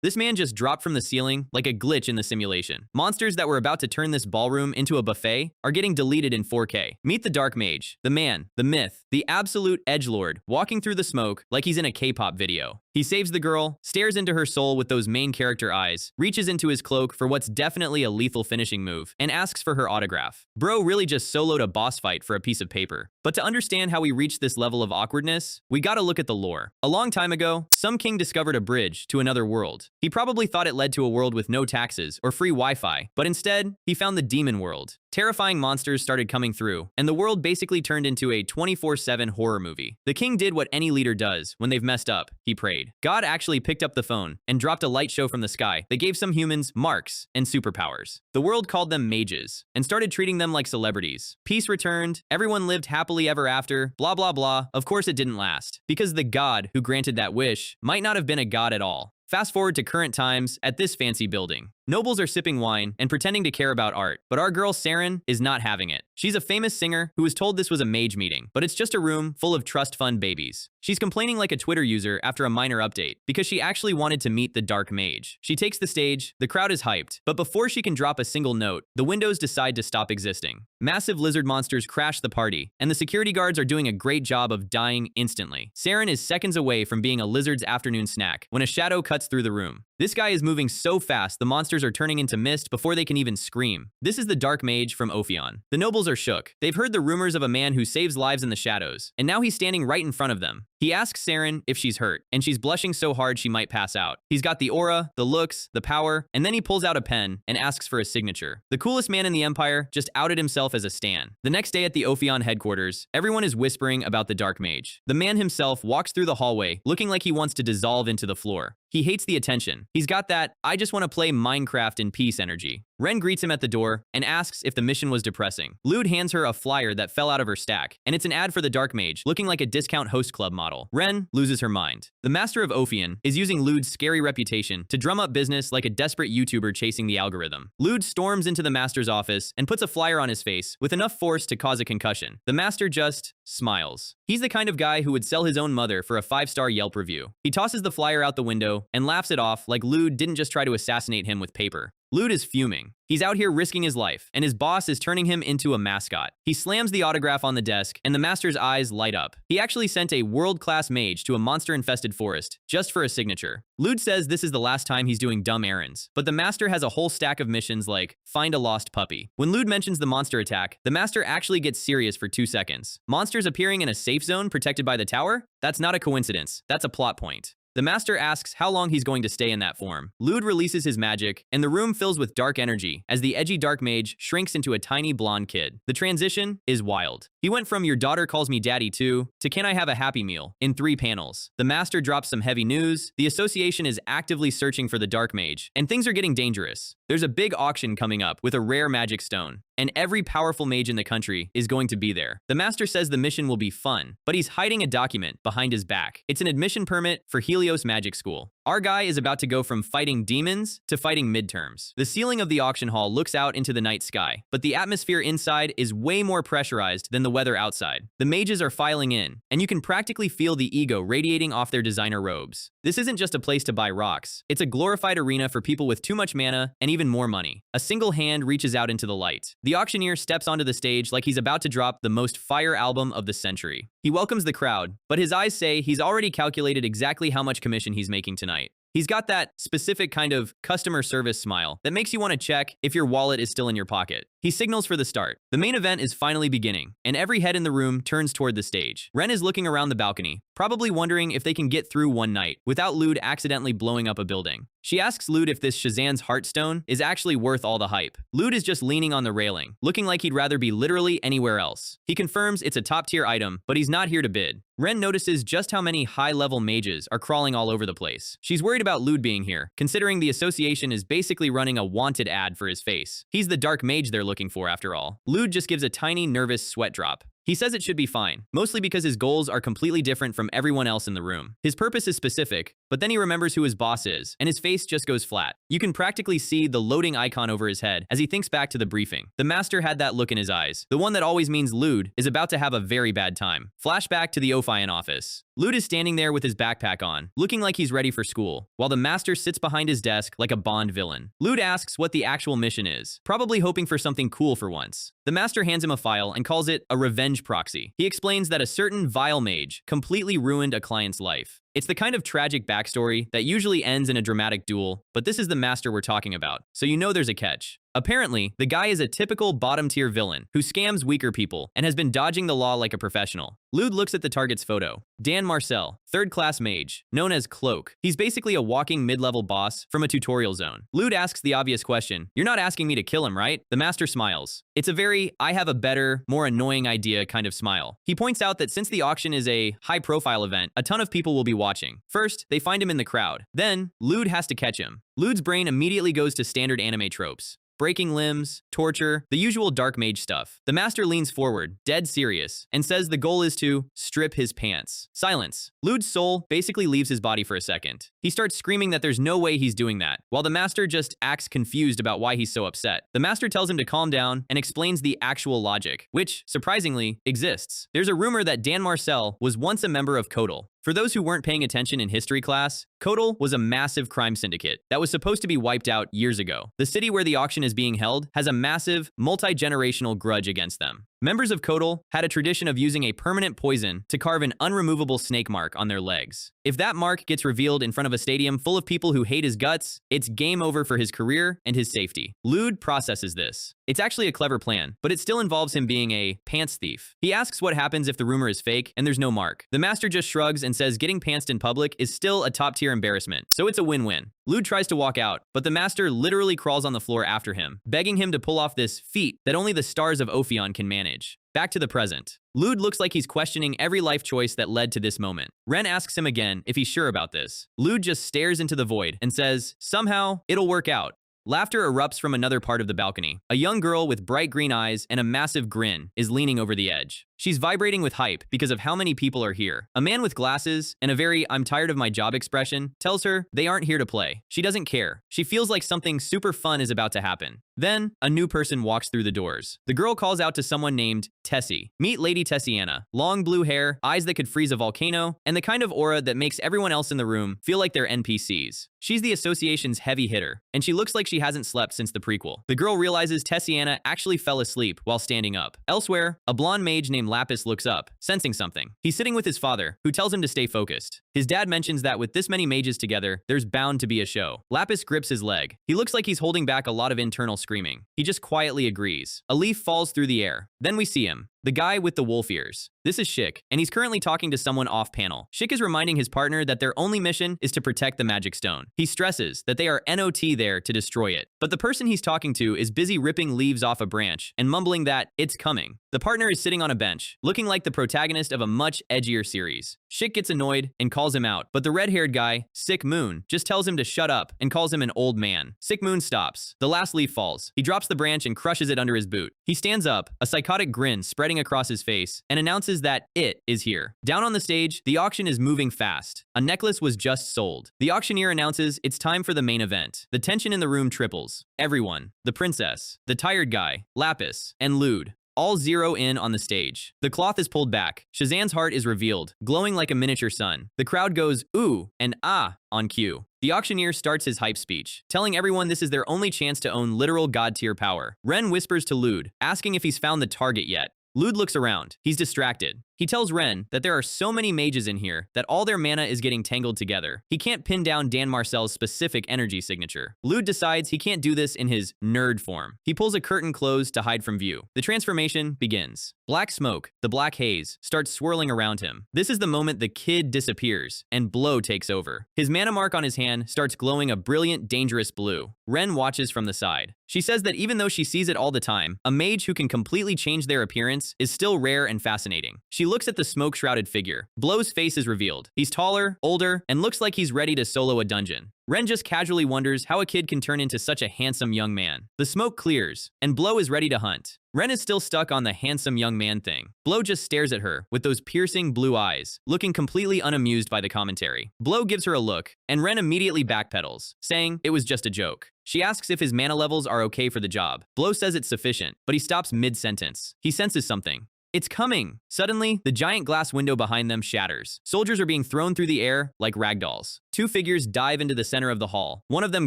This man just dropped from the ceiling like a glitch in the simulation. Monsters that were about to turn this ballroom into a buffet are getting deleted in 4K. Meet the Dark Mage, the man, the myth, the absolute edgelord, walking through the smoke like he's in a K-pop video. He saves the girl, stares into her soul with those main character eyes, reaches into his cloak for what's definitely a lethal finishing move, and asks for her autograph. Bro really just soloed a boss fight for a piece of paper. But to understand how we reached this level of awkwardness, we gotta look at the lore. A long time ago, some king discovered a bridge to another world. He probably thought it led to a world with no taxes or free Wi-Fi, but instead, he found the demon world. Terrifying monsters started coming through, and the world basically turned into a 24/7 horror movie. The king did what any leader does when they've messed up. He prayed. God actually picked up the phone and dropped a light show from the sky that gave some humans marks and superpowers. The world called them mages and started treating them like celebrities. Peace returned, everyone lived happily ever after, blah blah blah. Of course it didn't last, because the god who granted that wish might not have been a god at all. Fast forward to current times at this fancy building. Nobles are sipping wine and pretending to care about art, but our girl Saren is not having it. She's a famous singer who was told this was a mage meeting, but it's just a room full of trust fund babies. She's complaining like a Twitter user after a minor update because she actually wanted to meet the Dark Mage. She takes the stage, the crowd is hyped, but before she can drop a single note, the windows decide to stop existing. Massive lizard monsters crash the party, and the security guards are doing a great job of dying instantly. Saren is seconds away from being a lizard's afternoon snack when a shadow cuts through the room. This guy is moving so fast the monsters are turning into mist before they can even scream. This is the Dark Mage from Ofon. The nobles are shook. They've heard the rumors of a man who saves lives in the shadows, and now he's standing right in front of them. He asks Saren if she's hurt, and she's blushing so hard she might pass out. He's got the aura, the looks, the power, and then he pulls out a pen and asks for a signature. The coolest man in the empire just outed himself as a stan. The next day at the Ofon headquarters, everyone is whispering about the Dark Mage. The man himself walks through the hallway, looking like he wants to dissolve into the floor. He hates the attention. He's got that, I just want to play Minecraft in peace energy. Ren greets him at the door and asks if the mission was depressing. Lude hands her a flyer that fell out of her stack, and it's an ad for the Dark Mage, looking like a discount host club model. Ren loses her mind. The master of Ofon is using Lude's scary reputation to drum up business like a desperate YouTuber chasing the algorithm. Lude storms into the master's office and puts a flyer on his face with enough force to cause a concussion. The master just smiles. He's the kind of guy who would sell his own mother for a 5-star Yelp review. He tosses the flyer out the window and laughs it off like Lude didn't just try to assassinate him with paper. Lude is fuming. He's out here risking his life, and his boss is turning him into a mascot. He slams the autograph on the desk, and the master's eyes light up. He actually sent a world-class mage to a monster-infested forest just for a signature. Lude says this is the last time he's doing dumb errands, but the master has a whole stack of missions like find a lost puppy. When Lude mentions the monster attack, the master actually gets serious for 2 seconds. Monsters appearing in a safe zone protected by the tower? That's not a coincidence. That's a plot point. The master asks how long he's going to stay in that form. Lude releases his magic, and the room fills with dark energy as the edgy Dark Mage shrinks into a tiny blonde kid. The transition is wild. He went from your daughter calls me daddy to can I have a happy meal in 3 panels. The master drops some heavy news. The association is actively searching for the Dark Mage, and things are getting dangerous. There's a big auction coming up with a rare magic stone, and every powerful mage in the country is going to be there. The master says the mission will be fun, but he's hiding a document behind his back. It's an admission permit for Helios Magic School. Our guy is about to go from fighting demons to fighting midterms. The ceiling of the auction hall looks out into the night sky, but the atmosphere inside is way more pressurized than the weather outside. The mages are filing in, and you can practically feel the ego radiating off their designer robes. This isn't just a place to buy rocks. It's a glorified arena for people with too much mana and even more money. A single hand reaches out into the light. The auctioneer steps onto the stage like he's about to drop the most fire album of the century. He welcomes the crowd, but his eyes say he's already calculated exactly how much commission he's making tonight. He's got that specific kind of customer service smile that makes you want to check if your wallet is still in your pocket. He signals for the start. The main event is finally beginning, and every head in the room turns toward the stage. Ren is looking around the balcony, probably wondering if they can get through one night without Lude accidentally blowing up a building. She asks Lude if this Shazam's Heartstone is actually worth all the hype. Lude is just leaning on the railing, looking like he'd rather be literally anywhere else. He confirms it's a top-tier item, but he's not here to bid. Ren notices just how many high-level mages are crawling all over the place. She's worried about Lude being here, considering the association is basically running a wanted ad for his face. He's the Dark Mage they're looking for after all. Lude just gives a tiny, nervous sweat drop. He says it should be fine, mostly because his goals are completely different from everyone else in the room. His purpose is specific, but then he remembers who his boss is, and his face just goes flat. You can practically see the loading icon over his head as he thinks back to the briefing. The master had that look in his eyes, the one that always means Lude is about to have a very bad time. Flashback to the Ofon office. Lude is standing there with his backpack on, looking like he's ready for school, while the master sits behind his desk like a Bond villain. Lude asks what the actual mission is, probably hoping for something cool for once. The master hands him a file and calls it a revenge proxy. He explains that a certain vile mage completely ruined a client's life. It's the kind of tragic backstory that usually ends in a dramatic duel, but this is the master we're talking about, so you know there's a catch. Apparently, the guy is a typical bottom-tier villain who scams weaker people and has been dodging the law like a professional. Lude looks at the target's photo. Dan Marcel, third-class mage, known as Cloak. He's basically a walking mid-level boss from a tutorial zone. Lude asks the obvious question, "You're not asking me to kill him, right?" The master smiles. It's a very, I have a better, more annoying idea kind of smile. He points out that since the auction is a high-profile event, a ton of people will be watching. First, they find him in the crowd. Then, Lude has to catch him. Lude's brain immediately goes to standard anime tropes. Breaking limbs, torture, the usual dark mage stuff. The master leans forward, dead serious, and says the goal is to strip his pants. Silence. Lude's soul basically leaves his body for a second. He starts screaming that there's no way he's doing that, while the master just acts confused about why he's so upset. The master tells him to calm down and explains the actual logic, which, surprisingly, exists. There's a rumor that Dan Marcel was once a member of Kodal. For those who weren't paying attention in history class, Kodal was a massive crime syndicate that was supposed to be wiped out years ago. The city where the auction is being held has a massive, multi-generational grudge against them. Members of Kodal had a tradition of using a permanent poison to carve an unremovable snake mark on their legs. If that mark gets revealed in front of a stadium full of people who hate his guts, it's game over for his career and his safety. Lude processes this. It's actually a clever plan, but it still involves him being a pants thief. He asks what happens if the rumor is fake and there's no mark. The master just shrugs and says getting pantsed in public is still a top-tier embarrassment, so it's a win-win. Lude tries to walk out, but the master literally crawls on the floor after him, begging him to pull off this feat that only the stars of Ofon can manage. Back to the present. Lude looks like he's questioning every life choice that led to this moment. Ren asks him again if he's sure about this. Lude just stares into the void and says, "Somehow, it'll work out." Laughter erupts from another part of the balcony. A young girl with bright green eyes and a massive grin is leaning over the edge. She's vibrating with hype because of how many people are here. A man with glasses and a very "I'm tired of my job" expression tells her they aren't here to play. She doesn't care. She feels like something super fun is about to happen. Then, a new person walks through the doors. The girl calls out to someone named Tessie. Meet Lady Tessiana. Long blue hair, eyes that could freeze a volcano, and the kind of aura that makes everyone else in the room feel like they're NPCs. She's the association's heavy hitter, and she looks like she hasn't slept since the prequel. The girl realizes Tessiana actually fell asleep while standing up. Elsewhere, a blonde mage named Lapis looks up, sensing something. He's sitting with his father, who tells him to stay focused. His dad mentions that with this many mages together, there's bound to be a show. Lapis grips his leg. He looks like he's holding back a lot of internal screaming. He just quietly agrees. A leaf falls through the air. Then we see him. The guy with the wolf ears. This is Shik, and he's currently talking to someone off-panel. Shik is reminding his partner that their only mission is to protect the magic stone. He stresses that they are NOT there to destroy it. But the person he's talking to is busy ripping leaves off a branch and mumbling that it's coming. The partner is sitting on a bench, looking like the protagonist of a much edgier series. Shik gets annoyed and calls him out, but the red-haired guy, Sick Moon, just tells him to shut up and calls him an old man. Sick Moon stops. The last leaf falls. He drops the branch and crushes it under his boot. He stands up, a psychotic grin spreading across his face, and announces that it is here. Down on the stage, the auction is moving fast. A necklace was just sold. The auctioneer announces it's time for the main event. The tension in the room triples. Everyone, the princess, the tired guy, Lapis, and Lude, all zero in on the stage. The cloth is pulled back. Shazan's heart is revealed, glowing like a miniature sun. The crowd goes ooh and ah on cue. The auctioneer starts his hype speech, telling everyone this is their only chance to own literal god-tier power. Ren whispers to Lude, asking if he's found the target yet. Lude looks around. He's distracted. He tells Ren that there are so many mages in here that all their mana is getting tangled together. He can't pin down Dan Marcel's specific energy signature. Lude decides he can't do this in his nerd form. He pulls a curtain closed to hide from view. The transformation begins. Black smoke, the black haze, starts swirling around him. This is the moment the kid disappears, and Blow takes over. His mana mark on his hand starts glowing a brilliant, dangerous blue. Ren watches from the side. She says that even though she sees it all the time, a mage who can completely change their appearance is still rare and fascinating. She looks at the smoke-shrouded figure. Blow's face is revealed. He's taller, older, and looks like he's ready to solo a dungeon. Ren just casually wonders how a kid can turn into such a handsome young man. The smoke clears, and Blow is ready to hunt. Ren is still stuck on the handsome young man thing. Blow just stares at her with those piercing blue eyes, looking completely unamused by the commentary. Blow gives her a look, and Ren immediately backpedals, saying it was just a joke. She asks if his mana levels are okay for the job. Blow says it's sufficient, but he stops mid-sentence. He senses something. It's coming! Suddenly, the giant glass window behind them shatters. Soldiers are being thrown through the air like ragdolls. Two figures dive into the center of the hall, one of them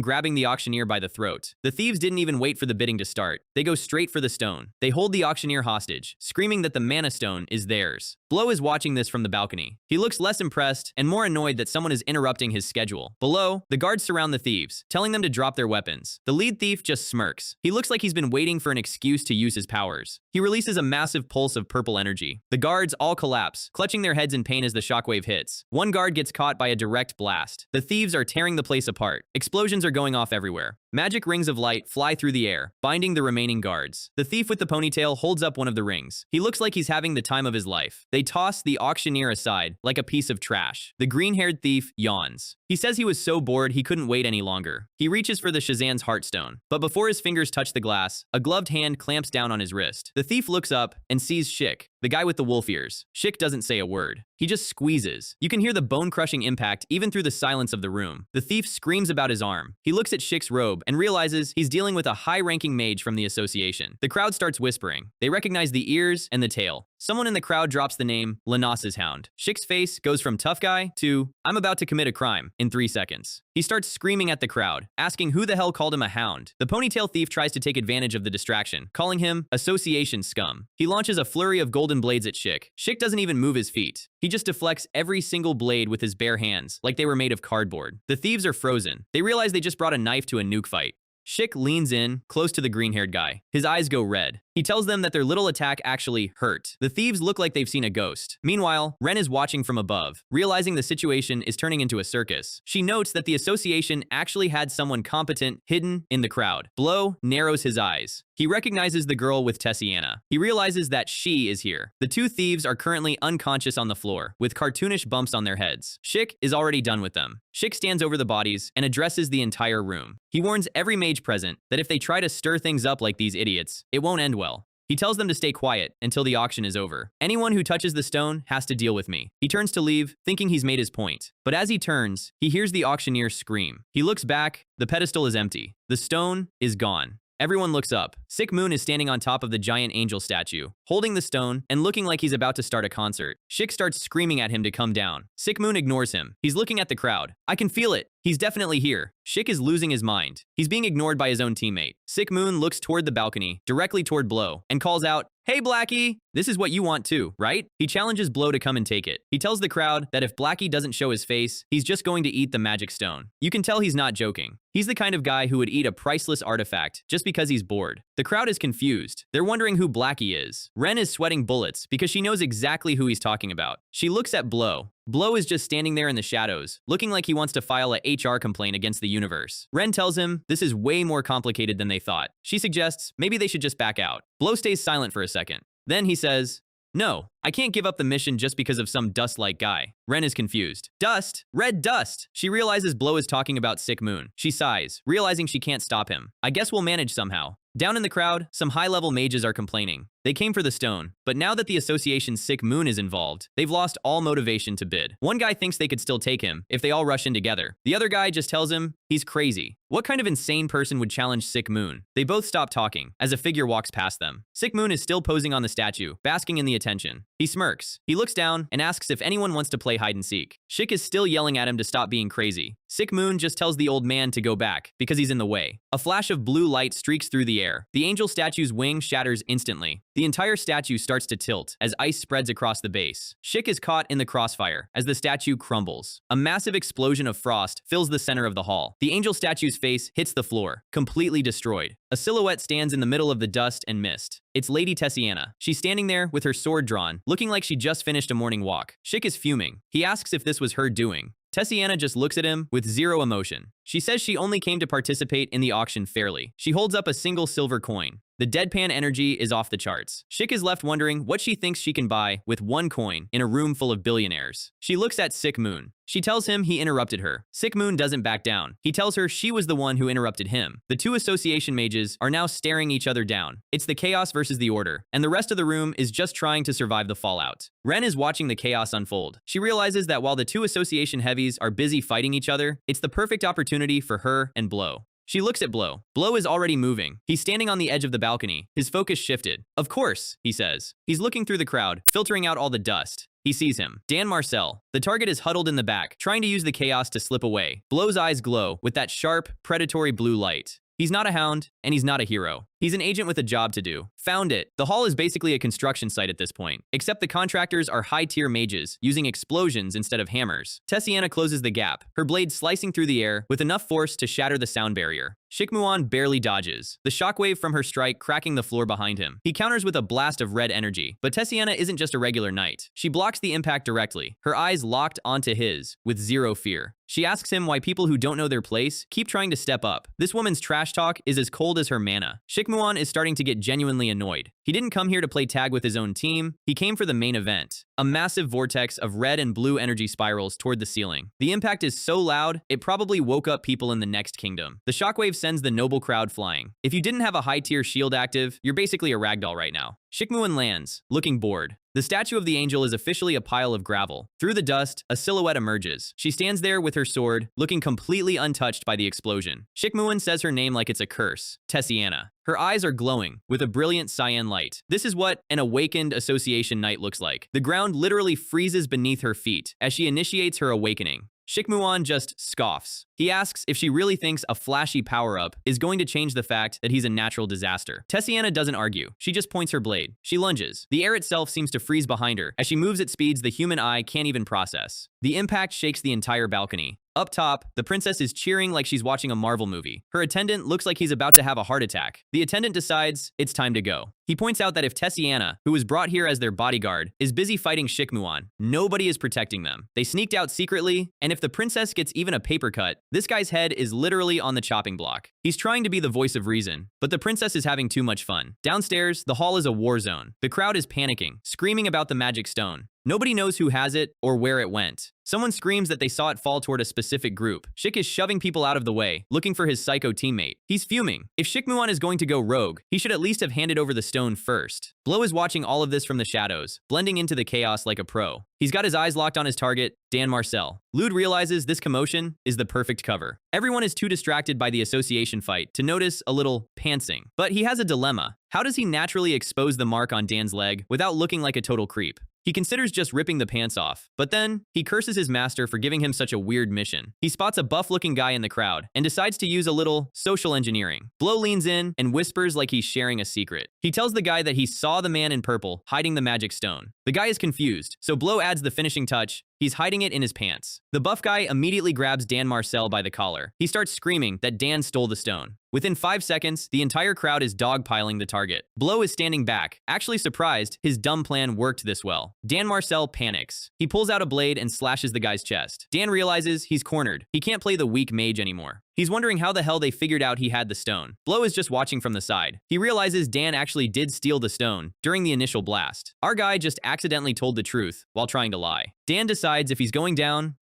grabbing the auctioneer by the throat. The thieves didn't even wait for the bidding to start. They go straight for the stone. They hold the auctioneer hostage, screaming that the mana stone is theirs. Blow is watching this from the balcony. He looks less impressed and more annoyed that someone is interrupting his schedule. Below, the guards surround the thieves, telling them to drop their weapons. The lead thief just smirks. He looks like he's been waiting for an excuse to use his powers. He releases a massive pulse of purple energy. The guards all collapse, clutching their heads in pain as the shockwave hits. One guard gets caught by a direct blast. The thieves are tearing the place apart. Explosions are going off everywhere. Magic rings of light fly through the air, binding the remaining guards. The thief with the ponytail holds up one of the rings. He looks like he's having the time of his life. They toss the auctioneer aside like a piece of trash. The green-haired thief yawns. He says he was so bored he couldn't wait any longer. He reaches for the Shazan's heartstone, but before his fingers touch the glass, a gloved hand clamps down on his wrist. The thief looks up and sees Shik, the guy with the wolf ears. Shik doesn't say a word. He just squeezes. You can hear the bone-crushing impact even through the silence of the room. The thief screams about his arm. He looks at Shik's robe and realizes he's dealing with a high-ranking mage from the association. The crowd starts whispering. They recognize the ears and the tail. Someone in the crowd drops the name Lanas's Hound. Shik's face goes from tough guy to I'm about to commit a crime in 3 seconds. He starts screaming at the crowd, asking who the hell called him a hound. The ponytail thief tries to take advantage of the distraction, calling him association scum. He launches a flurry of golden blades at Shik. Shik doesn't even move his feet. He just deflects every single blade with his bare hands, like they were made of cardboard. The thieves are frozen. They realize they just brought a knife to a nuke fight. Shik leans in, close to the green-haired guy. His eyes go red. He tells them that their little attack actually hurt. The thieves look like they've seen a ghost. Meanwhile, Ren is watching from above, realizing the situation is turning into a circus. She notes that the association actually had someone competent hidden in the crowd. Blow narrows his eyes. He recognizes the girl with Tessiana. He realizes that she is here. The two thieves are currently unconscious on the floor, with cartoonish bumps on their heads. Shik is already done with them. Shik stands over the bodies and addresses the entire room. He warns every mage present that if they try to stir things up like these idiots, it won't end well. He tells them to stay quiet until the auction is over. Anyone who touches the stone has to deal with me. He turns to leave, thinking he's made his point. But as he turns, he hears the auctioneer scream. He looks back. The pedestal is empty. The stone is gone. Everyone looks up. Sick Moon is standing on top of the giant angel statue, holding the stone and looking like he's about to start a concert. Shik starts screaming at him to come down. Sick Moon ignores him. He's looking at the crowd. I can feel it. He's definitely here. Shik is losing his mind. He's being ignored by his own teammate. Sick Moon looks toward the balcony, directly toward Blow, and calls out, "Hey Blackie, this is what you want too, right?" He challenges Blow to come and take it. He tells the crowd that if Blackie doesn't show his face, he's just going to eat the magic stone. You can tell he's not joking. He's the kind of guy who would eat a priceless artifact just because he's bored. The crowd is confused. They're wondering who Blackie is. Ren is sweating bullets because she knows exactly who he's talking about. She looks at Blow. Blow is just standing there in the shadows, looking like he wants to file a HR complaint against the universe. Ren tells him this is way more complicated than they thought. She suggests maybe they should just back out. Blow stays silent for a second. Then he says, "No, I can't give up the mission just because of some dust-like guy." Ren is confused. Dust? Red dust! She realizes Blow is talking about Sick Moon. She sighs, realizing she can't stop him. I guess we'll manage somehow. Down in the crowd, some high-level mages are complaining. They came for the stone, but now that the association's Sick Moon is involved, they've lost all motivation to bid. One guy thinks they could still take him if they all rush in together. The other guy just tells him he's crazy. What kind of insane person would challenge Sick Moon? They both stop talking as a figure walks past them. Sick Moon is still posing on the statue, basking in the attention. He smirks. He looks down and asks if anyone wants to play hide and seek. Shik is still yelling at him to stop being crazy. Sick Moon just tells the old man to go back because he's in the way. A flash of blue light streaks through the air. The angel statue's wing shatters instantly. The entire statue starts to tilt as ice spreads across the base. Shik is caught in the crossfire as the statue crumbles. A massive explosion of frost fills the center of the hall. The angel statue's face hits the floor, completely destroyed. A silhouette stands in the middle of the dust and mist. It's Lady Tessiana. She's standing there with her sword drawn, looking like she just finished a morning walk. Shik is fuming. He asks if this was her doing. Tessiana just looks at him with zero emotion. She says she only came to participate in the auction fairly. She holds up a single silver coin. The deadpan energy is off the charts. Shik is left wondering what she thinks she can buy with one coin in a room full of billionaires. She looks at Sick Moon. She tells him he interrupted her. Sick Moon doesn't back down. He tells her she was the one who interrupted him. The two association mages are now staring each other down. It's the chaos versus the order, and the rest of the room is just trying to survive the fallout. Ren is watching the chaos unfold. She realizes that while the two association heavies are busy fighting each other, it's the perfect opportunity for her and Blow. She looks at Blow. Blow is already moving. He's standing on the edge of the balcony. His focus shifted. Of course, he says. He's looking through the crowd, filtering out all the dust. He sees him. Dan Marcel. The target is huddled in the back, trying to use the chaos to slip away. Blow's eyes glow with that sharp, predatory blue light. He's not a hound, and he's not a hero. He's an agent with a job to do. Found it. The hall is basically a construction site at this point, except the contractors are high-tier mages, using explosions instead of hammers. Tessiana closes the gap, her blade slicing through the air with enough force to shatter the sound barrier. Shikmuan barely dodges, the shockwave from her strike cracking the floor behind him. He counters with a blast of red energy, but Tessiana isn't just a regular knight. She blocks the impact directly, her eyes locked onto his, with zero fear. She asks him why people who don't know their place keep trying to step up. This woman's trash talk is as cold as her mana. Shikmuan is starting to get genuinely annoyed. He didn't come here to play tag with his own team, he came for the main event. A massive vortex of red and blue energy spirals toward the ceiling. The impact is so loud, it probably woke up people in the next kingdom. The shockwave sends the noble crowd flying. If you didn't have a high-tier shield active, you're basically a ragdoll right now. Shikmuan lands, looking bored. The statue of the angel is officially a pile of gravel. Through the dust, a silhouette emerges. She stands there with her sword, looking completely untouched by the explosion. Shikmuan says her name like it's a curse. Tessiana. Her eyes are glowing, with a brilliant cyan light. This is what an awakened association knight looks like. The ground literally freezes beneath her feet as she initiates her awakening. Shikmuan just scoffs. He asks if she really thinks a flashy power-up is going to change the fact that he's a natural disaster. Tessiana doesn't argue. She just points her blade. She lunges. The air itself seems to freeze behind her as she moves at speeds the human eye can't even process. The impact shakes the entire balcony. Up top, the princess is cheering like she's watching a Marvel movie. Her attendant looks like he's about to have a heart attack. The attendant decides it's time to go. He points out that if Tessiana, who was brought here as their bodyguard, is busy fighting Shikmuan, nobody is protecting them. They sneaked out secretly, and if the princess gets even a paper cut, this guy's head is literally on the chopping block. He's trying to be the voice of reason, but the princess is having too much fun. Downstairs, the hall is a war zone. The crowd is panicking, screaming about the magic stone. Nobody knows who has it or where it went. Someone screams that they saw it fall toward a specific group. Shik is shoving people out of the way, looking for his psycho teammate. He's fuming. If Shikmuan is going to go rogue, he should at least have handed over the stone first. Blow is watching all of this from the shadows, blending into the chaos like a pro. He's got his eyes locked on his target, Dan Marcel. Lude realizes this commotion is the perfect cover. Everyone is too distracted by the association fight to notice a little pantsing. But he has a dilemma. How does he naturally expose the mark on Dan's leg without looking like a total creep? He considers just ripping the pants off, but then he curses his master for giving him such a weird mission. He spots a buff-looking guy in the crowd and decides to use a little social engineering. Blow leans in and whispers like he's sharing a secret. He tells the guy that he saw the man in purple hiding the magic stone. The guy is confused, so Blow adds the finishing touch. He's hiding it in his pants. The buff guy immediately grabs Dan Marcel by the collar. He starts screaming that Dan stole the stone. Within 5 seconds, the entire crowd is dogpiling the target. Blow is standing back, actually surprised his dumb plan worked this well. Dan Marcel panics. He pulls out a blade and slashes the guy's chest. Dan realizes he's cornered. He can't play the weak mage anymore. He's wondering how the hell they figured out he had the stone. Blow is just watching from the side. He realizes Dan actually did steal the stone during the initial blast. Our guy just accidentally told the truth while trying to lie. Dan decides if he's going down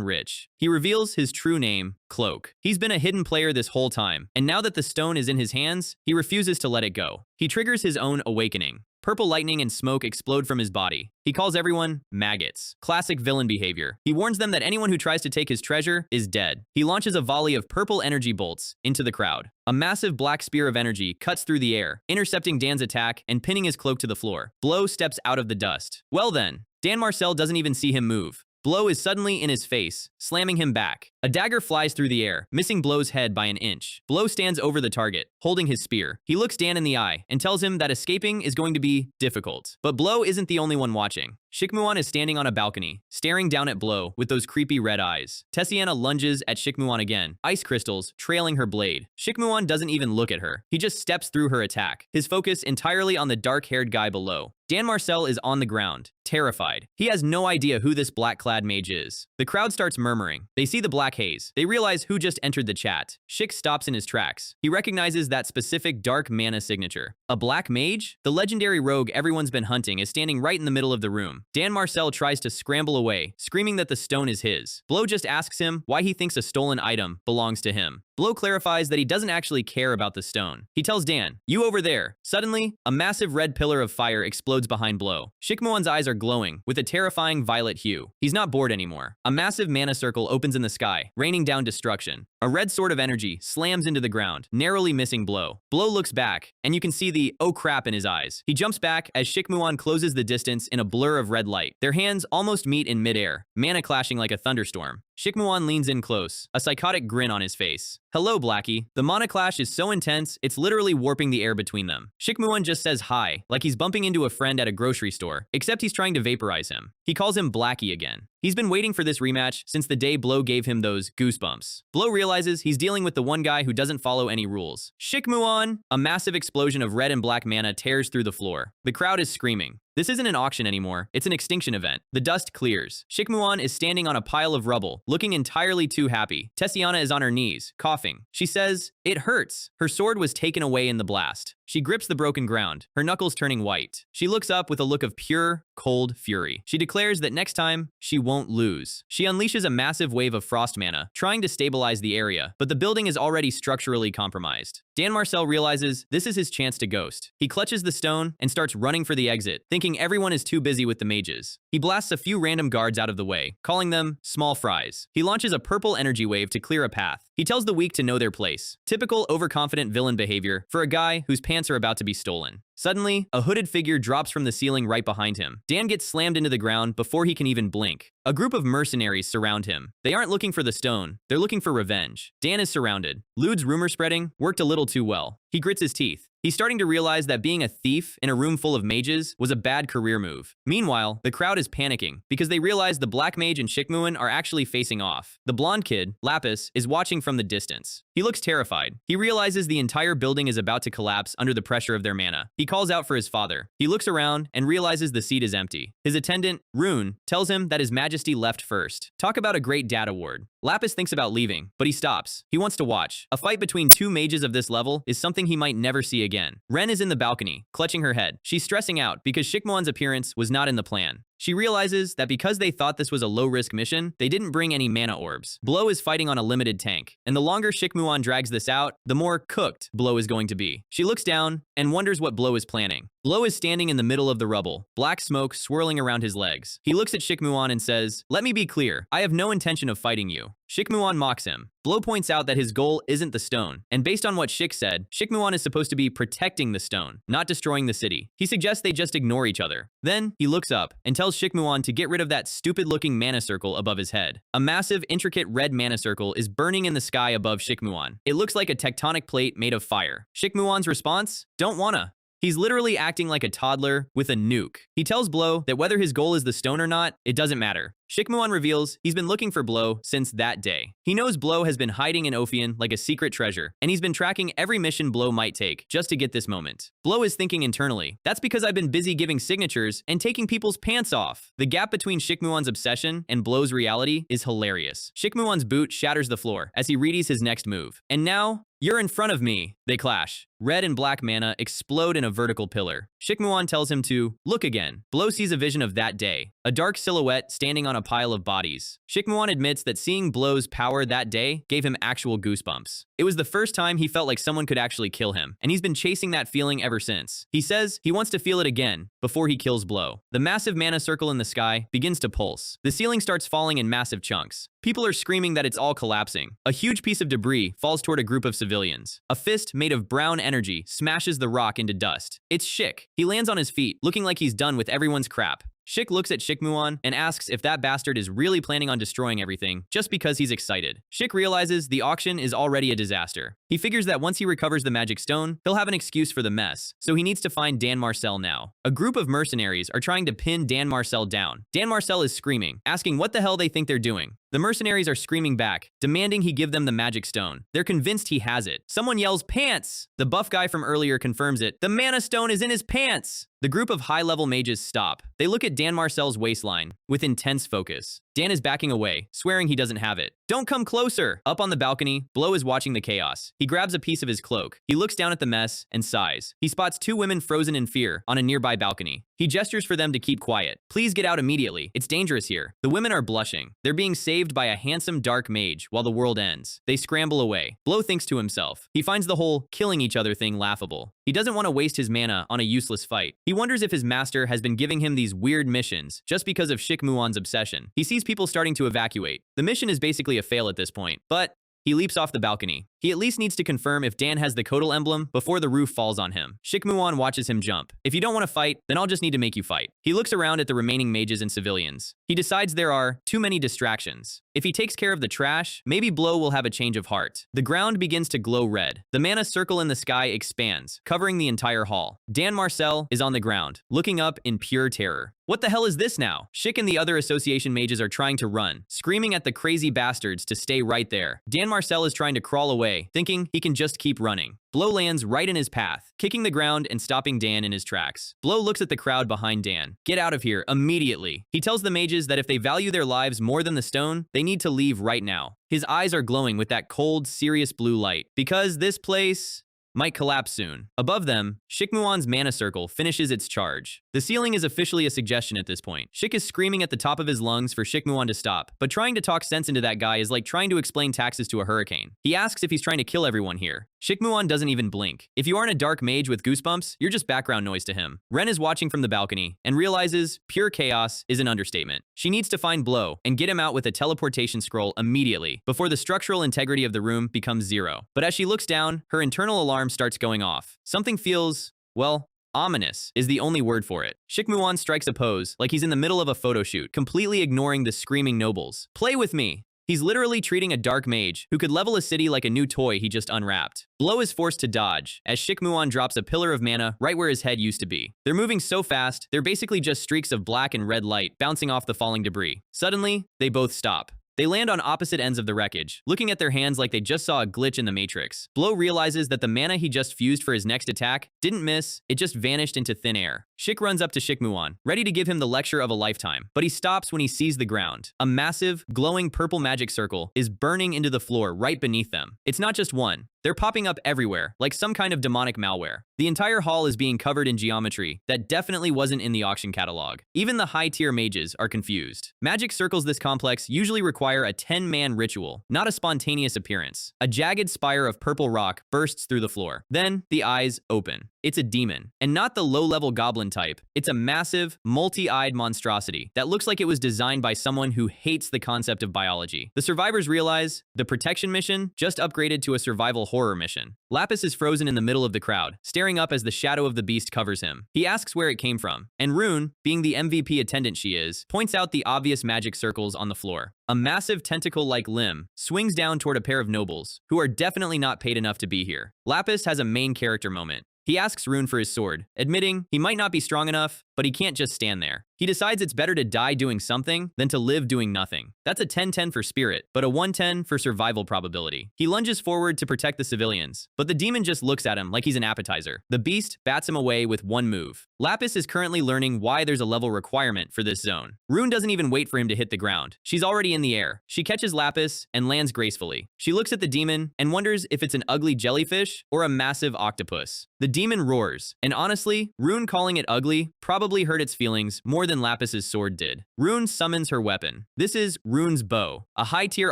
rich. He reveals his true name, Cloak. He's been a hidden player this whole time, and now that the stone is in his hands, he refuses to let it go. He triggers his own awakening. Purple lightning and smoke explode from his body. He calls everyone maggots. Classic villain behavior. He warns them that anyone who tries to take his treasure is dead. He launches a volley of purple energy bolts into the crowd. A massive black spear of energy cuts through the air, intercepting Dan's attack and pinning his cloak to the floor. Blow steps out of the dust. Well then, Dan Marcel doesn't even see him move. Blow is suddenly in his face, slamming him back. A dagger flies through the air, missing Blow's head by an inch. Blow stands over the target, holding his spear. He looks Dan in the eye and tells him that escaping is going to be difficult. But Blow isn't the only one watching. Shikmuan is standing on a balcony, staring down at Blow with those creepy red eyes. Tessiana lunges at Shikmuan again, ice crystals trailing her blade. Shikmuan doesn't even look at her. He just steps through her attack, his focus entirely on the dark-haired guy below. Dan Marcel is on the ground, terrified. He has no idea who this black-clad mage is. The crowd starts murmuring. They see the Black Haze. They realize who just entered the chat. Shik stops in his tracks. He recognizes that specific dark mana signature. A black mage? The legendary rogue everyone's been hunting is standing right in the middle of the room. Dan Marcel tries to scramble away, screaming that the stone is his. Blow just asks him why he thinks a stolen item belongs to him. Blow clarifies that he doesn't actually care about the stone. He tells Dan, "You over there." Suddenly, a massive red pillar of fire explodes behind Blow. Shikmuan's eyes are glowing with a terrifying violet hue. He's not bored anymore. A massive mana circle opens in the sky, raining down destruction. A red sword of energy slams into the ground, narrowly missing Blow. Blow looks back, and you can see the "oh crap" in his eyes. He jumps back as Shikmuan closes the distance in a blur of red light. Their hands almost meet in midair, mana clashing like a thunderstorm. Shikmuan leans in close, a psychotic grin on his face. "Hello, Blackie." The mana clash is so intense, it's literally warping the air between them. Shikmuan just says hi, like he's bumping into a friend at a grocery store, except he's trying to vaporize him. He calls him Blackie again. He's been waiting for this rematch since the day Blow gave him those goosebumps. Blow realizes he's dealing with the one guy who doesn't follow any rules. Shikmuan! A massive explosion of red and black mana tears through the floor. The crowd is screaming. This isn't an auction anymore, it's an extinction event. The dust clears. Shikmuan is standing on a pile of rubble, looking entirely too happy. Tessiana is on her knees, coughing. She says, "It hurts." Her sword was taken away in the blast. She grips the broken ground, her knuckles turning white. She looks up with a look of pure, cold fury. She declares that next time, she won't lose. She unleashes a massive wave of frost mana, trying to stabilize the area, but the building is already structurally compromised. Dan Marcel realizes this is his chance to ghost. He clutches the stone and starts running for the exit, thinking everyone is too busy with the mages. He blasts a few random guards out of the way, calling them small fries. He launches a purple energy wave to clear a path. He tells the weak to know their place. Typical overconfident villain behavior for a guy whose pants are about to be stolen. Suddenly, a hooded figure drops from the ceiling right behind him. Dan gets slammed into the ground before he can even blink. A group of mercenaries surround him. They aren't looking for the stone, they're looking for revenge. Dan is surrounded. Lude's rumor spreading worked a little too well. He grits his teeth. He's starting to realize that being a thief in a room full of mages was a bad career move. Meanwhile, the crowd is panicking because they realize the Black Mage and Shikmuan are actually facing off. The blonde kid, Lapis, is watching from the distance. He looks terrified. He realizes the entire building is about to collapse under the pressure of their mana. He calls out for his father. He looks around and realizes the seat is empty. His attendant, Rune, tells him that His Majesty left first. Talk about a great dad award. Lapis thinks about leaving, but he stops. He wants to watch. A fight between two mages of this level is something he might never see again. Ren is in the balcony, clutching her head. She's stressing out because Shikmuan's appearance was not in the plan. She realizes that because they thought this was a low-risk mission, they didn't bring any mana orbs. Blow is fighting on a limited tank, and the longer Shikmuan drags this out, the more cooked Blow is going to be. She looks down and wonders what Blow is planning. Blow is standing in the middle of the rubble, black smoke swirling around his legs. He looks at Shikmuan and says, "Let me be clear, I have no intention of fighting you." Shikmuan mocks him. Blow points out that his goal isn't the stone, and based on what Shik said, Shikmuan is supposed to be protecting the stone, not destroying the city. He suggests they just ignore each other. Then, he looks up and tells Shikmuan to get rid of that stupid-looking mana circle above his head. A massive, intricate red mana circle is burning in the sky above Shikmuan. It looks like a tectonic plate made of fire. Shikmuan's response? Don't wanna. He's literally acting like a toddler with a nuke. He tells Blow that whether his goal is the stone or not, it doesn't matter. Shikmuan reveals he's been looking for Blow since that day. He knows Blow has been hiding in Ofon like a secret treasure, and he's been tracking every mission Blow might take just to get this moment. Blow is thinking internally, that's because I've been busy giving signatures and taking people's pants off. The gap between Shikmuan's obsession and Blow's reality is hilarious. Shikmuan's boot shatters the floor as he readies his next move. And now, "You're in front of me." They clash. Red and black mana explode in a vertical pillar. Shikmuan tells him to look again. Blow sees a vision of that day, a dark silhouette standing on a pile of bodies. Shikmuan admits that seeing Blow's power that day gave him actual goosebumps. It was the first time he felt like someone could actually kill him, and he's been chasing that feeling ever since. He says he wants to feel it again before he kills Blow. The massive mana circle in the sky begins to pulse. The ceiling starts falling in massive chunks. People are screaming that it's all collapsing. A huge piece of debris falls toward a group of civilians. A fist made of brown energy smashes the rock into dust. It's Shik. He lands on his feet, looking like he's done with everyone's crap. Shik looks at Shikmuan and asks if that bastard is really planning on destroying everything just because he's excited. Shik realizes the auction is already a disaster. He figures that once he recovers the magic stone, he'll have an excuse for the mess, so he needs to find Dan Marcel now. A group of mercenaries are trying to pin Dan Marcel down. Dan Marcel is screaming, asking what the hell they think they're doing. The mercenaries are screaming back, demanding he give them the magic stone. They're convinced he has it. Someone yells, "Pants!" The buff guy from earlier confirms it. The mana stone is in his pants! The group of high-level mages stop. They look at Dan Marcel's waistline with intense focus. Dan is backing away, swearing he doesn't have it. "Don't come closer!" Up on the balcony, Blow is watching the chaos. He grabs a piece of his cloak. He looks down at the mess and sighs. He spots two women frozen in fear on a nearby balcony. He gestures for them to keep quiet. "Please get out immediately. It's dangerous here." The women are blushing. They're being saved by a handsome dark mage while the world ends. They scramble away. Blow thinks to himself. He finds the whole killing each other thing laughable. He doesn't want to waste his mana on a useless fight. He wonders if his master has been giving him these weird missions just because of Shikmuan's obsession. He sees people starting to evacuate. The mission is basically a fail at this point, but he leaps off the balcony. He at least needs to confirm if Dan has the Kotal emblem before the roof falls on him. Shikmuan watches him jump. If you don't want to fight, then I'll just need to make you fight. He looks around at the remaining mages and civilians. He decides there are too many distractions. If he takes care of the trash, maybe Blow will have a change of heart. The ground begins to glow red. The mana circle in the sky expands, covering the entire hall. Dan Marcel is on the ground, looking up in pure terror. What the hell is this now? Shik and the other association mages are trying to run, screaming at the crazy bastards to stay right there. Dan Marcel is trying to crawl away, thinking he can just keep running. Blow lands right in his path, kicking the ground and stopping Dan in his tracks. Blow looks at the crowd behind Dan. Get out of here, immediately. He tells the mages that if they value their lives more than the stone, they need to leave right now. His eyes are glowing with that cold, serious blue light, because this place might collapse soon. Above them, Shikmuan's mana circle finishes its charge. The ceiling is officially a suggestion at this point. Shik is screaming at the top of his lungs for Shikmuan to stop, but trying to talk sense into that guy is like trying to explain taxes to a hurricane. He asks if he's trying to kill everyone here. Shikmuan doesn't even blink. If you aren't a dark mage with goosebumps, you're just background noise to him. Ren is watching from the balcony and realizes pure chaos is an understatement. She needs to find Blow and get him out with a teleportation scroll immediately before the structural integrity of the room becomes zero. But as she looks down, her internal alarm starts going off. Something feels, well, ominous is the only word for it. Shikmuan strikes a pose like he's in the middle of a photo shoot, completely ignoring the screaming nobles. Play with me. He's literally treating a dark mage who could level a city like a new toy he just unwrapped. Blow is forced to dodge as Shikmuan drops a pillar of mana right where his head used to be. They're moving so fast, they're basically just streaks of black and red light bouncing off the falling debris. Suddenly, they both stop. They land on opposite ends of the wreckage, looking at their hands like they just saw a glitch in the Matrix. Blow realizes that the mana he just fused for his next attack didn't miss, it just vanished into thin air. Shik runs up to Shikmuan, ready to give him the lecture of a lifetime, but he stops when he sees the ground. A massive, glowing purple magic circle is burning into the floor right beneath them. It's not just one. They're popping up everywhere, like some kind of demonic malware. The entire hall is being covered in geometry that definitely wasn't in the auction catalog. Even the high-tier mages are confused. Magic circles this complex usually require a 10-man ritual, not a spontaneous appearance. A jagged spire of purple rock bursts through the floor. Then, the eyes open. It's a demon, and not the low-level goblin type. It's a massive, multi-eyed monstrosity that looks like it was designed by someone who hates the concept of biology. The survivors realize the protection mission just upgraded to a survival horror mission. Lapis is frozen in the middle of the crowd, staring up as the shadow of the beast covers him. He asks where it came from, and Rune, being the MVP attendant she is, points out the obvious magic circles on the floor. A massive tentacle-like limb swings down toward a pair of nobles, who are definitely not paid enough to be here. Lapis has a main character moment. He asks Rune for his sword, admitting he might not be strong enough, but he can't just stand there. He decides it's better to die doing something than to live doing nothing. That's a 10-10 for spirit, but a 1-10 for survival probability. He lunges forward to protect the civilians, but the demon just looks at him like he's an appetizer. The beast bats him away with one move. Lapis is currently learning why there's a level requirement for this zone. Rune doesn't even wait for him to hit the ground. She's already in the air. She catches Lapis and lands gracefully. She looks at the demon and wonders if it's an ugly jellyfish or a massive octopus. The demon roars, and honestly, Rune calling it ugly probably hurt its feelings more than Lapis's sword did. Rune summons her weapon. This is Rune's bow, a high-tier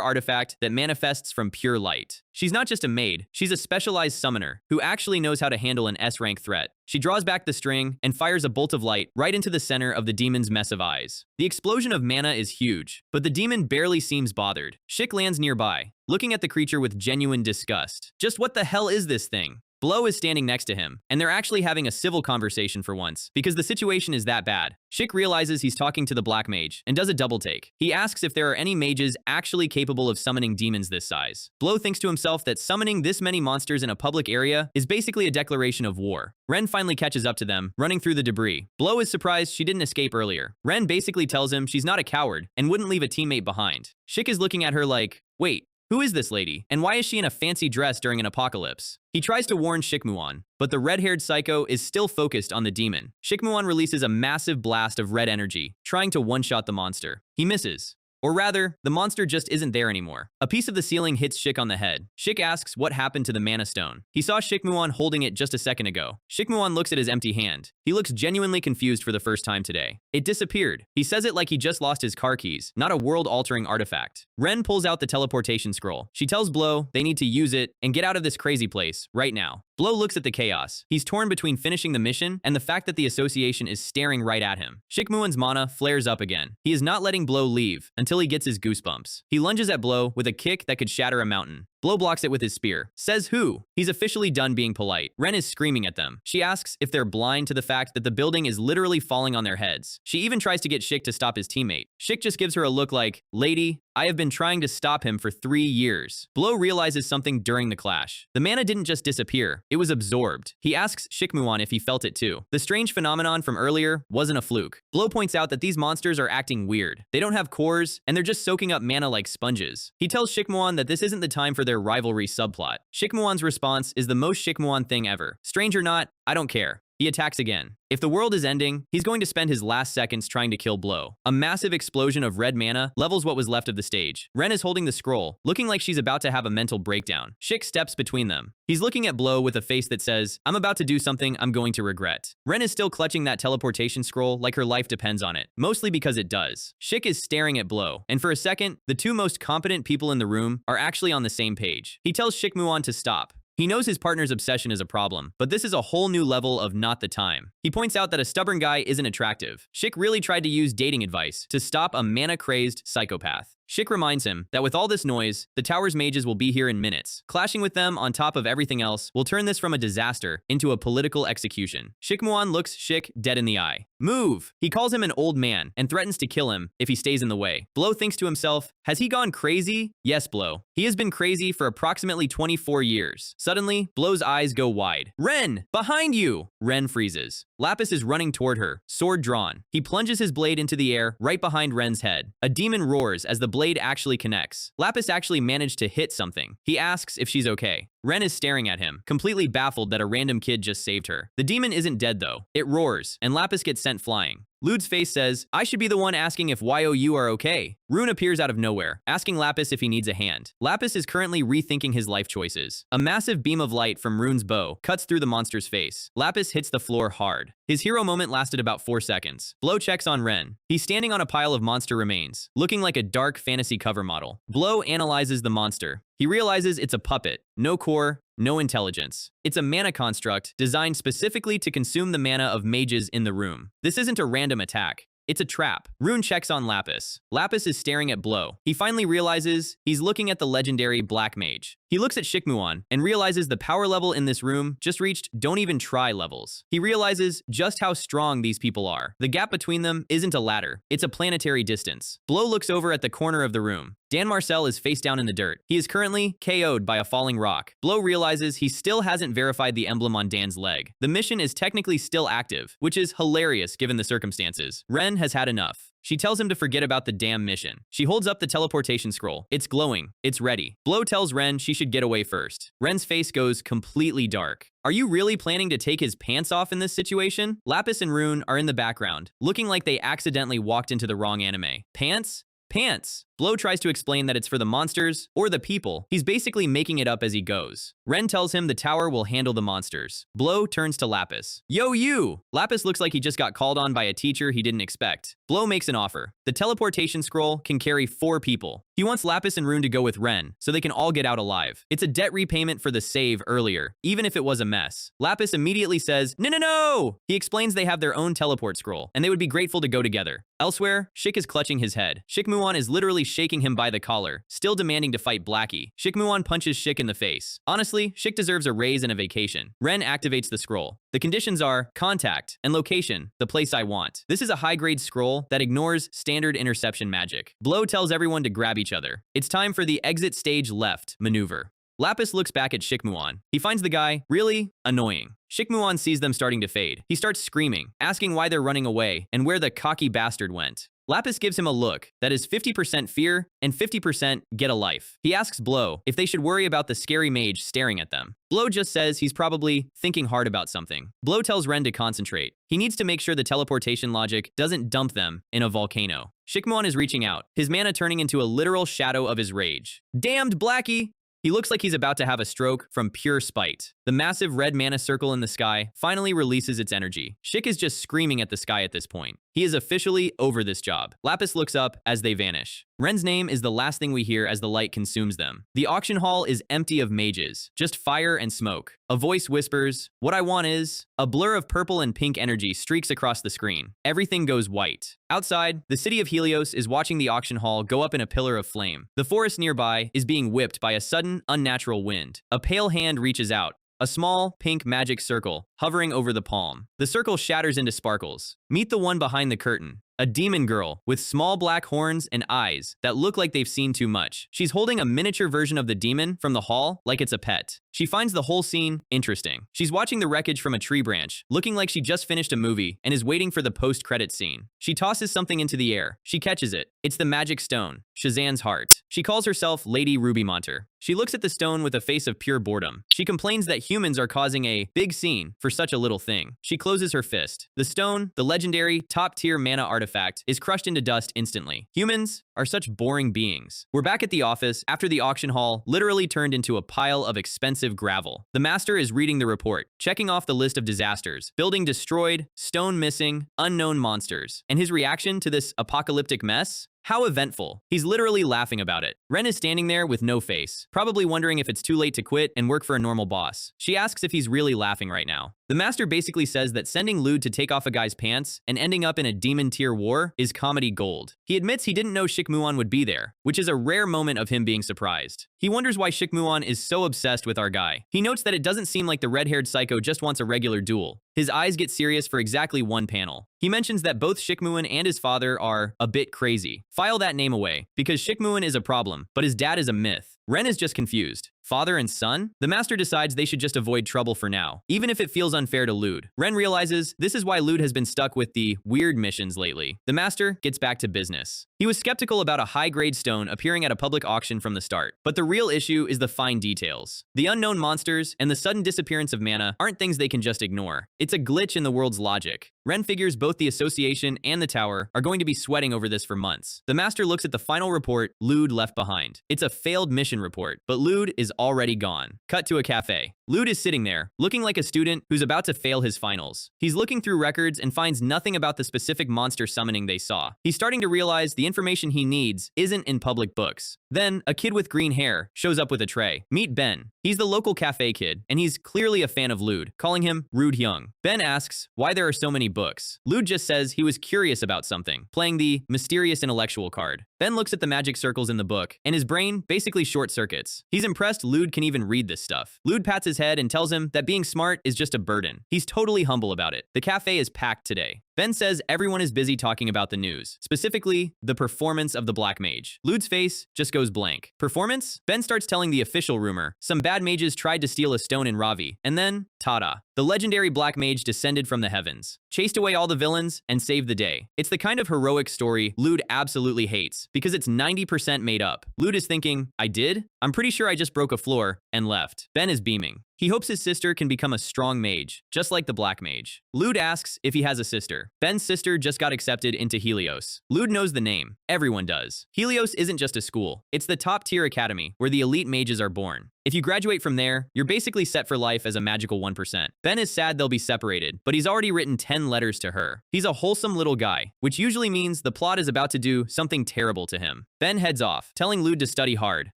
artifact that manifests from pure light. She's not just a maid, she's a specialized summoner who actually knows how to handle an S-rank threat. She draws back the string and fires a bolt of light right into the center of the demon's mess of eyes. The explosion of mana is huge, but the demon barely seems bothered. Shik lands nearby, looking at the creature with genuine disgust. Just what the hell is this thing? Blow is standing next to him, and they're actually having a civil conversation for once, because the situation is that bad. Shik realizes he's talking to the black mage, and does a double take. He asks if there are any mages actually capable of summoning demons this size. Blow thinks to himself that summoning this many monsters in a public area is basically a declaration of war. Ren finally catches up to them, running through the debris. Blow is surprised she didn't escape earlier. Ren basically tells him she's not a coward, and wouldn't leave a teammate behind. Shik is looking at her like, wait, who is this lady, and why is she in a fancy dress during an apocalypse? He tries to warn Shikmuan, but the red-haired psycho is still focused on the demon. Shikmuan releases a massive blast of red energy, trying to one-shot the monster. He misses. Or rather, the monster just isn't there anymore. A piece of the ceiling hits Shik on the head. Shik asks what happened to the mana stone. He saw Shikmuan holding it just a second ago. Shikmuan looks at his empty hand. He looks genuinely confused for the first time today. It disappeared. He says it like he just lost his car keys, not a world-altering artifact. Ren pulls out the teleportation scroll. She tells Blow they need to use it and get out of this crazy place right now. Blow looks at the chaos. He's torn between finishing the mission and the fact that the association is staring right at him. Shikmuan's mana flares up again. He is not letting Blow leave until he gets his goosebumps. He lunges at Blow with a kick that could shatter a mountain. Blow blocks it with his spear. Says who? He's officially done being polite. Ren is screaming at them. She asks if they're blind to the fact that the building is literally falling on their heads. She even tries to get Shik to stop his teammate. Shik just gives her a look like, "Lady, I have been trying to stop him for 3 years." Blow realizes something during the clash. The mana didn't just disappear, it was absorbed. He asks Shikmuan if he felt it too. The strange phenomenon from earlier wasn't a fluke. Blow points out that these monsters are acting weird. They don't have cores, and they're just soaking up mana like sponges. He tells Shikmuan that this isn't the time for their rivalry subplot. Shikmuan's response is the most Shikmuan thing ever. Strange or not, I don't care. He attacks again. If the world is ending, he's going to spend his last seconds trying to kill Blow. A massive explosion of red mana levels what was left of the stage. Ren is holding the scroll, looking like she's about to have a mental breakdown. Shik steps between them. He's looking at Blow with a face that says, "I'm about to do something I'm going to regret." Ren is still clutching that teleportation scroll like her life depends on it, mostly because it does. Shik is staring at Blow, and for a second, the two most competent people in the room are actually on the same page. He tells Shikmuan to stop. He knows his partner's obsession is a problem, but this is a whole new level of not the time. He points out that a stubborn guy isn't attractive. Shik really tried to use dating advice to stop a mana-crazed psychopath. Shik reminds him that with all this noise, the tower's mages will be here in minutes. Clashing with them on top of everything else will turn this from a disaster into a political execution. Shikmuan looks Shik dead in the eye. Move! He calls him an old man and threatens to kill him if he stays in the way. Blow thinks to himself, has he gone crazy? Yes, Blow. He has been crazy for approximately 24 years. Suddenly, Blow's eyes go wide. Ren! Behind you! Ren freezes. Lapis is running toward her, sword drawn. He plunges his blade into the air right behind Ren's head. A demon roars as the blade actually connects. Lapis actually managed to hit something. He asks if she's okay. Ren is staring at him, completely baffled that a random kid just saved her. The demon isn't dead though. It roars, and Lapis gets sent flying. Lude's face says, I should be the one asking if YOU are okay. Rune appears out of nowhere, asking Lapis if he needs a hand. Lapis is currently rethinking his life choices. A massive beam of light from Rune's bow cuts through the monster's face. Lapis hits the floor hard. His hero moment lasted about 4 seconds. Blow checks on Ren. He's standing on a pile of monster remains, looking like a dark fantasy cover model. Blow analyzes the monster. He realizes it's a puppet. No core, no intelligence. It's a mana construct designed specifically to consume the mana of mages in the room. This isn't a random attack. It's a trap. Rune checks on Lapis. Lapis is staring at Blow. He finally realizes he's looking at the legendary Black Mage. He looks at Shikmuan and realizes the power level in this room just reached don't even try levels. He realizes just how strong these people are. The gap between them isn't a ladder. It's a planetary distance. Blow looks over at the corner of the room. Dan Marcel is face down in the dirt. He is currently KO'd by a falling rock. Blow realizes he still hasn't verified the emblem on Dan's leg. The mission is technically still active, which is hilarious given the circumstances. Ren has had enough. She tells him to forget about the damn mission. She holds up the teleportation scroll. It's glowing. It's ready. Blow tells Ren she should get away first. Ren's face goes completely dark. Are you really planning to take his pants off in this situation? Lapis and Rune are in the background, looking like they accidentally walked into the wrong anime. Pants? Pants. Blow tries to explain that it's for the monsters or the people. He's basically making it up as he goes. Ren tells him the tower will handle the monsters. Blow turns to Lapis. Yo, you! Lapis looks like he just got called on by a teacher he didn't expect. Blow makes an offer. The teleportation scroll can carry 4 people. He wants Lapis and Rune to go with Ren, so they can all get out alive. It's a debt repayment for the save earlier, even if it was a mess. Lapis immediately says, no, no, no! He explains they have their own teleport scroll, and they would be grateful to go together. Elsewhere, Shik is clutching his head. Shikmuan is literally shaking him by the collar, still demanding to fight Blackie. Shikmuan punches Shik in the face. Honestly, Shik deserves a raise and a vacation. Ren activates the scroll. The conditions are contact and location, the place I want. This is a high-grade scroll that ignores standard interception magic. Blow tells everyone to grab each other. It's time for the exit stage left maneuver. Lapis looks back at Shikmuan. He finds the guy really annoying. Shikmuan sees them starting to fade. He starts screaming, asking why they're running away and where the cocky bastard went. Lapis gives him a look that is 50% fear and 50% get a life. He asks Blow if they should worry about the scary mage staring at them. Blow just says he's probably thinking hard about something. Blow tells Ren to concentrate. He needs to make sure the teleportation logic doesn't dump them in a volcano. Shikmuan is reaching out, his mana turning into a literal shadow of his rage. Damned Blackie! He looks like he's about to have a stroke from pure spite. The massive red mana circle in the sky finally releases its energy. Shik is just screaming at the sky at this point. He is officially over this job. Lapis looks up as they vanish. Ren's name is the last thing we hear as the light consumes them. The auction hall is empty of mages, just fire and smoke. A voice whispers, "What I want is..." A blur of purple and pink energy streaks across the screen. Everything goes white. Outside, the city of Helios is watching the auction hall go up in a pillar of flame. The forest nearby is being whipped by a sudden, unnatural wind. A pale hand reaches out. A small, pink magic circle, hovering over the palm. The circle shatters into sparkles. Meet the one behind the curtain. A demon girl with small black horns and eyes that look like they've seen too much. She's holding a miniature version of the demon from the hall like it's a pet. She finds the whole scene interesting. She's watching the wreckage from a tree branch, looking like she just finished a movie and is waiting for the post-credit scene. She tosses something into the air. She catches it. It's the magic stone, Shazan's heart. She calls herself Lady Ruby Monter. She looks at the stone with a face of pure boredom. She complains that humans are causing a big scene for such a little thing. She closes her fist. The stone, the legendary top-tier mana artifact, is crushed into dust instantly. Humans are such boring beings. We're back at the office after the auction hall literally turned into a pile of expensive gravel. The master is reading the report, checking off the list of disasters: building destroyed, stone missing, unknown monsters. And his reaction to this apocalyptic mess? How eventful. He's literally laughing about it. Ren is standing there with no face, probably wondering if it's too late to quit and work for a normal boss. She asks if he's really laughing right now. The master basically says that sending Lude to take off a guy's pants and ending up in a demon tier war is comedy gold. He admits he didn't know Shikmuan would be there, which is a rare moment of him being surprised. He wonders why Shikmuan is so obsessed with our guy. He notes that it doesn't seem like the red-haired psycho just wants a regular duel. His eyes get serious for exactly one panel. He mentions that both Shikmuan and his father are a bit crazy. File that name away, because Shikmuan is a problem, but his dad is a myth. Ren is just confused. Father and son? The master decides they should just avoid trouble for now, even if it feels unfair to Lude. Ren realizes this is why Lude has been stuck with the weird missions lately. The master gets back to business. He was skeptical about a high-grade stone appearing at a public auction from the start, but the real issue is the fine details. The unknown monsters and the sudden disappearance of mana aren't things they can just ignore. It's a glitch in the world's logic. Ren figures both the association and the tower are going to be sweating over this for months. The master looks at the final report Lude left behind. It's a failed mission report, but Lude is already gone. Cut to a cafe. Lude is sitting there, looking like a student who's about to fail his finals. He's looking through records and finds nothing about the specific monster summoning they saw. He's starting to realize the information he needs isn't in public books. Then, a kid with green hair shows up with a tray. Meet Ben. He's the local cafe kid, and he's clearly a fan of Lude, calling him Rude Hyung. Ben asks why there are so many books. Lude just says he was curious about something, playing the mysterious intellectual card. Ben looks at the magic circles in the book, and his brain basically short circuits. He's impressed Lude can even read this stuff. Lude pats his head and tells him that being smart is just a burden. He's totally humble about it. The cafe is packed today. Ben says everyone is busy talking about the news, specifically the performance of the Black Mage. Lude's face just goes blank. Performance? Ben starts telling the official rumor. Some bad mages tried to steal a stone in Ravi, and then, ta-da. The legendary Black Mage descended from the heavens, chased away all the villains, and saved the day. It's the kind of heroic story Lude absolutely hates, because it's 90% made up. Lude is thinking, I did? I'm pretty sure I just broke a floor and left. Ben is beaming. He hopes his sister can become a strong mage, just like the Black Mage. Lude asks if he has a sister. Ben's sister just got accepted into Helios. Lude knows the name. Everyone does. Helios isn't just a school. It's the top-tier academy where the elite mages are born. If you graduate from there, you're basically set for life as a magical 1%. Ben is sad they'll be separated, but he's already written 10 letters to her. He's a wholesome little guy, which usually means the plot is about to do something terrible to him. Ben heads off, telling Lude to study hard.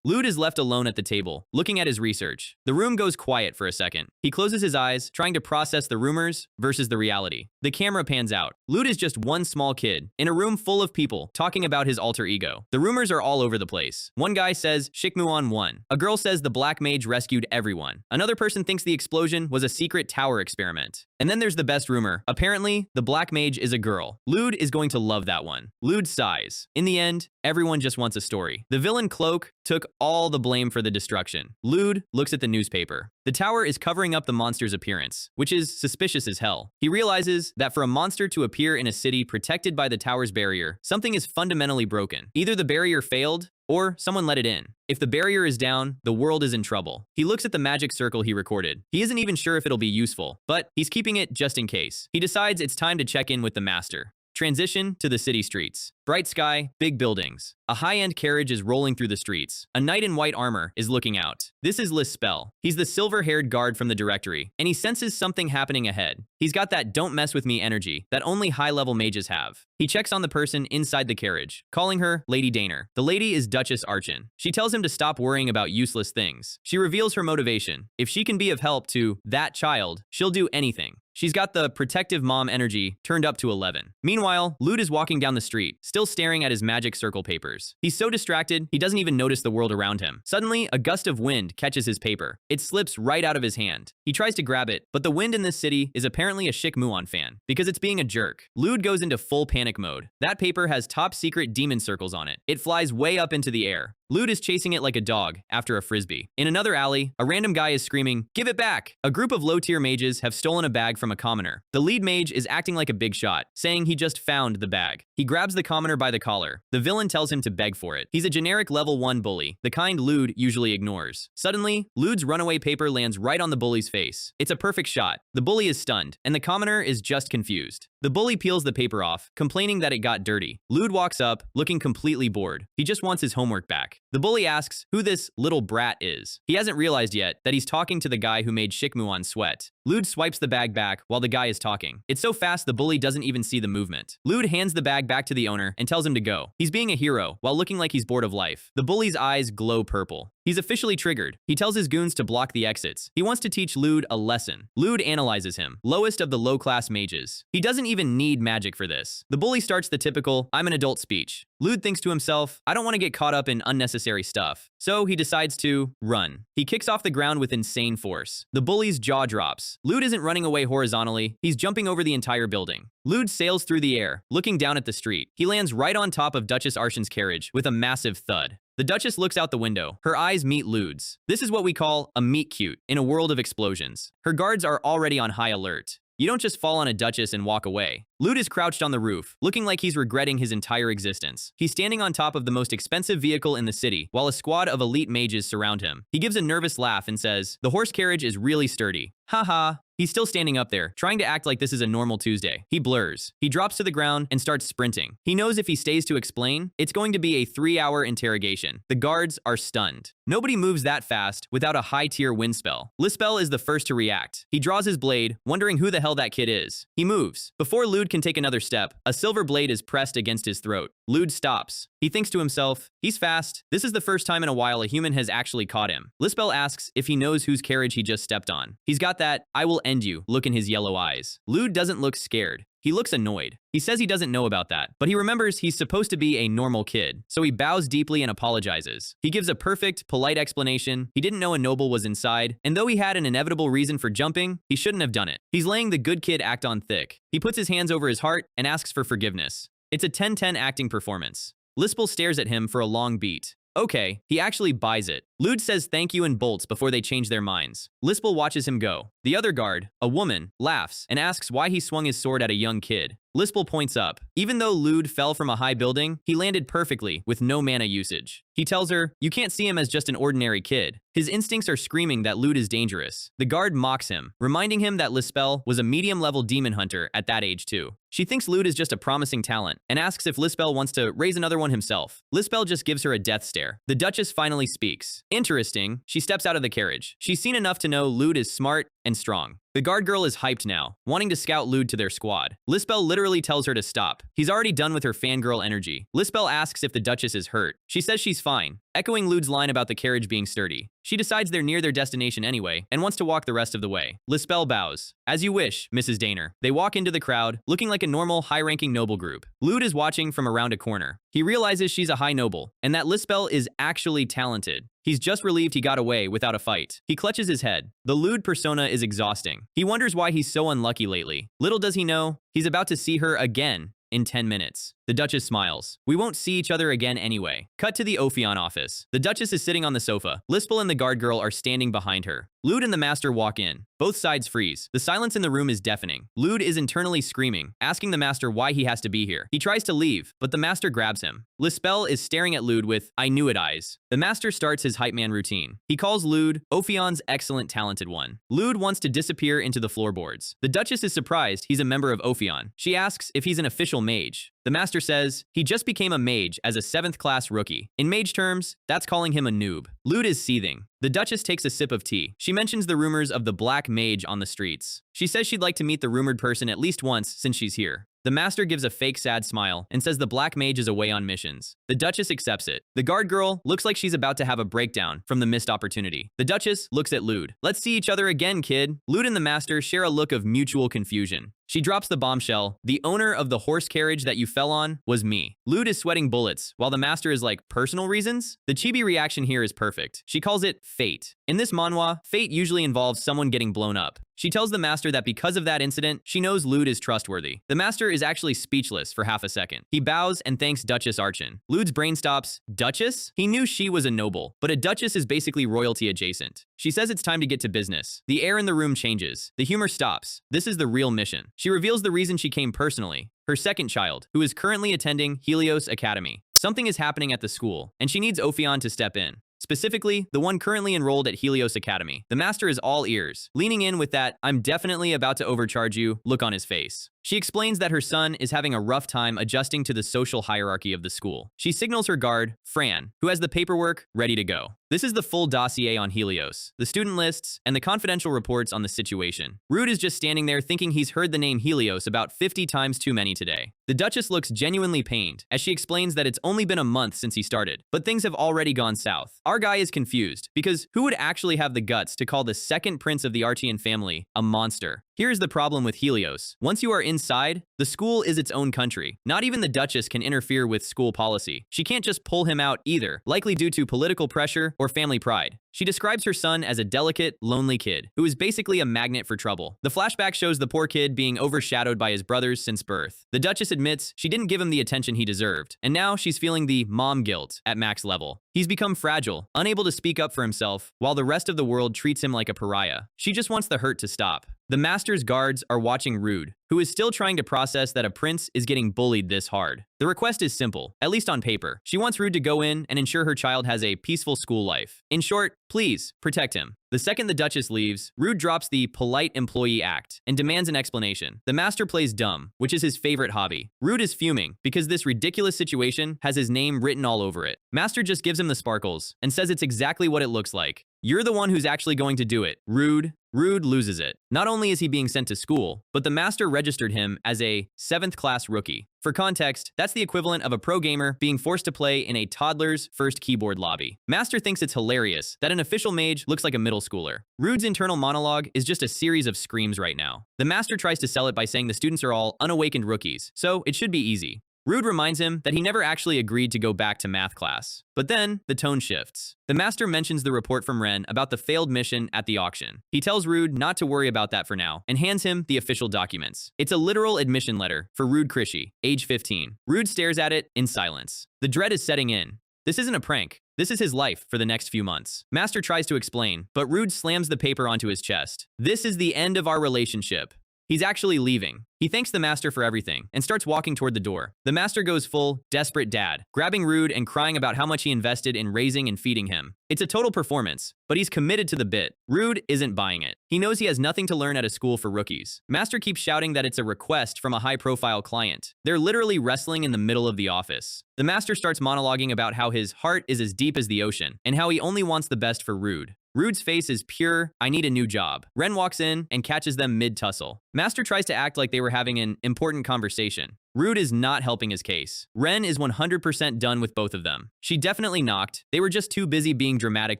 Lude is left alone at the table, looking at his research. The room goes quiet for a second. He closes his eyes, trying to process the rumors versus the reality. The camera pans out. Lude is just one small kid, in a room full of people, talking about his alter ego. The rumors are all over the place. One guy says Shikmuan won. A girl says the Black Mage rescued everyone. Another person thinks the explosion was a secret tower experiment. And then there's the best rumor. Apparently, the Black Mage is a girl. Lude is going to love that one. Lude sighs. In the end, everyone just wants a story. The villain Cloak took all the blame for the destruction. Lude looks at the newspaper. The tower is covering up the monster's appearance, which is suspicious as hell. He realizes that for a monster to appear in a city protected by the tower's barrier, something is fundamentally broken. Either the barrier failed, or someone let it in. If the barrier is down, the world is in trouble. He looks at the magic circle he recorded. He isn't even sure if it'll be useful, but he's keeping it just in case. He decides it's time to check in with the master. Transition to the city streets. Bright sky, big buildings. A high-end carriage is rolling through the streets. A knight in white armor is looking out. This is Lispel. He's the silver-haired guard from the directory, and he senses something happening ahead. He's got that don't mess with me energy that only high-level mages have. He checks on the person inside the carriage, calling her Lady Daner. The lady is Duchess Archon. She tells him to stop worrying about useless things. She reveals her motivation. If she can be of help to that child, she'll do anything. She's got the protective mom energy turned up to 11. Meanwhile, Rood is walking down the street, still staring at his magic circle papers. He's so distracted, he doesn't even notice the world around him. Suddenly, a gust of wind catches his paper. It slips right out of his hand. He tries to grab it, but the wind in this city is apparently a Shikmuon fan, because it's being a jerk. Rood goes into full panic mode. That paper has top secret demon circles on it. It flies way up into the air. Rood is chasing it like a dog after a frisbee. In another alley, a random guy is screaming, "Give it back!" A group of low-tier mages have stolen a bag from a commoner. The lead mage is acting like a big shot, saying he just found the bag. He grabs the commoner by the collar. The villain tells him to beg for it. He's a generic level 1 bully, the kind Rood usually ignores. Suddenly, Rood's runaway paper lands right on the bully's face. It's a perfect shot. The bully is stunned, and the commoner is just confused. The bully peels the paper off, complaining that it got dirty. Rood walks up, looking completely bored. He just wants his homework back. The bully asks who this little brat is. He hasn't realized yet that he's talking to the guy who made Shikmuon sweat. Rood swipes the bag back while the guy is talking. It's so fast the bully doesn't even see the movement. Rood hands the bag back to the owner and tells him to go. He's being a hero while looking like he's bored of life. The bully's eyes glow purple. He's officially triggered. He tells his goons to block the exits. He wants to teach Rood a lesson. Rood analyzes him. Lowest of the low-class mages. He doesn't even need magic for this. The bully starts the typical, "I'm an adult" speech. Rood thinks to himself, I don't want to get caught up in unnecessary stuff. So he decides to run. He kicks off the ground with insane force. The bully's jaw drops. Rood isn't running away horizontally. He's jumping over the entire building. Rood sails through the air, looking down at the street. He lands right on top of Duchess Archon's carriage with a massive thud. The Duchess looks out the window. Her eyes meet Rood's. This is what we call a meet cute in a world of explosions. Her guards are already on high alert. You don't just fall on a Duchess and walk away. Rood is crouched on the roof, looking like he's regretting his entire existence. He's standing on top of the most expensive vehicle in the city, while a squad of elite mages surround him. He gives a nervous laugh and says, "The horse carriage is really sturdy." Haha. He's still standing up there, trying to act like this is a normal Tuesday. He blurs. He drops to the ground and starts sprinting. He knows if he stays to explain, it's going to be a 3-hour interrogation. The guards are stunned. Nobody moves that fast without a high-tier wind spell. Lispel is the first to react. He draws his blade, wondering who the hell that kid is. He moves. Before Rood can take another step, a silver blade is pressed against his throat. Rood stops. He thinks to himself, he's fast. This is the first time in a while a human has actually caught him. Lispel asks if he knows whose carriage he just stepped on. He's got that "I will end you" look in his yellow eyes. Rood doesn't look scared. He looks annoyed. He says he doesn't know about that, but he remembers he's supposed to be a normal kid, so he bows deeply and apologizes. He gives a perfect, polite explanation. He didn't know a noble was inside, and though he had an inevitable reason for jumping, he shouldn't have done it. He's laying the good kid act on thick. He puts his hands over his heart and asks for forgiveness. It's a 10-10 acting performance. Lispel stares at him for a long beat. Okay, he actually buys it. Rood says thank you and bolts before they change their minds. Lispel watches him go. The other guard, a woman, laughs and asks why he swung his sword at a young kid. Lispel points up. Even though Rood fell from a high building, he landed perfectly with no mana usage. He tells her, you can't see him as just an ordinary kid. His instincts are screaming that Rood is dangerous. The guard mocks him, reminding him that Lispel was a medium-level demon hunter at that age too. She thinks Rood is just a promising talent and asks if Lispel wants to raise another one himself. Lispel just gives her a death stare. The Duchess finally speaks. Interesting, she steps out of the carriage. She's seen enough to know Rood is smart and strong. The guard girl is hyped now, wanting to scout Rood to their squad. Lispel literally tells her to stop. He's already done with her fangirl energy. Lispel asks if the Duchess is hurt. She says she's fine, echoing Rood's line about the carriage being sturdy. She decides they're near their destination anyway and wants to walk the rest of the way. Lispel bows. As you wish, Mrs. Daner. They walk into the crowd, looking like a normal, high-ranking noble group. Rood is watching from around a corner. He realizes she's a high noble, and that Lispel is actually talented. He's just relieved he got away without a fight. He clutches his head. The Rood persona is exhausting. He wonders why he's so unlucky lately. Little does he know, he's about to see her again in 10 minutes. The Duchess smiles. We won't see each other again anyway. Cut to the Ofon office. The Duchess is sitting on the sofa. Lispel and the guard girl are standing behind her. Lude and the master walk in. Both sides freeze. The silence in the room is deafening. Lude is internally screaming, asking the master why he has to be here. He tries to leave, but the master grabs him. Lispel is staring at Lude with "I knew it" eyes. The master starts his hype man routine. He calls Lude Ophion's excellent talented one. Lude wants to disappear into the floorboards. The Duchess is surprised he's a member of Ofon. She asks if he's an official mage. The master says he just became a mage as a 7th class rookie. In mage terms, that's calling him a noob. Lude is seething. The Duchess takes a sip of tea. She mentions the rumors of the Black Mage on the streets. She says she'd like to meet the rumored person at least once since she's here. The master gives a fake sad smile and says the Black Mage is away on missions. The Duchess accepts it. The guard girl looks like she's about to have a breakdown from the missed opportunity. The Duchess looks at Lude. Let's see each other again, kid. Lude and the master share a look of mutual confusion. She drops the bombshell. The owner of the horse carriage that you fell on was me. Lude is sweating bullets, while the master is like, personal reasons? The chibi reaction here is perfect. She calls it fate. In this manhwa, fate usually involves someone getting blown up. She tells the master that because of that incident, she knows Lude is trustworthy. The master is actually speechless for half a second. He bows and thanks Duchess Archon. Lude's brain stops. Duchess? He knew she was a noble, but a duchess is basically royalty adjacent. She says it's time to get to business. The air in the room changes. The humor stops. This is the real mission. She reveals the reason she came personally. Her second child, who is currently attending Helios Academy. Something is happening at the school, and she needs Ofon to step in. Specifically, the one currently enrolled at Helios Academy. The master is all ears, leaning in with that "I'm definitely about to overcharge you" look on his face. She explains that her son is having a rough time adjusting to the social hierarchy of the school. She signals her guard, Fran, who has the paperwork ready to go. This is the full dossier on Helios, the student lists, and the confidential reports on the situation. Rood is just standing there thinking he's heard the name Helios about 50 times too many today. The Duchess looks genuinely pained as she explains that it's only been a month since he started, but things have already gone south. Our guy is confused because who would actually have the guts to call the second prince of the Archean family a monster? Here's the problem with Helios. Once you are inside, the school is its own country. Not even the Duchess can interfere with school policy. She can't just pull him out either, likely due to political pressure or family pride. She describes her son as a delicate, lonely kid who is basically a magnet for trouble. The flashback shows the poor kid being overshadowed by his brothers since birth. The Duchess admits she didn't give him the attention he deserved, and now she's feeling the mom guilt at max level. He's become fragile, unable to speak up for himself, while the rest of the world treats him like a pariah. She just wants the hurt to stop. The master's guards are watching Rood, who is still trying to process that a prince is getting bullied this hard. The request is simple, at least on paper. She wants Rood to go in and ensure her child has a peaceful school life. In short, please, protect him. The second the Duchess leaves, Rood drops the polite employee act and demands an explanation. The master plays dumb, which is his favorite hobby. Rood is fuming because this ridiculous situation has his name written all over it. Master just gives him the sparkles and says it's exactly what it looks like. You're the one who's actually going to do it, Rood. Rood loses it. Not only is he being sent to school, but the master registered him as a 7th class rookie. For context, that's the equivalent of a pro gamer being forced to play in a toddler's first keyboard lobby. Master thinks it's hilarious that an official mage looks like a middle schooler. Rood's internal monologue is just a series of screams right now. The master tries to sell it by saying the students are all unawakened rookies, so it should be easy. Rood reminds him that he never actually agreed to go back to math class. But then, the tone shifts. The master mentions the report from Ren about the failed mission at the auction. He tells Rood not to worry about that for now, and hands him the official documents. It's a literal admission letter for Rood Chrishi, age 15. Rood stares at it in silence. The dread is setting in. This isn't a prank. This is his life for the next few months. Master tries to explain, but Rood slams the paper onto his chest. This is the end of our relationship. He's actually leaving. He thanks the master for everything and starts walking toward the door. The master goes full desperate dad, grabbing Rood and crying about how much he invested in raising and feeding him. It's a total performance, but he's committed to the bit. Rood isn't buying it. He knows he has nothing to learn at a school for rookies. Master keeps shouting that it's a request from a high-profile client. They're literally wrestling in the middle of the office. The master starts monologuing about how his heart is as deep as the ocean and how he only wants the best for Rood. Rood's face is pure, I need a new job. Ren walks in and catches them mid-tussle. Master tries to act like they were having an important conversation. Rood is not helping his case. Ren is 100% done with both of them. She definitely knocked. They were just too busy being dramatic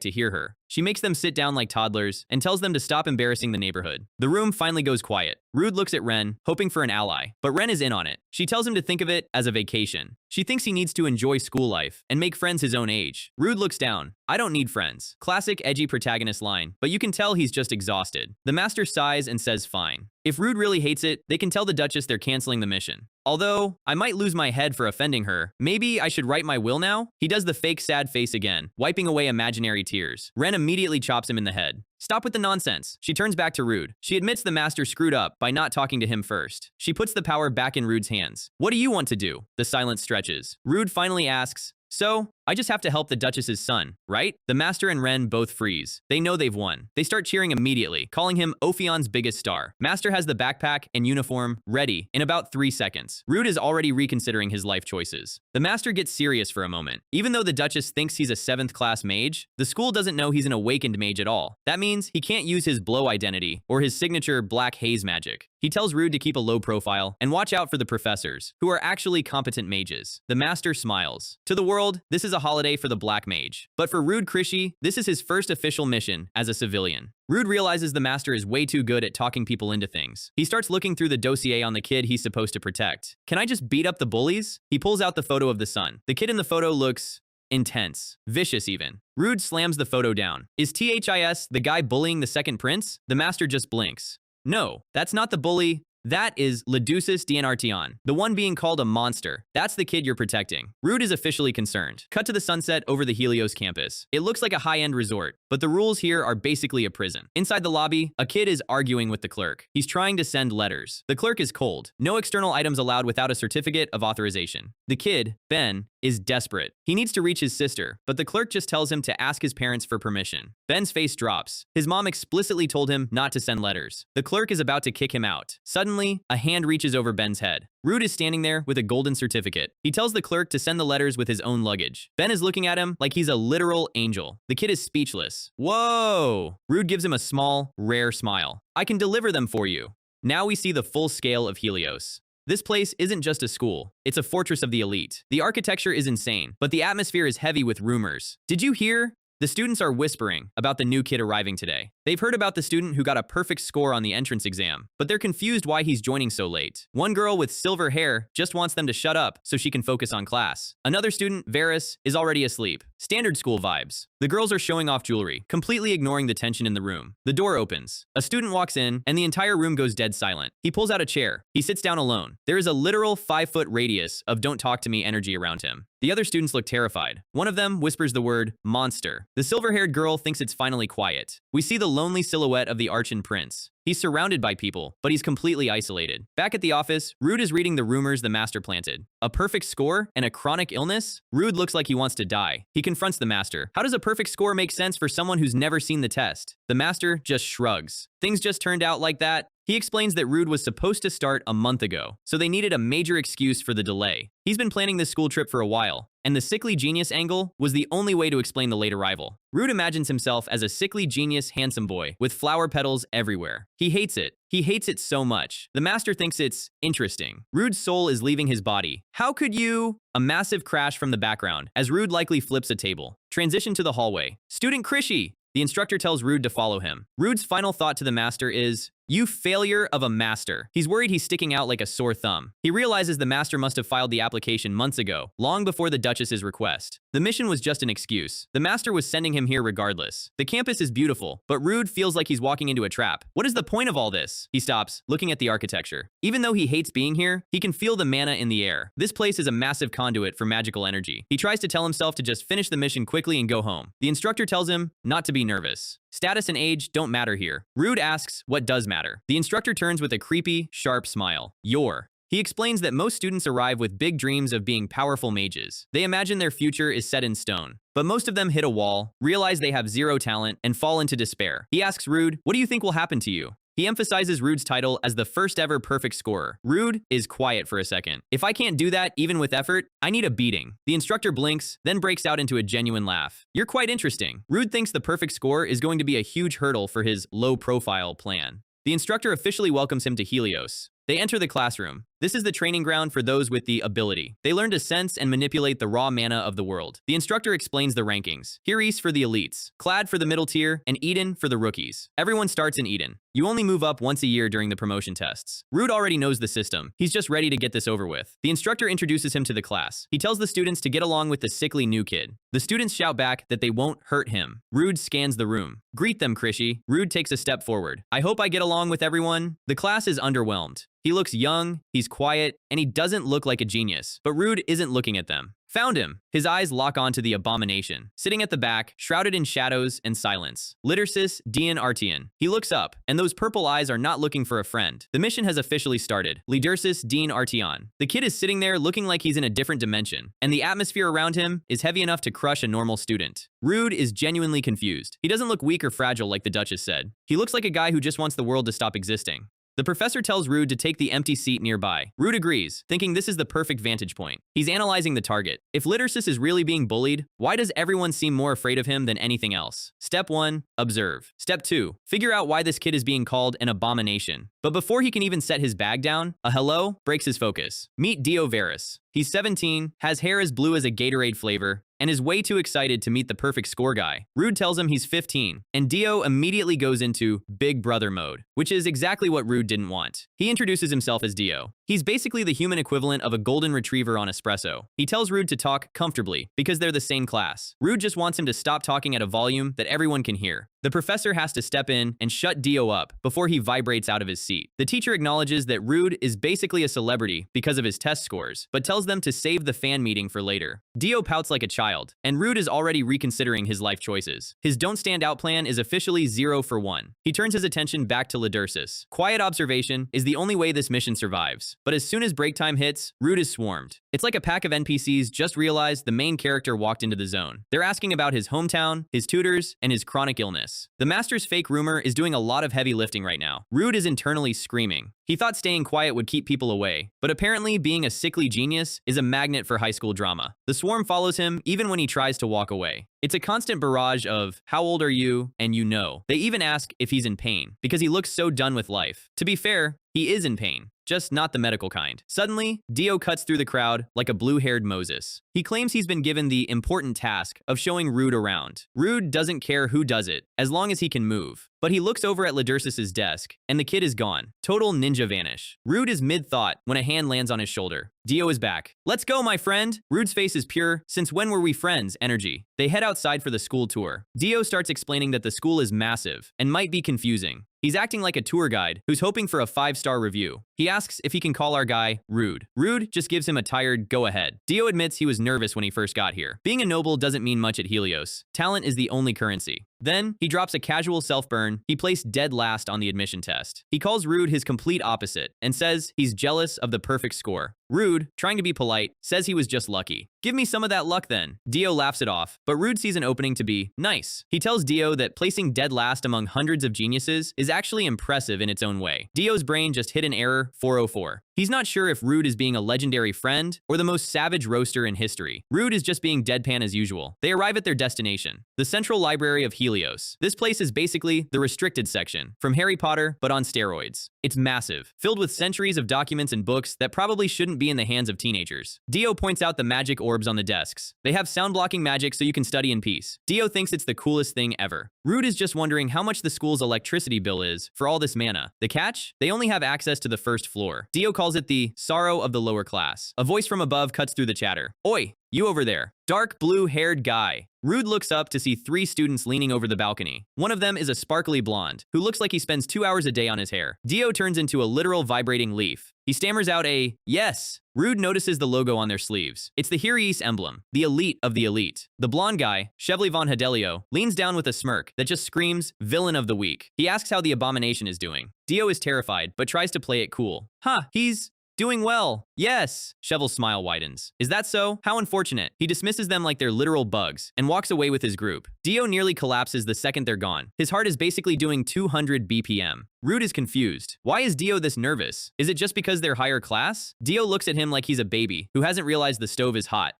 to hear her. She makes them sit down like toddlers and tells them to stop embarrassing the neighborhood. The room finally goes quiet. Rood looks at Ren, hoping for an ally, but Ren is in on it. She tells him to think of it as a vacation. She thinks he needs to enjoy school life and make friends his own age. Rood looks down. I don't need friends. Classic edgy protagonist line, but you can tell he's just exhausted. The master sighs and says fine. If Rood really hates it, they can tell the Duchess they're canceling the mission. Although, I might lose my head for offending her. Maybe I should write my will now? He does the fake sad face again, wiping away imaginary tears. Ren immediately chops him in the head. Stop with the nonsense. She turns back to Rood. She admits the master screwed up by not talking to him first. She puts the power back in Rood's hands. What do you want to do? The silence stretches. Rood finally asks, so, I just have to help the Duchess's son, right? The Master and Ren both freeze. They know they've won. They start cheering immediately, calling him Ophion's biggest star. Master has the backpack and uniform ready in about 3 seconds. Rood is already reconsidering his life choices. The Master gets serious for a moment. Even though the Duchess thinks he's a 7th class mage, the school doesn't know he's an awakened mage at all. That means he can't use his blow identity or his signature Black Haze magic. He tells Rood to keep a low profile and watch out for the professors, who are actually competent mages. The Master smiles. To the world, this is a holiday for the Black Mage. But for Rood Chrishi, this is his first official mission as a civilian. Rood realizes the Master is way too good at talking people into things. He starts looking through the dossier on the kid he's supposed to protect. Can I just beat up the bullies? He pulls out the photo of the son. The kid in the photo looks intense, vicious even. Rood slams the photo down. Is THIS the guy bullying the second prince? The Master just blinks. No, that's not the bully. That is Leducis Dienartion, the one being called a monster. That's the kid you're protecting. Rood is officially concerned. Cut to the sunset over the Helios campus. It looks like a high-end resort, but the rules here are basically a prison. Inside the lobby, a kid is arguing with the clerk. He's trying to send letters. The clerk is cold. No external items allowed without a certificate of authorization. The kid, Ben, is desperate. He needs to reach his sister, but the clerk just tells him to ask his parents for permission. Ben's face drops. His mom explicitly told him not to send letters. The clerk is about to kick him out. Suddenly, a hand reaches over Ben's head. Rood is standing there with a golden certificate. He tells the clerk to send the letters with his own luggage. Ben is looking at him like he's a literal angel. The kid is speechless. Whoa! Rood gives him a small, rare smile. I can deliver them for you. Now we see the full scale of Helios. This place isn't just a school, it's a fortress of the elite. The architecture is insane, but the atmosphere is heavy with rumors. Did you hear? The students are whispering about the new kid arriving today. They've heard about the student who got a perfect score on the entrance exam, but they're confused why he's joining so late. One girl with silver hair just wants them to shut up so she can focus on class. Another student, Varys, is already asleep. Standard school vibes. The girls are showing off jewelry, completely ignoring the tension in the room. The door opens. A student walks in, and the entire room goes dead silent. He pulls out a chair. He sits down alone. There is a literal 5-foot radius of don't talk to me energy around him. The other students look terrified. One of them whispers the word monster. The silver-haired girl thinks it's finally quiet. We see the lonely silhouette of the Archon Prince. He's surrounded by people, but he's completely isolated. Back at the office, Rood is reading the rumors the Master planted. A perfect score and a chronic illness? Rood looks like he wants to die. He confronts the Master. How does a perfect score make sense for someone who's never seen the test? The Master just shrugs. Things just turned out like that? He explains that Rood was supposed to start a month ago, so they needed a major excuse for the delay. He's been planning this school trip for a while, and the sickly genius angle was the only way to explain the late arrival. Rood imagines himself as a sickly genius handsome boy with flower petals everywhere. He hates it. He hates it so much. The Master thinks it's interesting. Rood's soul is leaving his body. How could you? A massive crash from the background, as Rood likely flips a table. Transition to the hallway. Student Chrishi! The instructor tells Rood to follow him. Rood's final thought to the Master is, "You failure of a master." He's worried he's sticking out like a sore thumb. He realizes the Master must have filed the application months ago, long before the Duchess's request. The mission was just an excuse. The Master was sending him here regardless. The campus is beautiful, but Rood feels like he's walking into a trap. What is the point of all this? He stops, looking at the architecture. Even though he hates being here, he can feel the mana in the air. This place is a massive conduit for magical energy. He tries to tell himself to just finish the mission quickly and go home. The instructor tells him not to be nervous. Status and age don't matter here. Rood asks what does matter. The instructor turns with a creepy, sharp smile. He explains that most students arrive with big dreams of being powerful mages. They imagine their future is set in stone. But most of them hit a wall, realize they have zero talent, and fall into despair. He asks Rood, what do you think will happen to you? He emphasizes Rood's title as the first ever perfect scorer. Rood is quiet for a second. If I can't do that, even with effort, I need a beating. The instructor blinks, then breaks out into a genuine laugh. You're quite interesting. Rood thinks the perfect score is going to be a huge hurdle for his low-profile plan. The instructor officially welcomes him to Helios. They enter the classroom. This is the training ground for those with the ability. They learn to sense and manipulate the raw mana of the world. The instructor explains the rankings. Heres for the elites, Clad for the middle tier, and Eden for the rookies. Everyone starts in Eden. You only move up once a year during the promotion tests. Rood already knows the system. He's just ready to get this over with. The instructor introduces him to the class. He tells the students to get along with the sickly new kid. The students shout back that they won't hurt him. Rood scans the room. Greet them, Chrishi. Rood takes a step forward. I hope I get along with everyone. The class is underwhelmed. He looks young, he's quiet, and he doesn't look like a genius. But Rood isn't looking at them. Found him. His eyes lock onto the abomination, sitting at the back, shrouded in shadows and silence. Lidersis Dian Artian. He looks up, and those purple eyes are not looking for a friend. The mission has officially started. Lidersis Dian Artian. The kid is sitting there looking like he's in a different dimension, and the atmosphere around him is heavy enough to crush a normal student. Rood is genuinely confused. He doesn't look weak or fragile like the Duchess said. He looks like a guy who just wants the world to stop existing. The professor tells Rood to take the empty seat nearby. Rood agrees, thinking this is the perfect vantage point. He's analyzing the target. If Lidersis is really being bullied, why does everyone seem more afraid of him than anything else? Step 1. Observe. Step 2. Figure out why this kid is being called an abomination. But before he can even set his bag down, a hello breaks his focus. Meet Dio Varus. He's 17, has hair as blue as a Gatorade flavor, and is way too excited to meet the perfect score guy. Rood tells him he's 15, and Dio immediately goes into Big Brother mode, which is exactly what Rood didn't want. He introduces himself as Dio. He's basically the human equivalent of a golden retriever on espresso. He tells Rood to talk comfortably, because they're the same class. Rood just wants him to stop talking at a volume that everyone can hear. The professor has to step in and shut Dio up before he vibrates out of his seat. The teacher acknowledges that Rood is basically a celebrity because of his test scores, but tells them to save the fan meeting for later. Dio pouts like a child, and Rood is already reconsidering his life choices. His don't stand out plan is officially 0 for 1. He turns his attention back to Lidersis. Quiet observation is the only way this mission survives. But as soon as break time hits, Rood is swarmed. It's like a pack of NPCs just realized the main character walked into the zone. They're asking about his hometown, his tutors, and his chronic illness. The master's fake rumor is doing a lot of heavy lifting right now. Rood is internally screaming. He thought staying quiet would keep people away, but apparently being a sickly genius is a magnet for high school drama. The swarm follows him even when he tries to walk away. It's a constant barrage of, how old are you? And you know. They even ask if he's in pain, because he looks so done with life. To be fair, he is in pain, just not the medical kind. Suddenly, Dio cuts through the crowd like a blue-haired Moses. He claims he's been given the important task of showing Rood around. Rood doesn't care who does it, as long as he can move. But he looks over at Lidersis' desk, and the kid is gone. Total ninja vanish. Rood is mid-thought when a hand lands on his shoulder. Dio is back. Let's go, my friend! Rood's face is pure, since when were we friends, energy. They head outside for the school tour. Dio starts explaining that the school is massive, and might be confusing. He's acting like a tour guide who's hoping for a 5-star review. He asks if he can call our guy Rood. Rood just gives him a tired go ahead. Dio admits he was nervous when he first got here. Being a noble doesn't mean much at Helios. Talent is the only currency. Then, he drops a casual self-burn. He placed dead last on the admission test. He calls Rood his complete opposite and says he's jealous of the perfect score. Rood, trying to be polite, says he was just lucky. Give me some of that luck then. Dio laughs it off, but Rood sees an opening to be nice. He tells Dio that placing dead last among hundreds of geniuses is actually impressive in its own way. Dio's brain just hit an error 404. He's not sure if Rood is being a legendary friend or the most savage roaster in history. Rood is just being deadpan as usual. They arrive at their destination, the Central Library of Helios. This place is basically the restricted section, from Harry Potter, but on steroids. It's massive, filled with centuries of documents and books that probably shouldn't be in the hands of teenagers. Dio points out the magic orbs on the desks. They have sound-blocking magic so you can study in peace. Dio thinks it's the coolest thing ever. Rood is just wondering how much the school's electricity bill is for all this mana. The catch? They only have access to the first floor. Dio calls it the sorrow of the lower class. A voice from above cuts through the chatter. Oi, you over there. Dark blue-haired guy. Rood looks up to see 3 students leaning over the balcony. One of them is a sparkly blonde, who looks like he spends 2 hours a day on his hair. Dio turns into a literal vibrating leaf. He stammers out a, yes. Rood notices the logo on their sleeves. It's the Helios emblem, the elite of the elite. The blonde guy, Chevly von Hedelio, leans down with a smirk that just screams, villain of the week. He asks how the abomination is doing. Dio is terrified, but tries to play it cool. He's doing well. Yes. Chevel's smile widens. Is that so? How unfortunate. He dismisses them like they're literal bugs and walks away with his group. Dio nearly collapses the second they're gone. His heart is basically doing 200 BPM. Rood is confused. Why is Dio this nervous? Is it just because they're higher class? Dio looks at him like he's a baby who hasn't realized the stove is hot.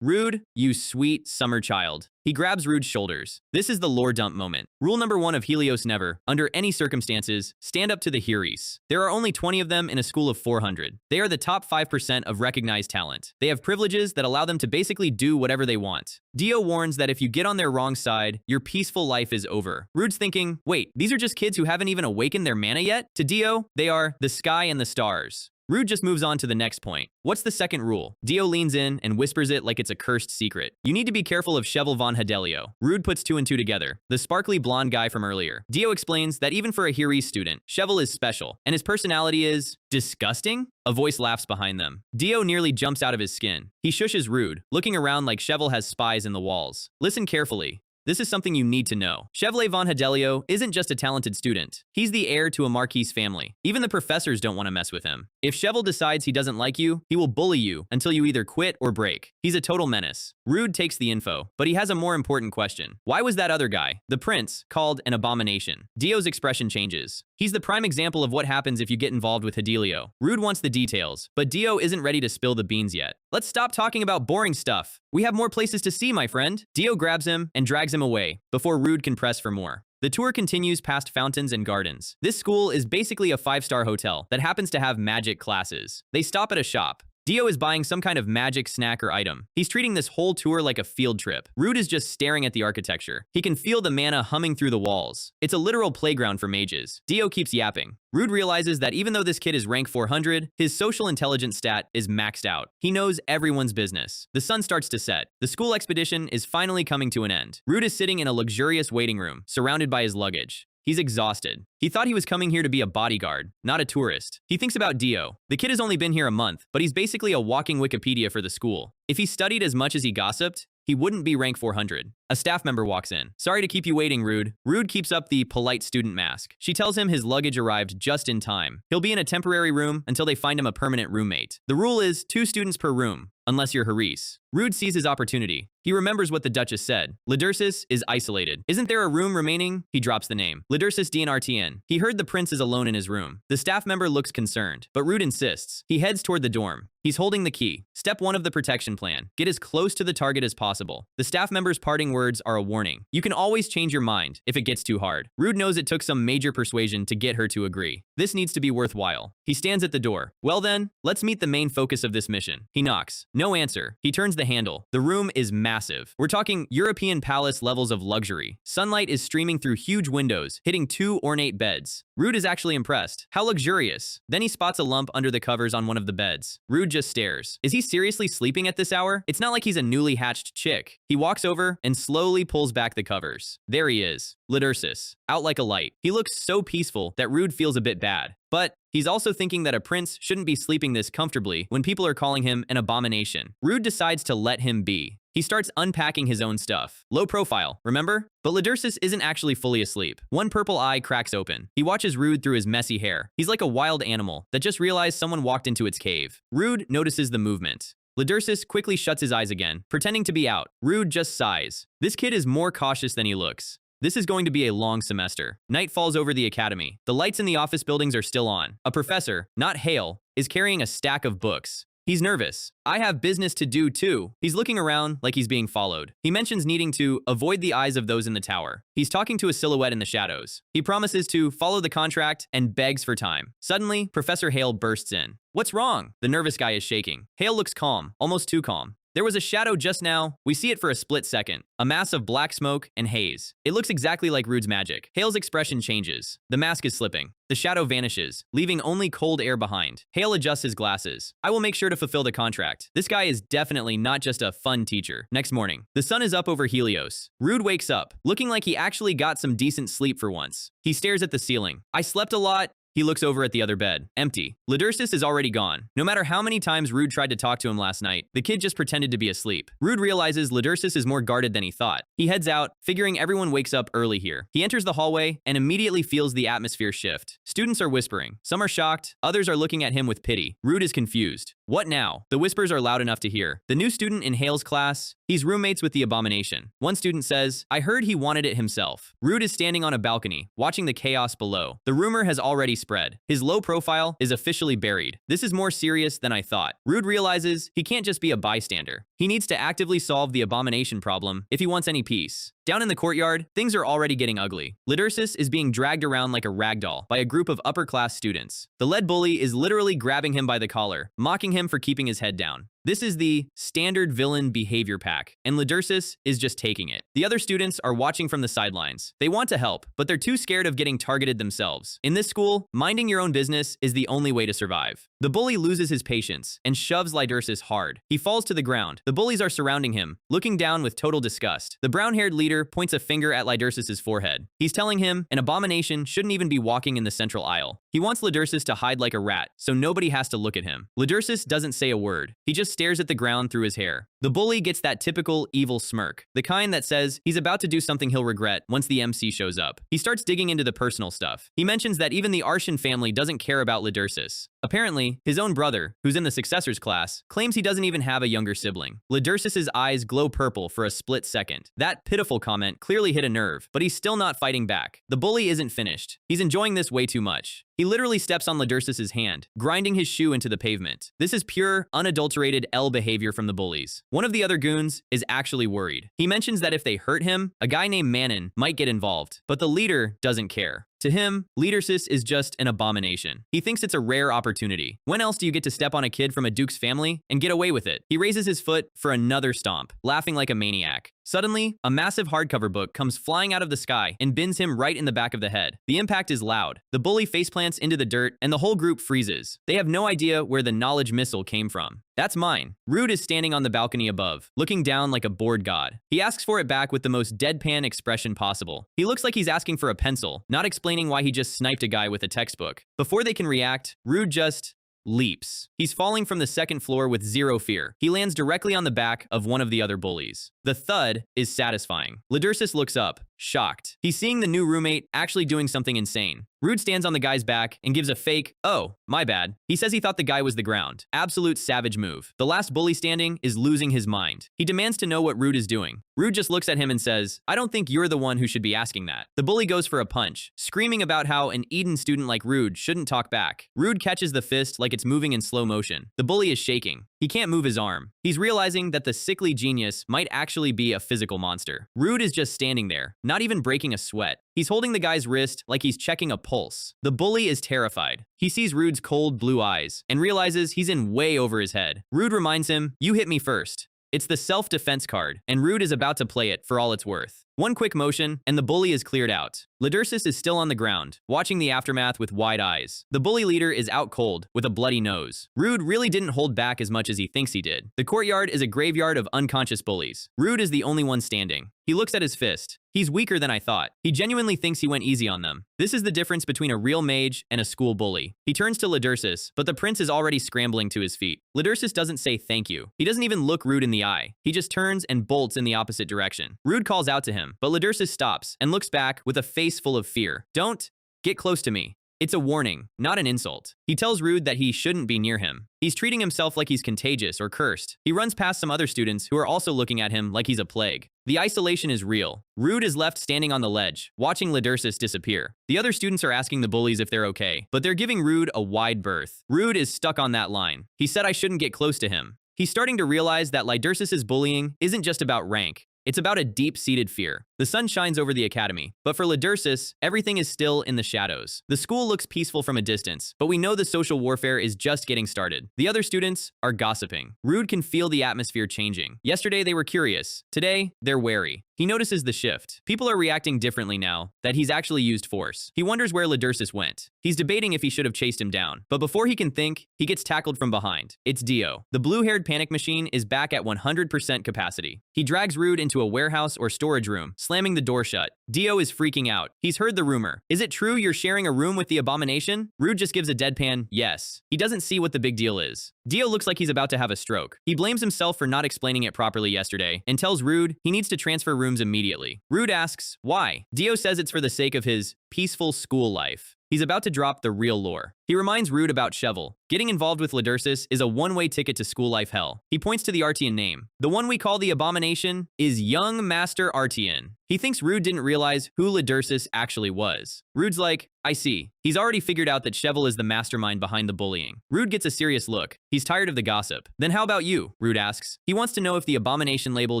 Rood, you sweet summer child. He grabs Rood's shoulders. This is the lore dump moment. Rule number 1 of Helios: never, under any circumstances, stand up to the Heres. There are only 20 of them in a school of 400. They are the top 5% of recognized talent. They have privileges that allow them to basically do whatever they want. Dio warns that if you get on their wrong side, your peaceful life is over. Rood's thinking, wait, these are just kids who haven't even awakened their mana yet? To Dio, they are the sky and the stars. Rood just moves on to the next point. What's the second rule? Dio leans in and whispers it like it's a cursed secret. You need to be careful of Cheval von Hadelio. Rood puts 2 and 2 together. The sparkly blonde guy from earlier. Dio explains that even for a Heres student, Cheval is special, and his personality is disgusting? A voice laughs behind them. Dio nearly jumps out of his skin. He shushes Rood, looking around like Cheval has spies in the walls. Listen carefully. This is something you need to know. Chevalier von Hadelio isn't just a talented student. He's the heir to a Marquis family. Even the professors don't want to mess with him. If Cheval decides he doesn't like you, he will bully you until you either quit or break. He's a total menace. Rood takes the info, but he has a more important question. Why was that other guy, the prince, called an abomination? Dio's expression changes. He's the prime example of what happens if you get involved with Hadelio. Rood wants the details, but Dio isn't ready to spill the beans yet. Let's stop talking about boring stuff. We have more places to see, my friend. Dio grabs him and drags him away before Rood can press for more. The tour continues past fountains and gardens. This school is basically a 5-star hotel that happens to have magic classes. They stop at a shop. Dio is buying some kind of magic snack or item. He's treating this whole tour like a field trip. Rood is just staring at the architecture. He can feel the mana humming through the walls. It's a literal playground for mages. Dio keeps yapping. Rood realizes that even though this kid is rank 400, his social intelligence stat is maxed out. He knows everyone's business. The sun starts to set. The school expedition is finally coming to an end. Rood is sitting in a luxurious waiting room, surrounded by his luggage. He's exhausted. He thought he was coming here to be a bodyguard, not a tourist. He thinks about Dio. The kid has only been here a month, but he's basically a walking Wikipedia for the school. If he studied as much as he gossiped, he wouldn't be rank 400. A staff member walks in. Sorry to keep you waiting, Rood. Rood keeps up the polite student mask. She tells him his luggage arrived just in time. He'll be in a temporary room until they find him a permanent roommate. The rule is 2 students per room, unless you're Haris. Rood sees his opportunity. He remembers what the Duchess said. Ledursis is isolated. Isn't there a room remaining? He drops the name. Ledursis DNRTN. He heard the prince is alone in his room. The staff member looks concerned, but Rood insists. He heads toward the dorm. He's holding the key. Step 1 of the protection plan. Get as close to the target as possible. The staff member's parting words are a warning. You can always change your mind if it gets too hard. Rood knows it took some major persuasion to get her to agree. This needs to be worthwhile. He stands at the door. Well then, let's meet the main focus of this mission. He knocks. No answer. He turns the handle. The room is massive. We're talking European palace levels of luxury. Sunlight is streaming through huge windows, hitting 2 ornate beds. Rood is actually impressed. How luxurious. Then he spots a lump under the covers on one of the beds. Rood just stares. Is he seriously sleeping at this hour? It's not like he's a newly hatched chick. He walks over and slowly pulls back the covers. There he is. Ledursis, out like a light. He looks so peaceful that Rood feels a bit bad. But he's also thinking that a prince shouldn't be sleeping this comfortably when people are calling him an abomination. Rood decides to let him be. He starts unpacking his own stuff. Low profile, remember? But Ledursis isn't actually fully asleep. One purple eye cracks open. He watches Rood through his messy hair. He's like a wild animal that just realized someone walked into its cave. Rood notices the movement. Ledursis quickly shuts his eyes again, pretending to be out. Rood just sighs. This kid is more cautious than he looks. This is going to be a long semester. Night falls over the academy. The lights in the office buildings are still on. A professor, not Hale, is carrying a stack of books. He's nervous. I have business to do too. He's looking around like he's being followed. He mentions needing to avoid the eyes of those in the tower. He's talking to a silhouette in the shadows. He promises to follow the contract and begs for time. Suddenly, Professor Hale bursts in. What's wrong? The nervous guy is shaking. Hale looks calm, almost too calm. There was a shadow just now. We see it for a split second. A mass of black smoke and haze. It looks exactly like Rood's magic. Hale's expression changes. The mask is slipping. The shadow vanishes, leaving only cold air behind. Hale adjusts his glasses. I will make sure to fulfill the contract. This guy is definitely not just a fun teacher. Next morning, the sun is up over Helios. Rood wakes up, looking like he actually got some decent sleep for once. He stares at the ceiling. I slept a lot. He looks over at the other bed. Empty. Ledursis is already gone. No matter how many times Rood tried to talk to him last night, the kid just pretended to be asleep. Rood realizes Ledursis is more guarded than he thought. He heads out, figuring everyone wakes up early here. He enters the hallway and immediately feels the atmosphere shift. Students are whispering. Some are shocked. Others are looking at him with pity. Rood is confused. What now? The whispers are loud enough to hear. The new student in Hale's class, he's roommates with the abomination. One student says, I heard he wanted it himself. Rood is standing on a balcony, watching the chaos below. The rumor has already spread. His low profile is officially buried. This is more serious than I thought. Rood realizes he can't just be a bystander. He needs to actively solve the abomination problem if he wants any peace. Down in the courtyard, things are already getting ugly. Ludursus is being dragged around like a ragdoll by a group of upper-class students. The lead bully is literally grabbing him by the collar, mocking him for keeping his head down. This is the standard villain behavior pack, and Ludursus is just taking it. The other students are watching from the sidelines. They want to help, but they're too scared of getting targeted themselves. In this school, minding your own business is the only way to survive. The bully loses his patience and shoves Ludursus hard. He falls to the ground. The bullies are surrounding him, looking down with total disgust. The brown-haired leader points a finger at Ludursus's forehead. He's telling him an abomination shouldn't even be walking in the central aisle. He wants Ludursus to hide like a rat, so nobody has to look at him. Ludursus doesn't say a word. He just stares at the ground through his hair. The bully gets that typical evil smirk, the kind that says he's about to do something he'll regret once the MC shows up. He starts digging into the personal stuff. He mentions that even the Arshan family doesn't care about Ludursus. Apparently, his own brother, who's in the successors class, claims he doesn't even have a younger sibling. Ludursus's eyes glow purple for a split second. That pitiful comment clearly hit a nerve, but he's still not fighting back. The bully isn't finished. He's enjoying this way too much. He literally steps on Ludursus's hand, grinding his shoe into the pavement. This is pure, unadulterated L behavior from the bullies. One of the other goons is actually worried. He mentions that if they hurt him, a guy named Manon might get involved, but the leader doesn't care. To him, Ludursus is just an abomination. He thinks it's a rare opportunity. When else do you get to step on a kid from a duke's family and get away with it? He raises his foot for another stomp, laughing like a maniac. Suddenly, a massive hardcover book comes flying out of the sky and bins him right in the back of the head. The impact is loud. The bully faceplants into the dirt, and the whole group freezes. They have no idea where the knowledge missile came from. That's mine. Rood is standing on the balcony above, looking down like a bored god. He asks for it back with the most deadpan expression possible. He looks like he's asking for a pencil, not explaining why he just sniped a guy with a textbook. Before they can react, Rood just leaps. He's falling from the second floor with zero fear. He lands directly on the back of one of the other bullies. The thud is satisfying. Ludursus looks up, shocked. He's seeing the new roommate actually doing something insane. Rood stands on the guy's back and gives a fake, "Oh, my bad." He says he thought the guy was the ground. Absolute savage move. The last bully standing is losing his mind. He demands to know what Rood is doing. Rood just looks at him and says, "I don't think you're the one who should be asking that." The bully goes for a punch, screaming about how an Eden student like Rood shouldn't talk back. Rood catches the fist like it's moving in slow motion. The bully is shaking. He can't move his arm. He's realizing that the sickly genius might actually be a physical monster. Rood is just standing there, not even breaking a sweat. He's holding the guy's wrist like he's checking a pulse. The bully is terrified. He sees Rood's cold blue eyes and realizes he's in way over his head. Rood reminds him, "You hit me first." It's the self-defense card, and Rood is about to play it for all it's worth. One quick motion, and the bully is cleared out. Ludursus is still on the ground, watching the aftermath with wide eyes. The bully leader is out cold, with a bloody nose. Rood really didn't hold back as much as he thinks he did. The courtyard is a graveyard of unconscious bullies. Rood is the only one standing. He looks at his fist. He's weaker than I thought. He genuinely thinks he went easy on them. This is the difference between a real mage and a school bully. He turns to Ludursus, but the prince is already scrambling to his feet. Ludursus doesn't say thank you. He doesn't even look Rood in the eye. He just turns and bolts in the opposite direction. Rood calls out to him, but Ludursus stops and looks back with a face full of fear. "Don't get close to me." It's a warning, not an insult. He tells Rood that he shouldn't be near him. He's treating himself like he's contagious or cursed. He runs past some other students who are also looking at him like he's a plague. The isolation is real. Rood is left standing on the ledge, watching Ludursus disappear. The other students are asking the bullies if they're okay, but they're giving Rood a wide berth. Rood is stuck on that line. He said I shouldn't get close to him. He's starting to realize that Ludursus's bullying isn't just about rank. It's about a deep-seated fear. The sun shines over the academy, but for Ludursus, everything is still in the shadows. The school looks peaceful from a distance, but we know the social warfare is just getting started. The other students are gossiping. Rood can feel the atmosphere changing. Yesterday they were curious. Today, they're wary. He notices the shift. People are reacting differently now that he's actually used force. He wonders where Ludursus went. He's debating if he should have chased him down, but before he can think, he gets tackled from behind. It's Dio. The blue-haired panic machine is back at 100% capacity. He drags Rood into a warehouse or storage room, slamming the door shut. Dio is freaking out. He's heard the rumor. "Is it true you're sharing a room with the abomination?" Rood just gives a deadpan yes. He doesn't see what the big deal is. Dio looks like he's about to have a stroke. He blames himself for not explaining it properly yesterday and tells Rood he needs to transfer rooms immediately. Rood asks why. Dio says it's for the sake of his peaceful school life. He's about to drop the real lore. He reminds Rood about Cheval. Getting involved with Lidursus is a one-way ticket to school life hell. He points to the Artian name. The one we call the Abomination is Young Master Artian. He thinks Rood didn't realize who Lidursus actually was. Rood's like, I see. He's already figured out that Cheval is the mastermind behind the bullying. Rood gets a serious look. He's tired of the gossip. Then how about you? Rood asks. He wants to know if the Abomination label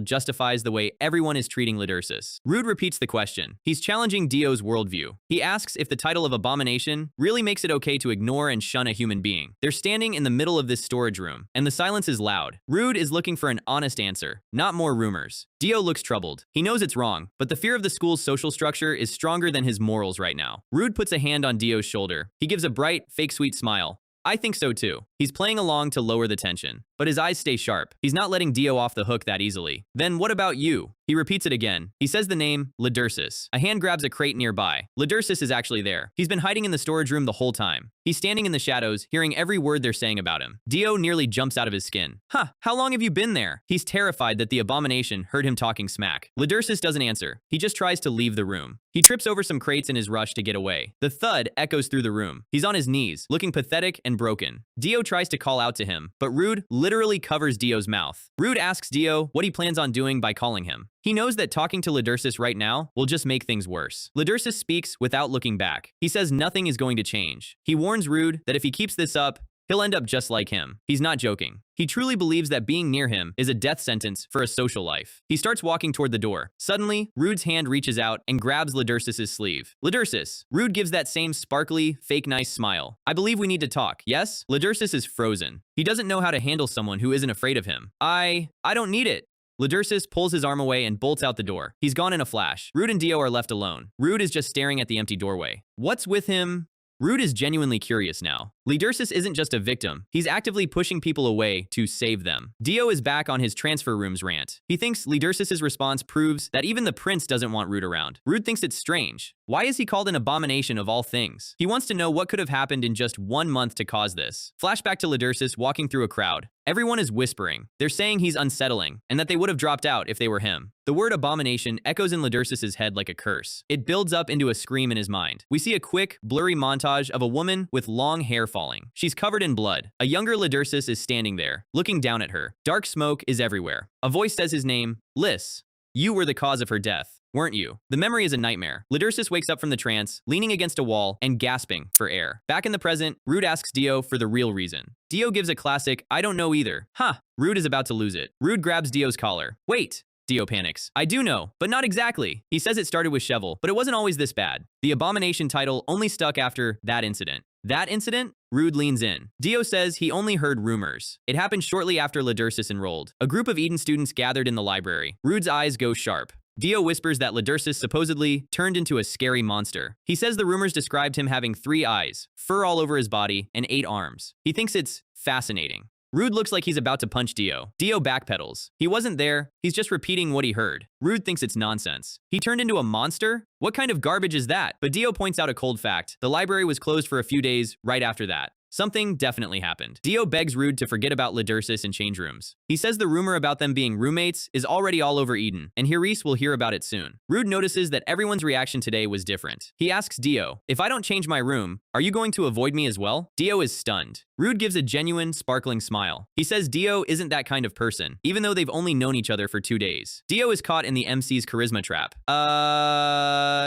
justifies the way everyone is treating Lidursus. Rood repeats the question. He's challenging Dio's worldview. He asks if the title of Abomination really makes it okay to ignore and shun a human being. They're standing in the middle of this storage room, and the silence is loud. Rood is looking for an honest answer, not more rumors. Dio looks troubled. He knows it's wrong, but the fear of the school's social structure is stronger than his morals right now. Rood puts a hand on Dio's shoulder. He gives a bright, fake sweet smile. I think so too. He's playing along to lower the tension, but his eyes stay sharp. He's not letting Dio off the hook that easily. Then what about you? He repeats it again. He says the name, Lidursus. A hand grabs a crate nearby. Lidursus is actually there. He's been hiding in the storage room the whole time. He's standing in the shadows, hearing every word they're saying about him. Dio nearly jumps out of his skin. Huh, how long have you been there? He's terrified that the Abomination heard him talking smack. Lidursus doesn't answer. He just tries to leave the room. He trips over some crates in his rush to get away. The thud echoes through the room. He's on his knees, looking pathetic and broken. Dio tries to call out to him, but Rood literally covers Dio's mouth. Rood asks Dio what he plans on doing by calling him. He knows that talking to Lidursus right now will just make things worse. Lidursus speaks without looking back. He says nothing is going to change. He warns Rood that if he keeps this up, he'll end up just like him. He's not joking. He truly believes that being near him is a death sentence for a social life. He starts walking toward the door. Suddenly, Rood's hand reaches out and grabs Lidursus' sleeve. Lidursus. Rood gives that same sparkly, fake nice smile. I believe we need to talk, yes? Lidursus is frozen. He doesn't know how to handle someone who isn't afraid of him. I don't need it. Lidursus pulls his arm away and bolts out the door. He's gone in a flash. Rood and Dio are left alone. Rood is just staring at the empty doorway. What's with him? Rood is genuinely curious now. Lidursus isn't just a victim. He's actively pushing people away to save them. Dio is back on his transfer rooms rant. He thinks Lidursus' response proves that even the prince doesn't want Rood around. Rood thinks it's strange. Why is he called an abomination of all things? He wants to know what could have happened in just 1 month to cause this. Flashback to Lidursus walking through a crowd. Everyone is whispering. They're saying he's unsettling, and that they would have dropped out if they were him. The word abomination echoes in Lidursus' head like a curse. It builds up into a scream in his mind. We see a quick, blurry montage of a woman with long hair falling. She's covered in blood. A younger Lidursus is standing there, looking down at her. Dark smoke is everywhere. A voice says his name, Liss. You were the cause of her death, weren't you? The memory is a nightmare. Lidursus wakes up from the trance, leaning against a wall and gasping for air. Back in the present, Rood asks Dio for the real reason. Dio gives a classic, I don't know either. Rood is about to lose it. Rood grabs Dio's collar. Wait! Dio panics. I do know, but not exactly. He says it started with Cheval, but it wasn't always this bad. The abomination title only stuck after that incident. That incident? Rood leans in. Dio says he only heard rumors. It happened shortly after Lidursus enrolled. A group of Eden students gathered in the library. Rood's eyes go sharp. Dio whispers that Lidursus supposedly turned into a scary monster. He says the rumors described him having 3 eyes, fur all over his body, and 8 arms. He thinks it's fascinating. Rood looks like he's about to punch Dio. Dio backpedals. He wasn't there. He's just repeating what he heard. Rood thinks it's nonsense. He turned into a monster? What kind of garbage is that? But Dio points out a cold fact. The library was closed for a few days right after that. Something definitely happened. Dio begs Rood to forget about Lidursus and change rooms. He says the rumor about them being roommates is already all over Eden, and Haze will hear about it soon. Rood notices that everyone's reaction today was different. He asks Dio, if I don't change my room, are you going to avoid me as well? Dio is stunned. Rood gives a genuine, sparkling smile. He says Dio isn't that kind of person, even though they've only known each other for 2 days. Dio is caught in the MC's charisma trap.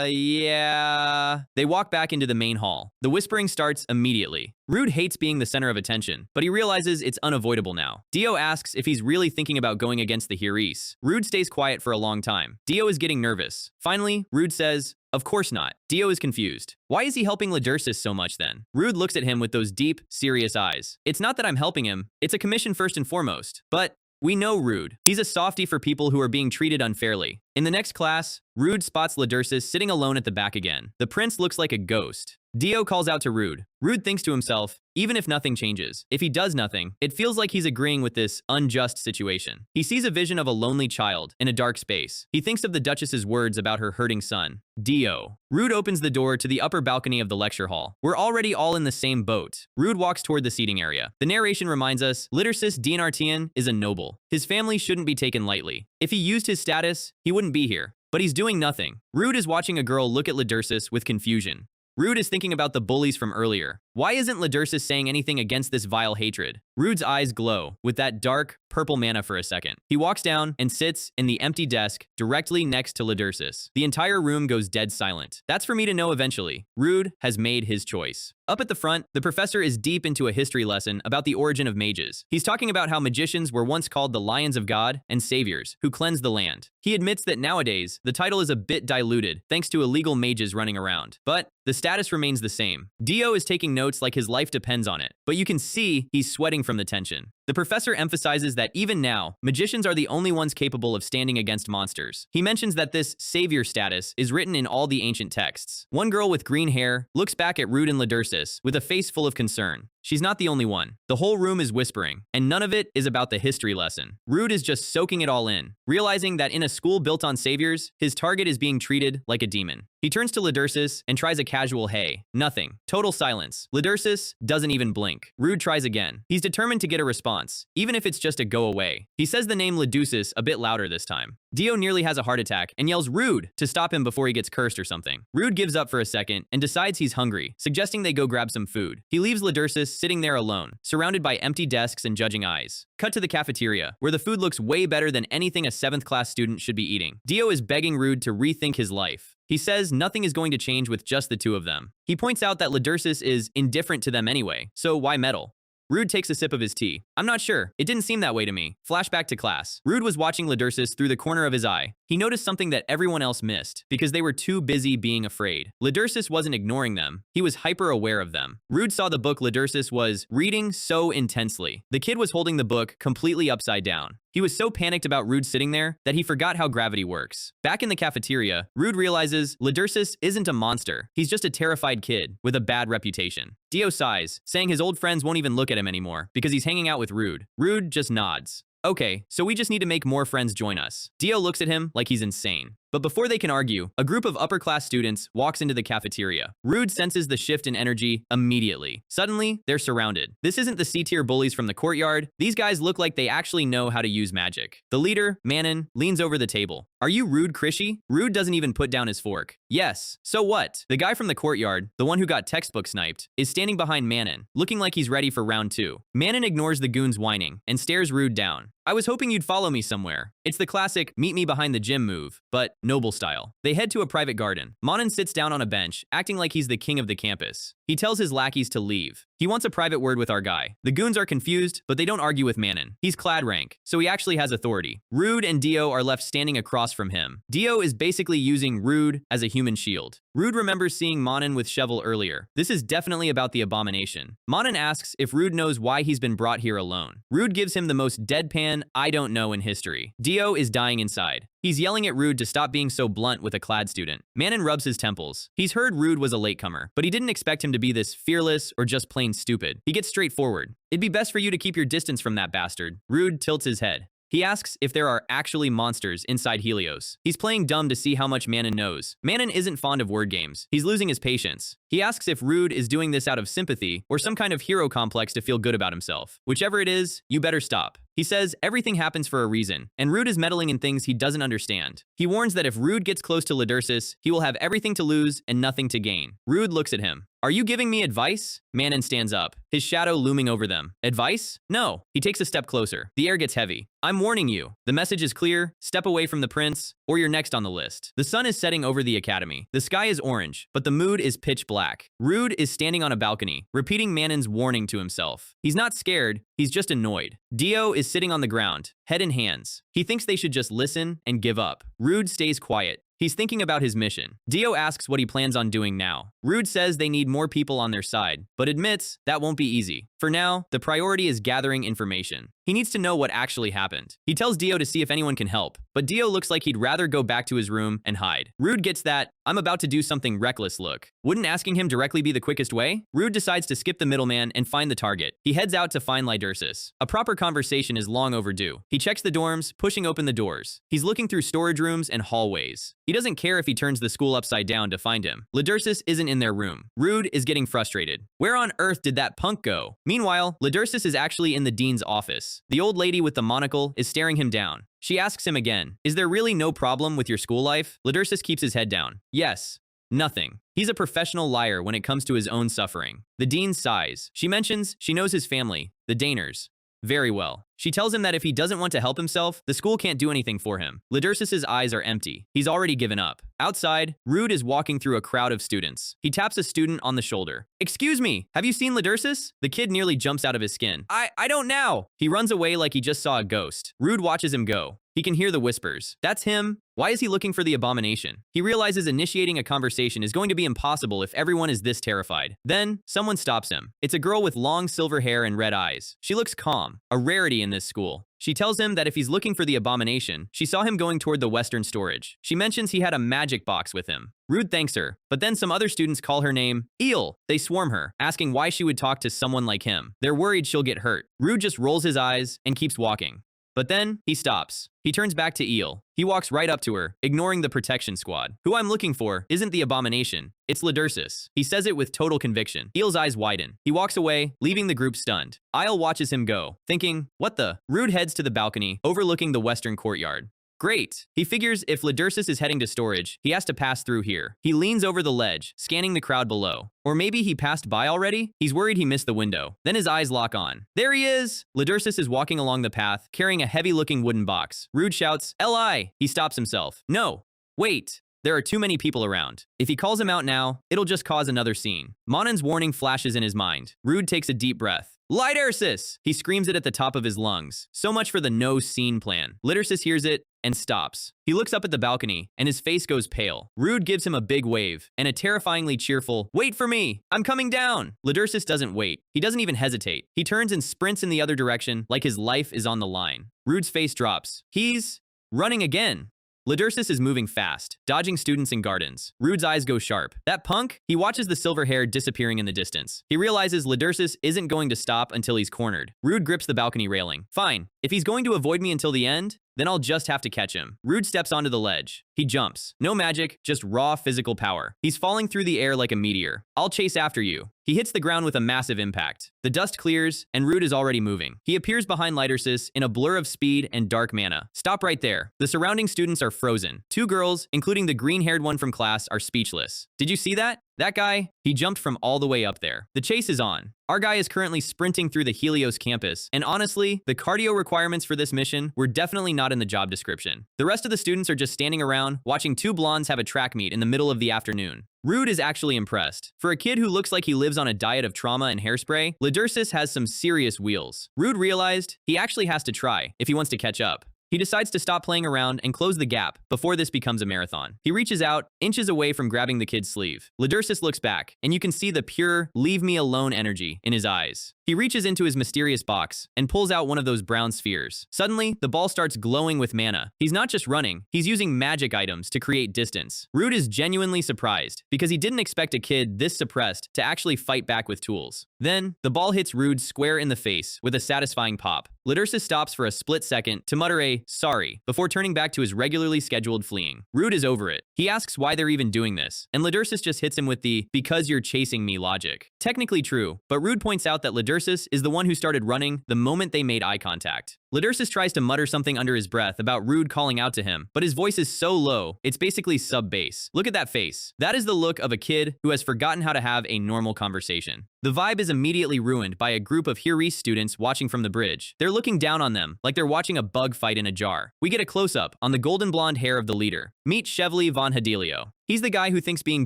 Yeah. They walk back into the main hall. The whispering starts immediately. Rood hates being the center of attention, but he realizes it's unavoidable now. Dio asks if he's really thinking about going against the Haze. Rood stays quiet for a long time. Dio is getting nervous. Finally, Rood says, of course not. Dio is confused. Why is he helping Lidursus so much then? Rood looks at him with those deep, serious eyes. It's not that I'm helping him. It's a commission first and foremost. But we know Rood. He's a softie for people who are being treated unfairly. In the next class, Rood spots Lidursus sitting alone at the back again. The prince looks like a ghost. Dio calls out to Rood. Rood thinks to himself, even if nothing changes, if he does nothing, it feels like he's agreeing with this unjust situation. He sees a vision of a lonely child in a dark space. He thinks of the Duchess's words about her hurting son. Dio. Rood opens the door to the upper balcony of the lecture hall. We're already all in the same boat. Rood walks toward the seating area. The narration reminds us, Lidursus Artian is a noble. His family shouldn't be taken lightly. If he used his status, he wouldn't be here. But he's doing nothing. Rood is watching a girl look at Lidursus with confusion. Rood is thinking about the bullies from earlier. Why isn't Ledursus saying anything against this vile hatred? Rood's eyes glow with that dark, purple mana for a second. He walks down and sits in the empty desk directly next to Ledursus. The entire room goes dead silent. That's for me to know eventually. Rood has made his choice. Up at the front, the professor is deep into a history lesson about the origin of mages. He's talking about how magicians were once called the lions of God and saviors who cleansed the land. He admits that nowadays, the title is a bit diluted thanks to illegal mages running around. But the status remains the same. Dio is taking notes like his life depends on it, but you can see he's sweating from the tension. The professor emphasizes that even now, magicians are the only ones capable of standing against monsters. He mentions that this savior status is written in all the ancient texts. One girl with green hair looks back at Rood and Ledursus with a face full of concern. She's not the only one. The whole room is whispering, and none of it is about the history lesson. Rood is just soaking it all in, realizing that in a school built on saviors, his target is being treated like a demon. He turns to Ledursus and tries a casual hey. Nothing. Total silence. Ledursus doesn't even blink. Rood tries again. He's determined to get a response, even if it's just a go away. He says the name Ledursus a bit louder this time. Dio nearly has a heart attack and yells Rood to stop him before he gets cursed or something. Rood gives up for a second and decides he's hungry, suggesting they go grab some food. He leaves Ledursus sitting there alone, surrounded by empty desks and judging eyes. Cut to the cafeteria, where the food looks way better than anything a 7th class student should be eating. Dio is begging Rood to rethink his life. He says nothing is going to change with just the two of them. He points out that Ledursus is indifferent to them anyway, so why meddle? Rood takes a sip of his tea. I'm not sure. It didn't seem that way to me. Flashback to class. Rood was watching Ledursus through the corner of his eye. He noticed something that everyone else missed, because they were too busy being afraid. Ledursus wasn't ignoring them. He was hyper-aware of them. Rood saw the book Ledursus was reading so intensely. The kid was holding the book completely upside down. He was so panicked about Rood sitting there that he forgot how gravity works. Back in the cafeteria, Rood realizes Ledursus isn't a monster. He's just a terrified kid with a bad reputation. Dio sighs, saying his old friends won't even look at him anymore because he's hanging out with Rood. Rood just nods. Okay, so we just need to make more friends join us. Dio looks at him like he's insane. But before they can argue, a group of upper-class students walks into the cafeteria. Rood senses the shift in energy immediately. Suddenly, they're surrounded. This isn't the C-tier bullies from the courtyard. These guys look like they actually know how to use magic. The leader, Manon, leans over the table. Are you Rood Chrishi? Rood doesn't even put down his fork. Yes. So what? The guy from the courtyard, the one who got textbook sniped, is standing behind Manon, looking like he's ready for round 2. Manon ignores the goons whining and stares Rood down. I was hoping you'd follow me somewhere. It's the classic meet me behind the gym move, but noble style. They head to a private garden. Manon sits down on a bench, acting like he's the king of the campus. He tells his lackeys to leave. He wants a private word with our guy. The goons are confused, but they don't argue with Manon. He's clad rank, so he actually has authority. Rood and Dio are left standing across from him. Dio is basically using Rood as a human shield. Rood remembers seeing Manon with Shovel earlier. This is definitely about the abomination. Manon asks if Rood knows why he's been brought here alone. Rood gives him the most deadpan I don't know in history. Dio is dying inside. He's yelling at Rood to stop being so blunt with a clad student. Manon rubs his temples. He's heard Rood was a latecomer, but he didn't expect him to be this fearless or just plain stupid. He gets straightforward. It'd be best for you to keep your distance from that bastard. Rood tilts his head. He asks if there are actually monsters inside Helios. He's playing dumb to see how much Manon knows. Manon isn't fond of word games. He's losing his patience. He asks if Rood is doing this out of sympathy or some kind of hero complex to feel good about himself. Whichever it is, you better stop. He says everything happens for a reason, and Rood is meddling in things he doesn't understand. He warns that if Rood gets close to Ledursus, he will have everything to lose and nothing to gain. Rood looks at him. Are you giving me advice? Manon stands up, his shadow looming over them. Advice? No. He takes a step closer. The air gets heavy. I'm warning you. The message is clear. Step away from the prince, or you're next on the list. The sun is setting over the academy. The sky is orange, but the mood is pitch black. Rood is standing on a balcony, repeating Manon's warning to himself. He's not scared, he's just annoyed. Dio is sitting on the ground, head in hands. He thinks they should just listen and give up. Rood stays quiet. He's thinking about his mission. Dio asks what he plans on doing now. Rood says they need more people on their side, but admits that won't be easy. For now, the priority is gathering information. He needs to know what actually happened. He tells Dio to see if anyone can help, but Dio looks like he'd rather go back to his room and hide. Rood gets that I'm about to do something reckless look. Wouldn't asking him directly be the quickest way? Rood decides to skip the middleman and find the target. He heads out to find Ledursus. A proper conversation is long overdue. He checks the dorms, pushing open the doors. He's looking through storage rooms and hallways. He doesn't care if he turns the school upside down to find him. Ledursus isn't in their room. Rood is getting frustrated. Where on earth did that punk go? Meanwhile, Ledursus is actually in the dean's office. The old lady with the monocle is staring him down. She asks him again, is there really no problem with your school life? Ledursus keeps his head down. Yes. Nothing. He's a professional liar when it comes to his own suffering. The dean sighs. She mentions she knows his family, the Dainers, very well. She tells him that if he doesn't want to help himself, the school can't do anything for him. Lidursus's eyes are empty. He's already given up. Outside, Rood is walking through a crowd of students. He taps a student on the shoulder. "Excuse me, have you seen Lidursus?" The kid nearly jumps out of his skin. I don't now." He runs away like he just saw a ghost. Rood watches him go. He can hear the whispers. "That's him. Why is he looking for the abomination?" He realizes initiating a conversation is going to be impossible if everyone is this terrified. Then, someone stops him. It's a girl with long silver hair and red eyes. She looks calm, a rarity in this school. She tells him that if he's looking for the abomination, she saw him going toward the western storage. She mentions he had a magic box with him. Rood thanks her, but then some other students call her name Eel. They swarm her, asking why she would talk to someone like him. They're worried she'll get hurt. Rood just rolls his eyes and keeps walking. But then, he stops. He turns back to Eel. He walks right up to her, ignoring the protection squad. "Who I'm looking for isn't the abomination, it's Lidursus." He says it with total conviction. Eel's eyes widen. He walks away, leaving the group stunned. Isle watches him go, thinking, "What the?" Rood heads to the balcony, overlooking the western courtyard. Great. He figures if Lidursus is heading to storage, he has to pass through here. He leans over the ledge, scanning the crowd below. Or maybe he passed by already? He's worried he missed the window. Then his eyes lock on. There he is! Lidursus is walking along the path, carrying a heavy-looking wooden box. Rood shouts, "Li!" He stops himself. "No! Wait! There are too many people around. If he calls him out now, it'll just cause another scene." Monon's warning flashes in his mind. Rood takes a deep breath. "Lidursus!" He screams it at the top of his lungs. So much for the no scene plan. Lidursus hears it and stops. He looks up at the balcony, and his face goes pale. Rood gives him a big wave, and a terrifyingly cheerful, "Wait for me! I'm coming down!" Lidursus doesn't wait. He doesn't even hesitate. He turns and sprints in the other direction like his life is on the line. Rood's face drops. He's running again. Lidursus is moving fast, dodging students and gardens. Rood's eyes go sharp. That punk? He watches the silver hair disappearing in the distance. He realizes Lidursus isn't going to stop until he's cornered. Rood grips the balcony railing. Fine. If he's going to avoid me until the end, then I'll just have to catch him. Rood steps onto the ledge. He jumps. No magic, just raw physical power. He's falling through the air like a meteor. "I'll chase after you." He hits the ground with a massive impact. The dust clears, and Rood is already moving. He appears behind Lidursus in a blur of speed and dark mana. Stop right there. The surrounding students are frozen. Two girls, including the green-haired one from class, are speechless. Did you see that? That guy, he jumped from all the way up there. The chase is on. Our guy is currently sprinting through the Helios campus, and honestly, the cardio requirements for this mission were definitely not in the job description. The rest of the students are just standing around, watching two blondes have a track meet in the middle of the afternoon. Rood is actually impressed. For a kid who looks like he lives on a diet of trauma and hairspray, Lidursus has some serious wheels. Rood realized he actually has to try if he wants to catch up. He decides to stop playing around and close the gap before this becomes a marathon. He reaches out, inches away from grabbing the kid's sleeve. Lidursus looks back, and you can see the pure, leave me alone energy in his eyes. He reaches into his mysterious box and pulls out one of those brown spheres. Suddenly, the ball starts glowing with mana. He's not just running, he's using magic items to create distance. Rood is genuinely surprised because he didn't expect a kid this suppressed to actually fight back with tools. Then, the ball hits Rood square in the face with a satisfying pop. Lidursus stops for a split second to mutter a "sorry" before turning back to his regularly scheduled fleeing. Rood is over it. He asks why they're even doing this, and Lidursus just hits him with the "because you're chasing me" logic. Technically true, but Rood points out that Lidursus is the one who started running the moment they made eye contact. Lidursus tries to mutter something under his breath about Rood calling out to him, but his voice is so low, it's basically sub-bass. Look at that face. That is the look of a kid who has forgotten how to have a normal conversation. The vibe is immediately ruined by a group of Haze students watching from the bridge. They're looking down on them like they're watching a bug fight in a jar. We get a close-up on the golden blonde hair of the leader. Meet Chevely von Hadelio. He's the guy who thinks being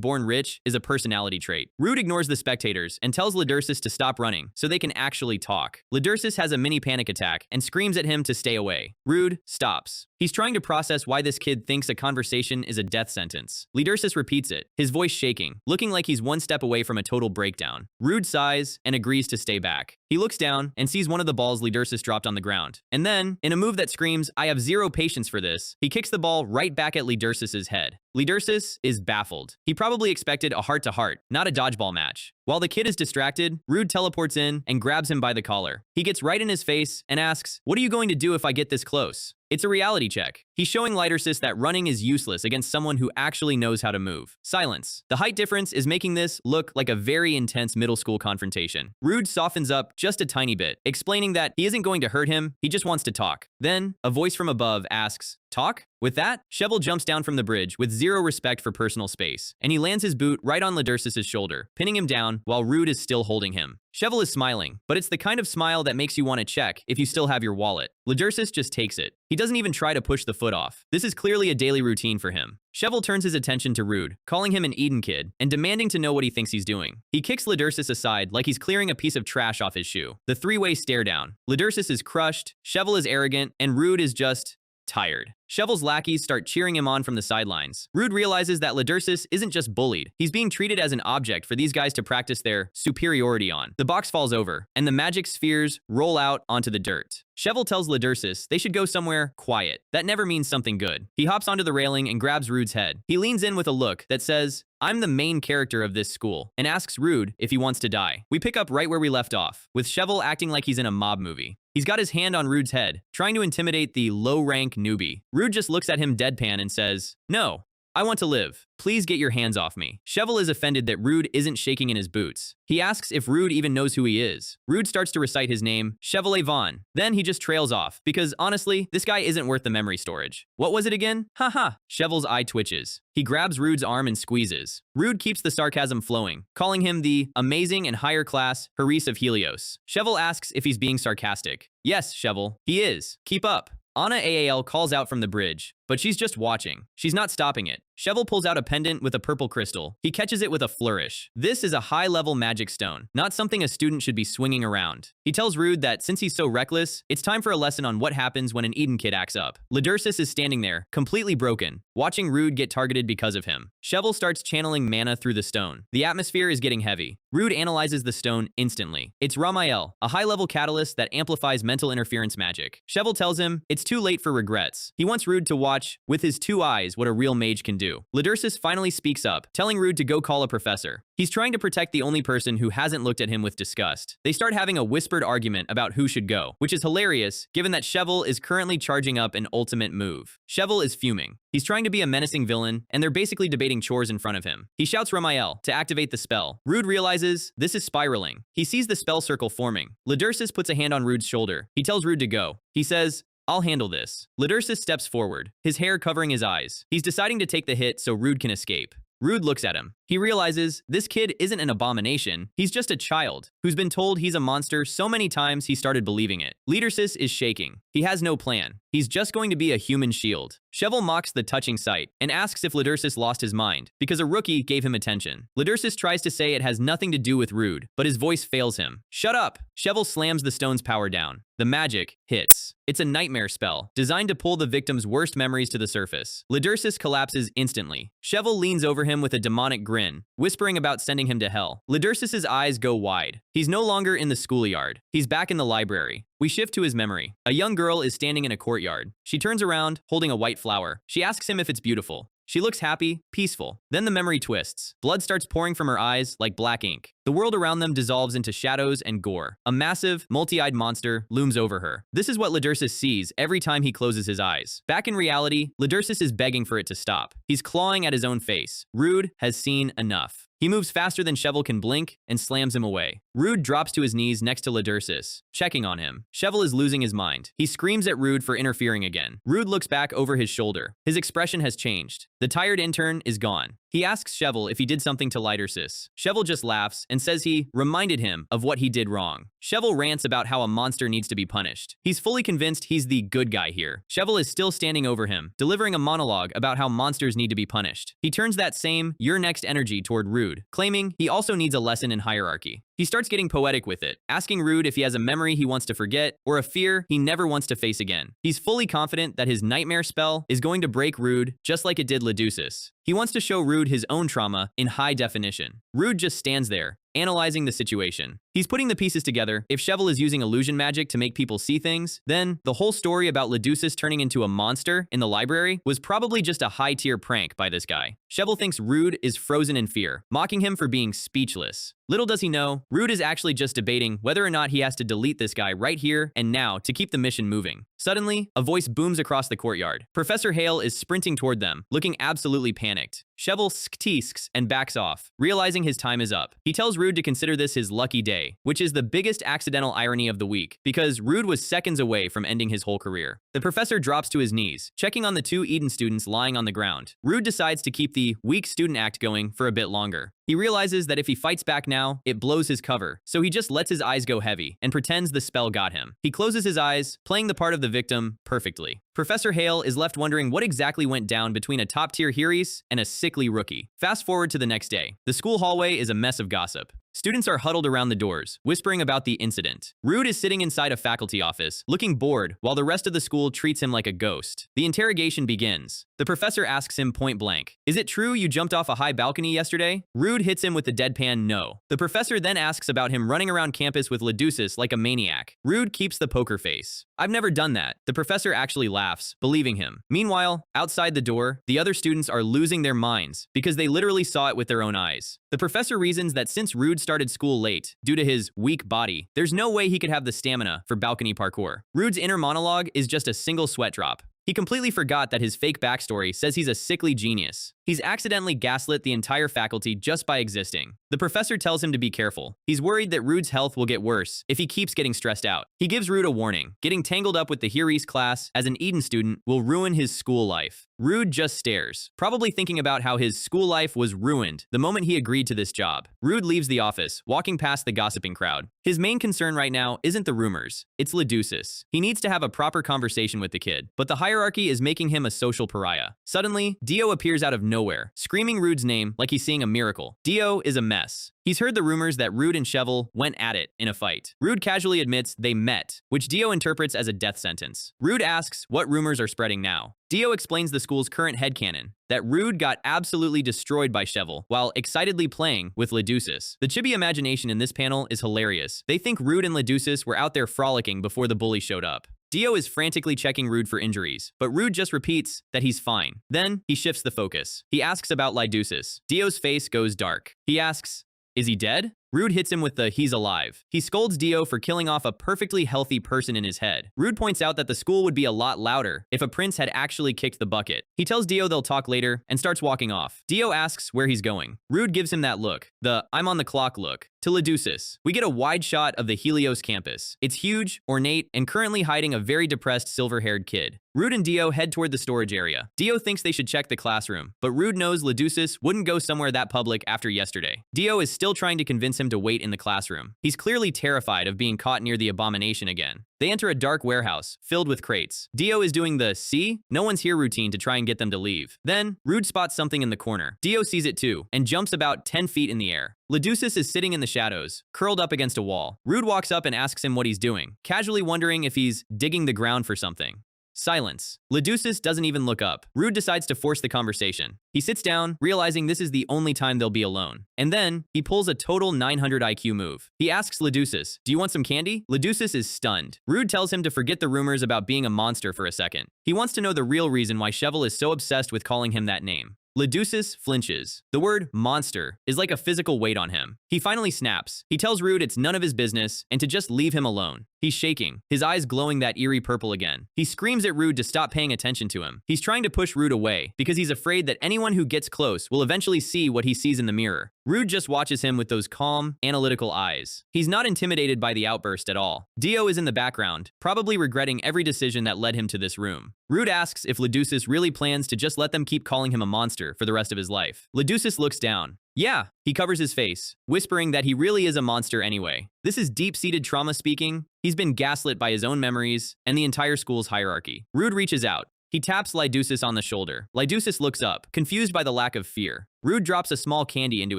born rich is a personality trait. Rood ignores the spectators and tells Lidursus to stop running so they can actually talk. Lidursus has a mini panic attack and screams at him to stay away. Rood stops. He's trying to process why this kid thinks a conversation is a death sentence. Lidursus repeats it, his voice shaking, looking like he's one step away from a total breakdown. Rood sighs and agrees to stay back. He looks down and sees one of the balls Lidursus dropped on the ground. And then, in a move that screams, "I have zero patience for this," he kicks the ball right back at Lidursus's head. Lidursus is baffled. He probably expected a heart-to-heart, not a dodgeball match. While the kid is distracted, Rood teleports in and grabs him by the collar. He gets right in his face and asks, "What are you going to do if I get this close?" It's a reality check. He's showing Lightersis that running is useless against someone who actually knows how to move. Silence. The height difference is making this look like a very intense middle school confrontation. Rood softens up just a tiny bit, explaining that he isn't going to hurt him, he just wants to talk. Then, a voice from above asks, "Talk?" With that, Cheval jumps down from the bridge with zero respect for personal space, and he lands his boot right on Lidersis' shoulder, pinning him down while Rood is still holding him. Cheval is smiling, but it's the kind of smile that makes you want to check if you still have your wallet. Lidersis just takes it. He doesn't even try to push the foot off. This is clearly a daily routine for him. Cheval turns his attention to Rood, calling him an Eden kid, and demanding to know what he thinks he's doing. He kicks Lidersis aside like he's clearing a piece of trash off his shoe. The three-way stare down. Lidersis is crushed, Cheval is arrogant, and Rood is just tired. Cheval's lackeys start cheering him on from the sidelines. Rood realizes that Lidersis isn't just bullied. He's being treated as an object for these guys to practice their superiority on. The box falls over, and the magic spheres roll out onto the dirt. Cheval tells Lidersis they should go somewhere quiet. That never means something good. He hops onto the railing and grabs Rood's head. He leans in with a look that says, "I'm the main character of this school," and asks Rood if he wants to die. We pick up right where we left off, with Cheval acting like he's in a mob movie. He's got his hand on Rood's head, trying to intimidate the low-rank newbie. Rood just looks at him deadpan and says, "No, I want to live. Please get your hands off me." Cheval is offended that Rood isn't shaking in his boots. He asks if Rood even knows who he is. Rood starts to recite his name, Chevalier Vaughn. Then he just trails off, because honestly, this guy isn't worth the memory storage. What was it again? Haha. Cheval's eye twitches. He grabs Rood's arm and squeezes. Rood keeps the sarcasm flowing, calling him the amazing and higher class Haris of Helios. Cheval asks if he's being sarcastic. Yes, Cheval, he is. Keep up. Anna Aal calls out from the bridge, but she's just watching. She's not stopping it. Cheval pulls out a pendant with a purple crystal. He catches it with a flourish. This is a high-level magic stone, not something a student should be swinging around. He tells Rood that since he's so reckless, it's time for a lesson on what happens when an Eden kid acts up. Lidersis is standing there, completely broken, watching Rood get targeted because of him. Cheval starts channeling mana through the stone. The atmosphere is getting heavy. Rood analyzes the stone instantly. It's Ramael, a high-level catalyst that amplifies mental interference magic. Cheval tells him it's too late for regrets. He wants Rood to watch with his two eyes what a real mage can do. Lidersis finally speaks up, telling Rood to go call a professor. He's trying to protect the only person who hasn't looked at him with disgust. They start having a whispered argument about who should go, which is hilarious given that Cheval is currently charging up an ultimate move. Cheval is fuming. He's trying to be a menacing villain, and they're basically debating chores in front of him. He shouts Ramael to activate the spell. Rood realizes this is spiraling. He sees the spell circle forming. Lidersis puts a hand on Rood's shoulder. He tells Rood to go. He says, "I'll handle this." Lidersis steps forward, his hair covering his eyes. He's deciding to take the hit so Rood can escape. Rood looks at him. He realizes this kid isn't an abomination. He's just a child who's been told he's a monster so many times he started believing it. Lidersis is shaking. He has no plan. He's just going to be a human shield. Cheval mocks the touching sight and asks if Lidersis lost his mind because a rookie gave him attention. Lidersis tries to say it has nothing to do with Rood, but his voice fails him. "Shut up!" Cheval slams the stone's power down. The magic hits. It's a nightmare spell, designed to pull the victim's worst memories to the surface. Lidersis collapses instantly. Cheval leans over him with a demonic grin, whispering about sending him to hell. Lidersis' eyes go wide. He's no longer in the schoolyard. He's back in the library. We shift to his memory. A young girl is standing in a courtyard. She turns around, holding a white flower. She asks him if it's beautiful. She looks happy, peaceful. Then the memory twists. Blood starts pouring from her eyes like black ink. The world around them dissolves into shadows and gore. A massive, multi-eyed monster looms over her. This is what Lidersis sees every time he closes his eyes. Back in reality, Lidersis is begging for it to stop. He's clawing at his own face. Rood has seen enough. He moves faster than Cheval can blink and slams him away. Rood drops to his knees next to Lidersis, checking on him. Cheval is losing his mind. He screams at Rood for interfering again. Rood looks back over his shoulder. His expression has changed. The tired intern is gone. He asks Cheval if he did something to Lidersis. Cheval just laughs and says he reminded him of what he did wrong. Cheval rants about how a monster needs to be punished. He's fully convinced he's the good guy here. Cheval is still standing over him, delivering a monologue about how monsters need to be punished. He turns that same "you're next" energy toward Rood, claiming he also needs a lesson in hierarchy. He starts getting poetic with it, asking Rood if he has a memory he wants to forget or a fear he never wants to face again. He's fully confident that his nightmare spell is going to break Rood just like it did Lidersis. He wants to show Rood his own trauma in high definition. Rood just stands there, analyzing the situation. He's putting the pieces together. If Cheval is using illusion magic to make people see things, then the whole story about Leducis turning into a monster in the library was probably just a high-tier prank by this guy. Cheval thinks Rood is frozen in fear, mocking him for being speechless. Little does he know, Rood is actually just debating whether or not he has to delete this guy right here and now to keep the mission moving. Suddenly, a voice booms across the courtyard. Professor Hale is sprinting toward them, looking absolutely panicked. Cheval sktisks and backs off, realizing his time is up. He tells Rood to consider this his lucky day, which is the biggest accidental irony of the week, because Rood was seconds away from ending his whole career. The professor drops to his knees, checking on the two Eden students lying on the ground. Rood decides to keep the weak student act going for a bit longer. He realizes that if he fights back now, it blows his cover, so he just lets his eyes go heavy and pretends the spell got him. He closes his eyes, playing the part of the victim perfectly. Professor Hale is left wondering what exactly went down between a top-tier Heres and a sickly rookie. Fast forward to the next day. The school hallway is a mess of gossip. Students are huddled around the doors, whispering about the incident. Rood is sitting inside a faculty office, looking bored, while the rest of the school treats him like a ghost. The interrogation begins. The professor asks him point blank, "Is it true you jumped off a high balcony yesterday?" Rood hits him with the deadpan no. The professor then asks about him running around campus with Leducis like a maniac. Rood keeps the poker face. "I've never done that." The professor actually laughs, believing him. Meanwhile, outside the door, the other students are losing their minds because they literally saw it with their own eyes. The professor reasons that since Rood started school late, due to his weak body, there's no way he could have the stamina for balcony parkour. Rood's inner monologue is just a single sweat drop. He completely forgot that his fake backstory says he's a sickly genius. He's accidentally gaslit the entire faculty just by existing. The professor tells him to be careful. He's worried that Rood's health will get worse if he keeps getting stressed out. He gives Rood a warning. Getting tangled up with the Heres class as an Eden student will ruin his school life. Rood just stares, probably thinking about how his school life was ruined the moment he agreed to this job. Rood leaves the office, walking past the gossiping crowd. His main concern right now isn't the rumors, it's Leducis. He needs to have a proper conversation with the kid, but the hierarchy is making him a social pariah. Suddenly, Dio appears out of nowhere, screaming Rood's name like he's seeing a miracle. Dio is a mess. He's heard the rumors that Rood and Cheval went at it in a fight. Rood casually admits they met, which Dio interprets as a death sentence. Rood asks what rumors are spreading now. Dio explains the school's current headcanon, that Rood got absolutely destroyed by Cheval while excitedly playing with Leducis. The chibi imagination in this panel is hilarious. They think Rood and Leducis were out there frolicking before the bully showed up. Dio is frantically checking Rood for injuries, but Rood just repeats that he's fine. Then, he shifts the focus. He asks about Leducis. Dio's face goes dark. He asks, "Is he dead?" Rood hits him with the "he's alive." He scolds Dio for killing off a perfectly healthy person in his head. Rood points out that the school would be a lot louder if a prince had actually kicked the bucket. He tells Dio they'll talk later and starts walking off. Dio asks where he's going. Rood gives him that look, the "I'm on the clock" look. To Leducis, we get a wide shot of the Helios campus. It's huge, ornate, and currently hiding a very depressed silver-haired kid. Rood and Dio head toward the storage area. Dio thinks they should check the classroom, but Rood knows Leducis wouldn't go somewhere that public after yesterday. Dio is still trying to convince him to wait in the classroom. He's clearly terrified of being caught near the abomination again. They enter a dark warehouse filled with crates. Dio is doing the "see, no one's here" routine to try and get them to leave. Then, Rood spots something in the corner. Dio sees it too, and jumps about 10 feet in the air. Leducis is sitting in the shadows, curled up against a wall. Rood walks up and asks him what he's doing, casually wondering if he's digging the ground for something. Silence. Leducis doesn't even look up. Rood decides to force the conversation. He sits down, realizing this is the only time they'll be alone. And then, he pulls a total 900 IQ move. He asks Leducis, "Do you want some candy?" Leducis is stunned. Rood tells him to forget the rumors about being a monster for a second. He wants to know the real reason why Cheval is so obsessed with calling him that name. Leducis flinches. The word monster is like a physical weight on him. He finally snaps. He tells Rood it's none of his business and to just leave him alone. He's shaking, his eyes glowing that eerie purple again. He screams at Rood to stop paying attention to him. He's trying to push Rood away because he's afraid that anyone who gets close will eventually see what he sees in the mirror. Rood just watches him with those calm, analytical eyes. He's not intimidated by the outburst at all. Dio is in the background, probably regretting every decision that led him to this room. Rood asks if Leducis really plans to just let them keep calling him a monster for the rest of his life. Leducis looks down. Yeah, he covers his face, whispering that he really is a monster anyway. This is deep-seated trauma speaking. He's been gaslit by his own memories and the entire school's hierarchy. Rood reaches out. He taps Leducis on the shoulder. Leducis looks up, confused by the lack of fear. Rood drops a small candy into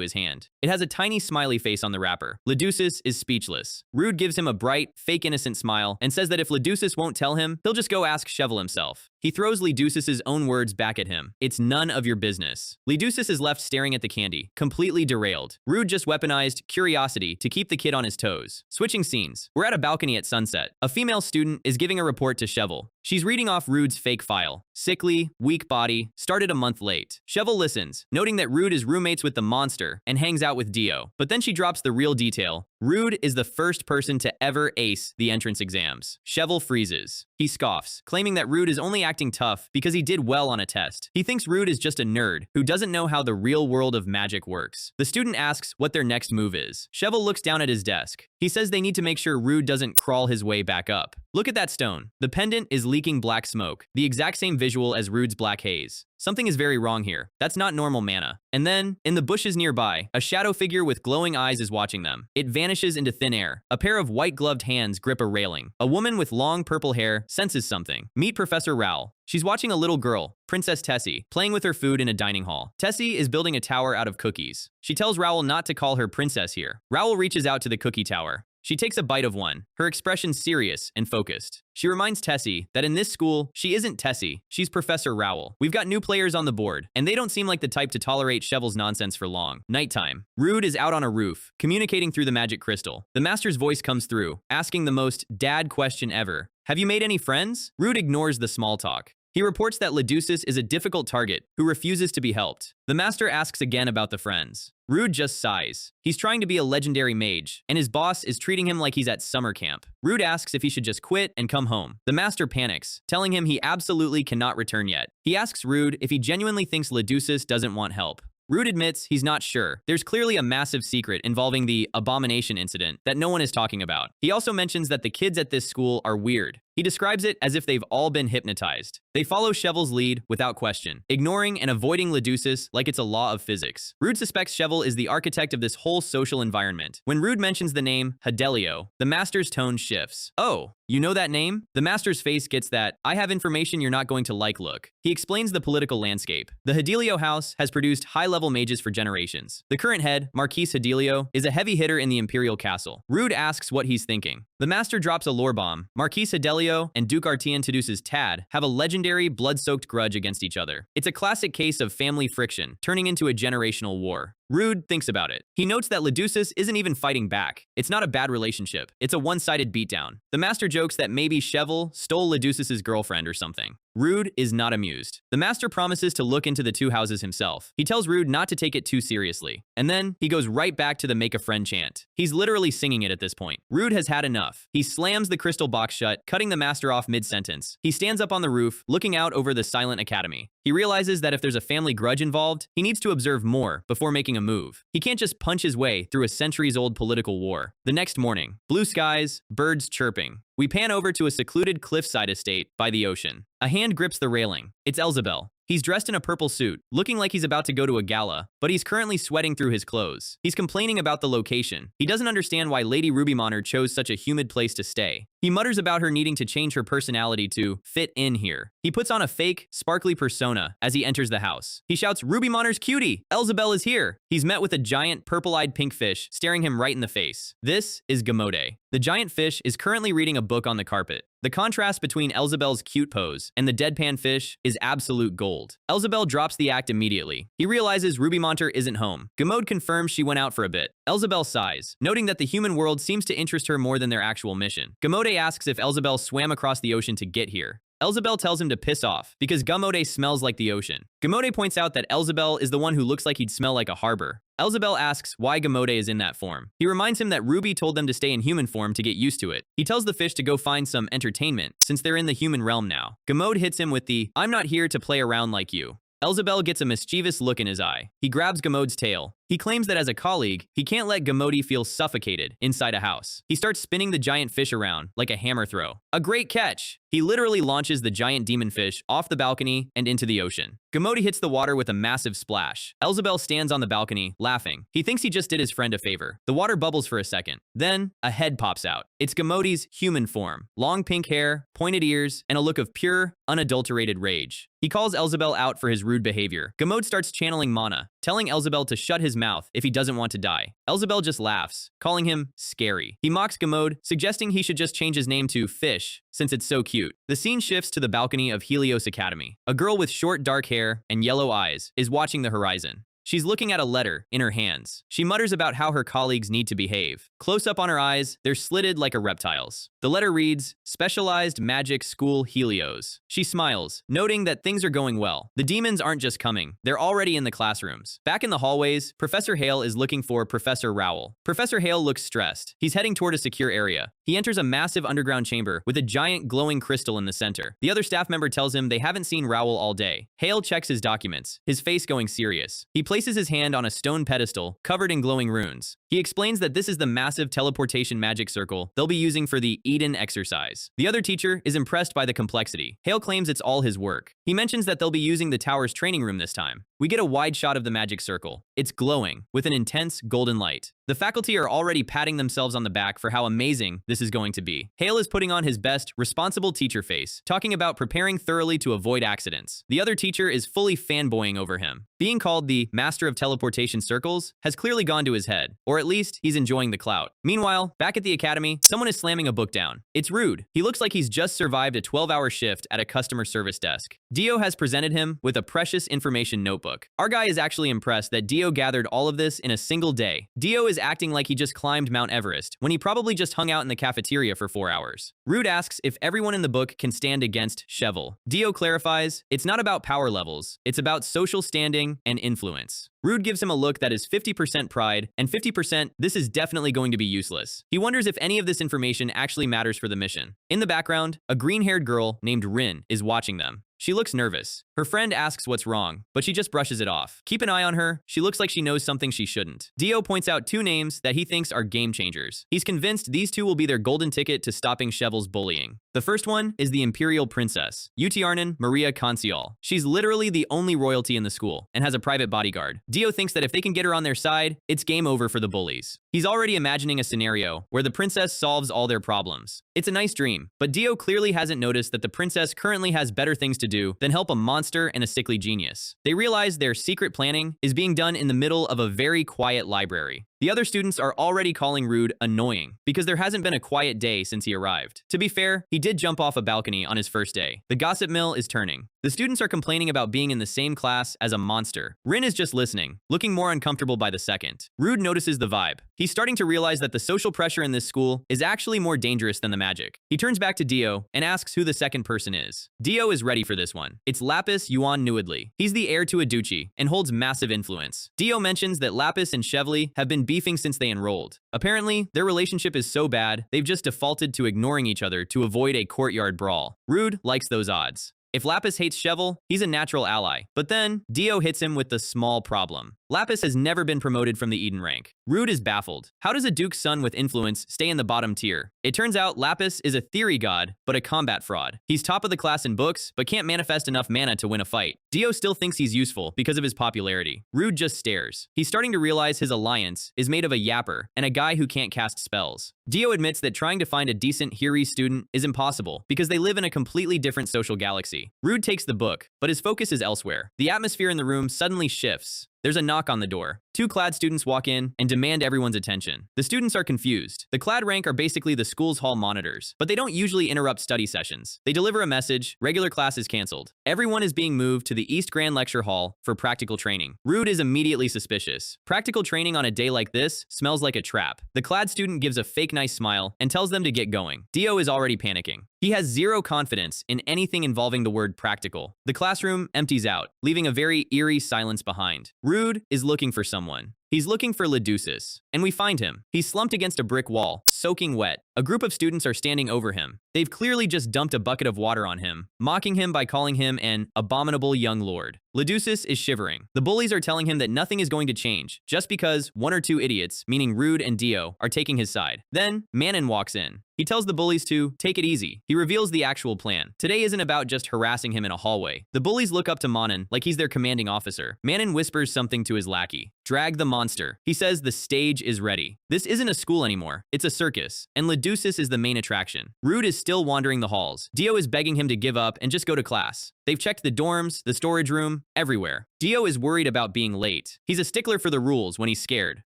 his hand. It has a tiny smiley face on the wrapper. Leducis is speechless. Rood gives him a bright, fake innocent smile and says that if Leducis won't tell him, he'll just go ask Cheval himself. He throws Leducis' own words back at him. It's none of your business. Leducis is left staring at the candy, completely derailed. Rood just weaponized curiosity to keep the kid on his toes. Switching scenes. We're at a balcony at sunset. A female student is giving a report to Cheval. She's reading off Rood's fake file. Sickly, weak body, started a month late. Cheval listens, noting that Rood is roommates with the monster and hangs out with Dio. But then she drops the real detail. Rood is the first person to ever ace the entrance exams. Cheval freezes. He scoffs, claiming that Rood is only acting tough because he did well on a test. He thinks Rood is just a nerd who doesn't know how the real world of magic works. The student asks what their next move is. Cheval looks down at his desk. He says they need to make sure Rood doesn't crawl his way back up. Look at that stone. The pendant is leaking black smoke, the exact same visual as Rood's Black Haze. Something is very wrong here. That's not normal mana. And then, in the bushes nearby, a shadow figure with glowing eyes is watching them. It vanishes into thin air. A pair of white-gloved hands grip a railing. A woman with long purple hair senses something. Meet Professor Raoul. She's watching a little girl, Princess Tessie, playing with her food in a dining hall. Tessie is building a tower out of cookies. She tells Raoul not to call her princess here. Raoul reaches out to the cookie tower. She takes a bite of one, her expression serious and focused. She reminds Tessie that in this school, she isn't Tessie, she's Professor Raoul. We've got new players on the board, and they don't seem like the type to tolerate Cheval's nonsense for long. Nighttime. Rood is out on a roof, communicating through the magic crystal. The master's voice comes through, asking the most dad question ever. Have you made any friends? Rood ignores the small talk. He reports that Leducis is a difficult target who refuses to be helped. The master asks again about the friends. Rood just sighs. He's trying to be a legendary mage, and his boss is treating him like he's at summer camp. Rood asks if he should just quit and come home. The master panics, telling him he absolutely cannot return yet. He asks Rood if he genuinely thinks Leducis doesn't want help. Rood admits he's not sure. There's clearly a massive secret involving the abomination incident that no one is talking about. He also mentions that the kids at this school are weird. He describes it as if they've all been hypnotized. They follow Cheval's lead without question, ignoring and avoiding Leducis like it's a law of physics. Rood suspects Cheval is the architect of this whole social environment. When Rood mentions the name Helios, the master's tone shifts. Oh, you know that name? The master's face gets that "I have information you're not going to like" look. He explains the political landscape. The Helios house has produced high-level mages for generations. The current head, Marquise Helios, is a heavy hitter in the imperial castle. Rood asks what he's thinking. The master drops a lore bomb. Marquise Helios and Duke Artie introduces Tad have a legendary blood-soaked grudge against each other. It's a classic case of family friction, turning into a generational war. Rood thinks about it. He notes that Leducis isn't even fighting back. It's not a bad relationship. It's a one-sided beatdown. The master jokes that maybe Cheval stole Leducis' girlfriend or something. Rood is not amused. The master promises to look into the two houses himself. He tells Rood not to take it too seriously. And then he goes right back to the make a friend chant. He's literally singing it at this point. Rood has had enough. He slams the crystal box shut, cutting the master off mid-sentence. He stands up on the roof, looking out over the silent academy. He realizes that if there's a family grudge involved, he needs to observe more before making a move. He can't just punch his way through a centuries-old political war. The next morning, blue skies, birds chirping. We pan over to a secluded cliffside estate by the ocean. A hand grips the railing. It's Elzebel. He's dressed in a purple suit, looking like he's about to go to a gala, but he's currently sweating through his clothes. He's complaining about the location. He doesn't understand why Lady Rubymonner chose such a humid place to stay. He mutters about her needing to change her personality to fit in here. He puts on a fake, sparkly persona as he enters the house. He shouts, "Rubymonner's cutie! Elzebel is here!" He's met with a giant purple-eyed pink fish staring him right in the face. This is Gamode. The giant fish is currently reading a book on the carpet. The contrast between Elzebel's cute pose and the deadpan fish is absolute gold. Elzebel drops the act immediately. He realizes Rubymonter isn't home. Gamode confirms she went out for a bit. Elzebel sighs, noting that the human world seems to interest her more than their actual mission. Gamode asks if Elzebel swam across the ocean to get here. Elzebel tells him to piss off because Gamode smells like the ocean. Gamode points out that Elzebel is the one who looks like he'd smell like a harbor. Elzebel asks why Gamode is in that form. He reminds him that Ruby told them to stay in human form to get used to it. He tells the fish to go find some entertainment since they're in the human realm now. Gamode hits him with the "I'm not here to play around like you." Elzebel gets a mischievous look in his eye. He grabs Gamode's tail. He claims that as a colleague, he can't let Gamodi feel suffocated inside a house. He starts spinning the giant fish around like a hammer throw. A great catch! He literally launches the giant demon fish off the balcony and into the ocean. Gamodi hits the water with a massive splash. Elzebel stands on the balcony, laughing. He thinks he just did his friend a favor. The water bubbles for a second. Then, a head pops out. It's Gamodi's human form. Long pink hair, pointed ears, and a look of pure, unadulterated rage. He calls Elzebel out for his rude behavior. Gamod starts channeling mana, telling Elzebel to shut his mouth if he doesn't want to die. Elzebel just laughs, calling him scary. He mocks Gamod, suggesting he should just change his name to Fish, since it's so cute. The scene shifts to the balcony of Helios Academy. A girl with short dark hair and yellow eyes is watching the horizon. She's looking at a letter in her hands. She mutters about how her colleagues need to behave. Close up on her eyes, they're slitted like a reptile's. The letter reads, Specialized Magic School Helios. She smiles, noting that things are going well. The demons aren't just coming, they're already in the classrooms. Back in the hallways, Professor Hale is looking for Professor Rowell. Professor Hale looks stressed. He's heading toward a secure area. He enters a massive underground chamber with a giant glowing crystal in the center. The other staff member tells him they haven't seen Rowell all day. Hale checks his documents, his face going serious. He places his hand on a stone pedestal covered in glowing runes. He explains that this is the massive teleportation magic circle they'll be using for the Eden exercise. The other teacher is impressed by the complexity. Hale claims it's all his work. He mentions that they'll be using the tower's training room this time. We get a wide shot of the magic circle. It's glowing, with an intense golden light. The faculty are already patting themselves on the back for how amazing this is going to be. Hale is putting on his best, responsible teacher face, talking about preparing thoroughly to avoid accidents. The other teacher is fully fanboying over him. Being called the Master of Teleportation Circles has clearly gone to his head, or at least he's enjoying the clout. Meanwhile, back at the academy, someone is slamming a book down. It's Rood. He looks like he's just survived a 12-hour shift at a customer service desk. Dio has presented him with a precious information notebook. Our guy is actually impressed that Dio gathered all of this in a single day. Dio is acting like he just climbed Mount Everest, when he probably just hung out in the cafeteria for 4 hours. Rood asks if everyone in the book can stand against Cheval. Dio clarifies, it's not about power levels, it's about social standing and influence. Rood gives him a look that is 50% pride and 50% this is definitely going to be useless. He wonders if any of this information actually matters for the mission. In the background, a green-haired girl named Rin is watching them. She looks nervous. Her friend asks what's wrong, but she just brushes it off. Keep an eye on her. She looks like she knows something she shouldn't. Dio points out 2 names that he thinks are game changers. He's convinced these 2 will be their golden ticket to stopping Cheval's bullying. The first one is the Imperial Princess, Utiarnan Maria Conciol. She's literally the only royalty in the school and has a private bodyguard. Dio thinks that if they can get her on their side, it's game over for the bullies. He's already imagining a scenario where the princess solves all their problems. It's a nice dream, but Dio clearly hasn't noticed that the princess currently has better things to do than help a monster and a sickly genius. They realize their secret planning is being done in the middle of a very quiet library. The other students are already calling Rood annoying because there hasn't been a quiet day since he arrived. To be fair, he did jump off a balcony on his first day. The gossip mill is turning. The students are complaining about being in the same class as a monster. Rin is just listening, looking more uncomfortable by the second. Rood notices the vibe. He's starting to realize that the social pressure in this school is actually more dangerous than the magic. He turns back to Dio and asks who the second person is. Dio is ready for this one. It's Lapis Yuan Nuidli. He's the heir to a duchy and holds massive influence. Dio mentions that Lapis and Chevely have been beefing since they enrolled. Apparently, their relationship is so bad, they've just defaulted to ignoring each other to avoid a courtyard brawl. Rood likes those odds. If Lapis hates Cheval, he's a natural ally. But then, Dio hits him with the small problem. Lapis has never been promoted from the Eden rank. Rood is baffled. How does a duke's son with influence stay in the bottom tier? It turns out Lapis is a theory god, but a combat fraud. He's top of the class in books, but can't manifest enough mana to win a fight. Dio still thinks he's useful because of his popularity. Rood just stares. He's starting to realize his alliance is made of a yapper and a guy who can't cast spells. Dio admits that trying to find a decent Hiri student is impossible because they live in a completely different social galaxy. Rood takes the book, but his focus is elsewhere. The atmosphere in the room suddenly shifts. There's a knock on the door. 2 clad students walk in and demand everyone's attention. The students are confused. The clad rank are basically the school's hall monitors, but they don't usually interrupt study sessions. They deliver a message, regular class is canceled. Everyone is being moved to the East Grand Lecture Hall for practical training. Rood is immediately suspicious. Practical training on a day like this smells like a trap. The clad student gives a fake nice smile and tells them to get going. Dio is already panicking. He has zero confidence in anything involving the word practical. The classroom empties out, leaving a very eerie silence behind. Rood is looking for someone. He's looking for Leducis, and we find him. He's slumped against a brick wall, soaking wet. A group of students are standing over him. They've clearly just dumped a bucket of water on him, mocking him by calling him an abominable young lord. Leducis is shivering. The bullies are telling him that nothing is going to change, just because one or two idiots, meaning Rood and Dio, are taking his side. Then, Manon walks in. He tells the bullies to take it easy. He reveals the actual plan. Today isn't about just harassing him in a hallway. The bullies look up to Manon like he's their commanding officer. Manon whispers something to his lackey. Drag the monster. He says the stage is ready. This isn't a school anymore. It's a circus, and Leducis is the main attraction. Rood is still wandering the halls. Dio is begging him to give up and just go to class. They've checked the dorms, the storage room, everywhere. Dio is worried about being late. He's a stickler for the rules when he's scared.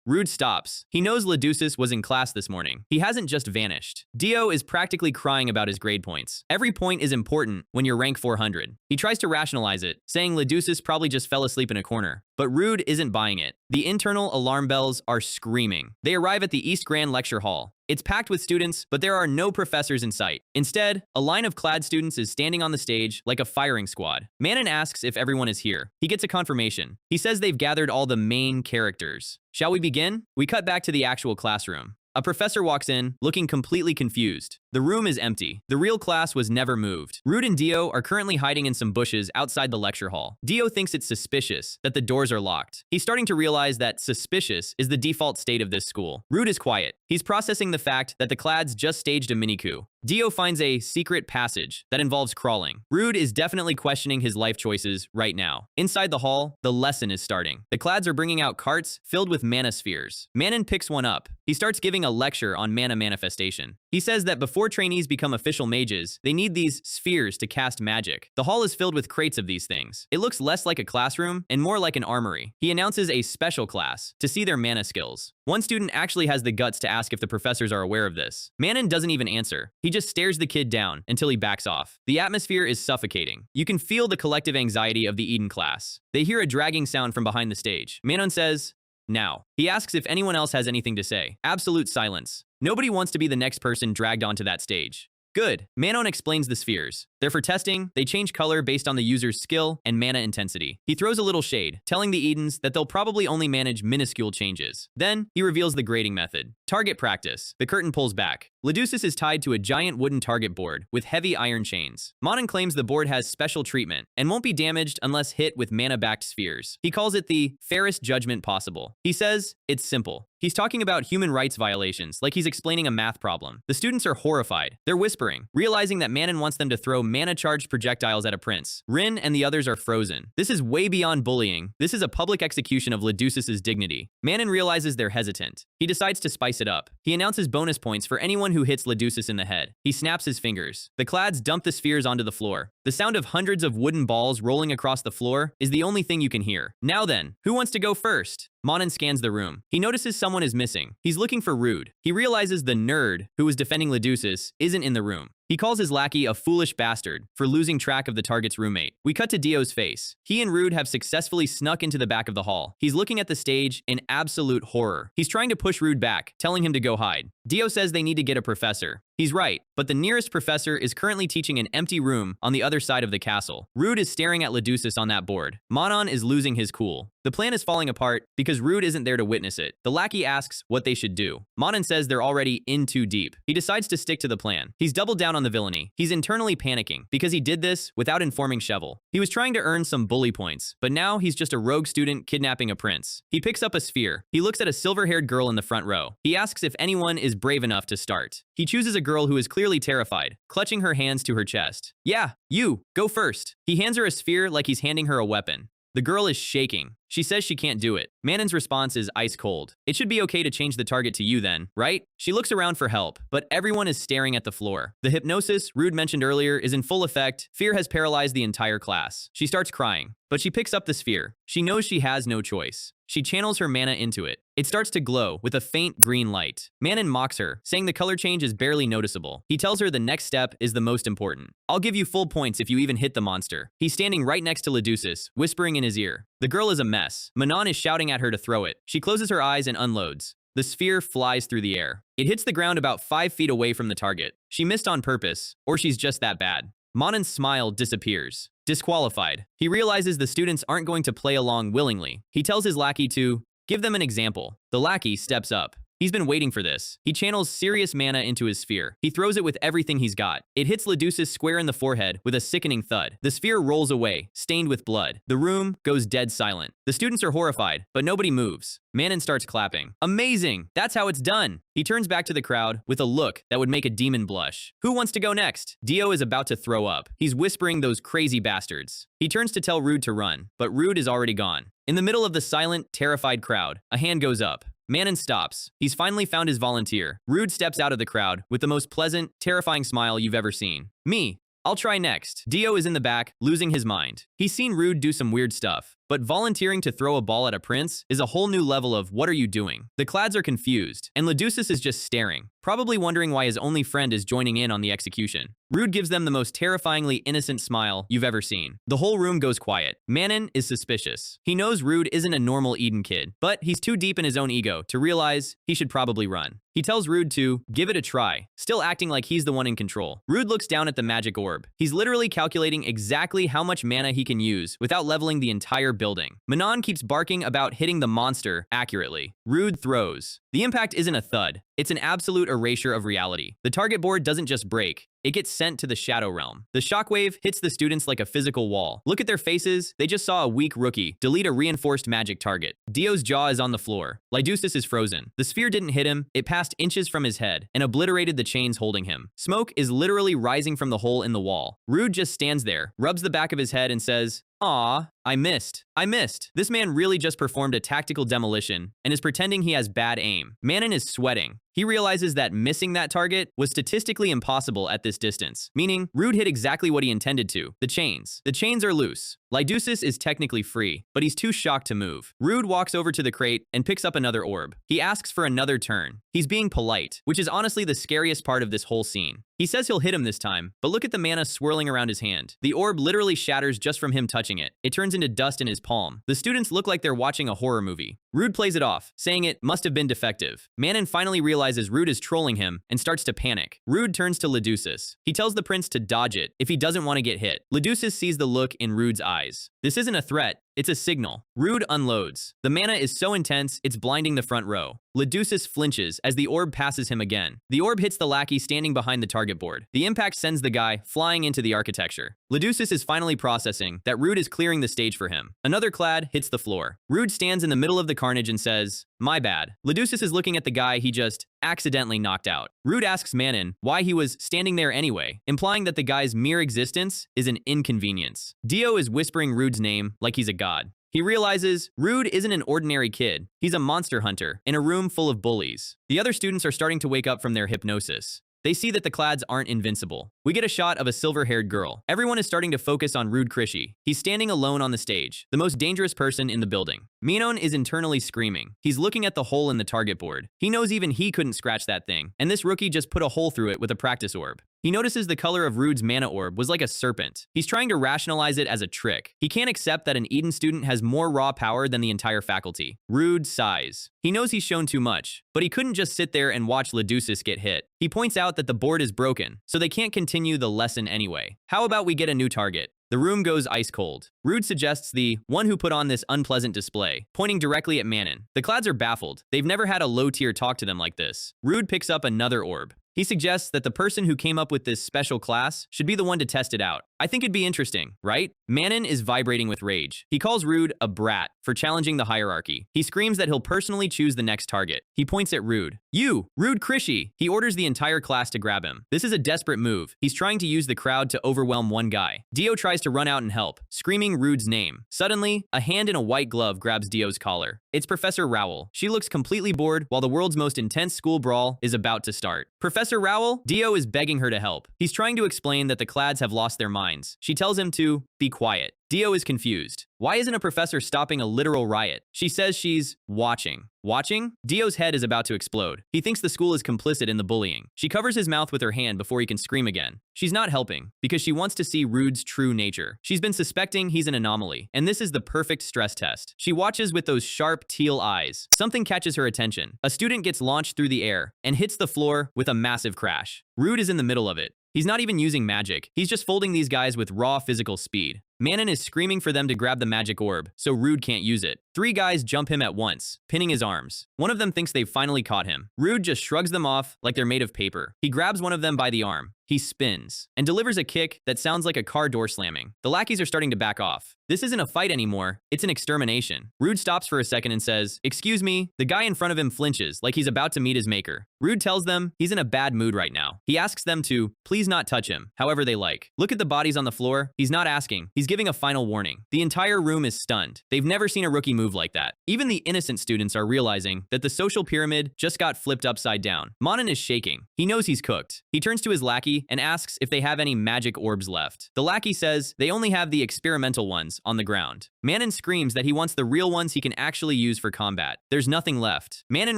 Rood stops. He knows Leducis was in class this morning. He hasn't just vanished. Dio is practically crying about his grade points. Every point is important when you're rank 400. He tries to rationalize it, saying Leducis probably just fell asleep in a corner. But Rood isn't buying it. The internal alarm bells are screaming. They arrive at the East Grand Lecture Hall. It's packed with students, but there are no professors in sight. Instead, a line of clad students is standing on the stage like a firing squad. Manon asks if everyone is here. He gets a confirmation. He says they've gathered all the main characters. Shall we begin? We cut back to the actual classroom. A professor walks in, looking completely confused. The room is empty. The real class was never moved. Rood and Dio are currently hiding in some bushes outside the lecture hall. Dio thinks it's suspicious that the doors are locked. He's starting to realize that suspicious is the default state of this school. Rood is quiet. He's processing the fact that the clads just staged a mini-coup. Dio finds a secret passage that involves crawling. Rood is definitely questioning his life choices right now. Inside the hall, the lesson is starting. The clads are bringing out carts filled with mana spheres. Manon picks one up. He starts giving a lecture on mana manifestation. He says that before trainees become official mages, they need these spheres to cast magic. The hall is filled with crates of these things. It looks less like a classroom and more like an armory. He announces a special class to see their mana skills. One student actually has the guts to ask if the professors are aware of this. Manon doesn't even answer. He just stares the kid down until he backs off. The atmosphere is suffocating. You can feel the collective anxiety of the Eden class. They hear a dragging sound from behind the stage. Manon says, "Now." He asks if anyone else has anything to say. Absolute silence. Nobody wants to be the next person dragged onto that stage. Good. Manon explains the spheres. They're for testing. They change color based on the user's skill and mana intensity. He throws a little shade, telling the Edens that they'll probably only manage minuscule changes. Then, he reveals the grading method. Target practice. The curtain pulls back. Leducis is tied to a giant wooden target board with heavy iron chains. Manon claims the board has special treatment and won't be damaged unless hit with mana-backed spheres. He calls it the fairest judgment possible. He says it's simple. He's talking about human rights violations, like he's explaining a math problem. The students are horrified. They're whispering, realizing that Manon wants them to throw mana-charged projectiles at a prince. Rin and the others are frozen. This is way beyond bullying. This is a public execution of Leducis' dignity. Manon realizes they're hesitant. He decides to spice it up. He announces bonus points for anyone who hits Leducis in the head. He snaps his fingers. The clads dump the spheres onto the floor. The sound of hundreds of wooden balls rolling across the floor is the only thing you can hear. Now then, who wants to go first? Manon scans the room. He notices someone is missing. He's looking for Rood. He realizes the nerd who was defending Leducis isn't in the room. He calls his lackey a foolish bastard for losing track of the target's roommate. We cut to Dio's face. He and Rood have successfully snuck into the back of the hall. He's looking at the stage in absolute horror. He's trying to push Rood back, telling him to go hide. Dio says they need to get a professor. He's right, but the nearest professor is currently teaching an empty room on the other side of the castle. Rood is staring at Leducis on that board. Manon is losing his cool. The plan is falling apart because Rood isn't there to witness it. The lackey asks what they should do. Manon says they're already in too deep. He decides to stick to the plan. He's doubled down on the villainy. He's internally panicking because he did this without informing Cheval. He was trying to earn some bully points, but now he's just a rogue student kidnapping a prince. He picks up a sphere. He looks at a silver-haired girl in the front row. He asks if anyone is brave enough to start. He chooses a girl who is clearly terrified, clutching her hands to her chest. "Yeah, you, go first." He hands her a sphere like he's handing her a weapon. The girl is shaking. She says she can't do it. Manon's response is ice cold. "It should be okay to change the target to you then, right?" She looks around for help, but everyone is staring at the floor. The hypnosis Rood mentioned earlier is in full effect. Fear has paralyzed the entire class. She starts crying, but she picks up the sphere. She knows she has no choice. She channels her mana into it. It starts to glow with a faint green light. Manon mocks her, saying the color change is barely noticeable. He tells her the next step is the most important. "I'll give you full points if you even hit the monster." He's standing right next to Leducis, whispering in his ear. The girl is a mess. Manon is shouting at her to throw it. She closes her eyes and unloads. The sphere flies through the air. It hits the ground about 5 feet away from the target. She missed on purpose, or she's just that bad. Manon's smile disappears. Disqualified. He realizes the students aren't going to play along willingly. He tells his lackey to give them an example. The lackey steps up. He's been waiting for this. He channels serious mana into his sphere. He throws it with everything he's got. It hits Leducus square in the forehead with a sickening thud. The sphere rolls away, stained with blood. The room goes dead silent. The students are horrified, but nobody moves. Manon starts clapping. Amazing! That's how it's done! He turns back to the crowd with a look that would make a demon blush. Who wants to go next? Dio is about to throw up. He's whispering those crazy bastards. He turns to tell Rood to run, but Rood is already gone. In the middle of the silent, terrified crowd, a hand goes up. Manon stops. He's finally found his volunteer. Rood steps out of the crowd with the most pleasant, terrifying smile you've ever seen. Me. I'll try next. Dio is in the back, losing his mind. He's seen Rood do some weird stuff, but volunteering to throw a ball at a prince is a whole new level of what are you doing? The clads are confused, and Leducus is just staring, probably wondering why his only friend is joining in on the execution. Rood gives them the most terrifyingly innocent smile you've ever seen. The whole room goes quiet. Manon is suspicious. He knows Rood isn't a normal Eden kid, but he's too deep in his own ego to realize he should probably run. He tells Rood to give it a try, still acting like he's the one in control. Rood looks down at the magic orb. He's literally calculating exactly how much mana he can use without leveling the entire building. Manon keeps barking about hitting the monster accurately. Rood throws. The impact isn't a thud. It's an absolute erasure of reality. The target board doesn't just break. It gets sent to the Shadow Realm. The shockwave hits the students like a physical wall. Look at their faces. They just saw a weak rookie delete a reinforced magic target. Dio's jaw is on the floor. Leducus is frozen. The sphere didn't hit him. It passed inches from his head and obliterated the chains holding him. Smoke is literally rising from the hole in the wall. Rood just stands there, rubs the back of his head and says, "Aw, I missed. I missed." This man really just performed a tactical demolition and is pretending he has bad aim. Manon is sweating. He realizes that missing that target was statistically impossible at this distance, meaning Rood hit exactly what he intended to, the chains. The chains are loose. Leducus is technically free, but he's too shocked to move. Rood walks over to the crate and picks up another orb. He asks for another turn. He's being polite, which is honestly the scariest part of this whole scene. He says he'll hit him this time, but look at the mana swirling around his hand. The orb literally shatters just from him touching it. It turns into dust in his palm. The students look like they're watching a horror movie. Rood plays it off, saying it must have been defective. Manon finally realizes Rood is trolling him and starts to panic. Rood turns to Leducus. He tells the prince to dodge it if he doesn't want to get hit. Leducus sees the look in Rood's eyes. This isn't a threat. It's a signal. Rood unloads. The mana is so intense, it's blinding the front row. Leducus flinches as the orb passes him again. The orb hits the lackey standing behind the target board. The impact sends the guy flying into the architecture. Leducus is finally processing that Rood is clearing the stage for him. Another clad hits the floor. Rood stands in the middle of the carnage and says, "My bad." Leducus is looking at the guy he just accidentally knocked out. Rood asks Manon why he was standing there anyway, implying that the guy's mere existence is an inconvenience. Dio is whispering Rood's name like he's a god. He realizes Rood isn't an ordinary kid. He's a monster hunter in a room full of bullies. The other students are starting to wake up from their hypnosis. They see that the clads aren't invincible. We get a shot of a silver-haired girl. Everyone is starting to focus on Rood Chrishi. He's standing alone on the stage, the most dangerous person in the building. Manon is internally screaming. He's looking at the hole in the target board. He knows even he couldn't scratch that thing, and this rookie just put a hole through it with a practice orb. He notices the color of Rood's mana orb was like a serpent. He's trying to rationalize it as a trick. He can't accept that an Eden student has more raw power than the entire faculty. Rood sighs. He knows he's shown too much, but he couldn't just sit there and watch Leducus get hit. He points out that the board is broken, so they can't continue the lesson anyway. How about we get a new target? The room goes ice cold. Rood suggests the one who put on this unpleasant display, pointing directly at Manon. The clads are baffled. They've never had a low tier talk to them like this. Rood picks up another orb. He suggests that the person who came up with this special class should be the one to test it out. I think it'd be interesting, right? Manon is vibrating with rage. He calls Rood a brat for challenging the hierarchy. He screams that he'll personally choose the next target. He points at Rood. "You, Rood Chrishi!" He orders the entire class to grab him. This is a desperate move. He's trying to use the crowd to overwhelm one guy. Dio tries to run out and help, screaming Rood's name. Suddenly, a hand in a white glove grabs Dio's collar. It's Professor Rowell. She looks completely bored while the world's most intense school brawl is about to start. "Professor Rowell?" Dio is begging her to help. He's trying to explain that the clads have lost their minds. She tells him to be quiet. Dio is confused. Why isn't a professor stopping a literal riot? She says she's watching. Watching? Dio's head is about to explode. He thinks the school is complicit in the bullying. She covers his mouth with her hand before he can scream again. She's not helping, because she wants to see Rood's true nature. She's been suspecting he's an anomaly, and this is the perfect stress test. She watches with those sharp teal eyes. Something catches her attention. A student gets launched through the air and hits the floor with a massive crash. Rood is in the middle of it. He's not even using magic. He's just folding these guys with raw physical speed. Manon is screaming for them to grab the magic orb, so Rood can't use it. 3 guys jump him at once, pinning his arms. One of them thinks they've finally caught him. Rood just shrugs them off like they're made of paper. He grabs one of them by the arm. He spins and delivers a kick that sounds like a car door slamming. The lackeys are starting to back off. This isn't a fight anymore, it's an extermination. Rood stops for a second and says, "Excuse me." The guy in front of him flinches like he's about to meet his maker. Rood tells them he's in a bad mood right now. He asks them to please not touch him, however they like. Look at the bodies on the floor. He's not asking, he's giving a final warning. The entire room is stunned. They've never seen a rookie move like that. Even the innocent students are realizing that the social pyramid just got flipped upside down. Manon is shaking. He knows he's cooked. He turns to his lackey and asks if they have any magic orbs left. The lackey says they only have the experimental ones on the ground. Manon screams that he wants the real ones he can actually use for combat. There's nothing left. Manon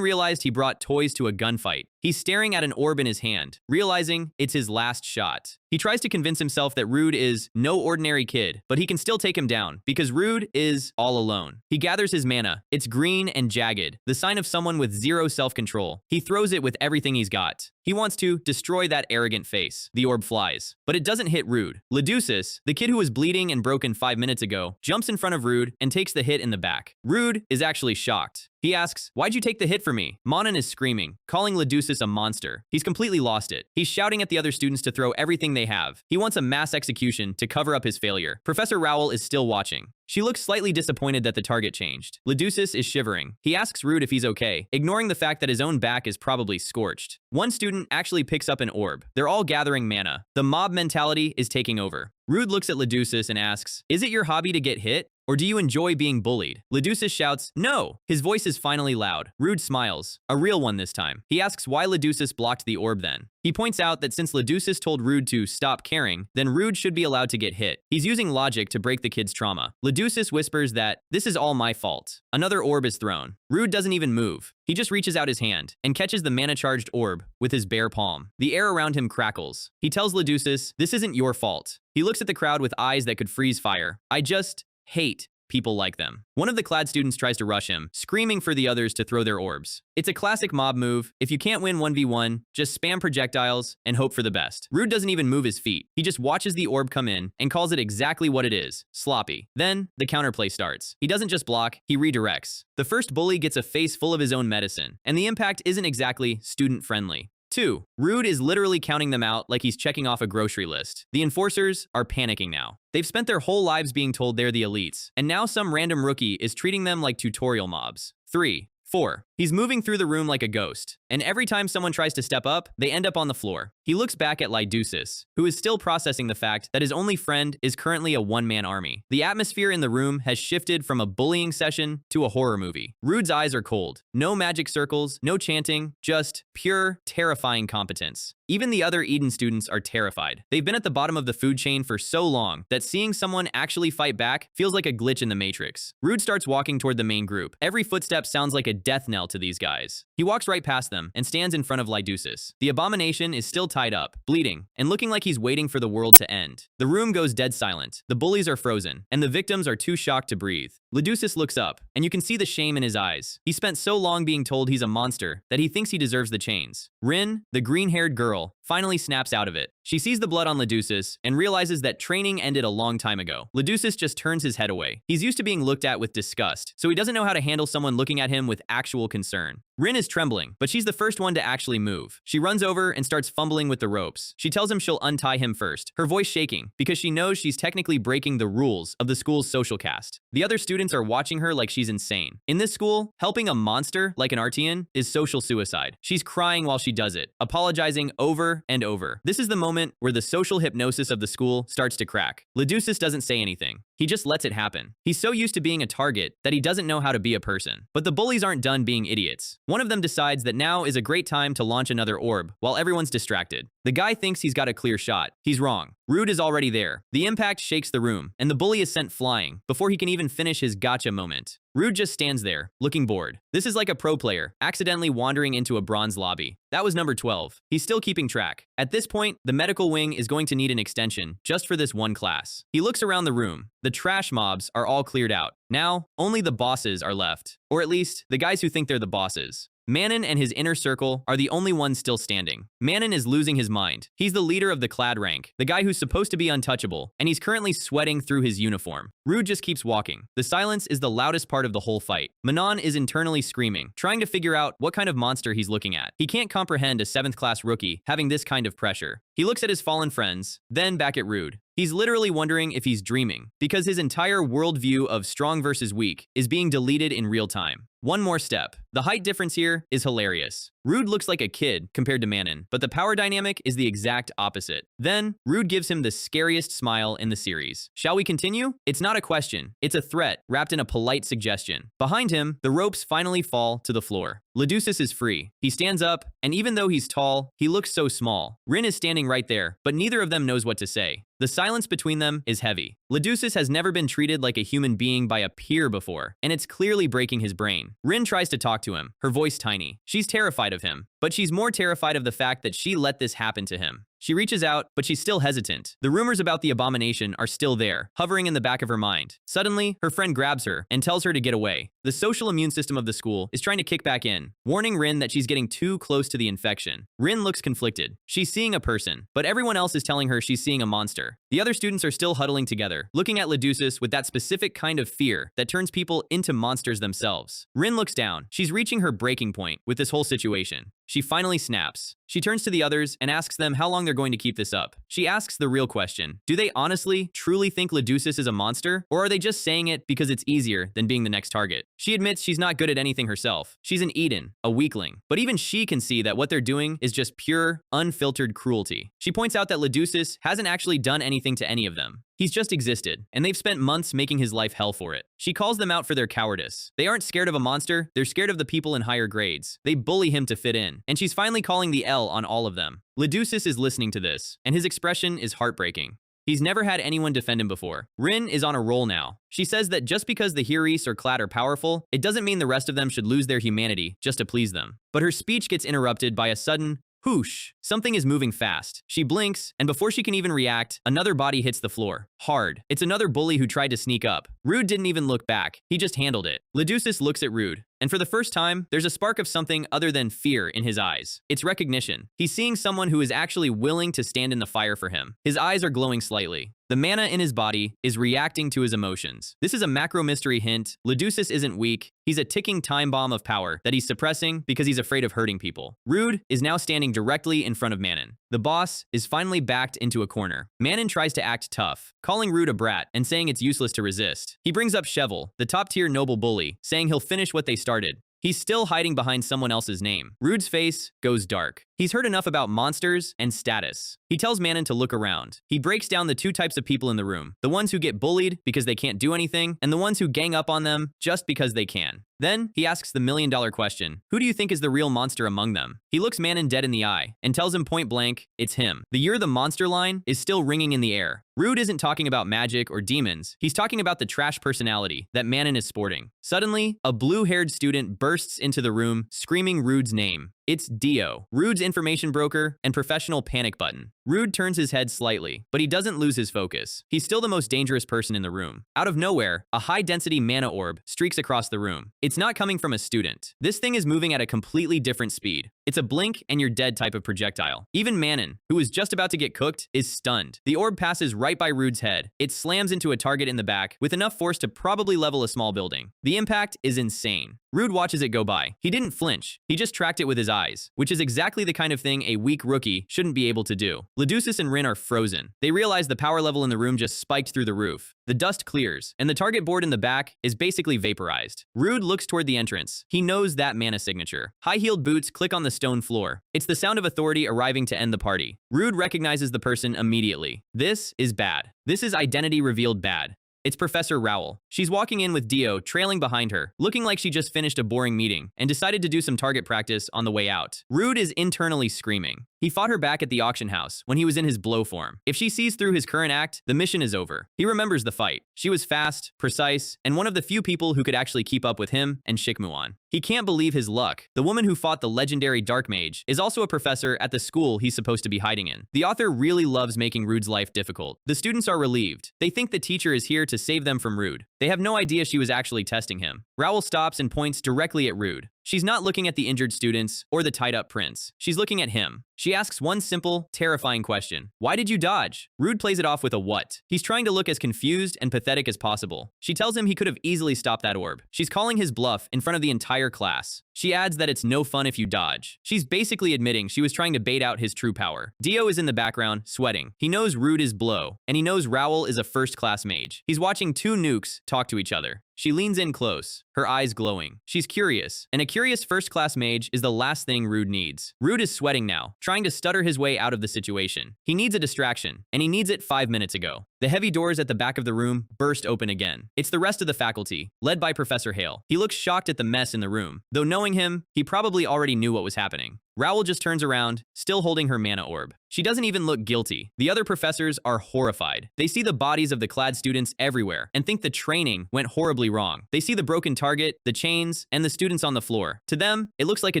realized he brought toys to a gunfight. He's staring at an orb in his hand, realizing it's his last shot. He tries to convince himself that Rood is no ordinary kid, but he can still take him down because Rood is all alone. He gathers his mana. It's green and jagged, the sign of someone with zero self-control. He throws it with everything he's got. He wants to destroy that arrogant face. The orb flies, but it doesn't hit Rood. Duchess, the kid who was bleeding and broken 5 minutes ago, jumps in front of Rood and takes the hit in the back. Rood is actually shocked. He asks, "Why'd you take the hit for me?" Manon is screaming, calling Duchess a monster. He's completely lost it. He's shouting at the other students to throw everything they have. He wants a mass execution to cover up his failure. Professor Rowell is still watching. She looks slightly disappointed that the target changed. Duchess is shivering. He asks Rood if he's okay, ignoring the fact that his own back is probably scorched. One student actually picks up an orb. They're all gathering mana. The mob mentality is taking over. Rood looks at Duchess and asks, "Is it your hobby to get hit? Or do you enjoy being bullied?" Duchess shouts, "No!" His voice is finally loud. Rood smiles. A real one this time. He asks why Duchess blocked the orb then. He points out that since Duchess told Rood to stop caring, then Rood should be allowed to get hit. He's using logic to break the kid's trauma. Duchess whispers that, "This is all my fault." Another orb is thrown. Rood doesn't even move. He just reaches out his hand and catches the mana-charged orb with his bare palm. The air around him crackles. He tells Duchess, "This isn't your fault." He looks at the crowd with eyes that could freeze fire. "I just hate people like them." One of the clad students tries to rush him, screaming for the others to throw their orbs. It's a classic mob move. If you can't win 1v1, just spam projectiles and hope for the best. Rood doesn't even move his feet. He just watches the orb come in and calls it exactly what it is, sloppy. Then, the counterplay starts. He doesn't just block, he redirects. The first bully gets a face full of his own medicine, and the impact isn't exactly student-friendly. 2. Rood is literally counting them out like he's checking off a grocery list. The enforcers are panicking now. They've spent their whole lives being told they're the elites, and now some random rookie is treating them like tutorial mobs. 3. 4. He's moving through the room like a ghost, and every time someone tries to step up, they end up on the floor. He looks back at Duchess, who is still processing the fact that his only friend is currently a one-man army. The atmosphere in the room has shifted from a bullying session to a horror movie. Rood's eyes are cold. No magic circles, no chanting, just pure, terrifying competence. Even the other Eden students are terrified. They've been at the bottom of the food chain for so long that seeing someone actually fight back feels like a glitch in the Matrix. Rood starts walking toward the main group. Every footstep sounds like a death knell to these guys. He walks right past them and stands in front of Duchess. The abomination is still tied up, bleeding, and looking like he's waiting for the world to end. The room goes dead silent. The bullies are frozen, and the victims are too shocked to breathe. Duchess looks up, and you can see the shame in his eyes. He spent so long being told he's a monster that he thinks he deserves the chains. Rin, the green-haired girl, finally snaps out of it. She sees the blood on Duchess and realizes that training ended a long time ago. Duchess just turns his head away. He's used to being looked at with disgust, so he doesn't know how to handle someone looking at him with actual concern. Rin is trembling, but she's the first one to actually move. She runs over and starts fumbling with the ropes. She tells him she'll untie him first, her voice shaking, because she knows she's technically breaking the rules of the school's social caste. The other students are watching her like she's insane. In this school, helping a monster like an Artian is social suicide. She's crying while she does it, apologizing over and over. This is the moment where the social hypnosis of the school starts to crack. Duchess doesn't say anything. He just lets it happen. He's so used to being a target that he doesn't know how to be a person. But the bullies aren't done being idiots. One of them decides that now is a great time to launch another orb while everyone's distracted. The guy thinks he's got a clear shot. He's wrong. Rood is already there. The impact shakes the room, and the bully is sent flying before he can even finish his gotcha moment. Rood just stands there, looking bored. This is like a pro player, accidentally wandering into a bronze lobby. That was number 12. He's still keeping track. At this point, the medical wing is going to need an extension just for this one class. He looks around the room. The trash mobs are all cleared out. Now, only the bosses are left. Or at least, the guys who think they're the bosses. Manon and his inner circle are the only ones still standing. Manon is losing his mind. He's the leader of the clad rank, the guy who's supposed to be untouchable, and he's currently sweating through his uniform. Rood just keeps walking. The silence is the loudest part of the whole fight. Manon is internally screaming, trying to figure out what kind of monster he's looking at. He can't comprehend a 7th class rookie having this kind of pressure. He looks at his fallen friends, then back at Rood. He's literally wondering if he's dreaming, because his entire worldview of strong versus weak is being deleted in real time. One more step. The height difference here is hilarious. Rood looks like a kid compared to Manon, but the power dynamic is the exact opposite. Then, Rood gives him the scariest smile in the series. Shall we continue? It's not a question. It's a threat wrapped in a polite suggestion. Behind him, the ropes finally fall to the floor. Leducis is free. He stands up, and even though he's tall, he looks so small. Rin is standing right there, but neither of them knows what to say. The silence between them is heavy. Leducis has never been treated like a human being by a peer before, and it's clearly breaking his brain. Rin tries to talk to him, her voice tiny. She's terrified of him, but she's more terrified of the fact that she let this happen to him. She reaches out, but she's still hesitant. The rumors about the abomination are still there, hovering in the back of her mind. Suddenly, her friend grabs her and tells her to get away. The social immune system of the school is trying to kick back in, warning Rin that she's getting too close to the infection. Rin looks conflicted. She's seeing a person, but everyone else is telling her she's seeing a monster. The other students are still huddling together, looking at Leducis with that specific kind of fear that turns people into monsters themselves. Rin looks down. She's reaching her breaking point with this whole situation. She finally snaps. She turns to the others and asks them how long they're going to keep this up. She asks the real question. Do they honestly, truly think Leducis is a monster? Or are they just saying it because it's easier than being the next target? She admits she's not good at anything herself. She's an Eden, a weakling. But even she can see that what they're doing is just pure, unfiltered cruelty. She points out that Leducis hasn't actually done anything to any of them. He's just existed, and they've spent months making his life hell for it. She calls them out for their cowardice. They aren't scared of a monster, they're scared of the people in higher grades. They bully him to fit in, and she's finally calling the L on all of them. Leducis is listening to this, and his expression is heartbreaking. He's never had anyone defend him before. Rin is on a roll now. She says that just because the Heris or Clad are powerful, it doesn't mean the rest of them should lose their humanity just to please them. But her speech gets interrupted by a sudden whoosh. Something is moving fast. She blinks, and before she can even react, another body hits the floor. Hard. It's another bully who tried to sneak up. Rood didn't even look back. He just handled it. Leducis looks at Rood, and for the first time, there's a spark of something other than fear in his eyes. It's recognition. He's seeing someone who is actually willing to stand in the fire for him. His eyes are glowing slightly. The mana in his body is reacting to his emotions. This is a macro mystery hint. Leducis isn't weak. He's a ticking time bomb of power that he's suppressing because he's afraid of hurting people. Rood is now standing directly in front of Manon. The boss is finally backed into a corner. Manon tries to act tough, calling Rood a brat and saying it's useless to resist. He brings up Shevel, the top-tier noble bully, saying he'll finish what they started. He's still hiding behind someone else's name. Rood's face goes dark. He's heard enough about monsters and status. He tells Manon to look around. He breaks down the two types of people in the room. The ones who get bullied because they can't do anything, and the ones who gang up on them just because they can. Then, he asks the million-dollar question. Who do you think is the real monster among them? He looks Manon dead in the eye and tells him point blank, it's him. The "You're the monster" line is still ringing in the air. Rood isn't talking about magic or demons. He's talking about the trash personality that Manon is sporting. Suddenly, a blue-haired student bursts into the room, screaming Rood's name. It's Dio, Rood's information broker and professional panic button. Rood turns his head slightly, but he doesn't lose his focus. He's still the most dangerous person in the room. Out of nowhere, a high-density mana orb streaks across the room. It's not coming from a student. This thing is moving at a completely different speed. It's a blink and you're dead type of projectile. Even Manon, who is just about to get cooked, is stunned. The orb passes right by Rood's head. It slams into a target in the back with enough force to probably level a small building. The impact is insane. Rood watches it go by. He didn't flinch. He just tracked it with his eyes, which is exactly the kind of thing a weak rookie shouldn't be able to do. Leducis and Rin are frozen. They realize the power level in the room just spiked through the roof. The dust clears, and the target board in the back is basically vaporized. Rood looks toward the entrance. He knows that mana signature. High-heeled boots click on the stone floor. It's the sound of authority arriving to end the party. Rood recognizes the person immediately. This is bad. This is identity revealed bad. It's Professor Rowell. She's walking in with Dio trailing behind her, looking like she just finished a boring meeting and decided to do some target practice on the way out. Rood is internally screaming. He fought her back at the auction house when he was in his blow form. If she sees through his current act, the mission is over. He remembers the fight. She was fast, precise, and one of the few people who could actually keep up with him and Shikmuan. He can't believe his luck. The woman who fought the legendary Dark Mage is also a professor at the school he's supposed to be hiding in. The author really loves making Rood's life difficult. The students are relieved. They think the teacher is here to save them from Rood. They have no idea she was actually testing him. Rowell stops and points directly at Rood. She's not looking at the injured students or the tied-up prince. She's looking at him. She asks one simple, terrifying question. Why did you dodge? Rood plays it off with a what. He's trying to look as confused and pathetic as possible. She tells him he could have easily stopped that orb. She's calling his bluff in front of the entire class. She adds that it's no fun if you dodge. She's basically admitting she was trying to bait out his true power. Dio is in the background, sweating. He knows Rood is Blow, and he knows Raoul is a first-class mage. He's watching two nukes talk to each other. She leans in close, her eyes glowing. She's curious, and a curious first-class mage is the last thing Rood needs. Rood is sweating now, trying to stutter his way out of the situation. He needs a distraction, and he needs it 5 minutes ago. The heavy doors at the back of the room burst open again. It's the rest of the faculty, led by Professor Hale. He looks shocked at the mess in the room. Though knowing him, he probably already knew what was happening. Raoul just turns around, still holding her mana orb. She doesn't even look guilty. The other professors are horrified. They see the bodies of the clad students everywhere and think the training went horribly wrong. They see the broken target, the chains, and the students on the floor. To them, it looks like a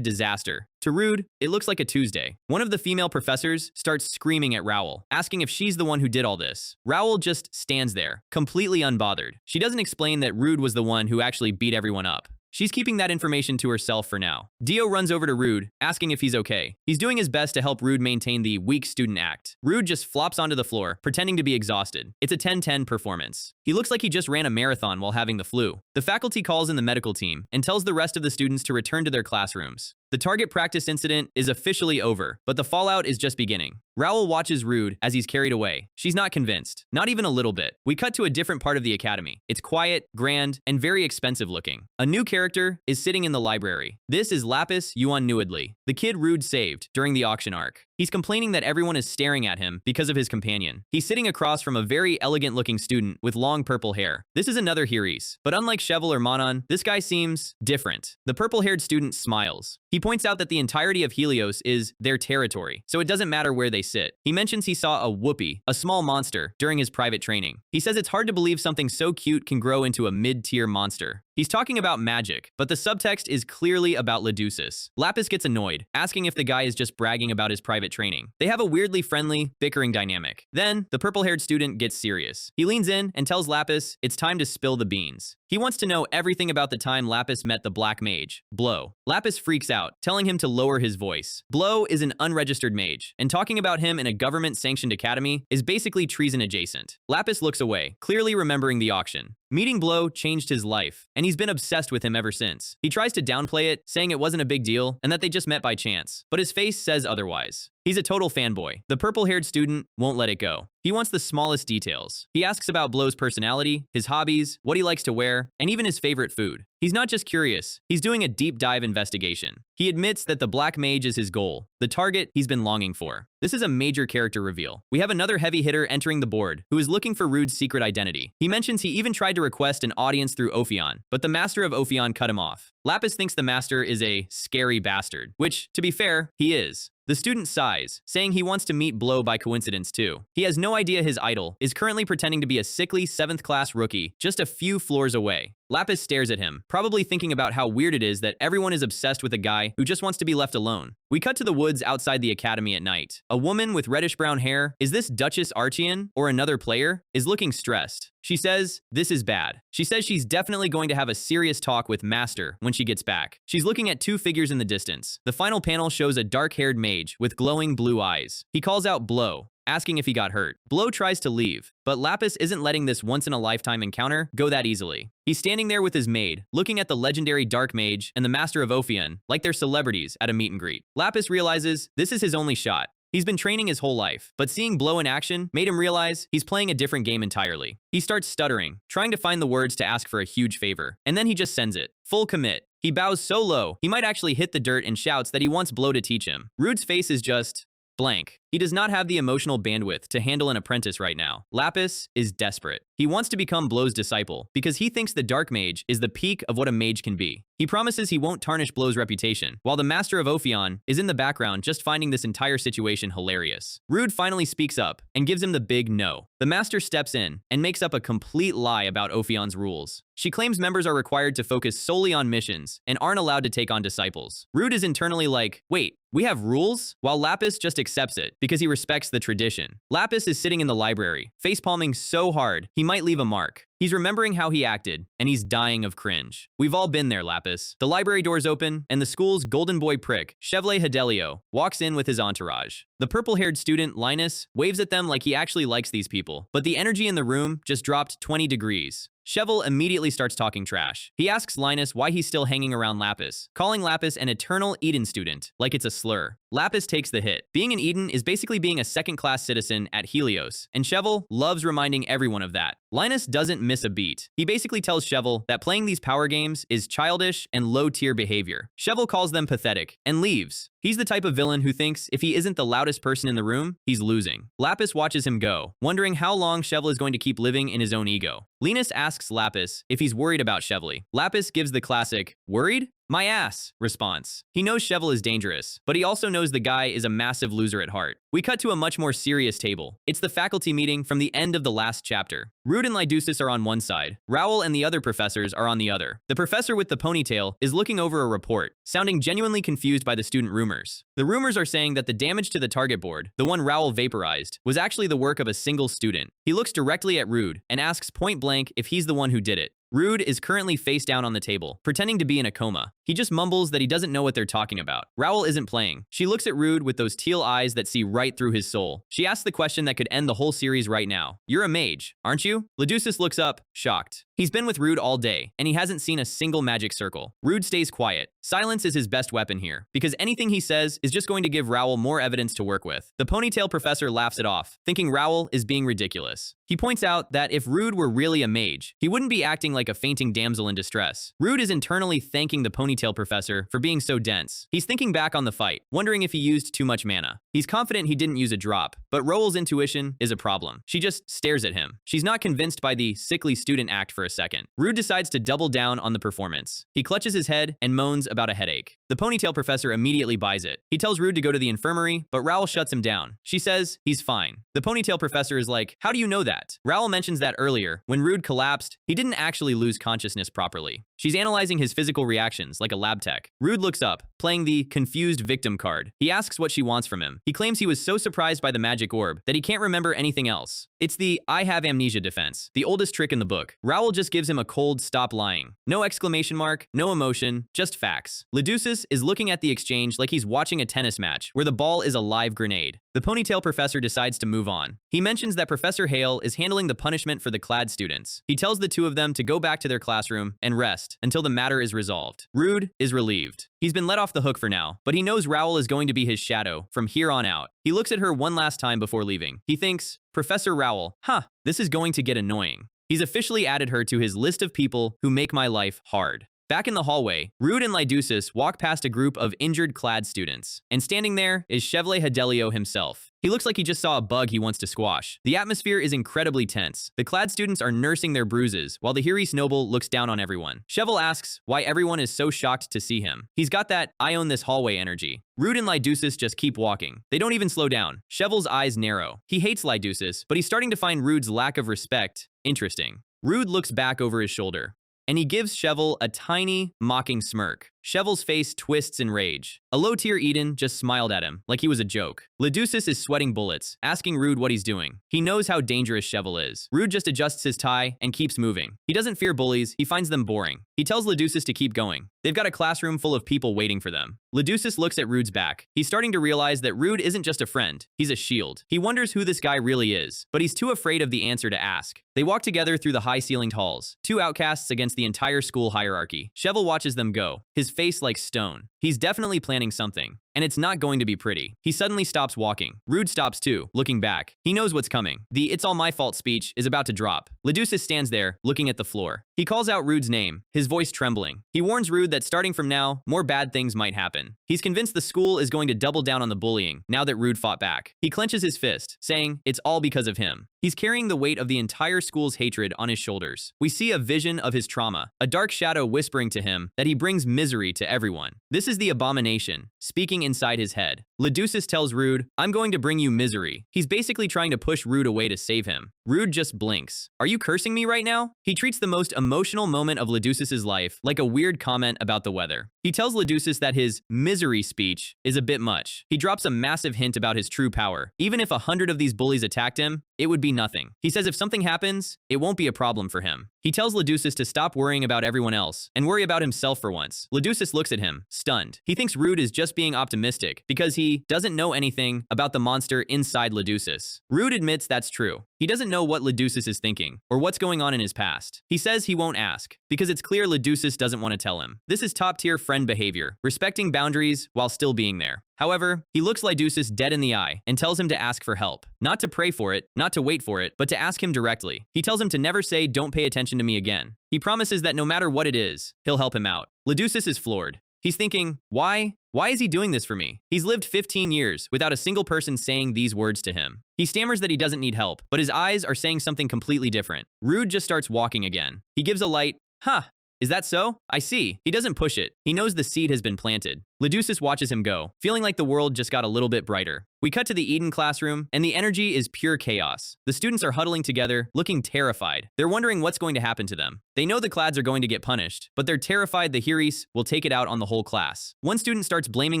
disaster. To Rood, it looks like a Tuesday. One of the female professors starts screaming at Raoul, asking if she's the one who did all this. Raoul just stands there, completely unbothered. She doesn't explain that Rood was the one who actually beat everyone up. She's keeping that information to herself for now. Dio runs over to Rood, asking if he's okay. He's doing his best to help Rood maintain the weak student act. Rood just flops onto the floor, pretending to be exhausted. It's a 10-10 performance. He looks like he just ran a marathon while having the flu. The faculty calls in the medical team and tells the rest of the students to return to their classrooms. The target practice incident is officially over, but the fallout is just beginning. Raoul watches Rood as he's carried away. She's not convinced, not even a little bit. We cut to a different part of the academy. It's quiet, grand, and very expensive looking. A new character is sitting in the library. This is Lapis Yuan Nuidli, the kid Rood saved during the auction arc. He's complaining that everyone is staring at him because of his companion. He's sitting across from a very elegant-looking student with long purple hair. This is another Heres, but unlike Cheval or Manon, this guy seems different. The purple-haired student smiles. He points out that the entirety of Helios is their territory, so it doesn't matter where they sit. He mentions he saw a whoopee, a small monster, during his private training. He says it's hard to believe something so cute can grow into a mid-tier monster. He's talking about magic, but the subtext is clearly about Leducis. Lapis gets annoyed, asking if the guy is just bragging about his private training. They have a weirdly friendly, bickering dynamic. Then, the purple-haired student gets serious. He leans in and tells Lapis it's time to spill the beans. He wants to know everything about the time Lapis met the Black Mage, Blow. Lapis freaks out, telling him to lower his voice. Blow is an unregistered mage, and talking about him in a government-sanctioned academy is basically treason adjacent. Lapis looks away, clearly remembering the auction. Meeting Blow changed his life, and he's been obsessed with him ever since. He tries to downplay it, saying it wasn't a big deal and that they just met by chance, but his face says otherwise. He's a total fanboy. The purple-haired student won't let it go. He wants the smallest details. He asks about Blow's personality, his hobbies, what he likes to wear, and even his favorite food. He's not just curious, he's doing a deep dive investigation. He admits that the Black Mage is his goal, the target he's been longing for. This is a major character reveal. We have another heavy hitter entering the board, who is looking for Rood's secret identity. He mentions he even tried to request an audience through Ofon, but the master of Ofon cut him off. Lapis thinks the master is a scary bastard, which, to be fair, he is. The student sighs, saying he wants to meet Blow by coincidence too. He has no idea his idol is currently pretending to be a sickly 7th class rookie just a few floors away. Lapis stares at him, probably thinking about how weird it is that everyone is obsessed with a guy who just wants to be left alone. We cut to the woods outside the academy at night. A woman with reddish-brown hair, is this Duchess Archian or another player, is looking stressed. She says, this is bad. She says she's definitely going to have a serious talk with Master when she gets back. She's looking at two figures in the distance. The final panel shows a dark-haired mage with glowing blue eyes. He calls out Blow, asking if he got hurt. Blow tries to leave, but Lapis isn't letting this once-in-a-lifetime encounter go that easily. He's standing there with his maid, looking at the legendary Dark Mage and the Master of Ophion like they're celebrities at a meet and greet. Lapis realizes this is his only shot. He's been training his whole life, but seeing Blow in action made him realize he's playing a different game entirely. He starts stuttering, trying to find the words to ask for a huge favor, and then he just sends it. Full commit. He bows so low, he might actually hit the dirt and shouts that he wants Blow to teach him. Rood's face is just blank. He does not have the emotional bandwidth to handle an apprentice right now. Lapis is desperate. He wants to become Blow's disciple because he thinks the Dark Mage is the peak of what a mage can be. He promises he won't tarnish Blow's reputation, while the Master of Ophion is in the background just finding this entire situation hilarious. Rood finally speaks up and gives him the big no. The Master steps in and makes up a complete lie about Ophion's rules. She claims members are required to focus solely on missions and aren't allowed to take on disciples. Rood is internally like, wait, we have rules? While Lapis just accepts it because he respects the tradition. Lapis is sitting in the library, facepalming so hard he might leave a mark. He's remembering how he acted, and he's dying of cringe. We've all been there, Lapis. The library doors open, and the school's golden boy prick, Chevalier Hadelio, walks in with his entourage. The purple-haired student, Linus, waves at them like he actually likes these people, but the energy in the room just dropped 20 degrees. Cheval immediately starts talking trash. He asks Linus why he's still hanging around Lapis, calling Lapis an eternal Eden student, like it's a slur. Lapis takes the hit. Being an Eden is basically being a second-class citizen at Helios, and Cheval loves reminding everyone of that. Linus doesn't miss a beat. He basically tells Cheval that playing these power games is childish and low-tier behavior. Cheval calls them pathetic and leaves. He's the type of villain who thinks if he isn't the loudest person in the room, he's losing. Lapis watches him go, wondering how long Cheval is going to keep living in his own ego. Linus asks Lapis if he's worried about Chevalier. Lapis gives the classic, "Worried? My ass," response. He knows Cheval is dangerous, but he also knows the guy is a massive loser at heart. We cut to a much more serious table. It's the faculty meeting from the end of the last chapter. Rood and Lyducis are on one side. Raoul and the other professors are on the other. The professor with the ponytail is looking over a report, sounding genuinely confused by the student rumors. The rumors are saying that the damage to the target board, the one Raoul vaporized, was actually the work of a single student. He looks directly at Rood and asks point blank if he's the one who did it. Rood is currently face down on the table, pretending to be in a coma. He just mumbles that he doesn't know what they're talking about. Raoul isn't playing. She looks at Rood with those teal eyes that see right through his soul. She asks the question that could end the whole series right now. "You're a mage, aren't you?" Lyducis looks up, shocked. He's been with Rood all day, and he hasn't seen a single magic circle. Rood stays quiet. Silence is his best weapon here, because anything he says is just going to give Raoul more evidence to work with. The ponytail professor laughs it off, thinking Raoul is being ridiculous. He points out that if Rood were really a mage, he wouldn't be acting like a fainting damsel in distress. Rood is internally thanking the ponytail professor for being so dense. He's thinking back on the fight, wondering if he used too much mana. He's confident he didn't use a drop, but Raoul's intuition is a problem. She just stares at him. She's not convinced by the sickly student act for a second. Rood decides to double down on the performance. He clutches his head and moans about a headache. The ponytail professor immediately buys it. He tells Rood to go to the infirmary, but Raoul shuts him down. She says he's fine. The ponytail professor is like, "How do you know that?" Raoul mentions that earlier, when Rood collapsed, he didn't actually lose consciousness properly. She's analyzing his physical reactions like a lab tech. Rood looks up, playing the confused victim card. He asks what she wants from him. He claims he was so surprised by the magic orb that he can't remember anything else. It's the "I have amnesia" defense, the oldest trick in the book. Raoul just gives him a cold "stop lying." No exclamation mark, no emotion, just facts. Lyducis is looking at the exchange like he's watching a tennis match where the ball is a live grenade. The ponytail professor decides to move on. He mentions that Professor Hale is handling the punishment for the clad students. He tells the two of them to go back to their classroom and rest until the matter is resolved. Rood is relieved. He's been let off the hook for now, but he knows Raoul is going to be his shadow from here on out. He looks at her one last time before leaving. He thinks, "Professor Raoul, this is going to get annoying." He's officially added her to his list of people who make my life hard. Back in the hallway, Rood and Lyducis walk past a group of injured clad students, and standing there is Chevalier Hadelio himself. He looks like he just saw a bug he wants to squash. The atmosphere is incredibly tense. The clad students are nursing their bruises, while the Heres noble looks down on everyone. Cheval asks why everyone is so shocked to see him. He's got that "I own this hallway" energy. Rood and Lyducis just keep walking. They don't even slow down. Cheval's eyes narrow. He hates Lyducis, but he's starting to find Rood's lack of respect interesting. Rood looks back over his shoulder, and he gives Cheval a tiny, mocking smirk. Cheval's face twists in rage. A low-tier Eden just smiled at him, like he was a joke. Lyducis is sweating bullets, asking Rood what he's doing. He knows how dangerous Cheval is. Rood just adjusts his tie and keeps moving. He doesn't fear bullies, he finds them boring. He tells Lyducis to keep going. They've got a classroom full of people waiting for them. Lyducis looks at Rood's back. He's starting to realize that Rood isn't just a friend, he's a shield. He wonders who this guy really is, but he's too afraid of the answer to ask. They walk together through the high-ceilinged halls, two outcasts against the entire school hierarchy. Cheval watches them go, his face like stone. He's definitely planning something, and it's not going to be pretty. He suddenly stops walking. Rood stops too, looking back. He knows what's coming. The "it's all my fault" speech is about to drop. Lyducis stands there, looking at the floor. He calls out Rood's name, his voice trembling. He warns Rood that starting from now, more bad things might happen. He's convinced the school is going to double down on the bullying, now that Rood fought back. He clenches his fist, saying it's all because of him. He's carrying the weight of the entire school's hatred on his shoulders. We see a vision of his trauma, a dark shadow whispering to him that he brings misery to everyone. This is the abomination, speaking inside his head. Lyducis tells Rood, "I'm going to bring you misery." He's basically trying to push Rood away to save him. Rood just blinks. "Are you cursing me right now?" He treats the most emotional moment of Lyducis' life like a weird comment about the weather. He tells Lyducis that his misery speech is a bit much. He drops a massive hint about his true power. Even if 100 of these bullies attacked him, it would be nothing. He says if something happens, it won't be a problem for him. He tells Leducis to stop worrying about everyone else and worry about himself for once. Leducis looks at him, stunned. He thinks Rood is just being optimistic because he doesn't know anything about the monster inside Leducis. Rood admits that's true. He doesn't know what Leducis is thinking or what's going on in his past. He says he won't ask because it's clear Leducis doesn't want to tell him. This is top-tier friend behavior, respecting boundaries while still being there. However, he looks Leducis dead in the eye and tells him to ask for help. Not to pray for it, not to wait for it, but to ask him directly. He tells him to never say, "Don't pay attention to me again." He promises that no matter what it is, he'll help him out. Leducis is floored. He's thinking, why? Why is he doing this for me? He's lived 15 years without a single person saying these words to him. He stammers that he doesn't need help, but his eyes are saying something completely different. Rood just starts walking again. He gives a light, "Huh. Is that so? I see." He doesn't push it. He knows the seed has been planted. Leducis watches him go, feeling like the world just got a little bit brighter. We cut to the Eden classroom, and the energy is pure chaos. The students are huddling together, looking terrified. They're wondering what's going to happen to them. They know the Clads are going to get punished, but they're terrified the Heres will take it out on the whole class. One student starts blaming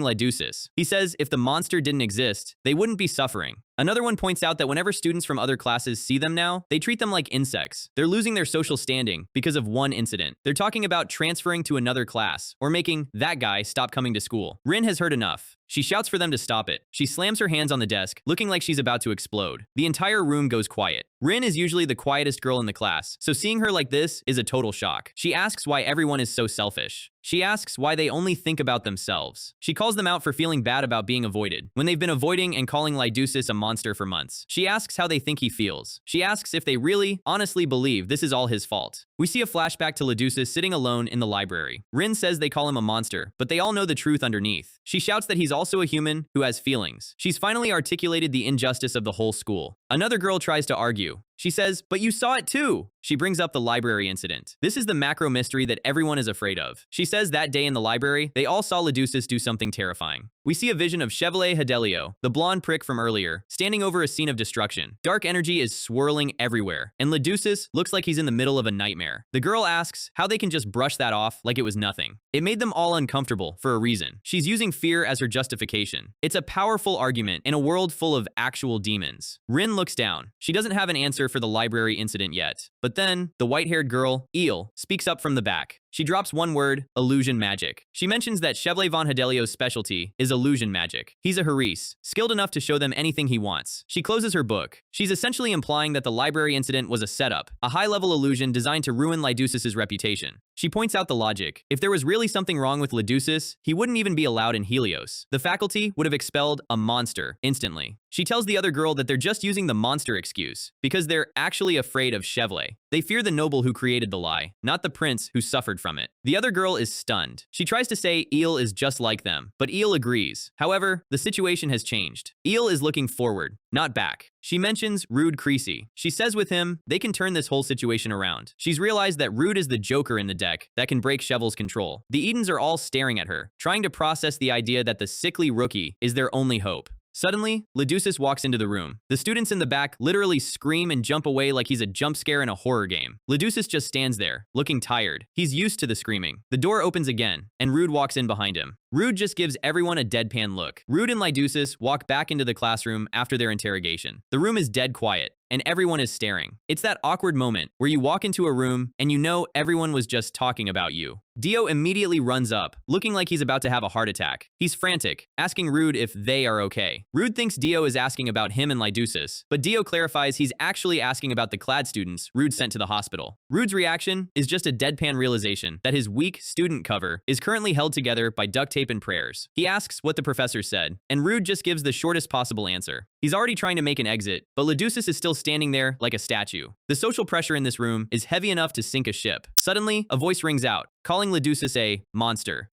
Leducis. He says if the monster didn't exist, they wouldn't be suffering. Another one points out that whenever students from other classes see them now, they treat them like insects. They're losing their social standing because of one incident. They're talking about transferring to another class or making that guy stop coming to school. Rin has heard enough. She shouts for them to stop it. She slams her hands on the desk, looking like she's about to explode. The entire room goes quiet. Rin is usually the quietest girl in the class, so seeing her like this is a total shock. She asks why everyone is so selfish. She asks why they only think about themselves. She calls them out for feeling bad about being avoided, when they've been avoiding and calling Leducis a monster for months. She asks how they think he feels. She asks if they really, honestly believe this is all his fault. We see a flashback to Leducis sitting alone in the library. Rin says they call him a monster, but they all know the truth underneath. She shouts that he's also a human who has feelings. She's finally articulated the injustice of the whole school. Another girl tries to argue. She says, "But you saw it too." She brings up the library incident. This is the macro mystery that everyone is afraid of. She says that day in the library, they all saw Leducis do something terrifying. We see a vision of Chevalier Hedelio, the blonde prick from earlier, standing over a scene of destruction. Dark energy is swirling everywhere, and Leducis looks like he's in the middle of a nightmare. The girl asks how they can just brush that off like it was nothing. It made them all uncomfortable for a reason. She's using fear as her justification. It's a powerful argument in a world full of actual demons. Rin looks down. She doesn't have an answer for the library incident yet. But then, the white-haired girl, Eel, speaks up from the back. She drops one word, illusion magic. She mentions that Chevalier von Hedelio's specialty is illusion magic. He's a Heres, skilled enough to show them anything he wants. She closes her book. She's essentially implying that the library incident was a setup, a high-level illusion designed to ruin Leducis' reputation. She points out the logic. If there was really something wrong with Leducis, he wouldn't even be allowed in Helios. The faculty would have expelled a monster instantly. She tells the other girl that they're just using the monster excuse because they're actually afraid of Chevalier. They fear the noble who created the lie, not the prince who suffered from it. The other girl is stunned. She tries to say Eel is just like them, but Eel agrees. However, the situation has changed. Eel is looking forward, not back. She mentions Rood Chrishi. She says with him, they can turn this whole situation around. She's realized that Rood is the joker in the deck that can break Cheval's control. The Edens are all staring at her, trying to process the idea that the sickly rookie is their only hope. Suddenly, Leducis walks into the room. The students in the back literally scream and jump away like he's a jump scare in a horror game. Leducis just stands there, looking tired. He's used to the screaming. The door opens again, and Rood walks in behind him. Rood just gives everyone a deadpan look. Rood and Leducis walk back into the classroom after their interrogation. The room is dead quiet, and everyone is staring. It's that awkward moment where you walk into a room and you know everyone was just talking about you. Dio immediately runs up, looking like he's about to have a heart attack. He's frantic, asking Rood if they are okay. Rood thinks Dio is asking about him and Leducis, but Dio clarifies he's actually asking about the Clad students Rood sent to the hospital. Rood's reaction is just a deadpan realization that his weak student cover is currently held together by duct tape and prayers. He asks what the professor said, and Rood just gives the shortest possible answer. He's already trying to make an exit, but Leducis is still standing there like a statue. The social pressure in this room is heavy enough to sink a ship. Suddenly, a voice rings out, calling Leducis a monster.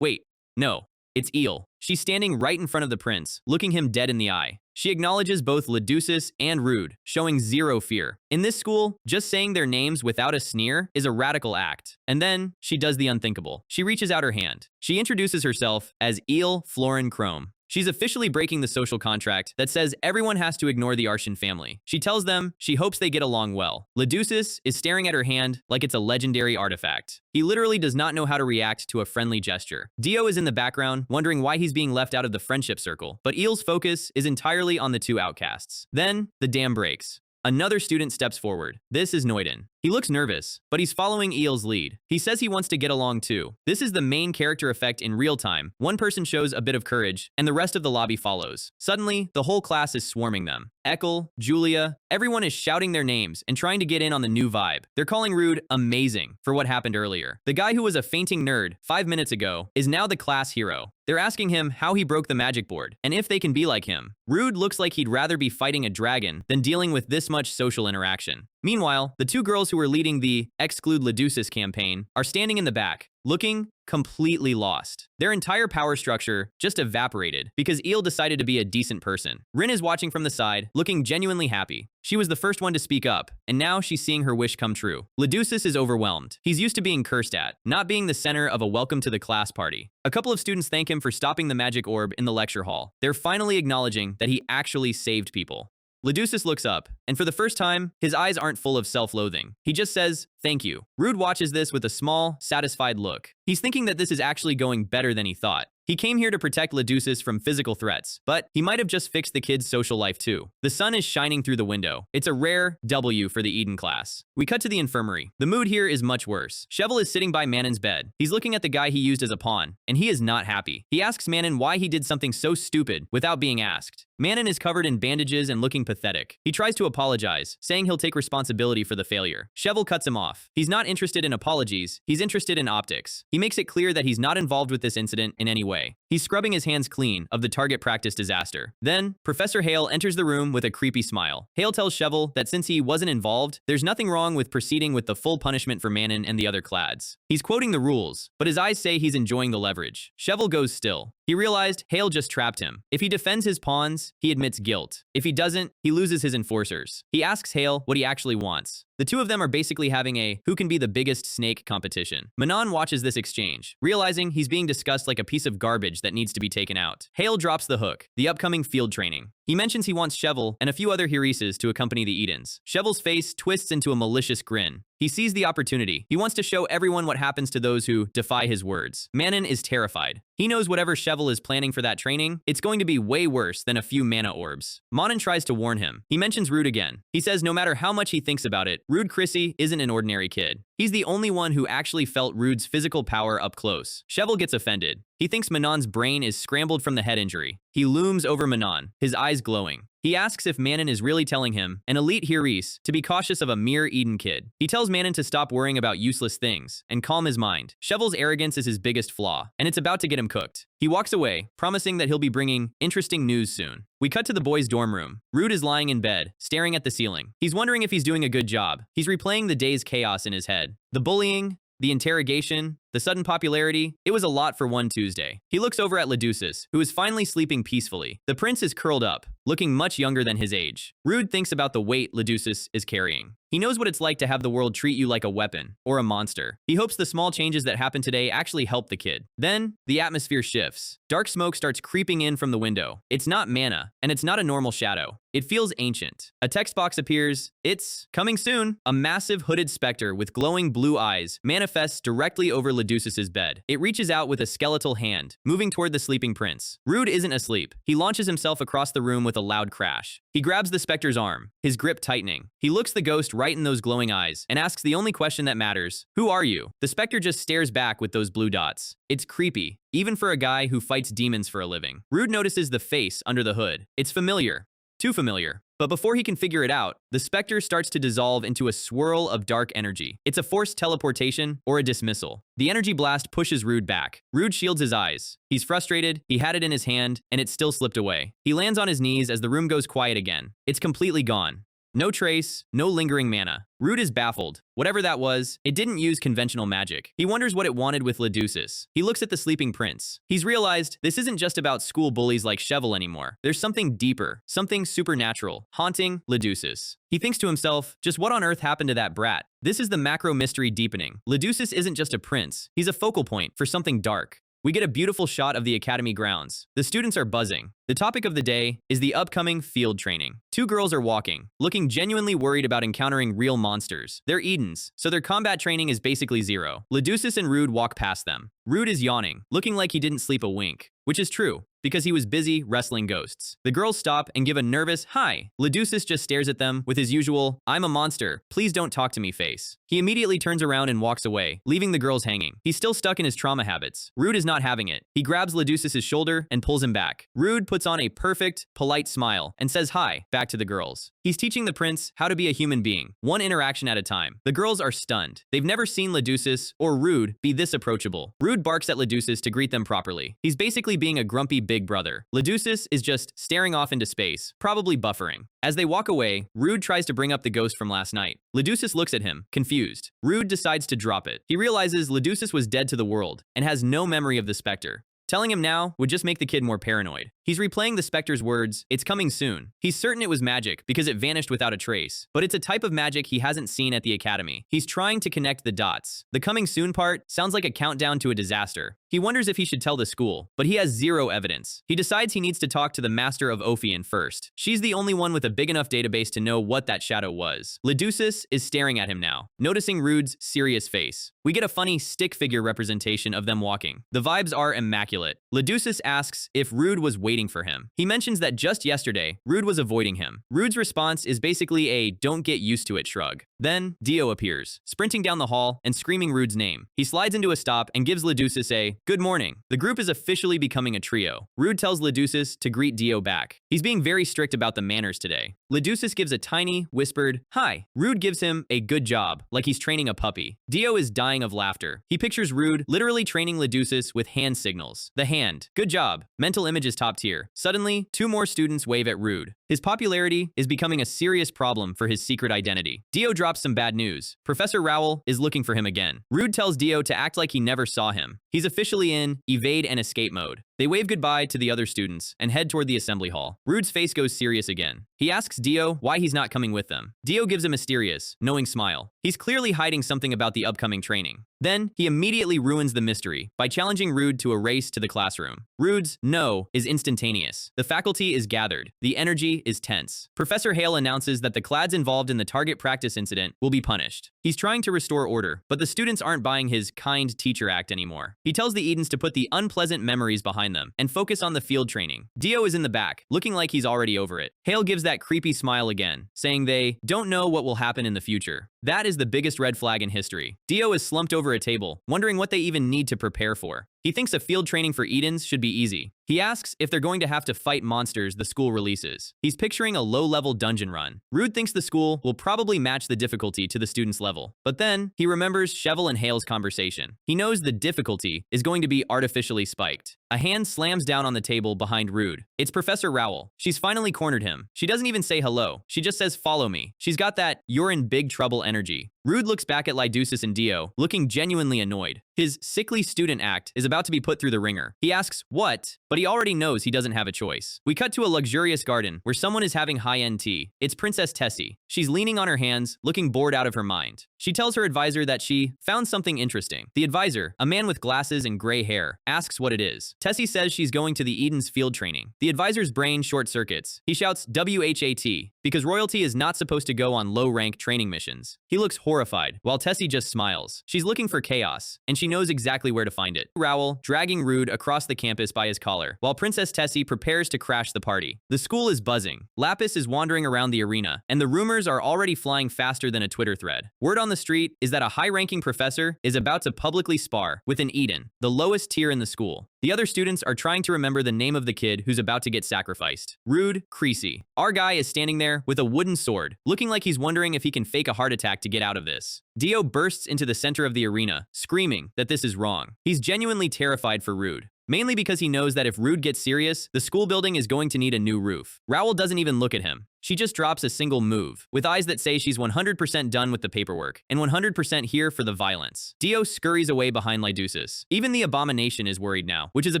Wait, no, it's Eel. She's standing right in front of the prince, looking him dead in the eye. She acknowledges both Leducis and Rood, showing zero fear. In this school, just saying their names without a sneer is a radical act. And then, she does the unthinkable. She reaches out her hand. She introduces herself as Eel Florin Chrome. She's officially breaking the social contract that says everyone has to ignore the Arshan family. She tells them she hopes they get along well. Leducis is staring at her hand like it's a legendary artifact. He literally does not know how to react to a friendly gesture. Dio is in the background, wondering why he's being left out of the friendship circle, but Eel's focus is entirely on the two outcasts. Then, the dam breaks. Another student steps forward. This is Noiden. He looks nervous, but he's following Eel's lead. He says he wants to get along too. This is the main character effect in real time. One person shows a bit of courage, and the rest of the lobby follows. Suddenly, the whole class is swarming them. Ekel, Julia, everyone is shouting their names and trying to get in on the new vibe. They're calling Rood amazing for what happened earlier. The guy who was a fainting nerd 5 minutes ago is now the class hero. They're asking him how he broke the magic board, and if they can be like him. Rood looks like he'd rather be fighting a dragon than dealing with this much social interaction. Meanwhile, the two girls who are leading the Exclude Leducis campaign are standing in the back, looking completely lost. Their entire power structure just evaporated because Eel decided to be a decent person. Rin is watching from the side, looking genuinely happy. She was the first one to speak up, and now she's seeing her wish come true. Leducis is overwhelmed. He's used to being cursed at, not being the center of a welcome to the class party. A couple of students thank him for stopping the magic orb in the lecture hall. They're finally acknowledging that he actually saved people. Leducis looks up, and for the first time, his eyes aren't full of self-loathing. He just says, "Thank you." Rood watches this with a small, satisfied look. He's thinking that this is actually going better than he thought. He came here to protect Leducis from physical threats, but he might have just fixed the kid's social life too. The sun is shining through the window. It's a rare W for the Eden class. We cut to the infirmary. The mood here is much worse. Cheval is sitting by Manon's bed. He's looking at the guy he used as a pawn, and he is not happy. He asks Manon why he did something so stupid without being asked. Manon is covered in bandages and looking pathetic. He tries to apologize, saying he'll take responsibility for the failure. Cheval cuts him off. He's not interested in apologies, he's interested in optics. He makes it clear that he's not involved with this incident in any way. He's scrubbing his hands clean of the target practice disaster. Then, Professor Hale enters the room with a creepy smile. Hale tells Cheval that since he wasn't involved, there's nothing wrong with proceeding with the full punishment for Manon and the other clads. He's quoting the rules, but his eyes say he's enjoying the leverage. Cheval goes still. He realized Hale just trapped him. If he defends his pawns, he admits guilt. If he doesn't, he loses his enforcers. He asks Hale what he actually wants. The two of them are basically having a who can be the biggest snake competition. Manon watches this exchange, realizing he's being discussed like a piece of garbage that needs to be taken out. Hale drops the hook, the upcoming field training. He mentions he wants Cheval and a few other Hereses to accompany the Edens. Cheval's face twists into a malicious grin. He sees the opportunity. He wants to show everyone what happens to those who defy his words. Manon is terrified. He knows whatever Cheval is planning for that training, it's going to be way worse than a few mana orbs. Manon tries to warn him. He mentions Rood again. He says no matter how much he thinks about it, Rood Chrishi isn't an ordinary kid. He's the only one who actually felt Rood's physical power up close. Cheval gets offended. He thinks Manon's brain is scrambled from the head injury. He looms over Manon, his eyes glowing. He asks if Manon is really telling him, an elite Heres, to be cautious of a mere Eden kid. He tells Manon to stop worrying about useless things and calm his mind. Cheval's arrogance is his biggest flaw, and it's about to get him cooked. He walks away, promising that he'll be bringing interesting news soon. We cut to the boys' dorm room. Rood is lying in bed, staring at the ceiling. He's wondering if he's doing a good job. He's replaying the day's chaos in his head. The bullying, the interrogation, the sudden popularity, it was a lot for one Tuesday. He looks over at Leducis, who is finally sleeping peacefully. The prince is curled up, looking much younger than his age. Rood thinks about the weight Leducis is carrying. He knows what it's like to have the world treat you like a weapon or a monster. He hopes the small changes that happen today actually help the kid. Then, the atmosphere shifts. Dark smoke starts creeping in from the window. It's not mana, and it's not a normal shadow. It feels ancient. A text box appears. It's coming soon. A massive hooded specter with glowing blue eyes manifests directly over Leducis' bed. It reaches out with a skeletal hand, moving toward the sleeping prince. Rood isn't asleep. He launches himself across the room with a loud crash. He grabs the specter's arm, his grip tightening. He looks the ghost right in those glowing eyes and asks the only question that matters. Who are you? The specter just stares back with those blue dots. It's creepy, even for a guy who fights demons for a living. Rood notices the face under the hood. It's familiar. Too familiar. But before he can figure it out, the specter starts to dissolve into a swirl of dark energy. It's a forced teleportation or a dismissal. The energy blast pushes Rood back. Rood shields his eyes. He's frustrated, he had it in his hand, and it still slipped away. He lands on his knees as the room goes quiet again. It's completely gone. No trace, no lingering mana. Rood is baffled. Whatever that was, it didn't use conventional magic. He wonders what it wanted with Leducis. He looks at the sleeping prince. He's realized this isn't just about school bullies like Cheval anymore. There's something deeper, something supernatural, haunting Leducis. He thinks to himself, just what on earth happened to that brat? This is the macro mystery deepening. Leducis isn't just a prince. He's a focal point for something dark. We get a beautiful shot of the academy grounds. The students are buzzing. The topic of the day is the upcoming field training. Two girls are walking, looking genuinely worried about encountering real monsters. They're Edens, so their combat training is basically zero. Leducis and Rood walk past them. Rood is yawning, looking like he didn't sleep a wink. Which is true. because he was busy wrestling ghosts. The girls stop and give a nervous hi. Leducis just stares at them with his usual, "I'm a monster, please don't talk to me" face. He immediately turns around and walks away, leaving the girls hanging. He's still stuck in his trauma habits. Rood is not having it. He grabs Leducis' shoulder and pulls him back. Rood puts on a perfect, polite smile and says hi back to the girls. He's teaching the prince how to be a human being, one interaction at a time. The girls are stunned. They've never seen Leducis or Rood be this approachable. Rood barks at Leducis to greet them properly. He's basically being a grumpy big brother. Leducis is just staring off into space, probably buffering. As they walk away, Rood tries to bring up the ghost from last night. Leducis looks at him, confused. Rood decides to drop it. He realizes Leducis was dead to the world and has no memory of the specter. Telling him now would just make the kid more paranoid. He's replaying the specter's words, "It's coming soon." He's certain it was magic because it vanished without a trace, but it's a type of magic he hasn't seen at the academy. He's trying to connect the dots. The coming soon part sounds like a countdown to a disaster. He wonders if he should tell the school, but he has zero evidence. He decides he needs to talk to the master of Ofon first. She's the only one with a big enough database to know what that shadow was. Leducis is staring at him now, noticing Rood's serious face. We get a funny stick figure representation of them walking. The vibes are immaculate. Leducis asks if Rood was waiting for him. He mentions that just yesterday, Rood was avoiding him. Rood's response is basically a "don't get used to it" shrug. Then, Dio appears, sprinting down the hall and screaming Rood's name. He slides into a stop and gives Leducis a "good morning." The group is officially becoming a trio. Rood tells Leducis to greet Dio back. He's being very strict about the manners today. Leducis gives a tiny, whispered "hi." Rood gives him a "good job," like he's training a puppy. Dio is dying of laughter. He pictures Rood literally training Leducis with hand signals. The hand. Good job. Mental image is top tier. Suddenly, 2 more students wave at Rood. His popularity is becoming a serious problem for his secret identity. Dio drops some bad news. Professor Rowell is looking for him again. Rood tells Dio to act like he never saw him. He's officially in evade and escape mode. They wave goodbye to the other students and head toward the assembly hall. Rood's face goes serious again. He asks Dio why he's not coming with them. Dio gives a mysterious, knowing smile. He's clearly hiding something about the upcoming training. Then, he immediately ruins the mystery by challenging Rood to a race to the classroom. Rood's "no" is instantaneous. The faculty is gathered. The energy is tense. Professor Hale announces that the clads involved in the target practice incident will be punished. He's trying to restore order, but the students aren't buying his kind teacher act anymore. He tells the Edens to put the unpleasant memories behind them and focus on the field training. Dio is in the back, looking like he's already over it. Hale gives that creepy smile again, saying they don't know what will happen in the future. That is the biggest red flag in history. Dio is slumped over a table, wondering what they even need to prepare for. He thinks a field training for Edens should be easy. He asks if they're going to have to fight monsters the school releases. He's picturing a low-level dungeon run. Rood thinks the school will probably match the difficulty to the students' level. But then, he remembers Cheval and Hale's conversation. He knows the difficulty is going to be artificially spiked. A hand slams down on the table behind Rood. It's Professor Rowell. She's finally cornered him. She doesn't even say hello. She just says, "Follow me." She's got that "you're in big trouble" energy. Rood looks back at Leducis and Dio, looking genuinely annoyed. His sickly student act is about to be put through the ringer. He asks, "what?" But he already knows he doesn't have a choice. We cut to a luxurious garden where someone is having high-end tea. It's Princess Tessie. She's leaning on her hands, looking bored out of her mind. She tells her advisor that she found something interesting. The advisor, a man with glasses and gray hair, asks what it is. Tessie says she's going to the Edens field training. The advisor's brain short-circuits. He shouts WHAT, because royalty is not supposed to go on low-rank training missions. He looks horrified, while Tessie just smiles. She's looking for chaos, and she knows exactly where to find it. Rowell dragging Rood across the campus by his collar, while Princess Tessie prepares to crash the party. The school is buzzing. Lapis is wandering around the arena, and the rumors are already flying faster than a Twitter thread. Word on the street is that a high-ranking professor is about to publicly spar with an Eden, the lowest tier in the school. The other students are trying to remember the name of the kid who's about to get sacrificed. Rood Chrishi. Our guy is standing there with a wooden sword, looking like he's wondering if he can fake a heart attack to get out of this. Dio bursts into the center of the arena, screaming that this is wrong. He's genuinely terrified for Rood. Mainly because he knows that if Rood gets serious, the school building is going to need a new roof. Rowell doesn't even look at him. She just drops a single move, with eyes that say she's 100% done with the paperwork, and 100% here for the violence. Dio scurries away behind Leducis. Even the abomination is worried now, which is a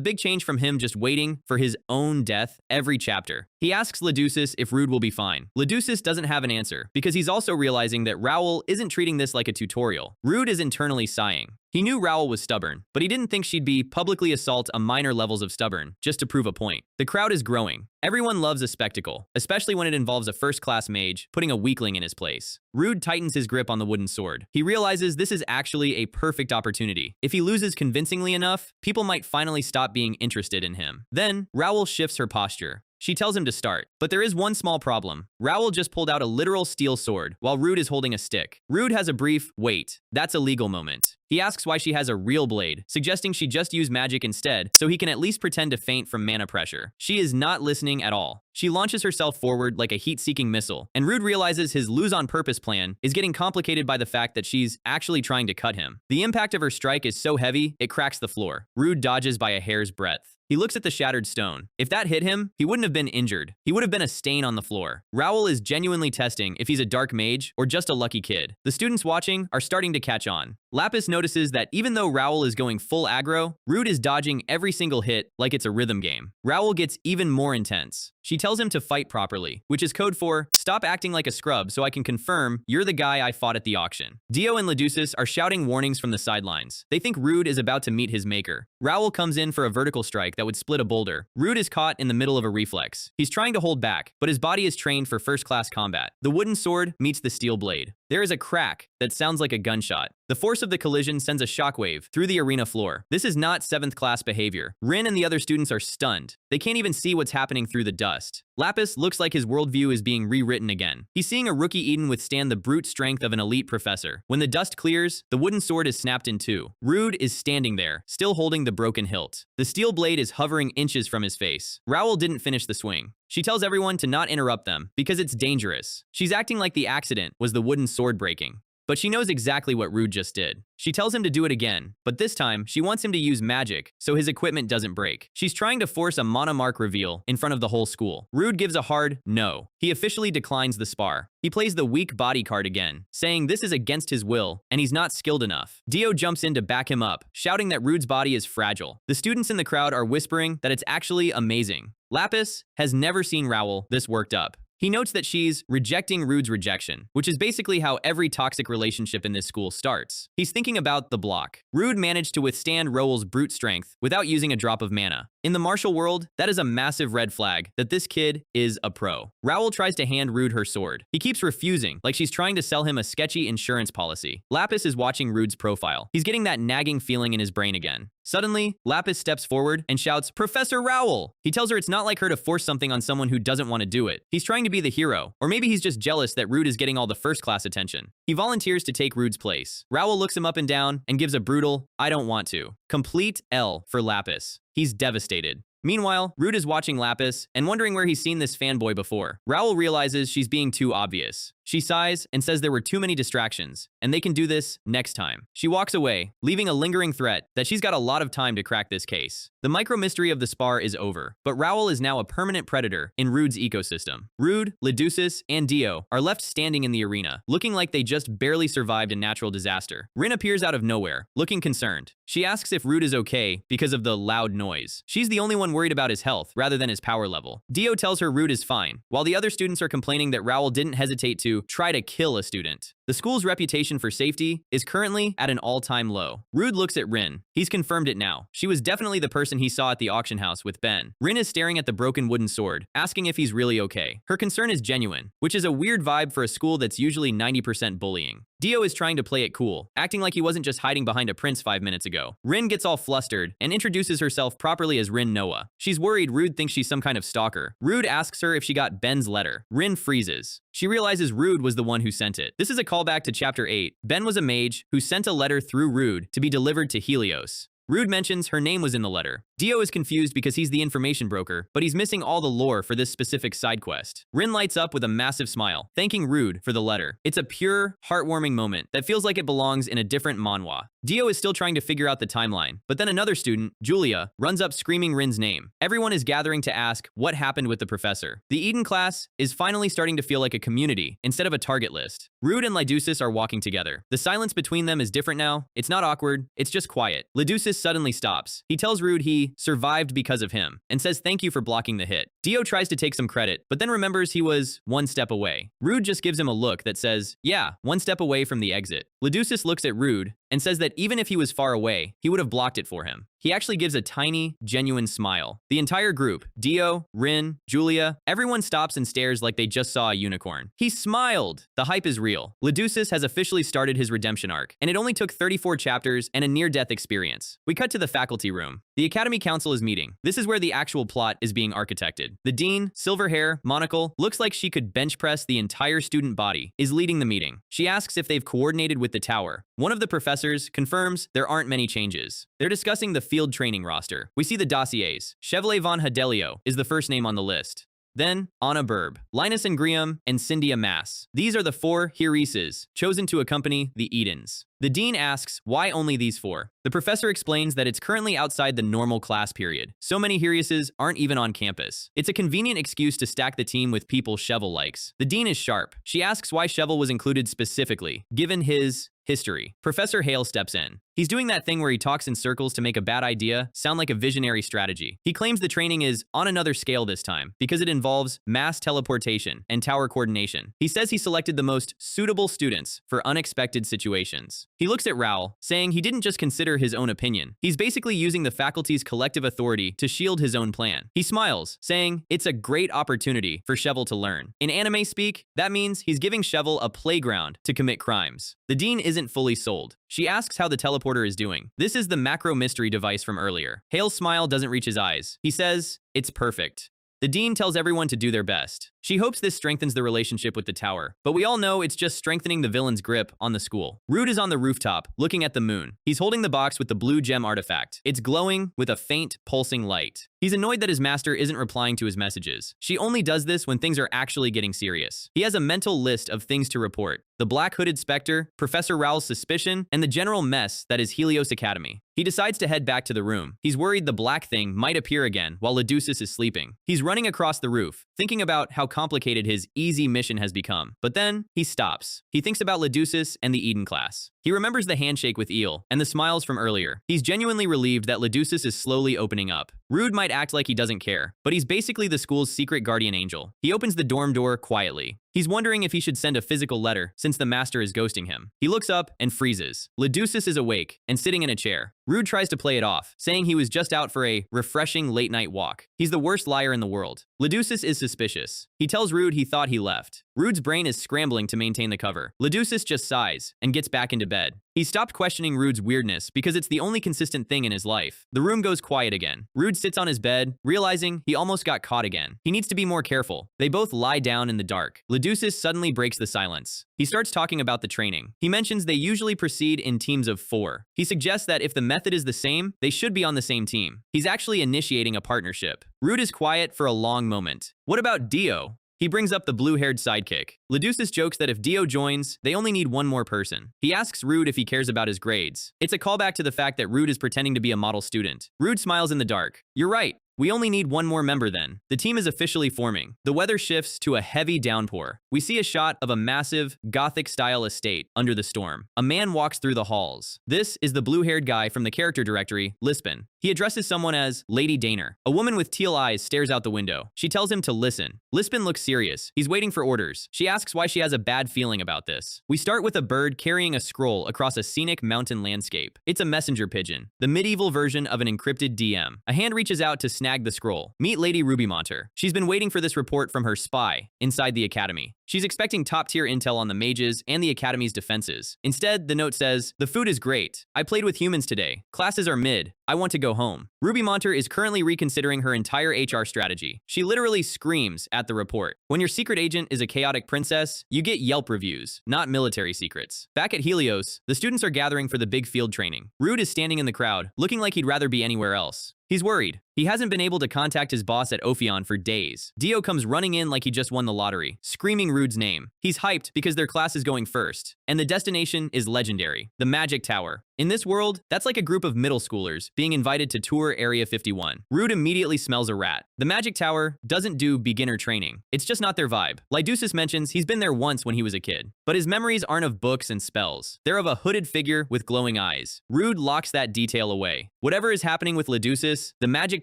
big change from him just waiting for his own death every chapter. He asks Leducis if Rood will be fine. Leducis doesn't have an answer, because he's also realizing that Raoul isn't treating this like a tutorial. Rood is internally sighing. He knew Raoul was stubborn, but he didn't think she'd be publicly assault a minor levels of stubborn, just to prove a point. The crowd is growing. Everyone loves a spectacle, especially when it involves a first-class mage putting a weakling in his place. Rood tightens his grip on the wooden sword. He realizes this is actually a perfect opportunity. If he loses convincingly enough, people might finally stop being interested in him. Then, Raoul shifts her posture. She tells him to start, but there is one small problem. Raoul just pulled out a literal steel sword, while Rood is holding a stick. Rood has a brief, "Wait, that's illegal" moment. He asks why she has a real blade, suggesting she just use magic instead, so he can at least pretend to faint from mana pressure. She is not listening at all. She launches herself forward like a heat-seeking missile, and Rood realizes his lose-on-purpose plan is getting complicated by the fact that she's actually trying to cut him. The impact of her strike is so heavy, it cracks the floor. Rood dodges by a hair's breadth. He looks at the shattered stone. If that hit him, he wouldn't have been injured. He would have been a stain on the floor. Raoul is genuinely testing if he's a dark mage or just a lucky kid. The students watching are starting to catch on. Lapis notices that even though Raoul is going full aggro, Rood is dodging every single hit like it's a rhythm game. Raoul gets even more intense. She tells him to fight properly, which is code for, "Stop acting like a scrub so I can confirm you're the guy I fought at the auction." Dio and Leducis are shouting warnings from the sidelines. They think Rood is about to meet his maker. Raoul comes in for a vertical strike that would split a boulder. Rood is caught in the middle of a reflex. He's trying to hold back, but his body is trained for first-class combat. The wooden sword meets the steel blade. There is a crack that sounds like a gunshot. The force of the collision sends a shockwave through the arena floor. This is not 7th class behavior. Rin and the other students are stunned. They can't even see what's happening through the dust. Lapis looks like his worldview is being rewritten again. He's seeing a rookie Eden withstand the brute strength of an elite professor. When the dust clears, the wooden sword is snapped in two. Rood is standing there, still holding the broken hilt. The steel blade is hovering inches from his face. Raoul didn't finish the swing. She tells everyone to not interrupt them because it's dangerous. She's acting like the accident was the wooden sword breaking. But she knows exactly what Rood just did. She tells him to do it again, but this time, she wants him to use magic so his equipment doesn't break. She's trying to force a monomark reveal in front of the whole school. Rood gives a hard no. He officially declines the spar. He plays the weak body card again, saying this is against his will, and he's not skilled enough. Dio jumps in to back him up, shouting that Rood's body is fragile. The students in the crowd are whispering that it's actually amazing. Lapis has never seen Raoul this worked up. He notes that she's rejecting Rood's rejection, which is basically how every toxic relationship in this school starts. He's thinking about the block. Rood managed to withstand Raoul's brute strength without using a drop of mana. In the martial world, that is a massive red flag that this kid is a pro. Raoul tries to hand Rood her sword. He keeps refusing, like she's trying to sell him a sketchy insurance policy. Lapis is watching Rood's profile. He's getting that nagging feeling in his brain again. Suddenly, Lapis steps forward and shouts, "Professor Raoul!" He tells her it's not like her to force something on someone who doesn't want to do it. He's trying to be the hero, or maybe he's just jealous that Rood is getting all the first-class attention. He volunteers to take Rood's place. Raoul looks him up and down and gives a brutal, "I don't want to." Complete L for Lapis. He's devastated. Meanwhile, Rood is watching Lapis and wondering where he's seen this fanboy before. Raoul realizes she's being too obvious. She sighs and says there were too many distractions, and they can do this next time. She walks away, leaving a lingering threat that she's got a lot of time to crack this case. The micro-mystery of the spar is over, but Raoul is now a permanent predator in Rood's ecosystem. Rood, Leducis, and Dio are left standing in the arena, looking like they just barely survived a natural disaster. Rin appears out of nowhere, looking concerned. She asks if Rood is okay because of the loud noise. She's the only one worried about his health rather than his power level. Dio tells her Rood is fine, while the other students are complaining that Raoul didn't hesitate to try to kill a student. The school's reputation for safety is currently at an all-time low. Rood looks at Rin. He's confirmed it now. She was definitely the person he saw at the auction house with Ben. Rin is staring at the broken wooden sword, asking if he's really okay. Her concern is genuine, which is a weird vibe for a school that's usually 90% bullying. Dio is trying to play it cool, acting like he wasn't just hiding behind a prince 5 minutes ago. Rin gets all flustered and introduces herself properly as Rin Noah. She's worried Rood thinks she's some kind of stalker. Rood asks her if she got Ben's letter. Rin freezes. She realizes Rood was the one who sent it. This is a callback to Chapter 8. Ben was a mage who sent a letter through Rood to be delivered to Helios. Rood mentions her name was in the letter. Dio is confused because he's the information broker, but he's missing all the lore for this specific side quest. Rin lights up with a massive smile, thanking Rood for the letter. It's a pure, heartwarming moment that feels like it belongs in a different manhwa. Dio is still trying to figure out the timeline, but then another student, Julia, runs up screaming Rin's name. Everyone is gathering to ask what happened with the professor. The Eden class is finally starting to feel like a community instead of a target list. Rood and Leducis are walking together. The silence between them is different now. It's not awkward, it's just quiet. Leducis suddenly stops. He tells Rood he survived because of him and says thank you for blocking the hit. Dio tries to take some credit, but then remembers he was one step away. Rood just gives him a look that says, yeah, one step away from the exit. Leducis looks at Rood and says that even if he was far away, he would have blocked it for him. He actually gives a tiny, genuine smile. The entire group, Dio, Rin, Julia, everyone stops and stares like they just saw a unicorn. He smiled! The hype is real. Leducis has officially started his redemption arc, and it only took 34 chapters and a near-death experience. We cut to the faculty room. The Academy Council is meeting. This is where the actual plot is being architected. The dean, silver hair, monocle, looks like she could bench press the entire student body, is leading the meeting. She asks if they've coordinated with the tower. One of the professors confirms there aren't many changes. They're discussing the field training roster. We see the dossiers. Chevalier von Hadelio is the first name on the list. Then, Anna Burb, Linus Ingrium, and Cyndia Mass. These are the 4 Hiereses chosen to accompany the Edens. The dean asks why only these 4. The professor explains that it's currently outside the normal class period. So many Hiereses aren't even on campus. It's a convenient excuse to stack the team with people Cheval likes. The dean is sharp. She asks why Cheval was included specifically, given his history. Professor Hale steps in. He's doing that thing where he talks in circles to make a bad idea sound like a visionary strategy. He claims the training is on another scale this time because it involves mass teleportation and tower coordination. He says he selected the most suitable students for unexpected situations. He looks at Raoul, saying he didn't just consider his own opinion. He's basically using the faculty's collective authority to shield his own plan. He smiles, saying it's a great opportunity for Cheval to learn. In anime speak, that means he's giving Cheval a playground to commit crimes. The dean isn't fully sold. She asks how the teleporter is doing. This is the macro mystery device from earlier. Hale's smile doesn't reach his eyes. He says, it's perfect. The dean tells everyone to do their best. She hopes this strengthens the relationship with the tower, but we all know it's just strengthening the villain's grip on the school. Rood is on the rooftop, looking at the moon. He's holding the box with the blue gem artifact. It's glowing with a faint, pulsing light. He's annoyed that his master isn't replying to his messages. She only does this when things are actually getting serious. He has a mental list of things to report. The black hooded specter, Professor Raoul's suspicion, and the general mess that is Helios Academy. He decides to head back to the room. He's worried the black thing might appear again while Leducis is sleeping. He's running across the roof, thinking about how complicated his easy mission has become. But then, he stops. He thinks about Leducis and the Eden class. He remembers the handshake with Eel and the smiles from earlier. He's genuinely relieved that Leducis is slowly opening up. Rood might act like he doesn't care, but he's basically the school's secret guardian angel. He opens the dorm door quietly. He's wondering if he should send a physical letter since the master is ghosting him. He looks up and freezes. Leducis is awake and sitting in a chair. Rood tries to play it off, saying he was just out for a refreshing late-night walk. He's the worst liar in the world. Leducis is suspicious. He tells Rood he thought he left. Rood's brain is scrambling to maintain the cover. Leducis just sighs and gets back into bed. He stopped questioning Rood's weirdness because it's the only consistent thing in his life. The room goes quiet again. Rood sits on his bed, realizing he almost got caught again. He needs to be more careful. They both lie down in the dark. Leducis suddenly breaks the silence. He starts talking about the training. He mentions they usually proceed in teams of 4. He suggests that if the method is the same, they should be on the same team. He's actually initiating a partnership. Rood is quiet for a long moment. What about Dio? He brings up the blue-haired sidekick. Leducis jokes that if Dio joins, they only need one more person. He asks Rood if he cares about his grades. It's a callback to the fact that Rood is pretending to be a model student. Rood smiles in the dark. You're right. We only need one more member then. The team is officially forming. The weather shifts to a heavy downpour. We see a shot of a massive, Gothic-style estate under the storm. A man walks through the halls. This is the blue-haired guy from the character directory, Lispin. He addresses someone as Lady Daner. A woman with teal eyes stares out the window. She tells him to listen. Lispin looks serious. He's waiting for orders. She asks why she has a bad feeling about this. We start with a bird carrying a scroll across a scenic mountain landscape. It's a messenger pigeon, the medieval version of an encrypted DM. A hand reaches out to snag the scroll. Meet Lady Rubymonter. She's been waiting for this report from her spy inside the academy. She's expecting top-tier intel on the mages and the academy's defenses. Instead, the note says, "The food is great. I played with humans today. Classes are mid. I want to go home." Rubymonter is currently reconsidering her entire HR strategy. She literally screams at the report. When your secret agent is a chaotic princess, you get Yelp reviews, not military secrets. Back at Helios, the students are gathering for the big field training. Rood is standing in the crowd, looking like he'd rather be anywhere else. He's worried. He hasn't been able to contact his boss at Ofon for days. Dio comes running in like he just won the lottery, screaming Rood's name. He's hyped because their class is going first, and the destination is legendary, the Magic Tower. In this world, that's like a group of middle schoolers being invited to tour Area 51. Rood immediately smells a rat. The Magic Tower doesn't do beginner training. It's just not their vibe. Lydusis mentions he's been there once when he was a kid, but his memories aren't of books and spells. They're of a hooded figure with glowing eyes. Rood locks that detail away. Whatever is happening with Lydusis, the Magic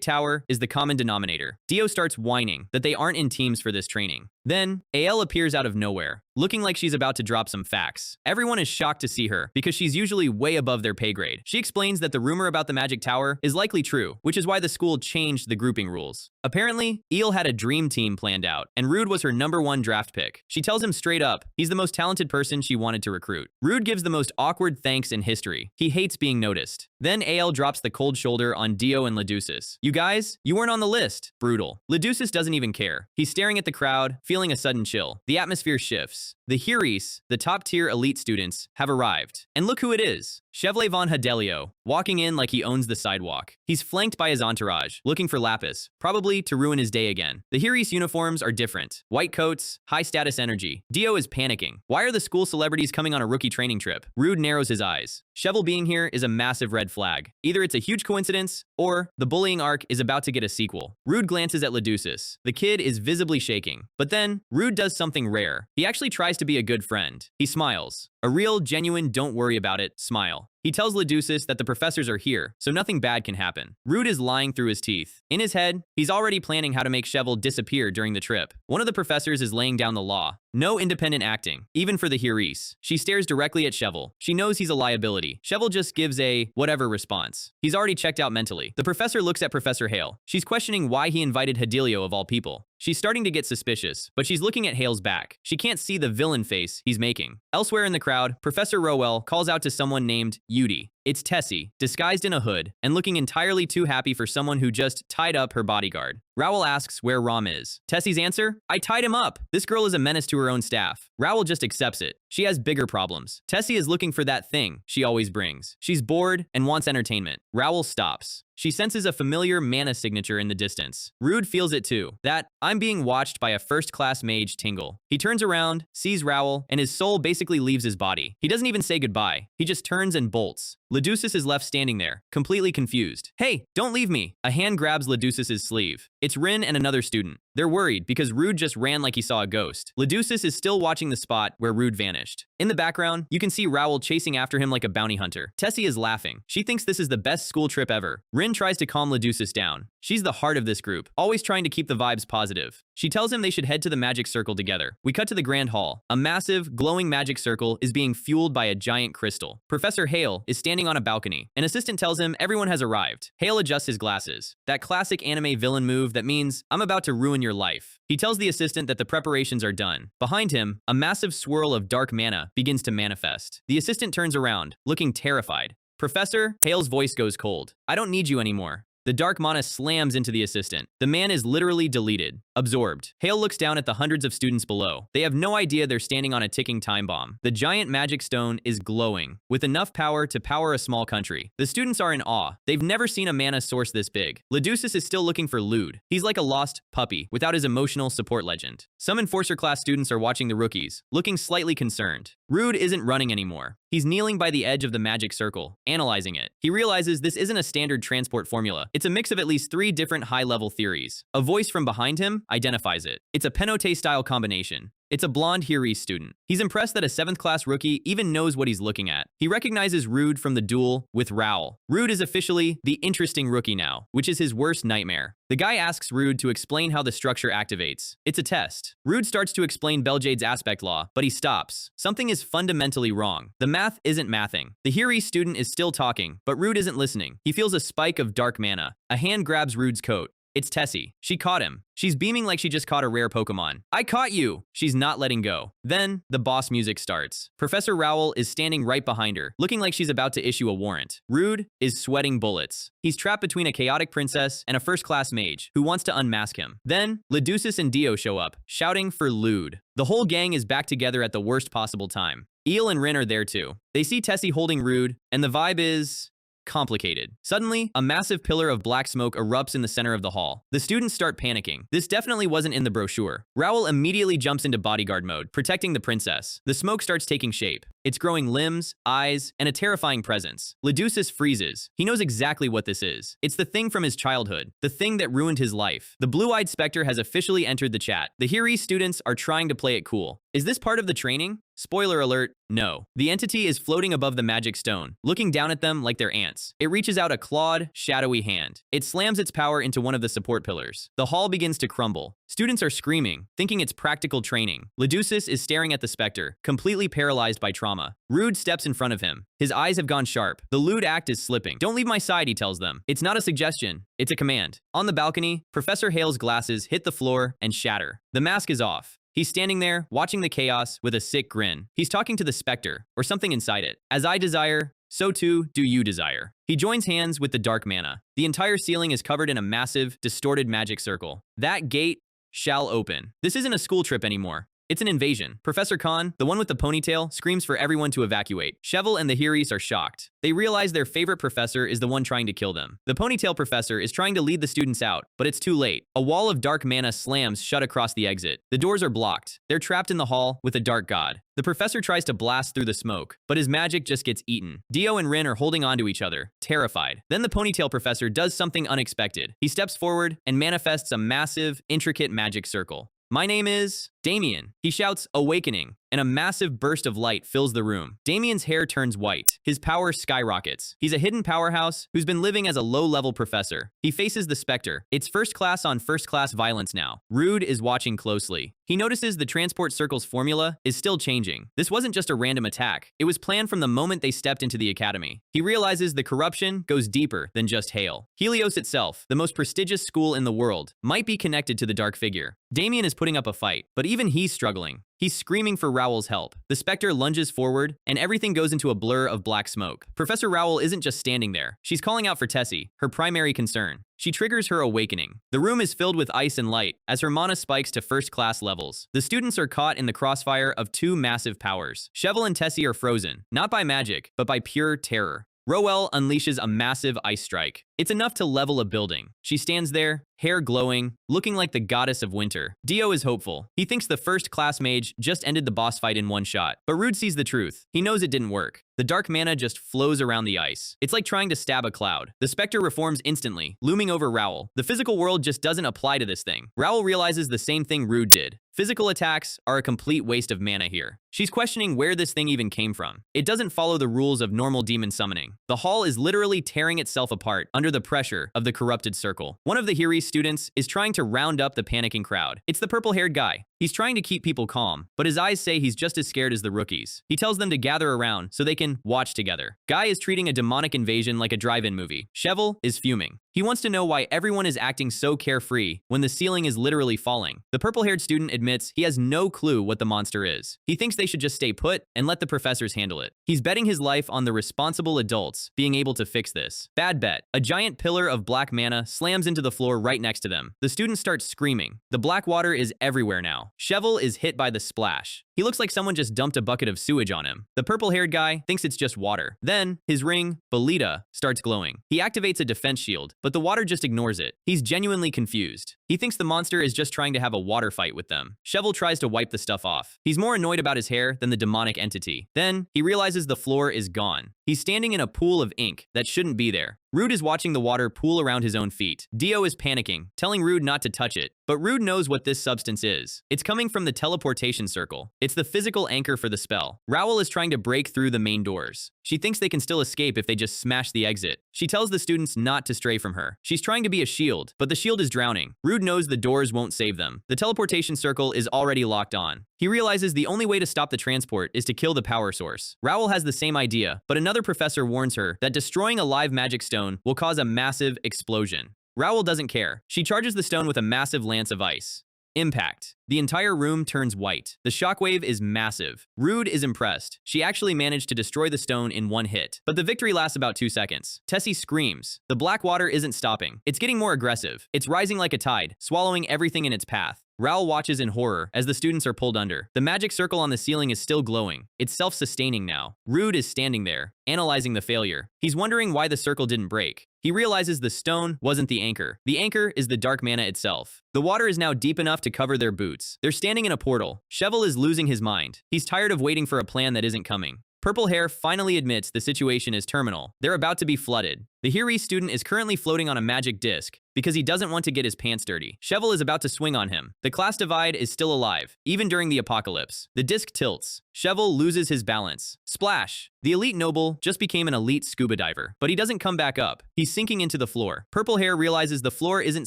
Tower is the common denominator. Dio starts whining that they aren't in teams for this training. Then, Ael appears out of nowhere, looking like she's about to drop some facts. Everyone is shocked to see her, because she's usually way above their pay grade. She explains that the rumor about the Magic Tower is likely true, which is why the school changed the grouping rules. Apparently, Eel had a dream team planned out, and Rood was her #1 draft pick. She tells him straight up, he's the most talented person she wanted to recruit. Rood gives the most awkward thanks in history. He hates being noticed. Then Ael drops the cold shoulder on Dio and Lydusis. You guys, you weren't on the list. Brutal. Lydusis doesn't even care. He's staring at the crowd, feeling a sudden chill. The atmosphere shifts. The Heres, the top-tier elite students, have arrived. And look who it is. Chevalier von Hadelio, walking in like he owns the sidewalk. He's flanked by his entourage, looking for Lapis, probably to ruin his day again. The Heres uniforms are different. White coats, high-status energy. Dio is panicking. Why are the school celebrities coming on a rookie training trip? Rood narrows his eyes. Cheval being here is a massive red flag. Either it's a huge coincidence, or the bullying arc is about to get a sequel. Rood glances at Lydusis. The kid is visibly shaking. But then, Rood does something rare. He actually tries to be a good friend. He smiles. A real, genuine, don't worry about it smile. He tells Lydusis that the professors are here, so nothing bad can happen. Rood is lying through his teeth. In his head, he's already planning how to make Cheval disappear during the trip. One of the professors is laying down the law. No independent acting, even for the Heres. She stares directly at Cheval. She knows he's a liability. Cheval just gives a whatever response. He's already checked out mentally. The professor looks at Professor Hale. She's questioning why he invited Hadelio of all people. She's starting to get suspicious, but she's looking at Hale's back. She can't see the villain face he's making. Elsewhere in the crowd, Professor Rowell calls out to someone named Yudi. It's Tessie, disguised in a hood, and looking entirely too happy for someone who just tied up her bodyguard. Rowell asks where Rom is. Tessie's answer? I tied him up. This girl is a menace to her own staff. Rowell just accepts it. She has bigger problems. Tessie is looking for that thing she always brings. She's bored and wants entertainment. Rowell stops. She senses a familiar mana signature in the distance. Rood feels it too. That I'm being watched by a first-class mage tingle. He turns around, sees Rowell, and his soul basically leaves his body. He doesn't even say goodbye. He just turns and bolts. Lydusis is left standing there, completely confused. Hey, don't leave me. A hand grabs Lydusis' sleeve. It's Rin and another student. They're worried because Rood just ran like he saw a ghost. Lydusis is still watching the spot where Rood vanished. In the background, you can see Rowell chasing after him like a bounty hunter. Tessie is laughing. She thinks this is the best school trip ever. Rin tries to calm Lydusis down. She's the heart of this group, always trying to keep the vibes positive. She tells him they should head to the magic circle together. We cut to the grand hall. A massive, glowing magic circle is being fueled by a giant crystal. Professor Hale is standing on a balcony. An assistant tells him everyone has arrived. Hale adjusts his glasses. That classic anime villain move that means, I'm about to ruin your life. He tells the assistant that the preparations are done. Behind him, a massive swirl of dark mana begins to manifest. The assistant turns around, looking terrified. Professor, Hale's voice goes cold. I don't need you anymore. The dark mana slams into the assistant. The man is literally deleted, absorbed. Hale looks down at the hundreds of students below. They have no idea they're standing on a ticking time bomb. The giant magic stone is glowing, with enough power to power a small country. The students are in awe. They've never seen a mana source this big. Lydusis is still looking for Lude. He's like a lost puppy, without his emotional support legend. Some Enforcer class students are watching the rookies, looking slightly concerned. Rood isn't running anymore. He's kneeling by the edge of the magic circle, analyzing it. He realizes this isn't a standard transport formula. It's a mix of at least 3 different high-level theories. A voice from behind him identifies it. It's a Penote-style combination. It's a blonde Heres student. He's impressed that a 7th class rookie even knows what he's looking at. He recognizes Rood from the duel with Rowell. Rood is officially the interesting rookie now, which is his worst nightmare. The guy asks Rood to explain how the structure activates. It's a test. Rood starts to explain Beljade's aspect law, but he stops. Something is fundamentally wrong. The math isn't mathing. The Heres student is still talking, but Rood isn't listening. He feels a spike of dark mana. A hand grabs Rood's coat. It's Tessie. She caught him. She's beaming like she just caught a rare Pokemon. I caught you! She's not letting go. Then, the boss music starts. Professor Rowell is standing right behind her, looking like she's about to issue a warrant. Rood is sweating bullets. He's trapped between a chaotic princess and a first-class mage who wants to unmask him. Then, Lydusis and Dio show up, shouting for Lude. The whole gang is back together at the worst possible time. Eel and Rin are there too. They see Tessie holding Rood, and the vibe is complicated. Suddenly, a massive pillar of black smoke erupts in the center of the hall. The students start panicking. This definitely wasn't in the brochure. Rowell immediately jumps into bodyguard mode, protecting the princess. The smoke starts taking shape. It's growing limbs, eyes, and a terrifying presence. Leducis freezes. He knows exactly what this is. It's the thing from his childhood, the thing that ruined his life. The blue-eyed specter has officially entered the chat. The Hiri students are trying to play it cool. Is this part of the training? Spoiler alert, no. The entity is floating above the magic stone, looking down at them like they're ants. It reaches out a clawed, shadowy hand. It slams its power into one of the support pillars. The hall begins to crumble. Students are screaming, thinking it's practical training. Leducis is staring at the specter, completely paralyzed by trauma. Rood steps in front of him. His eyes have gone sharp. The lewd act is slipping. Don't leave my side, he tells them. It's not a suggestion, it's a command. On the balcony, Professor Hale's glasses hit the floor and shatter. The mask is off. He's standing there, watching the chaos with a sick grin. He's talking to the specter, or something inside it. As I desire, so too do you desire. He joins hands with the dark mana. The entire ceiling is covered in a massive, distorted magic circle. That gate shall open. This isn't a school trip anymore. It's an invasion. Professor Khan, the one with the ponytail, screams for everyone to evacuate. Shevel and the Hiris are shocked. They realize their favorite professor is the one trying to kill them. The ponytail professor is trying to lead the students out, but it's too late. A wall of dark mana slams shut across the exit. The doors are blocked. They're trapped in the hall with a dark god. The professor tries to blast through the smoke, but his magic just gets eaten. Dio and Rin are holding on to each other, terrified. Then the ponytail professor does something unexpected. He steps forward and manifests a massive, intricate magic circle. My name is Damien. He shouts, awakening, and a massive burst of light fills the room. Damien's hair turns white. His power skyrockets. He's a hidden powerhouse who's been living as a low-level professor. He faces the specter. It's first class on first class violence now. Rood is watching closely. He notices the transport circle's formula is still changing. This wasn't just a random attack. It was planned from the moment they stepped into the academy. He realizes the corruption goes deeper than just Hale. Helios itself, the most prestigious school in the world, might be connected to the dark figure. Damien is putting up a fight, but even he's struggling. He's screaming for Rowell's help. The specter lunges forward, and everything goes into a blur of black smoke. Professor Rowell isn't just standing there. She's calling out for Tessie, her primary concern. She triggers her awakening. The room is filled with ice and light as her mana spikes to first-class levels. The students are caught in the crossfire of two massive powers. Shevel and Tessie are frozen, not by magic, but by pure terror. Rowell unleashes a massive ice strike. It's enough to level a building. She stands there, hair glowing, looking like the goddess of winter. Dio is hopeful. He thinks the first-class mage just ended the boss fight in one shot. But Rood sees the truth. He knows it didn't work. The dark mana just flows around the ice. It's like trying to stab a cloud. The specter reforms instantly, looming over Rowell. The physical world just doesn't apply to this thing. Rowell realizes the same thing Rood did. Physical attacks are a complete waste of mana here. She's questioning where this thing even came from. It doesn't follow the rules of normal demon summoning. The hall is literally tearing itself apart under the pressure of the corrupted circle. One of the Hiri students is trying to round up the panicking crowd. It's the purple-haired guy. He's trying to keep people calm, but his eyes say he's just as scared as the rookies. He tells them to gather around so they can watch together. Guy is treating a demonic invasion like a drive-in movie. Shevel is fuming. He wants to know why everyone is acting so carefree when the ceiling is literally falling. The purple-haired student admits he has no clue what the monster is. He thinks they should just stay put and let the professors handle it. He's betting his life on the responsible adults being able to fix this. Bad bet. A giant pillar of black mana slams into the floor right next to them. The student starts screaming. The black water is everywhere now. Shevel is hit by the splash. He looks like someone just dumped a bucket of sewage on him. The purple-haired guy thinks it's just water. Then, his ring, Belita, starts glowing. He activates a defense shield, but the water just ignores it. He's genuinely confused. He thinks the monster is just trying to have a water fight with them. Shevel tries to wipe the stuff off. He's more annoyed about his hair than the demonic entity. Then, he realizes the floor is gone. He's standing in a pool of ink that shouldn't be there. Rood is watching the water pool around his own feet. Dio is panicking, telling Rood not to touch it. But Rood knows what this substance is. It's coming from the teleportation circle. It's the physical anchor for the spell. Rowell is trying to break through the main doors. She thinks they can still escape if they just smash the exit. She tells the students not to stray from her. She's trying to be a shield, but the shield is drowning. Rood knows the doors won't save them. The teleportation circle is already locked on. He realizes the only way to stop the transport is to kill the power source. Rowell has the same idea, but another professor warns her that destroying a live magic stone will cause a massive explosion. Rowell doesn't care. She charges the stone with a massive lance of ice. Impact. The entire room turns white. The shockwave is massive. Rood is impressed. She actually managed to destroy the stone in one hit. But the victory lasts about 2 seconds. Tessie screams. The black water isn't stopping. It's getting more aggressive. It's rising like a tide, swallowing everything in its path. Rowell watches in horror as the students are pulled under. The magic circle on the ceiling is still glowing. It's self-sustaining now. Rood is standing there, analyzing the failure. He's wondering why the circle didn't break. He realizes the stone wasn't the anchor. The anchor is the dark mana itself. The water is now deep enough to cover their boots. They're standing in a portal. Shevel is losing his mind. He's tired of waiting for a plan that isn't coming. Purple hair finally admits the situation is terminal. They're about to be flooded. The Hiri student is currently floating on a magic disc because he doesn't want to get his pants dirty. Shovel is about to swing on him. The class divide is still alive, even during the apocalypse. The disc tilts. Shovel loses his balance. Splash! The elite noble just became an elite scuba diver, but he doesn't come back up. He's sinking into the floor. Purple hair realizes the floor isn't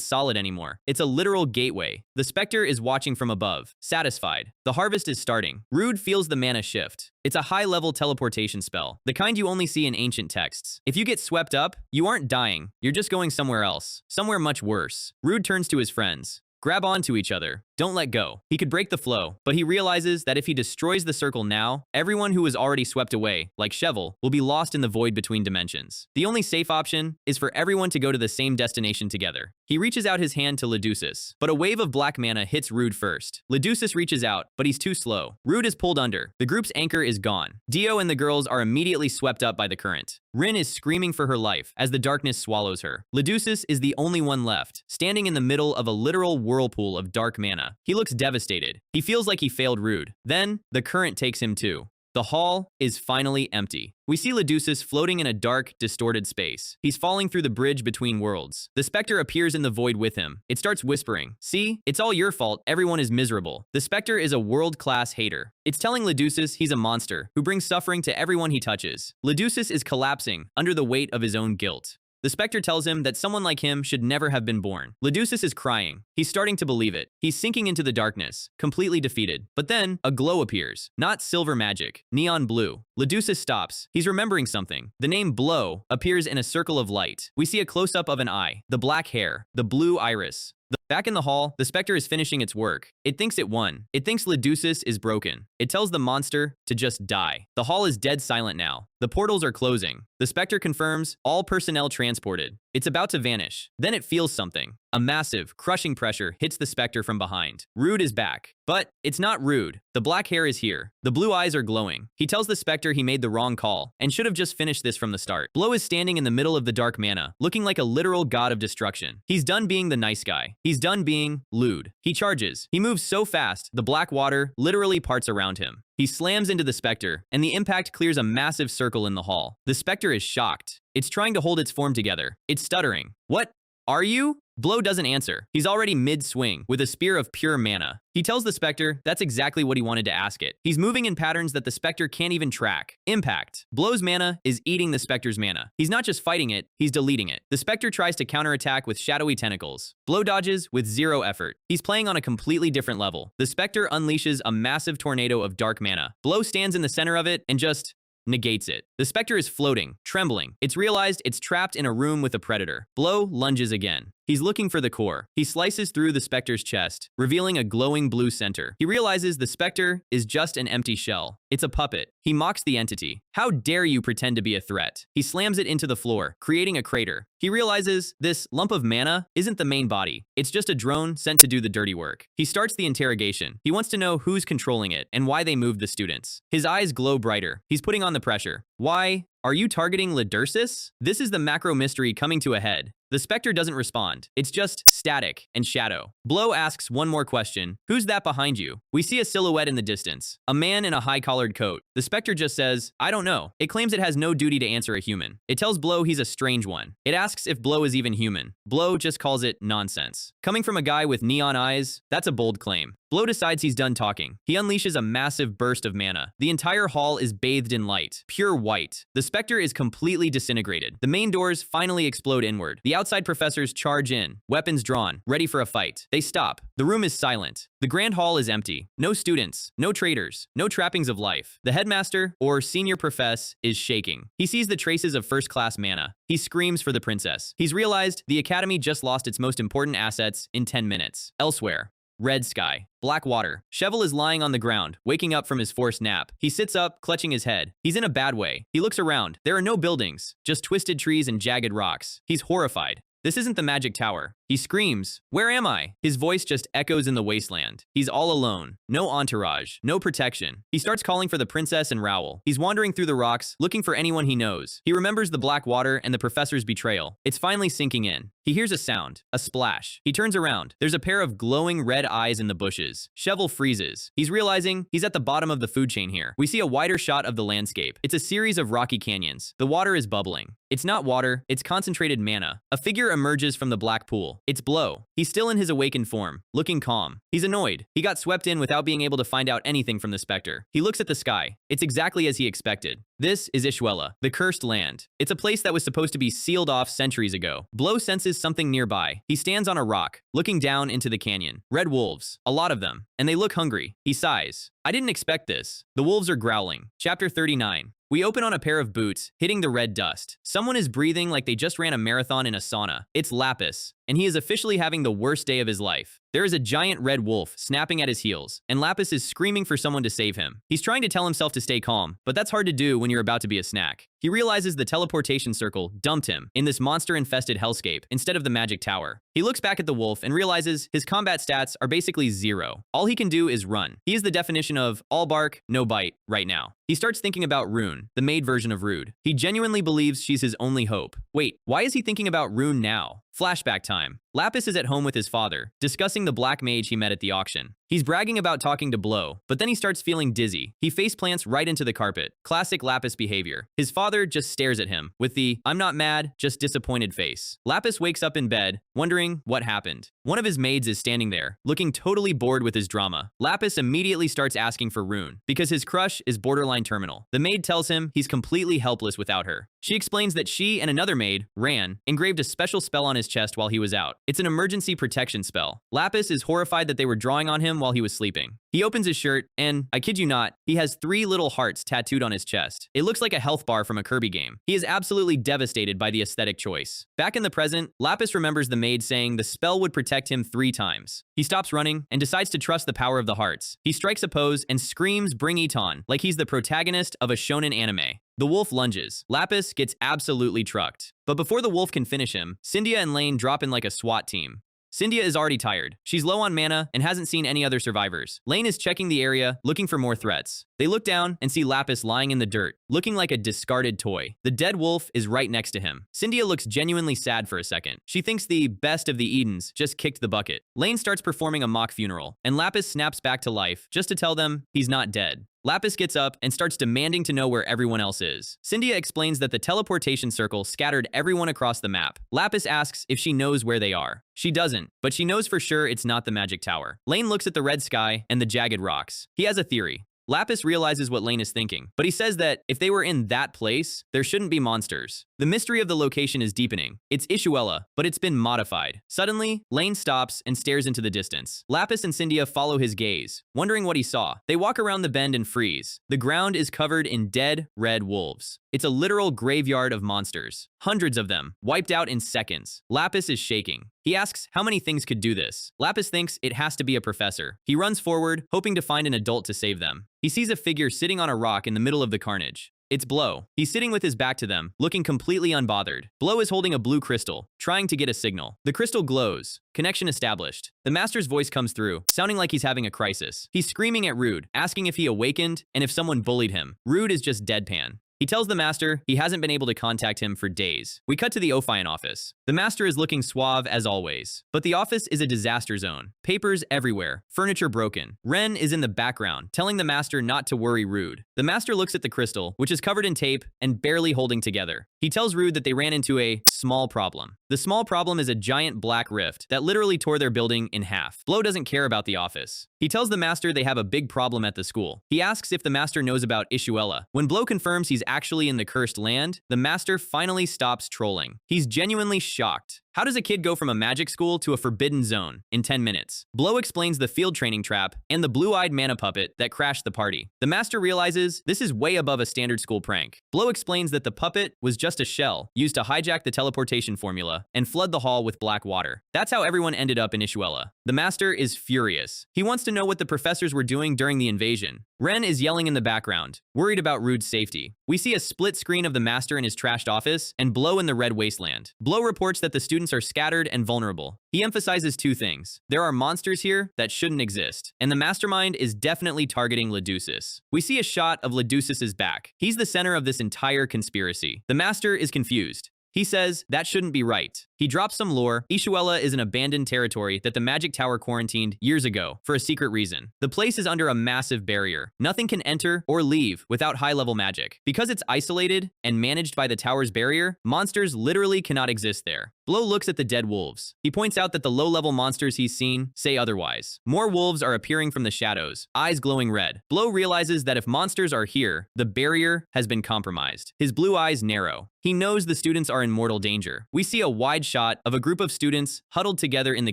solid anymore. It's a literal gateway. The specter is watching from above, satisfied. The harvest is starting. Rood feels the mana shift. It's a high-level teleportation spell, the kind you only see in ancient texts. If you get swept up, you aren't dying. You're just going somewhere else. Somewhere much worse. Rood turns to his friends. Grab onto each other. Don't let go. He could break the flow, but he realizes that if he destroys the circle now, everyone who was already swept away, like Shovel, will be lost in the void between dimensions. The only safe option is for everyone to go to the same destination together. He reaches out his hand to Leducis, but a wave of black mana hits Rood first. Leducis reaches out, but he's too slow. Rood is pulled under. The group's anchor is gone. Dio and the girls are immediately swept up by the current. Rin is screaming for her life as the darkness swallows her. Leducis is the only one left, standing in the middle of a literal whirlpool of dark mana. He looks devastated. He feels like he failed Rood. Then, the current takes him too. The hall is finally empty. We see Leducis floating in a dark, distorted space. He's falling through the bridge between worlds. The specter appears in the void with him. It starts whispering, "See? It's all your fault. Everyone is miserable." The specter is a world-class hater. It's telling Leducis he's a monster who brings suffering to everyone he touches. Leducis is collapsing under the weight of his own guilt. The specter tells him that someone like him should never have been born. Leducis is crying. He's starting to believe it. He's sinking into the darkness, completely defeated. But then, a glow appears. Not silver magic, neon blue. Leducis stops. He's remembering something. The name Blow appears in a circle of light. We see a close-up of an eye, the black hair, the blue iris. Back in the hall, the specter is finishing its work. It thinks it won. It thinks Leducis is broken. It tells the monster to just die. The hall is dead silent now. The portals are closing. The specter confirms all personnel transported. It's about to vanish. Then it feels something. A massive, crushing pressure hits the specter from behind. Rood is back. But it's not Rood. The black hair is here. The blue eyes are glowing. He tells the specter he made the wrong call and should have just finished this from the start. Blow is standing in the middle of the dark mana, looking like a literal god of destruction. He's done being the nice guy. He's done being lewd. He charges. He moves so fast, the black water literally parts around him. He slams into the specter, and the impact clears a massive circle in the hall. The specter is shocked. It's trying to hold its form together. It's stuttering. "What are you?" Blow doesn't answer. He's already mid-swing with a spear of pure mana. He tells the specter that's exactly what he wanted to ask it. He's moving in patterns that the specter can't even track. Impact. Blow's mana is eating the specter's mana. He's not just fighting it, he's deleting it. The specter tries to counterattack with shadowy tentacles. Blow dodges with zero effort. He's playing on a completely different level. The specter unleashes a massive tornado of dark mana. Blow stands in the center of it and just negates it. The specter is floating, trembling. It's realized it's trapped in a room with a predator. Blow lunges again. He's looking for the core. He slices through the specter's chest, revealing a glowing blue center. He realizes the specter is just an empty shell. It's a puppet. He mocks the entity. "How dare you pretend to be a threat?" He slams it into the floor, creating a crater. He realizes this lump of mana isn't the main body. It's just a drone sent to do the dirty work. He starts the interrogation. He wants to know who's controlling it and why they moved the students. His eyes glow brighter. He's putting on the pressure. "Why are you targeting Leducis?" This is the macro mystery coming to a head. The specter doesn't respond. It's just static and shadow. Blow asks one more question. "Who's that behind you?" We see a silhouette in the distance. A man in a high-collared coat. The specter just says, "I don't know." It claims it has no duty to answer a human. It tells Blow he's a strange one. It asks if Blow is even human. Blow just calls it nonsense. Coming from a guy with neon eyes, that's a bold claim. Blow decides he's done talking. He unleashes a massive burst of mana. The entire hall is bathed in light, pure white. The specter is completely disintegrated. The main doors finally explode inward. The outside professors charge in, weapons drawn, ready for a fight. They stop. The room is silent. The grand hall is empty. No students, no traitors, no trappings of life. The headmaster, or senior profess, is shaking. He sees the traces of first-class mana. He screams for the princess. He's realized the academy just lost its most important assets in 10 minutes. Elsewhere, red sky, black water. Shovel is lying on the ground, waking up from his forced nap. He sits up, clutching his head. He's in a bad way. He looks around. There are no buildings, just twisted trees and jagged rocks. He's horrified. This isn't the magic tower. He screams, "Where am I?" His voice just echoes in the wasteland. He's all alone. No entourage. No protection. He starts calling for the princess and Raoul. He's wandering through the rocks, looking for anyone he knows. He remembers the black water and the professor's betrayal. It's finally sinking in. He hears a sound, a splash. He turns around. There's a pair of glowing red eyes in the bushes. Shovel freezes. He's realizing he's at the bottom of the food chain here. We see a wider shot of the landscape. It's a series of rocky canyons. The water is bubbling. It's not water, it's concentrated mana. A figure emerges from the black pool. It's Blow. He's still in his awakened form, looking calm. He's annoyed. He got swept in without being able to find out anything from the specter. He looks at the sky. It's exactly as he expected. This is Ishuella, the cursed land. It's a place that was supposed to be sealed off centuries ago. Blow senses something nearby. He stands on a rock, looking down into the canyon. Red wolves, a lot of them, and they look hungry. He sighs. I didn't expect this. The wolves are growling. Chapter 39. We open on a pair of boots, hitting the red dust. Someone is breathing like they just ran a marathon in a sauna. It's Lapis, and he is officially having the worst day of his life. There is a giant red wolf snapping at his heels, and Lapis is screaming for someone to save him. He's trying to tell himself to stay calm, but that's hard to do when you're about to be a snack. He realizes the teleportation circle dumped him in this monster-infested hellscape instead of the magic tower. He looks back at the wolf and realizes his combat stats are basically 0. All he can do is run. He is the definition of all bark, no bite right now. He starts thinking about Rune, the maid version of Rood. He genuinely believes she's his only hope. Wait, why is he thinking about Rune now? Flashback time. Lapis is at home with his father, discussing the black mage he met at the auction. He's bragging about talking to Blow, but then he starts feeling dizzy. He faceplants right into the carpet. Classic Lapis behavior. His father just stares at him with the "I'm not mad, just disappointed" face. Lapis wakes up in bed, wondering what happened. One of his maids is standing there, looking totally bored with his drama. Lapis immediately starts asking for Rune, because his crush is borderline terminal. The maid tells him he's completely helpless without her. She explains that she and another maid, Ran, engraved a special spell on his chest while he was out. It's an emergency protection spell. Lapis is horrified that they were drawing on him while he was sleeping. He opens his shirt, and, I kid you not, he has 3 little hearts tattooed on his chest. It looks like a health bar from a Kirby game. He is absolutely devastated by the aesthetic choice. Back in the present, Lapis remembers the maid saying the spell would protect him 3 times. He stops running and decides to trust the power of the hearts. He strikes a pose and screams "Bring it on," like he's the protagonist of a shonen anime. The wolf lunges. Lapis gets absolutely trucked. But before the wolf can finish him, Cyndia and Lane drop in like a SWAT team. Cyndia is already tired. She's low on mana and hasn't seen any other survivors. Lane is checking the area, looking for more threats. They look down and see Lapis lying in the dirt, looking like a discarded toy. The dead wolf is right next to him. Cyndia looks genuinely sad for a second. She thinks the best of the Edens just kicked the bucket. Lane starts performing a mock funeral, and Lapis snaps back to life just to tell them he's not dead. Lapis gets up and starts demanding to know where everyone else is. Cyndia explains that the teleportation circle scattered everyone across the map. Lapis asks if she knows where they are. She doesn't, but she knows for sure it's not the magic tower. Lane looks at the red sky and the jagged rocks. He has a theory. Lapis realizes what Lane is thinking, but he says that if they were in that place, there shouldn't be monsters. The mystery of the location is deepening. It's Ishuella, but it's been modified. Suddenly, Lane stops and stares into the distance. Lapis and Cyndia follow his gaze, wondering what he saw. They walk around the bend and freeze. The ground is covered in dead, red wolves. It's a literal graveyard of monsters. Hundreds of them, wiped out in seconds. Lapis is shaking. He asks how many things could do this. Lapis thinks it has to be a professor. He runs forward, hoping to find an adult to save them. He sees a figure sitting on a rock in the middle of the carnage. It's Blow. He's sitting with his back to them, looking completely unbothered. Blow is holding a blue crystal, trying to get a signal. The crystal glows. Connection established. The master's voice comes through, sounding like he's having a crisis. He's screaming at Rood, asking if he awakened and if someone bullied him. Rood is just deadpan. He tells the master he hasn't been able to contact him for days. We cut to the Ofon office. The master is looking suave as always, but the office is a disaster zone. Papers everywhere, furniture broken. Ren is in the background, telling the master not to worry Rood. The master looks at the crystal, which is covered in tape and barely holding together. He tells Rood that they ran into a small problem. The small problem is a giant black rift that literally tore their building in half. Blow doesn't care about the office. He tells the master they have a big problem at the school. He asks if the master knows about Ishuella. When Blow confirms he's actually in the cursed land, the master finally stops trolling. He's genuinely shocked. How does a kid go from a magic school to a forbidden zone in 10 minutes? Blow explains the field training trap and the blue-eyed mana puppet that crashed the party. The master realizes this is way above a standard school prank. Blow explains that the puppet was just a shell used to hijack the teleportation formula and flood the hall with black water. That's how everyone ended up in Ishuella. The master is furious. He wants to know what the professors were doing during the invasion. Ren is yelling in the background, worried about Rood's safety. We see a split screen of the master in his trashed office and Blow in the red wasteland. Blow reports that the students are scattered and vulnerable. He emphasizes 2 things. There are monsters here that shouldn't exist, and the mastermind is definitely targeting Leducis. We see a shot of Leducis's back. He's the center of this entire conspiracy. The master is confused. He says that shouldn't be right. He drops some lore. Ishuella is an abandoned territory that the magic tower quarantined years ago for a secret reason. The place is under a massive barrier. Nothing can enter or leave without high-level magic. Because it's isolated and managed by the tower's barrier, monsters literally cannot exist there. Blow looks at the dead wolves. He points out that the low-level monsters he's seen say otherwise. More wolves are appearing from the shadows, eyes glowing red. Blow realizes that if monsters are here, the barrier has been compromised. His blue eyes narrow. He knows the students are in mortal danger. We see a wide shot of a group of students huddled together in the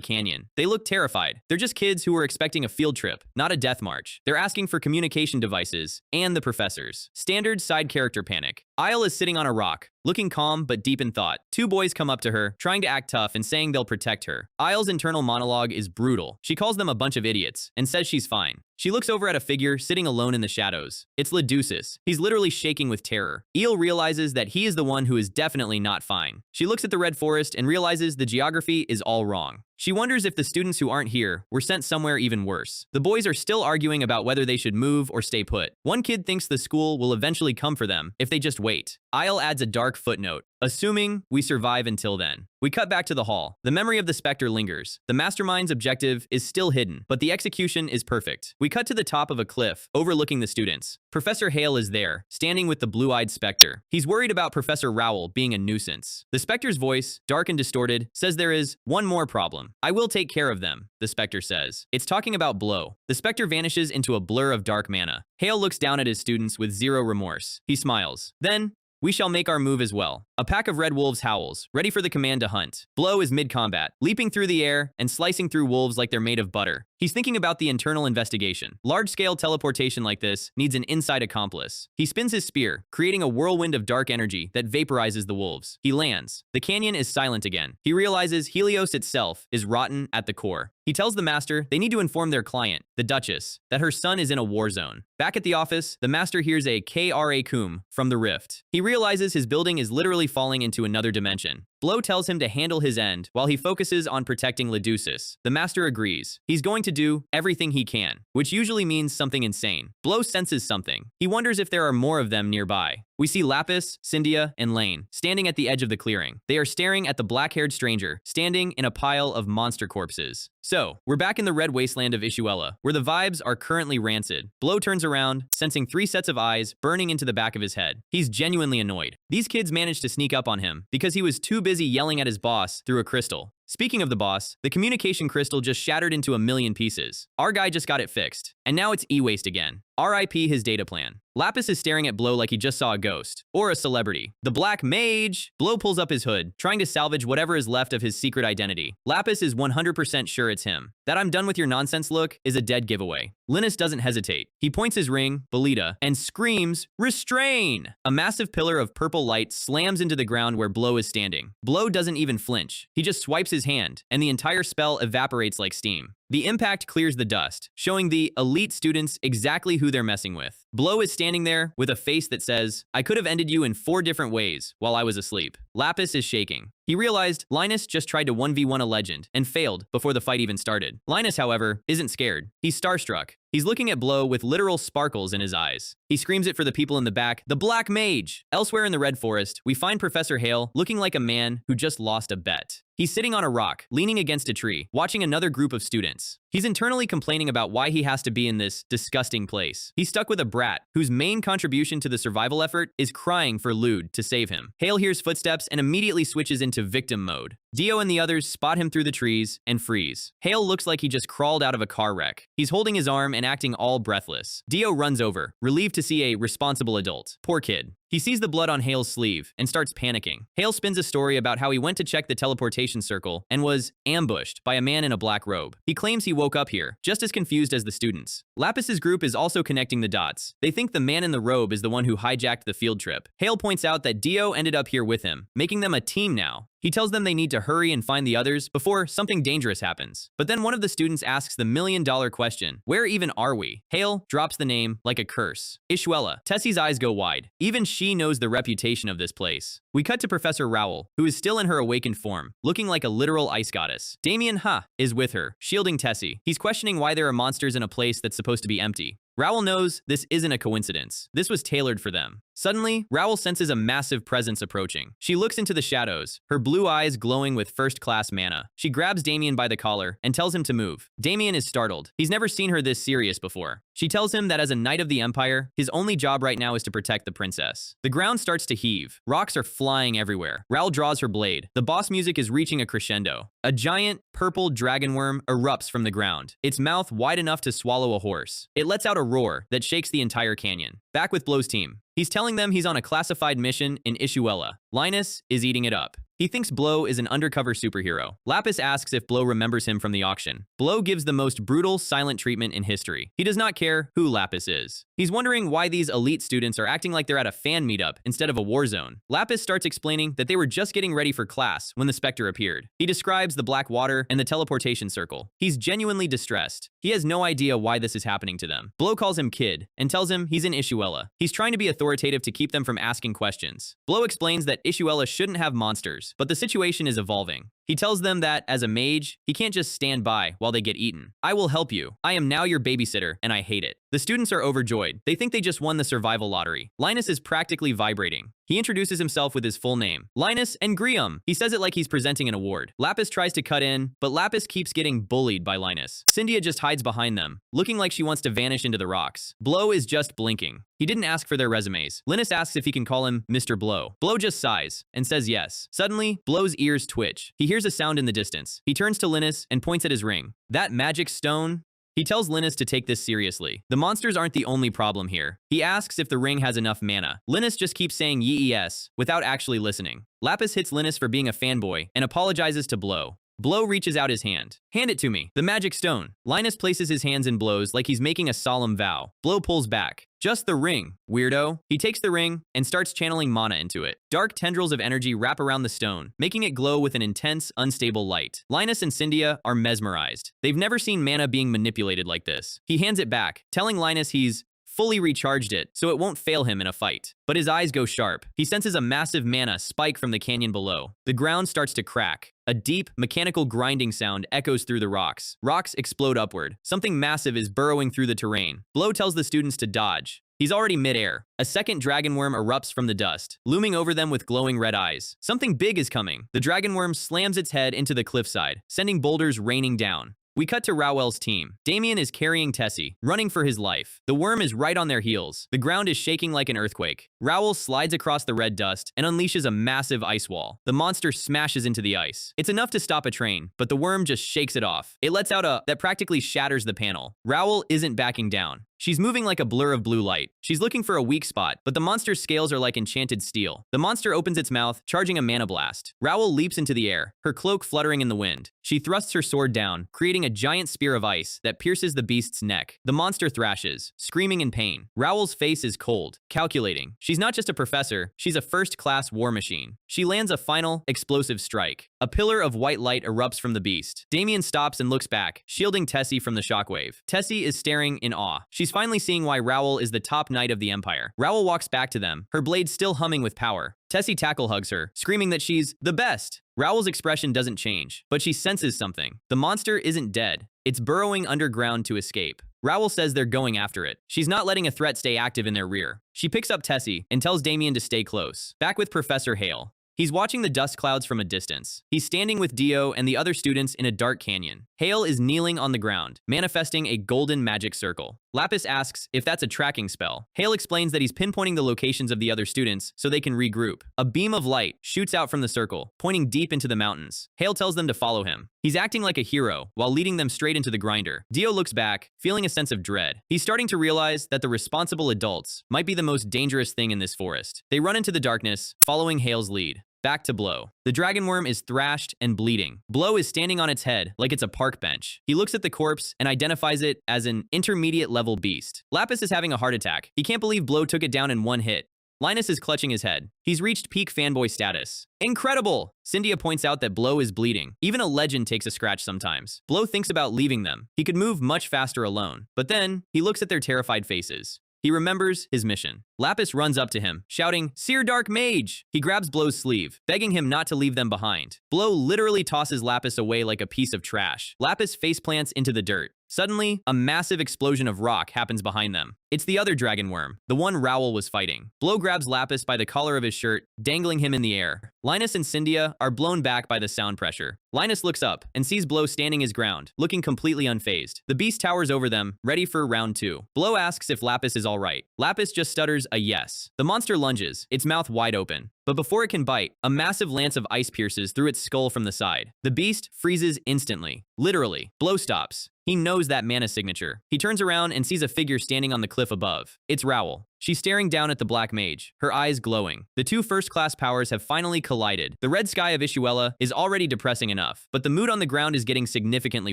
canyon. They look terrified. They're just kids who were expecting a field trip, not a death march. They're asking for communication devices and the professors. Standard side character panic. Isle is sitting on a rock, looking calm but deep in thought. Two boys come up to her, trying to act tough and saying they'll protect her. Isle's internal monologue is brutal. She calls them a bunch of idiots and says she's fine. She looks over at a figure sitting alone in the shadows. It's duchess. He's literally shaking with terror. Eel realizes that he is the one who is definitely not fine. She looks at the red forest and realizes the geography is all wrong. She wonders if the students who aren't here were sent somewhere even worse. The boys are still arguing about whether they should move or stay put. One kid thinks the school will eventually come for them if they just wait. Isle adds a dark footnote, assuming we survive until then. We cut back to the hall. The memory of the specter lingers. The mastermind's objective is still hidden, but the execution is perfect. We cut to the top of a cliff, overlooking the students. Professor Hale is there, standing with the blue-eyed specter. He's worried about Professor Rowell being a nuisance. The specter's voice, dark and distorted, says there is one more problem. I will take care of them, the specter says. It's talking about Blow. The specter vanishes into a blur of dark mana. Hale looks down at his students with zero remorse. He smiles. Then, we shall make our move as well. A pack of red wolves howls, ready for the command to hunt. Blow is mid-combat, leaping through the air and slicing through wolves like they're made of butter. He's thinking about the internal investigation. Large-scale teleportation like this needs an inside accomplice. He spins his spear, creating a whirlwind of dark energy that vaporizes the wolves. He lands. The canyon is silent again. He realizes Helios itself is rotten at the core. He tells the master they need to inform their client, the Duchess, that her son is in a war zone. Back at the office, the master hears a Kra Kum from the rift. He realizes his building is literally falling into another dimension. Blow tells him to handle his end while he focuses on protecting duchess. The master agrees. He's going to do everything he can, which usually means something insane. Blow senses something. He wonders if there are more of them nearby. We see Lapis, Cyndia, and Lane standing at the edge of the clearing. They are staring at the black-haired stranger, standing in a pile of monster corpses. So, we're back in the red wasteland of Ishuella, where the vibes are currently rancid. Blow turns around, sensing 3 sets of eyes burning into the back of his head. He's genuinely annoyed. These kids managed to sneak up on him because he was too busy yelling at his boss through a crystal. Speaking of the boss, the communication crystal just shattered into a million pieces. Our guy just got it fixed, and now it's e-waste again. RIP his data plan. Lapis is staring at Blow like he just saw a ghost, or a celebrity. The Black Mage! Blow pulls up his hood, trying to salvage whatever is left of his secret identity. Lapis is 100% sure it's him. That I'm done with your nonsense look is a dead giveaway. Linus doesn't hesitate. He points his ring, Belita, and screams, "Restrain!" A massive pillar of purple light slams into the ground where Blow is standing. Blow doesn't even flinch. He just swipes his hand, and the entire spell evaporates like steam. The impact clears the dust, showing the elite students exactly who they're messing with. Blow is standing there with a face that says, "I could have ended you in 4 different ways while I was asleep." Lapis is shaking. He realized Linus just tried to 1v1 a legend and failed before the fight even started. Linus, however, isn't scared. He's starstruck. He's looking at Blow with literal sparkles in his eyes. He screams it for the people in the back, "The Black Mage!" Elsewhere in the Red Forest, we find Professor Hale looking like a man who just lost a bet. He's sitting on a rock, leaning against a tree, watching another group of students. He's internally complaining about why he has to be in this disgusting place. He's stuck with a brat, whose main contribution to the survival effort is crying for Lude to save him. Hale hears footsteps and immediately switches into victim mode. Dio and the others spot him through the trees and freeze. Hale looks like he just crawled out of a car wreck. He's holding his arm and acting all breathless. Dio runs over, relieved to see a responsible adult. Poor kid. He sees the blood on Hale's sleeve and starts panicking. Hale spins a story about how he went to check the teleportation circle and was ambushed by a man in a black robe. He claims he woke up here, just as confused as the students. Lapis's group is also connecting the dots. They think the man in the robe is the one who hijacked the field trip. Hale points out that Dio ended up here with him, making them a team now. He tells them they need to hurry and find the others before something dangerous happens. But then one of the students asks the million-dollar question, "Where even are we?" Hale drops the name like a curse. Ishuella. Tessie's eyes go wide. Even she knows the reputation of this place. We cut to Professor Rowell, who is still in her awakened form, looking like a literal ice goddess. Damien is with her, shielding Tessie. He's questioning why there are monsters in a place that's supposed to be empty. Raoul knows this isn't a coincidence. This was tailored for them. Suddenly, Raoul senses a massive presence approaching. She looks into the shadows, her blue eyes glowing with first-class mana. She grabs Damien by the collar and tells him to move. Damien is startled. He's never seen her this serious before. She tells him that as a knight of the Empire, his only job right now is to protect the princess. The ground starts to heave. Rocks are flying everywhere. Raoul draws her blade. The boss music is reaching a crescendo. A giant, purple dragon worm erupts from the ground, its mouth wide enough to swallow a horse. It lets out a roar that shakes the entire canyon. Back with Blow's team. He's telling them he's on a classified mission in Ishuella. Linus is eating it up. He thinks Blow is an undercover superhero. Lapis asks if Blow remembers him from the auction. Blow gives the most brutal, silent treatment in history. He does not care who Lapis is. He's wondering why these elite students are acting like they're at a fan meetup instead of a war zone. Lapis starts explaining that they were just getting ready for class when the Spectre appeared. He describes the black water and the teleportation circle. He's genuinely distressed. He has no idea why this is happening to them. Blow calls him kid and tells him he's in Ishuella. He's trying to be authoritative to keep them from asking questions. Blow explains that Ishuella shouldn't have monsters, but the situation is evolving. He tells them that, as a mage, he can't just stand by while they get eaten. I will help you. I am now your babysitter, and I hate it. The students are overjoyed. They think they just won the survival lottery. Linus is practically vibrating. He introduces himself with his full name, Linus Engrium. He says it like he's presenting an award. Lapis tries to cut in, but Lapis keeps getting bullied by Linus. Cyndia just hides behind them, looking like she wants to vanish into the rocks. Blow is just blinking. He didn't ask for their resumes. Linus asks if he can call him Mr. Blow. Blow just sighs and says yes. Suddenly, Blow's ears twitch. He hears a sound in the distance. He turns to Linus and points at his ring. That magic stone? He tells Linus to take this seriously. The monsters aren't the only problem here. He asks if the ring has enough mana. Linus just keeps saying yes without actually listening. Lapis hits Linus for being a fanboy and apologizes to Blow. Blow reaches out his hand. Hand it to me. The magic stone. Linus places his hands in Blow's like he's making a solemn vow. Blow pulls back. Just the ring, weirdo. He takes the ring and starts channeling mana into it. Dark tendrils of energy wrap around the stone, making it glow with an intense, unstable light. Linus and Cyndia are mesmerized. They've never seen mana being manipulated like this. He hands it back, telling Linus he's fully recharged it so it won't fail him in a fight. But his eyes go sharp. He senses a massive mana spike from the canyon below. The ground starts to crack. A deep, mechanical grinding sound echoes through the rocks. Rocks explode upward. Something massive is burrowing through the terrain. Blow tells the students to dodge. He's already midair. A second dragon worm erupts from the dust, looming over them with glowing red eyes. Something big is coming. The dragon worm slams its head into the cliffside, sending boulders raining down. We cut to Raoul's team. Damien is carrying Tessie, running for his life. The worm is right on their heels. The ground is shaking like an earthquake. Raoul slides across the red dust and unleashes a massive ice wall. The monster smashes into the ice. It's enough to stop a train, but the worm just shakes it off. It lets out a that practically shatters the panel. Raoul isn't backing down. She's moving like a blur of blue light. She's looking for a weak spot, but the monster's scales are like enchanted steel. The monster opens its mouth, charging a mana blast. Raoul leaps into the air, her cloak fluttering in the wind. She thrusts her sword down, creating a giant spear of ice that pierces the beast's neck. The monster thrashes, screaming in pain. Raoul's face is cold, calculating. She's not just a professor, she's a first-class war machine. She lands a final, explosive strike. A pillar of white light erupts from the beast. Damien stops and looks back, shielding Tessie from the shockwave. Tessie is staring in awe. She's finally seeing why Raoul is the top knight of the Empire. Raoul walks back to them, her blade still humming with power. Tessie tackle hugs her, screaming that she's the best. Raoul's expression doesn't change, but she senses something. The monster isn't dead. It's burrowing underground to escape. Raoul says they're going after it. She's not letting a threat stay active in their rear. She picks up Tessie and tells Damien to stay close. Back with Professor Hale. He's watching the dust clouds from a distance. He's standing with Dio and the other students in a dark canyon. Hale is kneeling on the ground, manifesting a golden magic circle. Lapis asks if that's a tracking spell. Hale explains that he's pinpointing the locations of the other students so they can regroup. A beam of light shoots out from the circle, pointing deep into the mountains. Hale tells them to follow him. He's acting like a hero while leading them straight into the grinder. Dio looks back, feeling a sense of dread. He's starting to realize that the responsible adults might be the most dangerous thing in this forest. They run into the darkness, following Hale's lead. Back to Blow. The dragon worm is thrashed and bleeding. Blow is standing on its head like it's a park bench. He looks at the corpse and identifies it as an intermediate level beast. Lapis is having a heart attack. He can't believe Blow took it down in one hit. Linus is clutching his head. He's reached peak fanboy status. Incredible! Cyndia points out that Blow is bleeding. Even a legend takes a scratch sometimes. Blow thinks about leaving them. He could move much faster alone. But then, he looks at their terrified faces. He remembers his mission. Lapis runs up to him, shouting, "Seer Dark Mage!" He grabs Blow's sleeve, begging him not to leave them behind. Blow literally tosses Lapis away like a piece of trash. Lapis faceplants into the dirt. Suddenly, a massive explosion of rock happens behind them. It's the other dragon worm, the one Raoul was fighting. Blow grabs Lapis by the collar of his shirt, dangling him in the air. Linus and Cyndia are blown back by the sound pressure. Linus looks up and sees Blow standing his ground, looking completely unfazed. The beast towers over them, ready for round 2. Blow asks if Lapis is alright. Lapis just stutters a yes. The monster lunges, its mouth wide open. But before it can bite, a massive lance of ice pierces through its skull from the side. The beast freezes instantly. Literally. Blow stops. He knows that mana signature. He turns around and sees a figure standing on the cliff above. It's Raoul. She's staring down at the Black Mage, her eyes glowing. The two first-class powers have finally collided. The red sky of Ishuella is already depressing enough, but the mood on the ground is getting significantly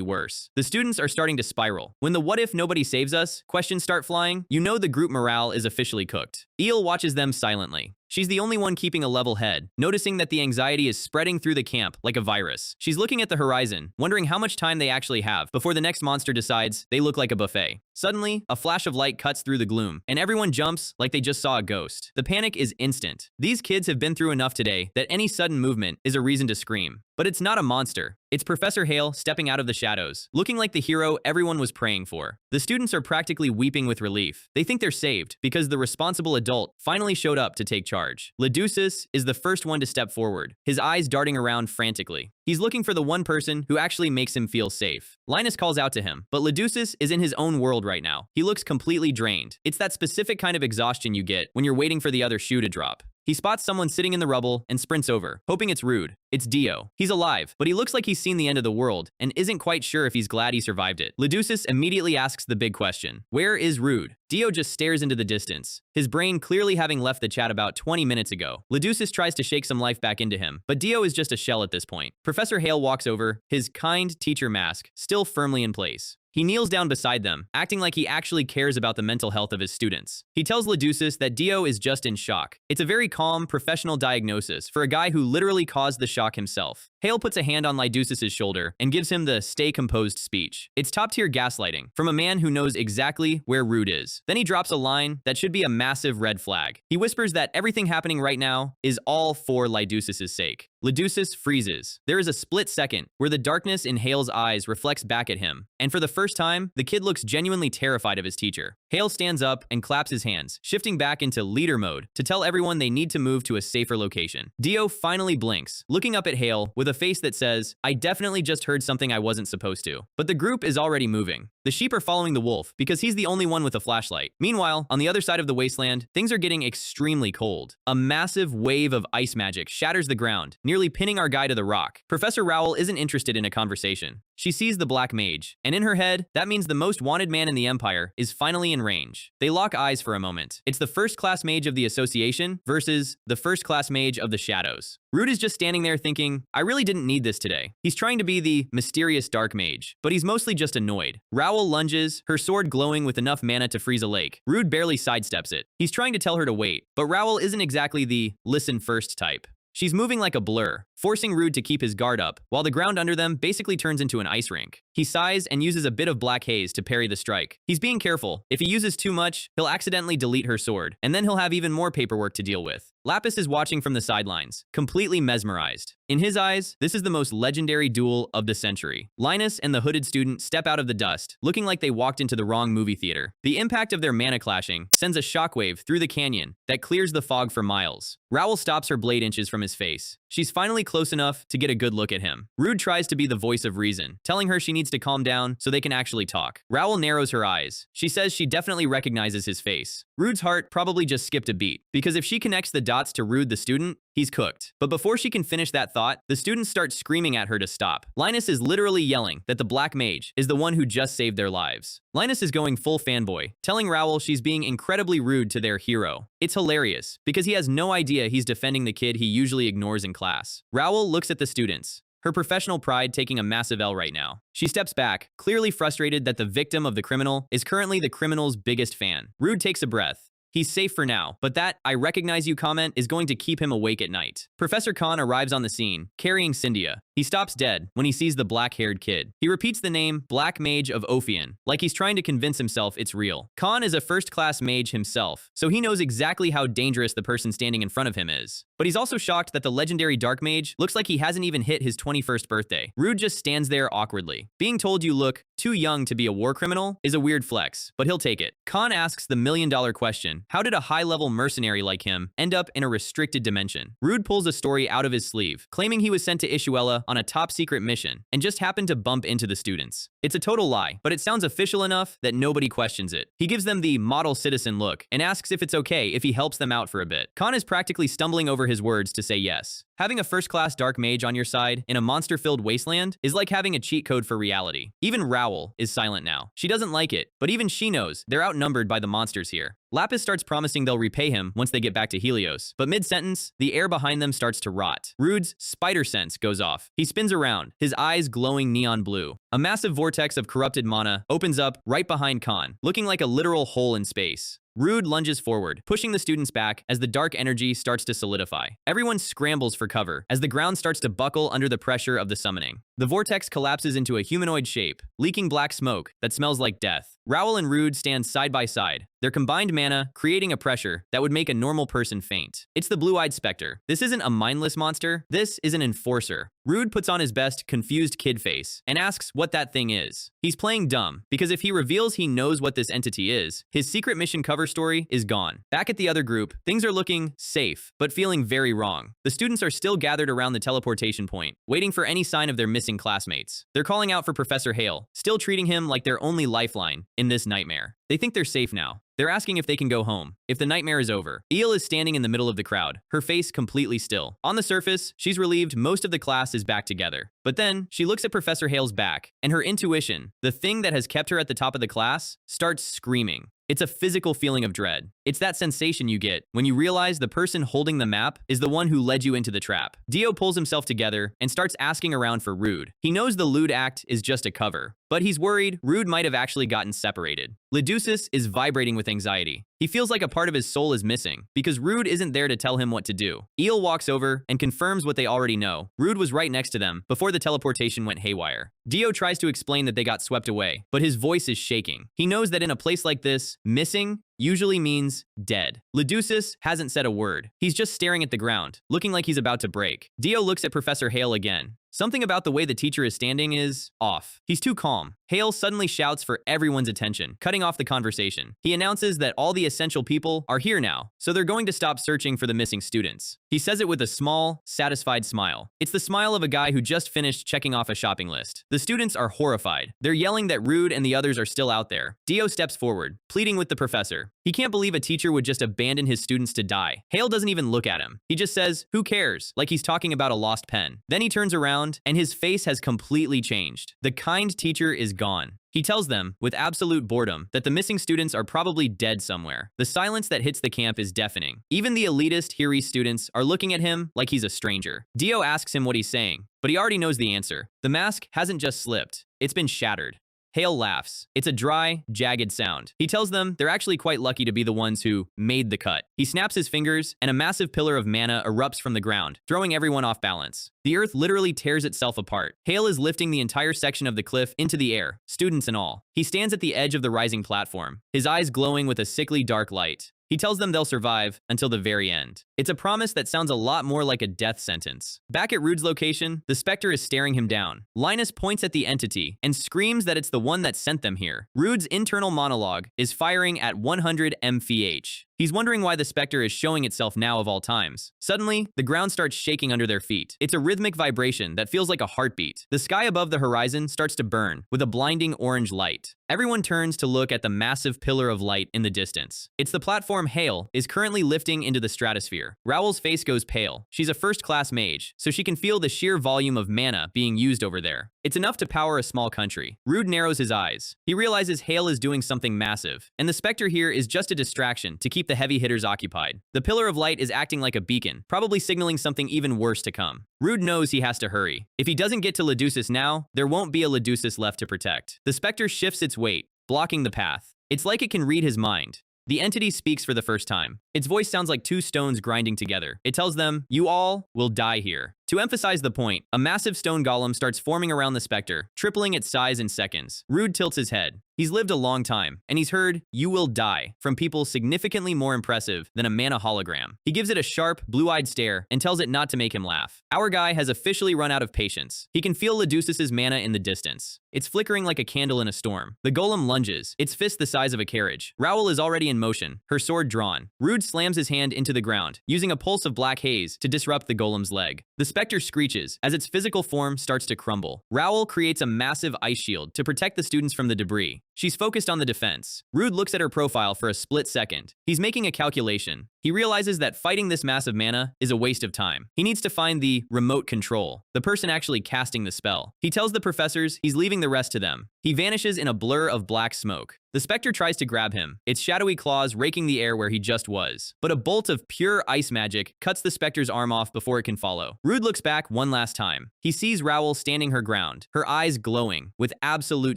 worse. The students are starting to spiral. When the what if nobody saves us questions start flying, you know the group morale is officially cooked. Eel watches them silently. She's the only one keeping a level head, noticing that the anxiety is spreading through the camp like a virus. She's looking at the horizon, wondering how much time they actually have before the next monster decides they look like a buffet. Suddenly, a flash of light cuts through the gloom, and everyone jumps like they just saw a ghost. The panic is instant. These kids have been through enough today that any sudden movement is a reason to scream. But it's not a monster. It's Professor Hale stepping out of the shadows, looking like the hero everyone was praying for. The students are practically weeping with relief. They think they're saved because the responsible adult finally showed up to take charge. Leducis is the first one to step forward, his eyes darting around frantically. He's looking for the one person who actually makes him feel safe. Linus calls out to him, but Leducis is in his own world right now. He looks completely drained. It's that specific kind of exhaustion you get when you're waiting for the other shoe to drop. He spots someone sitting in the rubble and sprints over, hoping it's Rood. It's Dio. He's alive, but he looks like he's seen the end of the world and isn't quite sure if he's glad he survived it. Leducis immediately asks the big question. Where is Rood? Dio just stares into the distance, his brain clearly having left the chat about 20 minutes ago. Leducis tries to shake some life back into him, but Dio is just a shell at this point. Professor Hale walks over, his kind teacher mask still firmly in place. He kneels down beside them, acting like he actually cares about the mental health of his students. He tells Leducis that Dio is just in shock. It's a very calm, professional diagnosis for a guy who literally caused the shock himself. Hale puts a hand on Leducis' shoulder and gives him the stay composed speech. It's top-tier gaslighting from a man who knows exactly where Rood is. Then he drops a line that should be a massive red flag. He whispers that everything happening right now is all for Leducis' sake. Leducis freezes. There is a split second where the darkness in Hale's eyes reflects back at him, and for the first time, the kid looks genuinely terrified of his teacher. Hale stands up and claps his hands, shifting back into leader mode to tell everyone they need to move to a safer location. Dio finally blinks, looking up at Hale with a face that says, I definitely just heard something I wasn't supposed to. But the group is already moving. The sheep are following the wolf because he's the only one with a flashlight. Meanwhile, on the other side of the wasteland, things are getting extremely cold. A massive wave of ice magic shatters the ground, nearly pinning our guy to the rock. Professor Raoul isn't interested in a conversation. She sees the Black Mage, and in her head, that means the most wanted man in the Empire is finally in range. They lock eyes for a moment. It's the first-class mage of the Association versus the first-class mage of the Shadows. Rood is just standing there thinking, I really didn't need this today. He's trying to be the mysterious dark mage, but he's mostly just annoyed. Raoul lunges, her sword glowing with enough mana to freeze a lake. Rood barely sidesteps it. He's trying to tell her to wait, but Raoul isn't exactly the listen first type. She's moving like a blur, forcing Rood to keep his guard up, while the ground under them basically turns into an ice rink. He sighs and uses a bit of Black Haze to parry the strike. He's being careful. If he uses too much, he'll accidentally delete her sword, and then he'll have even more paperwork to deal with. Lapis is watching from the sidelines, completely mesmerized. In his eyes, this is the most legendary duel of the century. Linus and the hooded student step out of the dust, looking like they walked into the wrong movie theater. The impact of their mana clashing sends a shockwave through the canyon that clears the fog for miles. Raoul stops her blade inches from his face. She's finally close enough to get a good look at him. Rood tries to be the voice of reason, telling her she needs to calm down so they can actually talk. Raoul narrows her eyes. She says she definitely recognizes his face. Rood's heart probably just skipped a beat, because if she connects the dots to Rood the student, he's cooked. But before she can finish that thought, the students start screaming at her to stop. Linus is literally yelling that the Black Mage is the one who just saved their lives. Linus is going full fanboy, telling Raoul she's being incredibly rude to their hero. It's hilarious, because he has no idea he's defending the kid he usually ignores in class. Raoul looks at the students, her professional pride taking a massive L right now. She steps back, clearly frustrated that the victim of the criminal is currently the criminal's biggest fan. Rood takes a breath. He's safe for now, but that "I recognize you" comment is going to keep him awake at night. Professor Khan arrives on the scene, carrying Cyndia. He stops dead when he sees the black-haired kid. He repeats the name Black Mage of Ofon, like he's trying to convince himself it's real. Khan is a first-class mage himself, so he knows exactly how dangerous the person standing in front of him is. But he's also shocked that the legendary Dark Mage looks like he hasn't even hit his 21st birthday. Rood just stands there awkwardly. Being told you look too young to be a war criminal is a weird flex, but he'll take it. Khan asks the million-dollar question: how did a high-level mercenary like him end up in a restricted dimension? Rood pulls a story out of his sleeve, claiming he was sent to Ishuella on a top-secret mission and just happened to bump into the students. It's a total lie, but it sounds official enough that nobody questions it. He gives them the model citizen look and asks if it's okay if he helps them out for a bit. Khan is practically stumbling over his words to say yes. Having a first-class dark mage on your side in a monster-filled wasteland is like having a cheat code for reality. Even Raoul is silent now. She doesn't like it, but even she knows they're outnumbered by the monsters here. Lapis starts promising they'll repay him once they get back to Helios, but mid-sentence, the air behind them starts to rot. Rood's spider sense goes off. He spins around, his eyes glowing neon blue. A massive vortex of corrupted mana opens up right behind Khan, looking like a literal hole in space. Rood lunges forward, pushing the students back as the dark energy starts to solidify. Everyone scrambles for cover as the ground starts to buckle under the pressure of the summoning. The vortex collapses into a humanoid shape, leaking black smoke that smells like death. Raoul and Rood stand side by side, their combined mana creating a pressure that would make a normal person faint. It's the blue-eyed specter. This isn't a mindless monster, this is an enforcer. Rood puts on his best confused kid face and asks what that thing is. He's playing dumb, because if he reveals he knows what this entity is, his secret mission cover story is gone. Back at the other group, things are looking safe, but feeling very wrong. The students are still gathered around the teleportation point, waiting for any sign of their missing classmates. They're calling out for Professor Hale, still treating him like their only lifeline in this nightmare. They think they're safe now. They're asking if they can go home, if the nightmare is over. Eel is standing in the middle of the crowd, her face completely still. On the surface, she's relieved most of the class is back together. But then, she looks at Professor Hale's back, and her intuition, the thing that has kept her at the top of the class, starts screaming. It's a physical feeling of dread. It's that sensation you get when you realize the person holding the map is the one who led you into the trap. Dio pulls himself together and starts asking around for Rood. He knows the lewd act is just a cover, but he's worried Rood might have actually gotten separated. Leducis is vibrating with anxiety. He feels like a part of his soul is missing, because Rood isn't there to tell him what to do. Eel walks over and confirms what they already know. Rood was right next to them before the teleportation went haywire. Dio tries to explain that they got swept away, but his voice is shaking. He knows that in a place like this, missing usually means dead. Leducis hasn't said a word. He's just staring at the ground, looking like he's about to break. Dio looks at Professor Hale again. Something about the way the teacher is standing is off. He's too calm. Hale suddenly shouts for everyone's attention, cutting off the conversation. He announces that all the essential people are here now, so they're going to stop searching for the missing students. He says it with a small, satisfied smile. It's the smile of a guy who just finished checking off a shopping list. The students are horrified. They're yelling that Rood and the others are still out there. Dio steps forward, pleading with the professor. He can't believe a teacher would just abandon his students to die. Hale doesn't even look at him. He just says, "Who cares?" like he's talking about a lost pen. Then he turns around, and his face has completely changed. The kind teacher is gone. He tells them, with absolute boredom, that the missing students are probably dead somewhere. The silence that hits the camp is deafening. Even the elitist Hiri students are looking at him like he's a stranger. Dio asks him what he's saying, but he already knows the answer. The mask hasn't just slipped, it's been shattered. Hale laughs. It's a dry, jagged sound. He tells them they're actually quite lucky to be the ones who made the cut. He snaps his fingers, and a massive pillar of mana erupts from the ground, throwing everyone off balance. The earth literally tears itself apart. Hale is lifting the entire section of the cliff into the air, students and all. He stands at the edge of the rising platform, his eyes glowing with a sickly dark light. He tells them they'll survive until the very end. It's a promise that sounds a lot more like a death sentence. Back at Rood's location, the Spectre is staring him down. Linus points at the entity and screams that it's the one that sent them here. Rood's internal monologue is firing at 100 mph. He's wondering why the Spectre is showing itself now of all times. Suddenly, the ground starts shaking under their feet. It's a rhythmic vibration that feels like a heartbeat. The sky above the horizon starts to burn with a blinding orange light. Everyone turns to look at the massive pillar of light in the distance. It's the platform Hale is currently lifting into the stratosphere. Raoul's face goes pale. She's a first-class mage, so she can feel the sheer volume of mana being used over there. It's enough to power a small country. Rood narrows his eyes. He realizes Hale is doing something massive, and the Spectre here is just a distraction to keep the heavy hitters occupied. The pillar of light is acting like a beacon, probably signaling something even worse to come. Rood knows he has to hurry. If he doesn't get to Leducis now, there won't be a Leducis left to protect. The Spectre shifts its weight, blocking the path. It's like it can read his mind. The entity speaks for the first time. Its voice sounds like two stones grinding together. It tells them, "You all will die here." To emphasize the point, a massive stone golem starts forming around the specter, tripling its size in seconds. Rood tilts his head. He's lived a long time, and he's heard, "You will die," from people significantly more impressive than a mana hologram. He gives it a sharp, blue-eyed stare and tells it not to make him laugh. Our guy has officially run out of patience. He can feel Ledusis's mana in the distance. It's flickering like a candle in a storm. The golem lunges, its fist the size of a carriage. Raoul is already in motion, her sword drawn. Rood slams his hand into the ground, using a pulse of black haze to disrupt the golem's leg. The specter screeches as its physical form starts to crumble. Raoul creates a massive ice shield to protect the students from the debris. She's focused on the defense. Rood looks at her profile for a split second. He's making a calculation. He realizes that fighting this massive mana is a waste of time. He needs to find the remote control, the person actually casting the spell. He tells the professors he's leaving the rest to them. He vanishes in a blur of black smoke. The specter tries to grab him, its shadowy claws raking the air where he just was. But a bolt of pure ice magic cuts the specter's arm off before it can follow. Rood looks back one last time. He sees Raoul standing her ground, her eyes glowing with absolute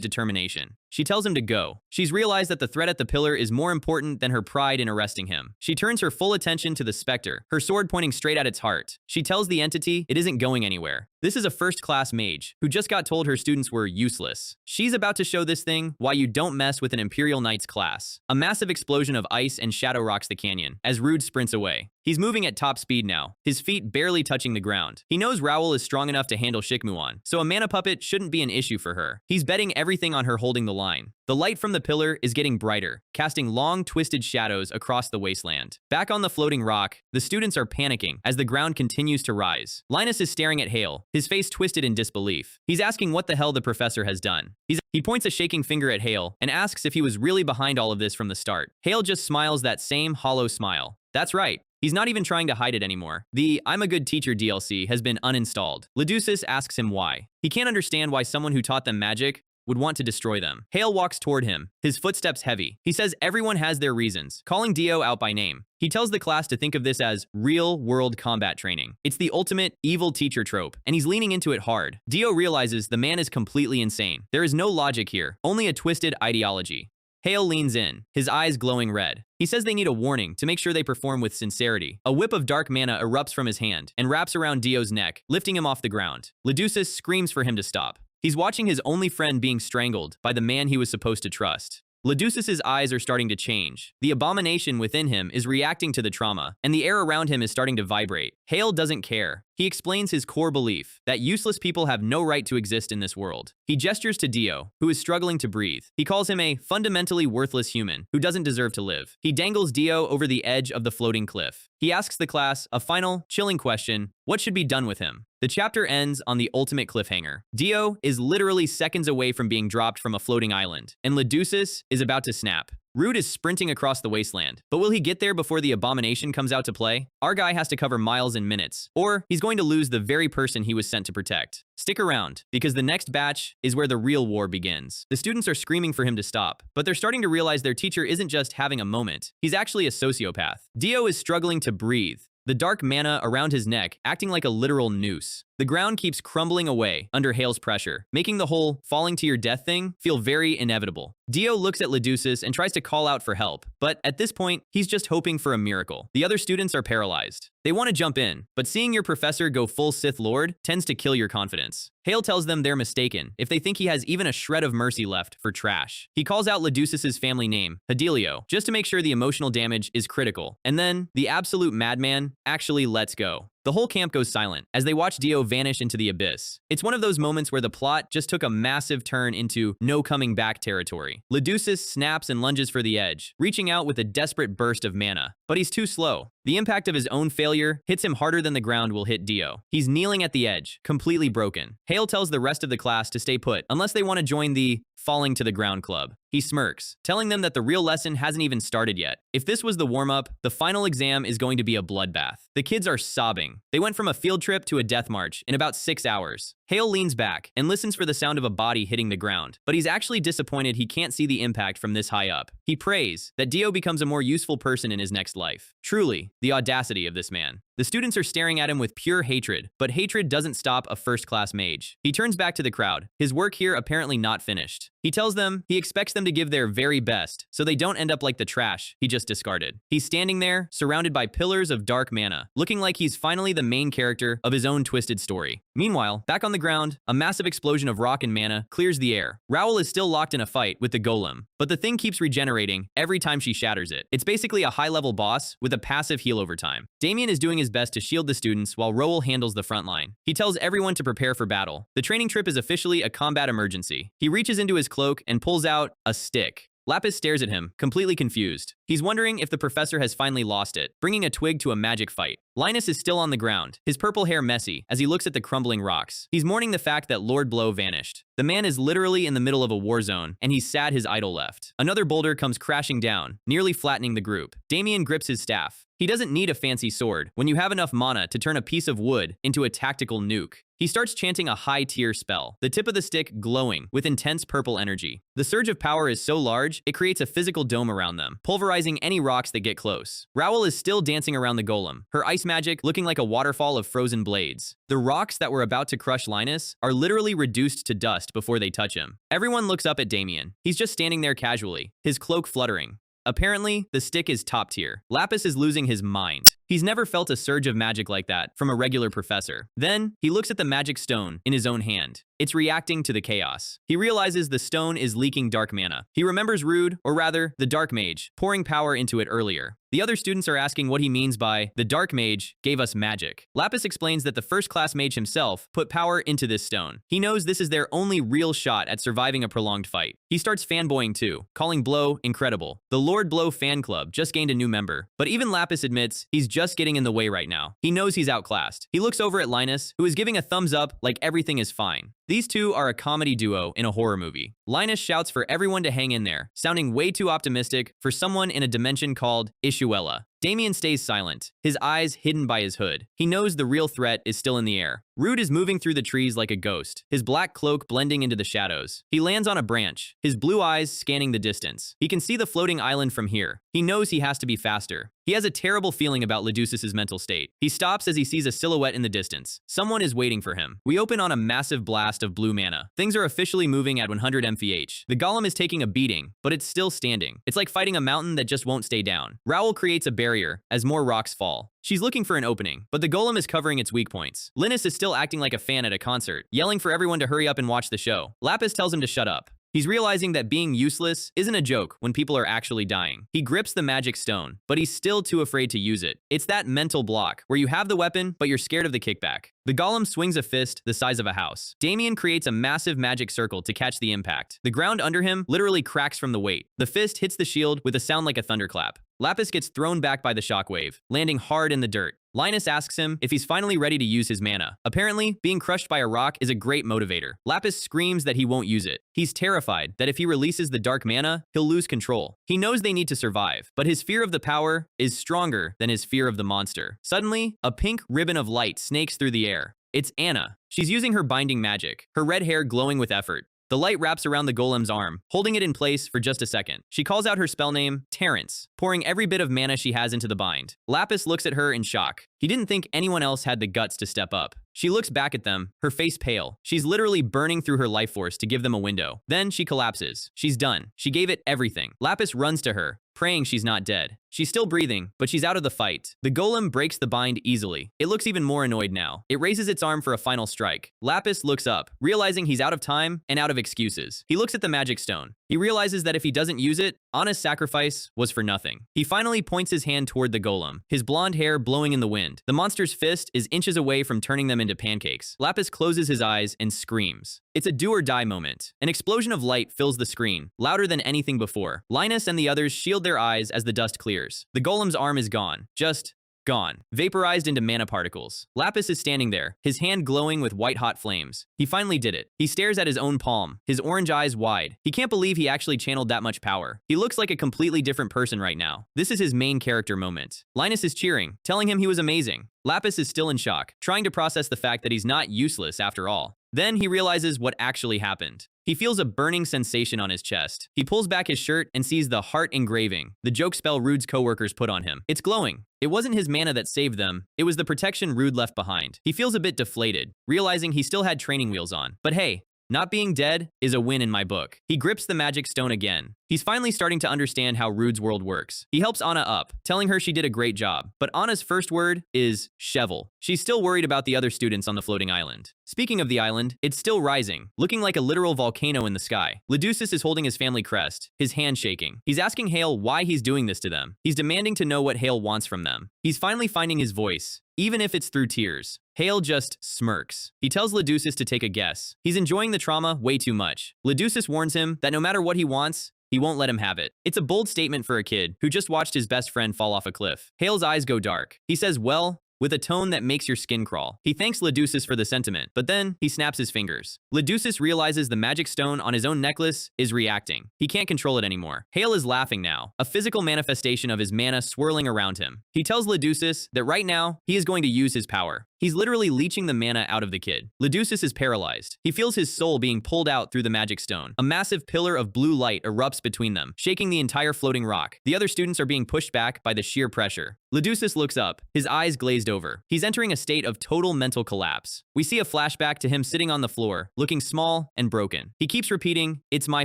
determination. She tells him to go. She's realized that the threat at the pillar is more important than her pride in arresting him. She turns her full attention to the specter, her sword pointing straight at its heart. She tells the entity it isn't going anywhere. This is a first-class mage who just got told her students were useless. She's about to show this thing why you don't mess with an Imperial Knight's class. A massive explosion of ice and shadow rocks the canyon as Rood sprints away. He's moving at top speed now, his feet barely touching the ground. He knows Raoul is strong enough to handle Shikmuan, so a mana puppet shouldn't be an issue for her. He's betting everything on her holding the line. The light from the pillar is getting brighter, casting long, twisted shadows across the wasteland. Back on the floating rock, the students are panicking as the ground continues to rise. Linus is staring at Hale, his face twisted in disbelief. He's asking what the hell the professor has done. He points a shaking finger at Hale and asks if he was really behind all of this from the start. Hale just smiles that same hollow smile. That's right. He's not even trying to hide it anymore. The "I'm a good teacher" DLC has been uninstalled. Leducis asks him why. He can't understand why someone who taught them magic would want to destroy them. Hale walks toward him, his footsteps heavy. He says everyone has their reasons, calling Dio out by name. He tells the class to think of this as real-world combat training. It's the ultimate evil teacher trope, and he's leaning into it hard. Dio realizes the man is completely insane. There is no logic here, only a twisted ideology. Hale leans in, his eyes glowing red. He says they need a warning to make sure they perform with sincerity. A whip of dark mana erupts from his hand and wraps around Dio's neck, lifting him off the ground. Leducis screams for him to stop. He's watching his only friend being strangled by the man he was supposed to trust. Leducis's eyes are starting to change. The abomination within him is reacting to the trauma, and the air around him is starting to vibrate. Hale doesn't care. He explains his core belief that useless people have no right to exist in this world. He gestures to Dio, who is struggling to breathe. He calls him a fundamentally worthless human who doesn't deserve to live. He dangles Dio over the edge of the floating cliff. He asks the class a final, chilling question: what should be done with him? The chapter ends on the ultimate cliffhanger. Dio is literally seconds away from being dropped from a floating island, and Leducis is about to snap. Rood is sprinting across the wasteland, but will he get there before the abomination comes out to play? Our guy has to cover miles in minutes, or he's going to lose the very person he was sent to protect. Stick around, because the next batch is where the real war begins. The students are screaming for him to stop, but they're starting to realize their teacher isn't just having a moment. He's actually a sociopath. Dio is struggling to breathe, the dark mana around his neck acting like a literal noose. The ground keeps crumbling away under Hale's pressure, making the whole falling to your death thing feel very inevitable. Dio looks at Leducis and tries to call out for help, but at this point, he's just hoping for a miracle. The other students are paralyzed. They want to jump in, but seeing your professor go full Sith Lord tends to kill your confidence. Hale tells them they're mistaken if they think he has even a shred of mercy left for trash. He calls out Leducis's family name, Hedelio, just to make sure the emotional damage is critical. And then, the absolute madman actually lets go. The whole camp goes silent as they watch Dio vanish into the abyss. It's one of those moments where the plot just took a massive turn into no coming back territory. Leducis snaps and lunges for the edge, reaching out with a desperate burst of mana, but he's too slow. The impact of his own failure hits him harder than the ground will hit Dio. He's kneeling at the edge, completely broken. Hale tells the rest of the class to stay put unless they want to join the falling to the ground club. He smirks, telling them that the real lesson hasn't even started yet. If this was the warm-up, the final exam is going to be a bloodbath. The kids are sobbing. They went from a field trip to a death march in about 6 hours. Hale leans back and listens for the sound of a body hitting the ground, but he's actually disappointed he can't see the impact from this high up. He prays that Dio becomes a more useful person in his next life. Truly, The audacity of this man. The students are staring at him with pure hatred, but hatred doesn't stop a first-class mage. He turns back to the crowd, his work here apparently not finished. He tells them he expects them to give their very best, so they don't end up like the trash he just discarded. He's standing there, surrounded by pillars of dark mana, looking like he's finally the main character of his own twisted story. Meanwhile, back on the ground, a massive explosion of rock and mana clears the air. Raoul is still locked in a fight with the golem, but the thing keeps regenerating every time she shatters it. It's basically a high-level boss with a passive heal over time. Damien is doing his best to shield the students while Raoul handles the front line. He tells everyone to prepare for battle. The training trip is officially a combat emergency. He reaches into his cloak and pulls out a stick. Lapis stares at him, completely confused. He's wondering if the professor has finally lost it, bringing a twig to a magic fight. Linus is still on the ground, his purple hair messy, as he looks at the crumbling rocks. He's mourning the fact that Lord Blow vanished. The man is literally in the middle of a war zone, and he's sad his idol left. Another boulder comes crashing down, nearly flattening the group. Damien grips his staff. He doesn't need a fancy sword when you have enough mana to turn a piece of wood into a tactical nuke. He starts chanting a high-tier spell, the tip of the stick glowing with intense purple energy. The surge of power is so large, it creates a physical dome around them, pulverizing any rocks that get close. Raoul is still dancing around the golem, her ice magic looking like a waterfall of frozen blades. The rocks that were about to crush Linus are literally reduced to dust before they touch him. Everyone looks up at Damien. He's just standing there casually, his cloak fluttering. Apparently, the stick is top tier. Lapis is losing his mind. He's never felt a surge of magic like that from a regular professor. Then, he looks at the magic stone in his own hand. It's reacting to the chaos. He realizes the stone is leaking dark mana. He remembers Rood, or rather, the Dark Mage, pouring power into it earlier. The other students are asking what he means by, the Dark Mage gave us magic. Lapis explains that the first-class mage himself put power into this stone. He knows this is their only real shot at surviving a prolonged fight. He starts fanboying too, calling Blow incredible. The Lord Blow fan club just gained a new member, but even Lapis admits he's just getting in the way right now. He knows he's outclassed. He looks over at Linus, who is giving a thumbs up like everything is fine. These two are a comedy duo in a horror movie. Linus shouts for everyone to hang in there, sounding way too optimistic for someone in a dimension called Ishuella. Damien stays silent, his eyes hidden by his hood. He knows the real threat is still in the air. Rood is moving through the trees like a ghost, his black cloak blending into the shadows. He lands on a branch, his blue eyes scanning the distance. He can see the floating island from here. He knows he has to be faster. He has a terrible feeling about Leducus's mental state. He stops as he sees a silhouette in the distance. Someone is waiting for him. We open on a massive blast of blue mana. Things are officially moving at 100 mph. The golem is taking a beating, but it's still standing. It's like fighting a mountain that just won't stay down. Raoul creates a barrier as more rocks fall. She's looking for an opening, but the golem is covering its weak points. Linus is still acting like a fan at a concert, yelling for everyone to hurry up and watch the show. Lapis tells him to shut up. He's realizing that being useless isn't a joke when people are actually dying. He grips the magic stone, but he's still too afraid to use it. It's that mental block, where you have the weapon, but you're scared of the kickback. The golem swings a fist the size of a house. Damien creates a massive magic circle to catch the impact. The ground under him literally cracks from the weight. The fist hits the shield with a sound like a thunderclap. Lapis gets thrown back by the shockwave, landing hard in the dirt. Linus asks him if he's finally ready to use his mana. Apparently, being crushed by a rock is a great motivator. Lapis screams that he won't use it. He's terrified that if he releases the dark mana, he'll lose control. He knows they need to survive, but his fear of the power is stronger than his fear of the monster. Suddenly, a pink ribbon of light snakes through the air. It's Anna. She's using her binding magic, her red hair glowing with effort. The light wraps around the golem's arm, holding it in place for just a second. She calls out her spell name, Terrence, pouring every bit of mana she has into the bind. Lapis looks at her in shock. He didn't think anyone else had the guts to step up. She looks back at them, her face pale. She's literally burning through her life force to give them a window. Then she collapses. She's done. She gave it everything. Lapis runs to her, praying she's not dead. She's still breathing, but she's out of the fight. The golem breaks the bind easily. It looks even more annoyed now. It raises its arm for a final strike. Lapis looks up, realizing he's out of time and out of excuses. He looks at the magic stone. He realizes that if he doesn't use it, Anna's sacrifice was for nothing. He finally points his hand toward the golem, his blonde hair blowing in the wind. The monster's fist is inches away from turning them into pancakes. Lapis closes his eyes and screams. It's a do-or-die moment. An explosion of light fills the screen, louder than anything before. Linus and the others shield their eyes as the dust clears. The golem's arm is gone. Just gone. Vaporized into mana particles. Lapis is standing there, his hand glowing with white-hot flames. He finally did it. He stares at his own palm, his orange eyes wide. He can't believe he actually channeled that much power. He looks like a completely different person right now. This is his main character moment. Linus is cheering, telling him he was amazing. Lapis is still in shock, trying to process the fact that he's not useless after all. Then he realizes what actually happened. He feels a burning sensation on his chest. He pulls back his shirt and sees the heart engraving, the joke spell Rood's coworkers put on him. It's glowing. It wasn't his mana that saved them, it was the protection Rood left behind. He feels a bit deflated, realizing he still had training wheels on. But hey, not being dead is a win in my book. He grips the magic stone again. He's finally starting to understand how Rood's world works. He helps Anna up, telling her she did a great job. But Anna's first word is shovel. She's still worried about the other students on the floating island. Speaking of the island, it's still rising, looking like a literal volcano in the sky. Leducis is holding his family crest, his hand shaking. He's asking Hale why he's doing this to them. He's demanding to know what Hale wants from them. He's finally finding his voice, even if it's through tears. Hale just smirks. He tells Leducis to take a guess. He's enjoying the trauma way too much. Leducis warns him that no matter what he wants, he won't let him have it. It's a bold statement for a kid who just watched his best friend fall off a cliff. Hale's eyes go dark. He says, well, with a tone that makes your skin crawl. He thanks Leducis for the sentiment, but then he snaps his fingers. Leducis realizes the magic stone on his own necklace is reacting. He can't control it anymore. Hale is laughing now, a physical manifestation of his mana swirling around him. He tells Leducis that right now, he is going to use his power. He's literally leeching the mana out of the kid. Leducis is paralyzed. He feels his soul being pulled out through the magic stone. A massive pillar of blue light erupts between them, shaking the entire floating rock. The other students are being pushed back by the sheer pressure. Leducis looks up, his eyes glazed over. He's entering a state of total mental collapse. We see a flashback to him sitting on the floor, looking small and broken. He keeps repeating, "It's my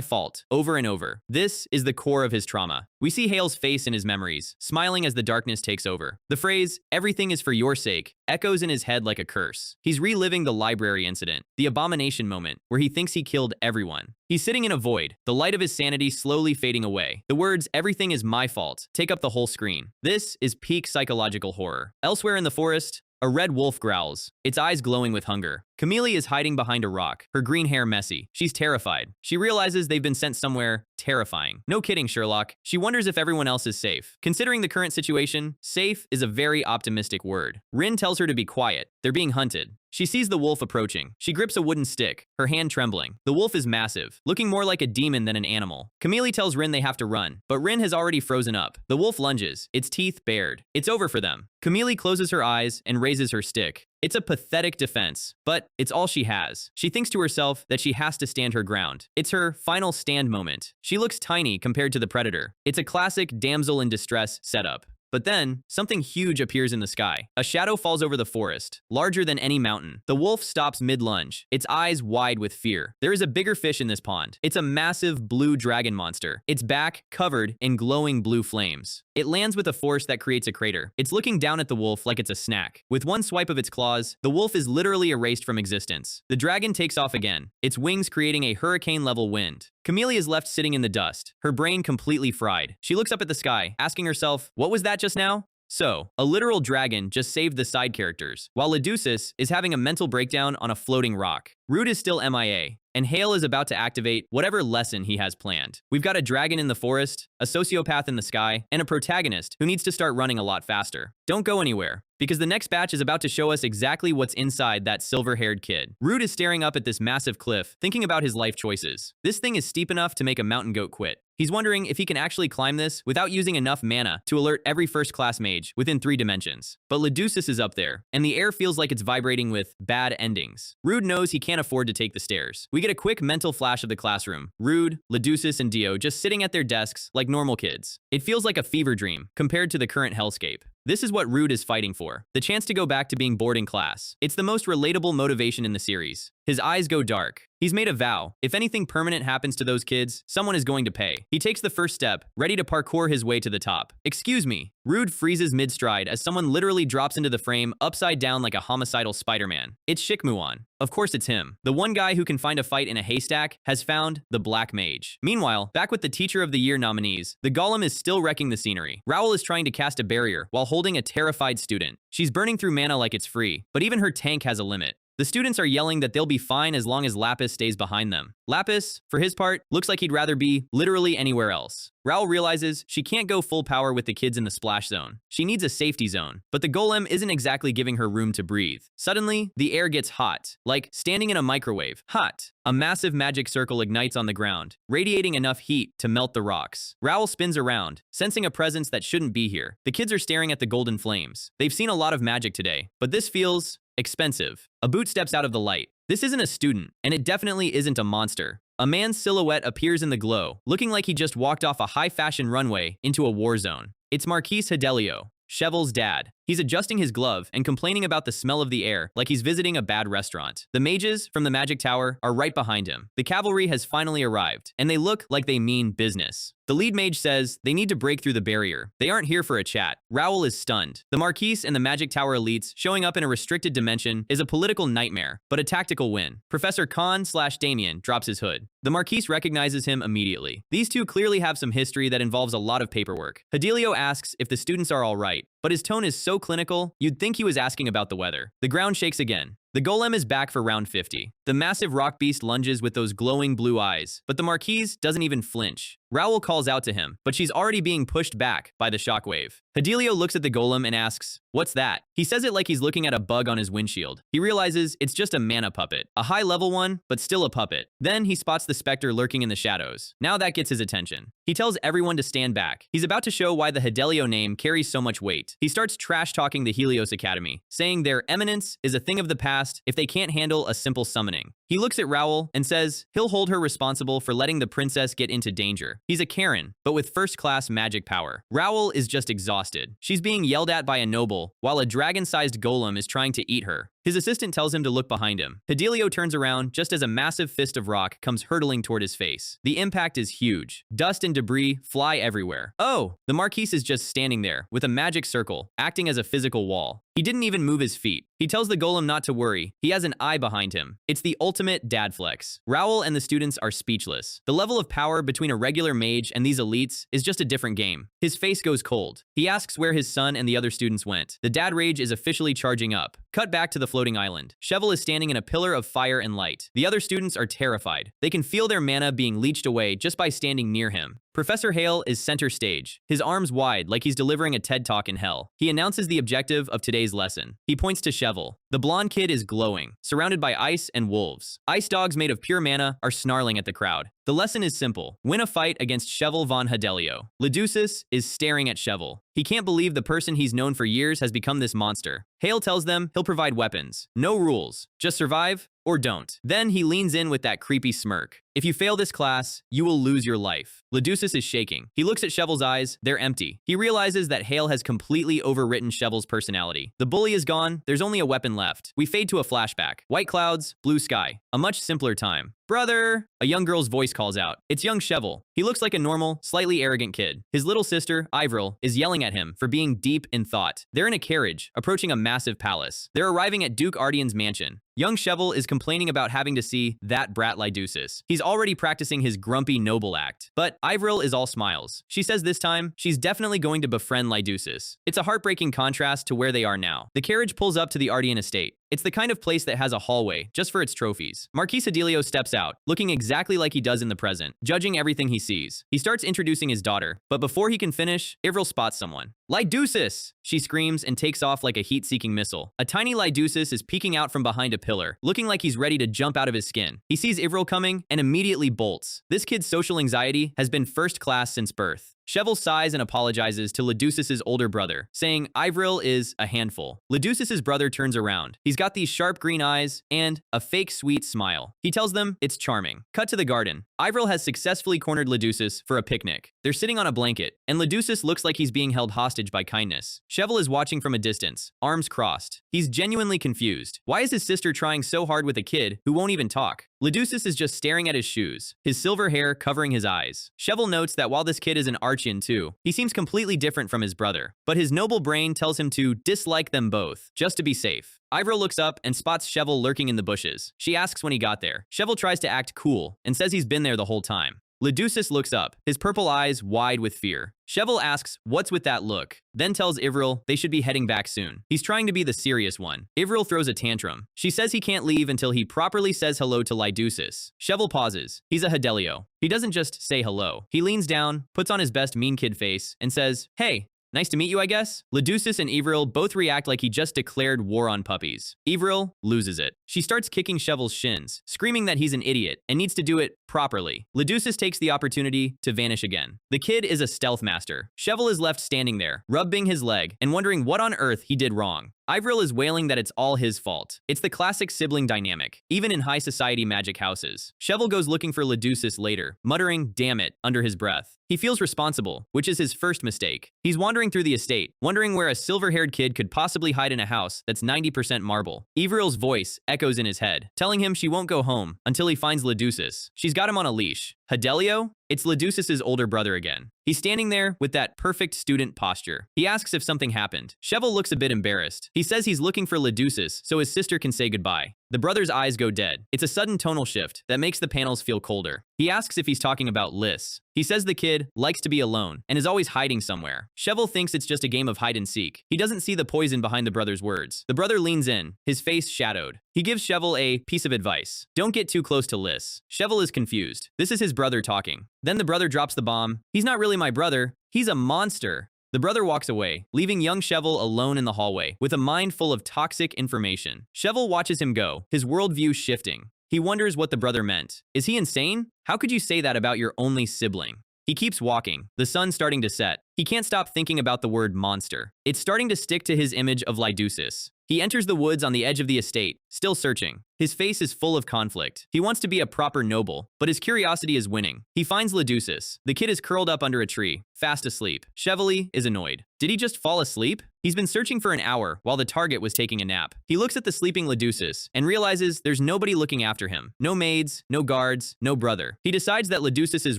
fault," over and over. This is the core of his trauma. We see Hale's face in his memories, smiling as the darkness takes over. The phrase, "everything is for your sake," echoes in his head like a curse. He's reliving the library incident, the abomination moment, where he thinks he killed everyone. He's sitting in a void, the light of his sanity slowly fading away. The words, "everything is my fault," take up the whole screen. This is peak psychological horror. Elsewhere in the forest, a red wolf growls, its eyes glowing with hunger. Camille is hiding behind a rock, her green hair messy. She's terrified. She realizes they've been sent somewhere terrifying. No kidding, Sherlock. She wonders if everyone else is safe. Considering the current situation, safe is a very optimistic word. Rin tells her to be quiet. They're being hunted. She sees the wolf approaching. She grips a wooden stick, her hand trembling. The wolf is massive, looking more like a demon than an animal. Camille tells Rin they have to run, but Rin has already frozen up. The wolf lunges, its teeth bared. It's over for them. Camille closes her eyes and raises her stick. It's a pathetic defense, but it's all she has. She thinks to herself that she has to stand her ground. It's her final stand moment. She looks tiny compared to the predator. It's a classic damsel in distress setup. But then, something huge appears in the sky. A shadow falls over the forest, larger than any mountain. The wolf stops mid-lunge, its eyes wide with fear. There is a bigger fish in this pond. It's a massive blue dragon monster, its back covered in glowing blue flames. It lands with a force that creates a crater. It's looking down at the wolf like it's a snack. With one swipe of its claws, the wolf is literally erased from existence. The dragon takes off again, its wings creating a hurricane-level wind. Camille is left sitting in the dust, her brain completely fried. She looks up at the sky, asking herself, what was that just now? So, a literal dragon just saved the side characters, while Leducis is having a mental breakdown on a floating rock. Rood is still MIA, and Hale is about to activate whatever lesson he has planned. We've got a dragon in the forest, a sociopath in the sky, and a protagonist who needs to start running a lot faster. Don't go anywhere, because the next batch is about to show us exactly what's inside that silver-haired kid. Rood is staring up at this massive cliff, thinking about his life choices. This thing is steep enough to make a mountain goat quit. He's wondering if he can actually climb this without using enough mana to alert every first-class mage within 3 dimensions. But Leducis is up there, and the air feels like it's vibrating with bad endings. Rood knows he can't afford to take the stairs. We get a quick mental flash of the classroom. Rood, Leducis, and Dio just sitting at their desks like normal kids. It feels like a fever dream compared to the current hellscape. This is what Rood is fighting for, the chance to go back to being bored in class. It's the most relatable motivation in the series. His eyes go dark. He's made a vow. If anything permanent happens to those kids, someone is going to pay. He takes the first step, ready to parkour his way to the top. Excuse me. Rood freezes mid-stride as someone literally drops into the frame upside down like a homicidal Spider-Man. It's Shikmuan. Of course it's him. The one guy who can find a fight in a haystack has found the Black Mage. Meanwhile, back with the Teacher of the Year nominees, the golem is still wrecking the scenery. Raoul is trying to cast a barrier while holding a terrified student. She's burning through mana like it's free, but even her tank has a limit. The students are yelling that they'll be fine as long as Lapis stays behind them. Lapis, for his part, looks like he'd rather be literally anywhere else. Raoul realizes she can't go full power with the kids in the splash zone. She needs a safety zone, but the golem isn't exactly giving her room to breathe. Suddenly, the air gets hot, like standing in a microwave. Hot. A massive magic circle ignites on the ground, radiating enough heat to melt the rocks. Raoul spins around, sensing a presence that shouldn't be here. The kids are staring at the golden flames. They've seen a lot of magic today, but this feels expensive. A boot steps out of the light. This isn't a student, and it definitely isn't a monster. A man's silhouette appears in the glow, looking like he just walked off a high-fashion runway into a war zone. It's Marquis Helios, Cheval's dad. He's adjusting his glove and complaining about the smell of the air like he's visiting a bad restaurant. The mages from the magic tower are right behind him. The cavalry has finally arrived, and they look like they mean business. The lead mage says they need to break through the barrier. They aren't here for a chat. Raoul is stunned. The Marquis and the Magic Tower elites showing up in a restricted dimension is a political nightmare, but a tactical win. Professor Khan/Damien drops his hood. The Marquis recognizes him immediately. These two clearly have some history that involves a lot of paperwork. Helios asks if the students are all right, but his tone is so clinical, you'd think he was asking about the weather. The ground shakes again. The golem is back for round 50. The massive rock beast lunges with those glowing blue eyes, but the Marquis doesn't even flinch. Raoul calls out to him, but she's already being pushed back by the shockwave. Helios looks at the golem and asks, "What's that?" He says it like he's looking at a bug on his windshield. He realizes it's just a mana puppet, a high-level one, but still a puppet. Then he spots the specter lurking in the shadows. Now that gets his attention. He tells everyone to stand back. He's about to show why the Helios name carries so much weight. He starts trash-talking the Helios Academy, saying their eminence is a thing of the past if they can't handle a simple summoning. He looks at Raoul and says he'll hold her responsible for letting the princess get into danger. He's a Karen, but with first-class magic power. Raoul is just exhausted. She's being yelled at by a noble, while a dragon-sized golem is trying to eat her. His assistant tells him to look behind him. Helios turns around just as a massive fist of rock comes hurtling toward his face. The impact is huge. Dust and debris fly everywhere. Oh! The Marquis is just standing there, with a magic circle, acting as a physical wall. He didn't even move his feet. He tells the golem not to worry. He has an eye behind him. It's the ultimate dad flex. Raoul and the students are speechless. The level of power between a regular mage and these elites is just a different game. His face goes cold. He asks where his son and the other students went. The dad rage is officially charging up. Cut back to the floating island. Cheval is standing in a pillar of fire and light. The other students are terrified. They can feel their mana being leached away just by standing near him. Professor Hale is center stage, his arms wide like he's delivering a TED Talk in hell. He announces the objective of today's lesson. He points to Cheval. The blonde kid is glowing, surrounded by ice and wolves. Ice dogs made of pure mana are snarling at the crowd. The lesson is simple. Win a fight against Cheval von Helios. Leducis is staring at Cheval. He can't believe the person he's known for years has become this monster. Hale tells them he'll provide weapons. No rules. Just survive or don't. Then he leans in with that creepy smirk. If you fail this class, you will lose your life. Leducis is shaking. He looks at Cheval's eyes. They're empty. He realizes that Hale has completely overwritten Cheval's personality. The bully is gone. There's only a weapon left. We fade to a flashback. White clouds, blue sky. A much simpler time. "Brother!" A young girl's voice calls out. It's young Cheval. He looks like a normal, slightly arrogant kid. His little sister, Ivril, is yelling at him for being deep in thought. They're in a carriage, approaching a massive palace. They're arriving at Duke Ardian's mansion. Young Cheval is complaining about having to see that brat Leducis. He's already practicing his grumpy noble act. But Ivril is all smiles. She says this time, she's definitely going to befriend Leducis. It's a heartbreaking contrast to where they are now. The carriage pulls up to the Ardian estate. It's the kind of place that has a hallway, just for its trophies. Marquis Helios steps out, looking exactly like he does in the present, judging everything he sees. He starts introducing his daughter, but before he can finish, Ivril spots someone. "Leducis!" She screams and takes off like a heat-seeking missile. A tiny Leducis is peeking out from behind a pillar, looking like he's ready to jump out of his skin. He sees Ivril coming and immediately bolts. This kid's social anxiety has been first class since birth. Cheval sighs and apologizes to Leducis' older brother, saying Ivril is a handful. Leducis' brother turns around. He's got these sharp green eyes and a fake sweet smile. He tells them it's charming. Cut to the garden. Ivril has successfully cornered Leducis for a picnic. They're sitting on a blanket, and Leducis looks like he's being held hostage by kindness. Cheval is watching from a distance, arms crossed. He's genuinely confused. Why is his sister trying so hard with a kid who won't even talk? Leducis is just staring at his shoes, his silver hair covering his eyes. Cheval notes that while this kid is an Archian too, he seems completely different from his brother. But his noble brain tells him to dislike them both, just to be safe. Ivril looks up and spots Cheval lurking in the bushes. She asks when he got there. Cheval tries to act cool and says he's been there the whole time. Leducis looks up, his purple eyes wide with fear. Cheval asks, what's with that look? Then tells Ivril they should be heading back soon. He's trying to be the serious one. Ivril throws a tantrum. She says he can't leave until he properly says hello to Leducis. Cheval pauses. He's a Helios. He doesn't just say hello. He leans down, puts on his best mean kid face, and says, "Hey, nice to meet you, I guess." Leducis and Ivril both react like he just declared war on puppies. Ivril loses it. She starts kicking Cheval's shins, screaming that he's an idiot and needs to do it properly. Leducis takes the opportunity to vanish again. The kid is a stealth master. Cheval is left standing there, rubbing his leg and wondering what on earth he did wrong. Ivril is wailing that it's all his fault. It's the classic sibling dynamic, even in high society magic houses. Cheval goes looking for Leducis later, muttering, "Damn it," under his breath. He feels responsible, which is his first mistake. He's wandering through the estate, wondering where a silver-haired kid could possibly hide in a house that's 90% marble. Ivril's voice echoes in his head, telling him she won't go home until he finds Leducis. She's got him on a leash. Helios? It's Leducis' older brother again. He's standing there with that perfect student posture. He asks if something happened. Cheval looks a bit embarrassed. He says he's looking for Leducis so his sister can say goodbye. The brother's eyes go dead. It's a sudden tonal shift that makes the panels feel colder. He asks if he's talking about Liz. He says the kid likes to be alone and is always hiding somewhere. Cheval thinks it's just a game of hide and seek. He doesn't see the poison behind the brother's words. The brother leans in, his face shadowed. He gives Cheval a piece of advice. Don't get too close to Liz. Cheval is confused. This is his brother talking. Then the brother drops the bomb. He's not really my brother. He's a monster. The brother walks away, leaving young Cheval alone in the hallway, with a mind full of toxic information. Cheval watches him go, his worldview shifting. He wonders what the brother meant. Is he insane? How could you say that about your only sibling? He keeps walking, the sun starting to set. He can't stop thinking about the word monster. It's starting to stick to his image of Leducis. He enters the woods on the edge of the estate, still searching. His face is full of conflict. He wants to be a proper noble, but his curiosity is winning. He finds Leducis. The kid is curled up under a tree, fast asleep. Chevalier is annoyed. Did he just fall asleep? He's been searching for an hour while the target was taking a nap. He looks at the sleeping Leducis and realizes there's nobody looking after him. No maids, no guards, no brother. He decides that Leducis'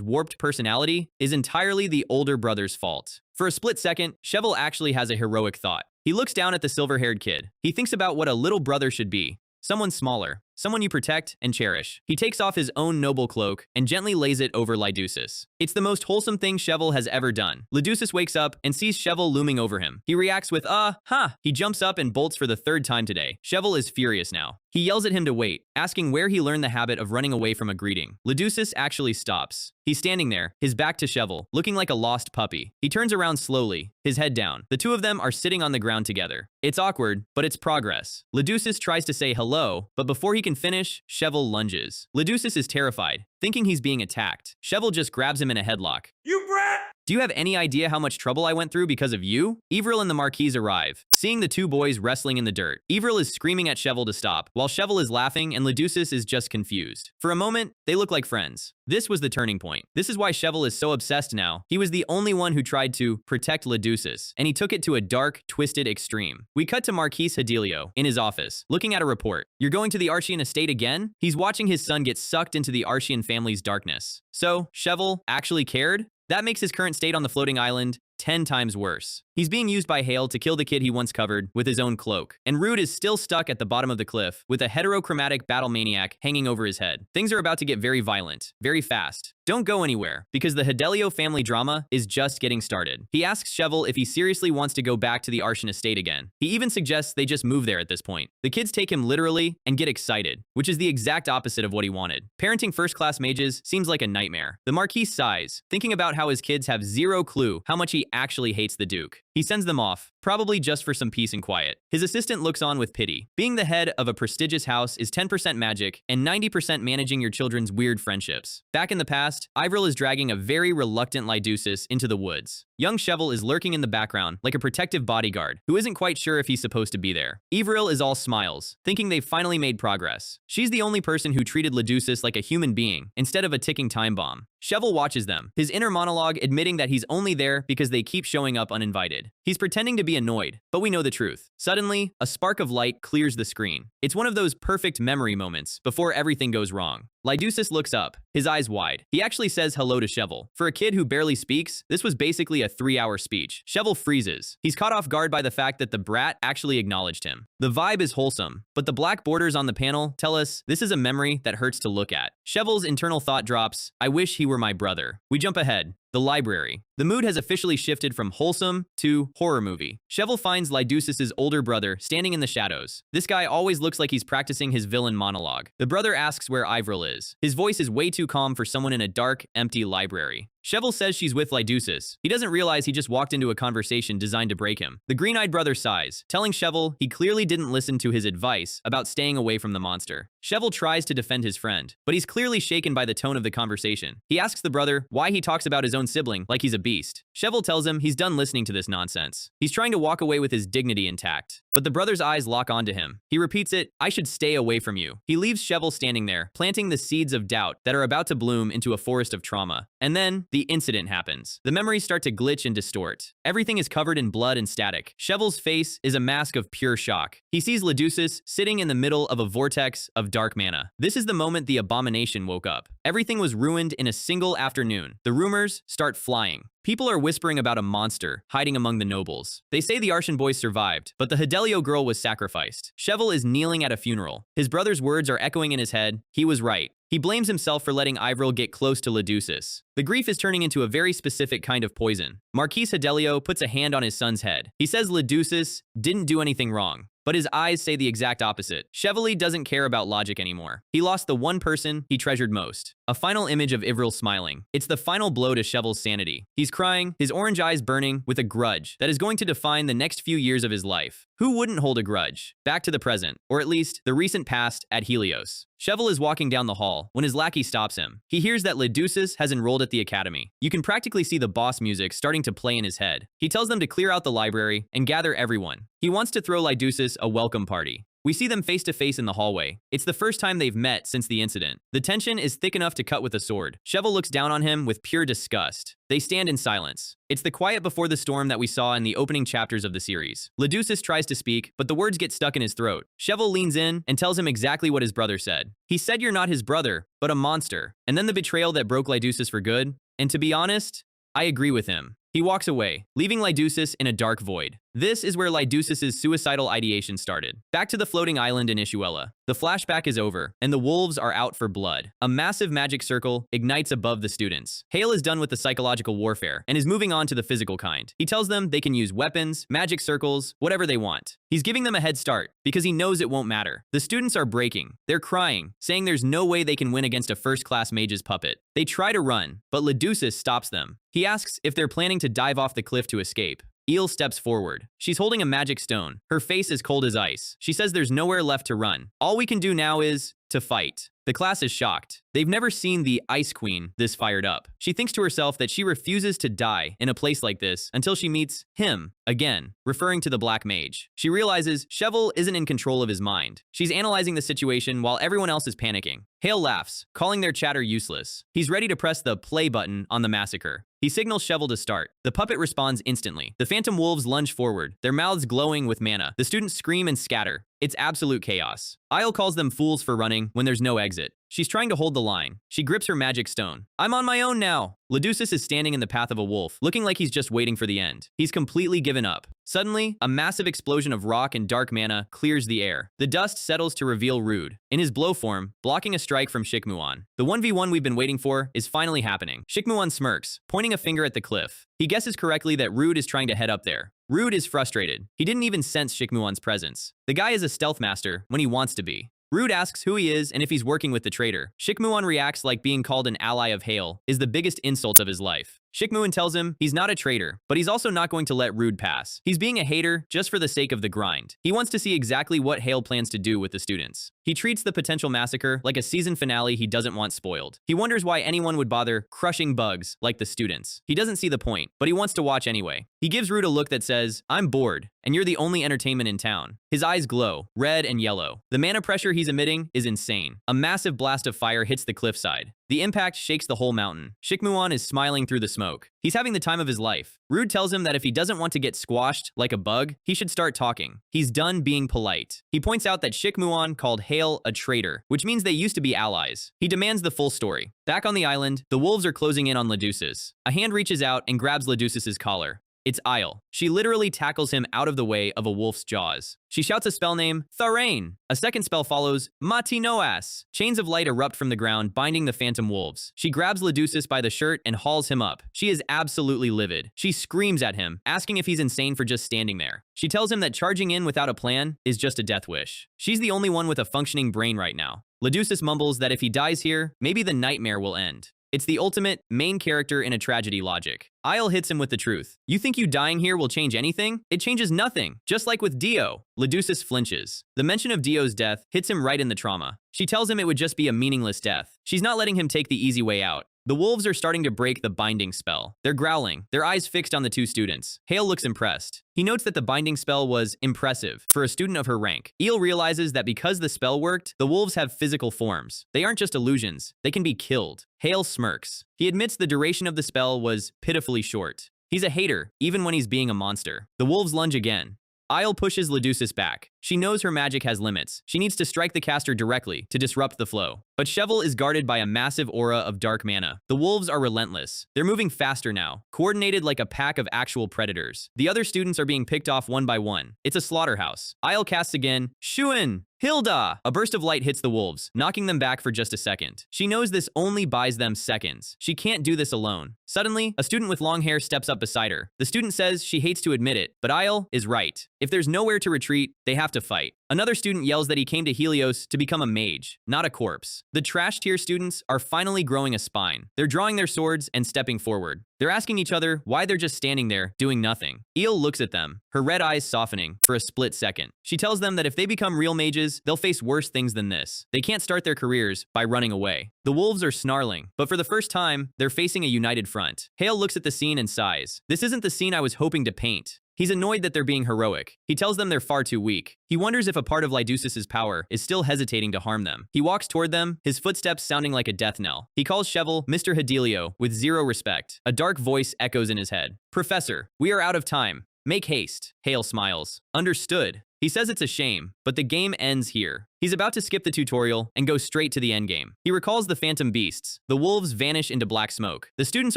warped personality is entirely the older brother's fault. For a split second, Cheval actually has a heroic thought. He looks down at the silver-haired kid. He thinks about what a little brother should be. Someone smaller, someone you protect and cherish. He takes off his own noble cloak and gently lays it over Leducis. It's the most wholesome thing Cheval has ever done. Leducis wakes up and sees Cheval looming over him. He reacts with, huh. He jumps up and bolts for the third time today. Cheval is furious now. He yells at him to wait, asking where he learned the habit of running away from a greeting. Leducis actually stops. He's standing there, his back to Cheval, looking like a lost puppy. He turns around slowly, his head down. The two of them are sitting on the ground together. It's awkward, but it's progress. Leducis tries to say hello, but before he can finish, Cheval lunges. Leducis is terrified, thinking he's being attacked. Cheval just grabs him in a headlock. You brat! Do you have any idea how much trouble I went through because of you? Ivril and the Marquise arrive, seeing the two boys wrestling in the dirt. Ivril is screaming at Cheval to stop, while Cheval is laughing and Leducis is just confused. For a moment, they look like friends. This was the turning point. This is why Cheval is so obsessed now. He was the only one who tried to protect Leducis, and he took it to a dark, twisted extreme. We cut to Marquise Helios in his office, looking at a report. You're going to the Archean estate again? He's watching his son get sucked into the Archean family's darkness. So, Cheval actually cared? That makes his current state on the floating island 10 times worse. He's being used by Hale to kill the kid he once covered with his own cloak. And Rood is still stuck at the bottom of the cliff with a heterochromatic battle maniac hanging over his head. Things are about to get very violent, very fast. Don't go anywhere, because the Helios family drama is just getting started. He asks Cheval if he seriously wants to go back to the Archean estate again. He even suggests they just move there at this point. The kids take him literally and get excited, which is the exact opposite of what he wanted. Parenting first-class mages seems like a nightmare. The Marquis sighs, thinking about how his kids have zero clue how much he actually hates the Duke. He sends them off, probably just for some peace and quiet. His assistant looks on with pity. Being the head of a prestigious house is 10% magic and 90% managing your children's weird friendships. Back in the past, Ivril is dragging a very reluctant Leducis into the woods. Young Cheval is lurking in the background like a protective bodyguard who isn't quite sure if he's supposed to be there. Ivril is all smiles, thinking they've finally made progress. She's the only person who treated Leducis like a human being instead of a ticking time bomb. Cheval watches them, his inner monologue admitting that he's only there because they keep showing up uninvited. He's pretending to be annoyed, but we know the truth. Suddenly, a spark of light clears the screen. It's one of those perfect memory moments before everything goes wrong. Leducis looks up, his eyes wide. He actually says hello to Cheval. For a kid who barely speaks, this was basically a 3-hour speech. Cheval freezes. He's caught off guard by the fact that the brat actually acknowledged him. The vibe is wholesome, but the black borders on the panel tell us this is a memory that hurts to look at. Cheval's internal thought drops, I wish he were my brother. We jump ahead. The library. The mood has officially shifted from wholesome to horror movie. Cheval finds Leducis' older brother standing in the shadows. This guy always looks like he's practicing his villain monologue. The brother asks where Ivril is. His voice is way too calm for someone in a dark, empty library. Cheval says she's with Leducis. He doesn't realize he just walked into a conversation designed to break him. The green-eyed brother sighs, telling Cheval he clearly didn't listen to his advice about staying away from the monster. Cheval tries to defend his friend, but he's clearly shaken by the tone of the conversation. He asks the brother why he talks about his own sibling like he's a beast. Cheval tells him he's done listening to this nonsense. He's trying to walk away with his dignity intact. but the brother's eyes lock onto him. He repeats it, "I should stay away from you." He leaves Cheval standing there, planting the seeds of doubt that are about to bloom into a forest of trauma. And then, the incident happens. The memories start to glitch and distort. Everything is covered in blood and static. Cheval's face is a mask of pure shock. He sees Leducis sitting in the middle of a vortex of dark mana. This is the moment the abomination woke up. Everything was ruined in a single afternoon. The rumors start flying. People are whispering about a monster hiding among the nobles. They say the Arshan boys survived, but the Hidelio girl was sacrificed. Cheval is kneeling at a funeral. His brother's words are echoing in his head. He was right. He blames himself for letting Ivril get close to Leducis. The grief is turning into a very specific kind of poison. Marquise Hidelio puts a hand on his son's head. He says Leducis didn't do anything wrong, but his eyes say the exact opposite. Chevalier doesn't care about logic anymore. He lost the one person he treasured most. A final image of Ivril smiling. It's the final blow to Cheval's sanity. He's crying, his orange eyes burning with a grudge that is going to define the next few years of his life. Who wouldn't hold a grudge? Back to the present, or at least the recent past at Helios. Cheval is walking down the hall when his lackey stops him. He hears that Leducis has enrolled at the academy. You can practically see the boss music starting to play in his head. He tells them to clear out the library and gather everyone. He wants to throw Leducis a welcome party. We see them face to face in the hallway. It's the first time they've met since the incident. The tension is thick enough to cut with a sword. Cheval looks down on him with pure disgust. They stand in silence. It's the quiet before the storm that we saw in the opening chapters of the series. Leducis tries to speak, but the words get stuck in his throat. Cheval leans in and tells him exactly what his brother said. He said you're not his brother, but a monster. And then the betrayal that broke Leducis for good. And to be honest, I agree with him. He walks away, leaving Leducis in a dark void. This is where Leducis' suicidal ideation started. Back to the floating island in Ishuella. The flashback is over, and the wolves are out for blood. A massive magic circle ignites above the students. Hale is done with the psychological warfare, and is moving on to the physical kind. He tells them they can use weapons, magic circles, whatever they want. He's giving them a head start, because he knows it won't matter. The students are breaking. They're crying, saying there's no way they can win against a first-class mage's puppet. They try to run, but Leducis stops them. He asks if they're planning to dive off the cliff to escape. Eel steps forward. She's holding a magic stone. Her face is cold as ice. She says there's nowhere left to run. All we can do now is to fight. The class is shocked. They've never seen the Ice Queen this fired up. She thinks to herself that she refuses to die in a place like this until she meets him again, referring to the Black Mage. She realizes Cheval isn't in control of his mind. She's analyzing the situation while everyone else is panicking. Hale laughs, calling their chatter useless. He's ready to press the play button on the massacre. He signals Cheval to start. The puppet responds instantly. The phantom wolves lunge forward, their mouths glowing with mana. The students scream and scatter. It's absolute chaos. Isle calls them fools for running when there's no exit. She's trying to hold the line. She grips her magic stone. I'm on my own now. Leducis is standing in the path of a wolf, looking like he's just waiting for the end. He's completely given up. Suddenly, a massive explosion of rock and dark mana clears the air. The dust settles to reveal Rood, in his blow form, blocking a strike from Shikmuan. The 1v1 we've been waiting for is finally happening. Shikmuan smirks, pointing a finger at the cliff. He guesses correctly that Rood is trying to head up there. Rood is frustrated. He didn't even sense Shikmuan's presence. The guy is a stealth master when he wants to be. Rood asks who he is and if he's working with the traitor. Shikmuan reacts like being called an ally of Hale is the biggest insult of his life. Shikmuan tells him he's not a traitor, but he's also not going to let Rood pass. He's being a hater just for the sake of the grind. He wants to see exactly what Hale plans to do with the students. He treats the potential massacre like a season finale he doesn't want spoiled. He wonders why anyone would bother crushing bugs like the students. He doesn't see the point, but he wants to watch anyway. He gives Rood a look that says, I'm bored, and you're the only entertainment in town. His eyes glow, red and yellow. The mana pressure he's emitting is insane. A massive blast of fire hits the cliffside. The impact shakes the whole mountain. Shikmuan is smiling through the smoke. He's having the time of his life. Rood tells him that if he doesn't want to get squashed like a bug, he should start talking. He's done being polite. He points out that Shikmuan called Hale a traitor, which means they used to be allies. He demands the full story. Back on the island, the wolves are closing in on Leducis. A hand reaches out and grabs Leducis' collar. It's Isle. She literally tackles him out of the way of a wolf's jaws. She shouts a spell name, Tharain. A second spell follows, Matinoas. Chains of light erupt from the ground, binding the phantom wolves. She grabs Leducis by the shirt and hauls him up. She is absolutely livid. She screams at him, asking if he's insane for just standing there. She tells him that charging in without a plan is just a death wish. She's the only one with a functioning brain right now. Leducis mumbles that if he dies here, maybe the nightmare will end. It's the ultimate main character in a tragedy logic. Isle hits him with the truth. You think you dying here will change anything? It changes nothing, just like with Dio. Leducis flinches. The mention of Dio's death hits him right in the trauma. She tells him it would just be a meaningless death. She's not letting him take the easy way out. The wolves are starting to break the binding spell. They're growling, their eyes fixed on the two students. Hale looks impressed. He notes that the binding spell was impressive for a student of her rank. Eel realizes that because the spell worked, the wolves have physical forms. They aren't just illusions, they can be killed. Hale smirks. He admits the duration of the spell was pitifully short. He's a hater, even when he's being a monster. The wolves lunge again. Isle pushes Leducis back. She knows her magic has limits. She needs to strike the caster directly to disrupt the flow. But Shevel is guarded by a massive aura of dark mana. The wolves are relentless. They're moving faster now, coordinated like a pack of actual predators. The other students are being picked off one by one. It's a slaughterhouse. Isle casts again. Shuin! Hilda! A burst of light hits the wolves, knocking them back for just a second. She knows this only buys them seconds. She can't do this alone. Suddenly, a student with long hair steps up beside her. The student says she hates to admit it, but Isle is right. If there's nowhere to retreat, they have to fight. Another student yells that he came to Helios to become a mage, not a corpse. The trash tier students are finally growing a spine. They're drawing their swords and stepping forward. They're asking each other why they're just standing there doing nothing. Eel looks at them, her red eyes softening for a split second. She tells them that if they become real mages, they'll face worse things than this. They can't start their careers by running away. The wolves are snarling, but for the first time, they're facing a united front. Hale looks at the scene and sighs. This isn't the scene I was hoping to paint. He's annoyed that they're being heroic. He tells them they're far too weak. He wonders if a part of Leducis's power is still hesitating to harm them. He walks toward them, his footsteps sounding like a death knell. He calls Shevel Mr. Hedelio with zero respect. A dark voice echoes in his head. Professor, we are out of time. Make haste. Hale smiles. Understood. He says it's a shame, but the game ends here. He's about to skip the tutorial and go straight to the endgame. He recalls the phantom beasts. The wolves vanish into black smoke. The students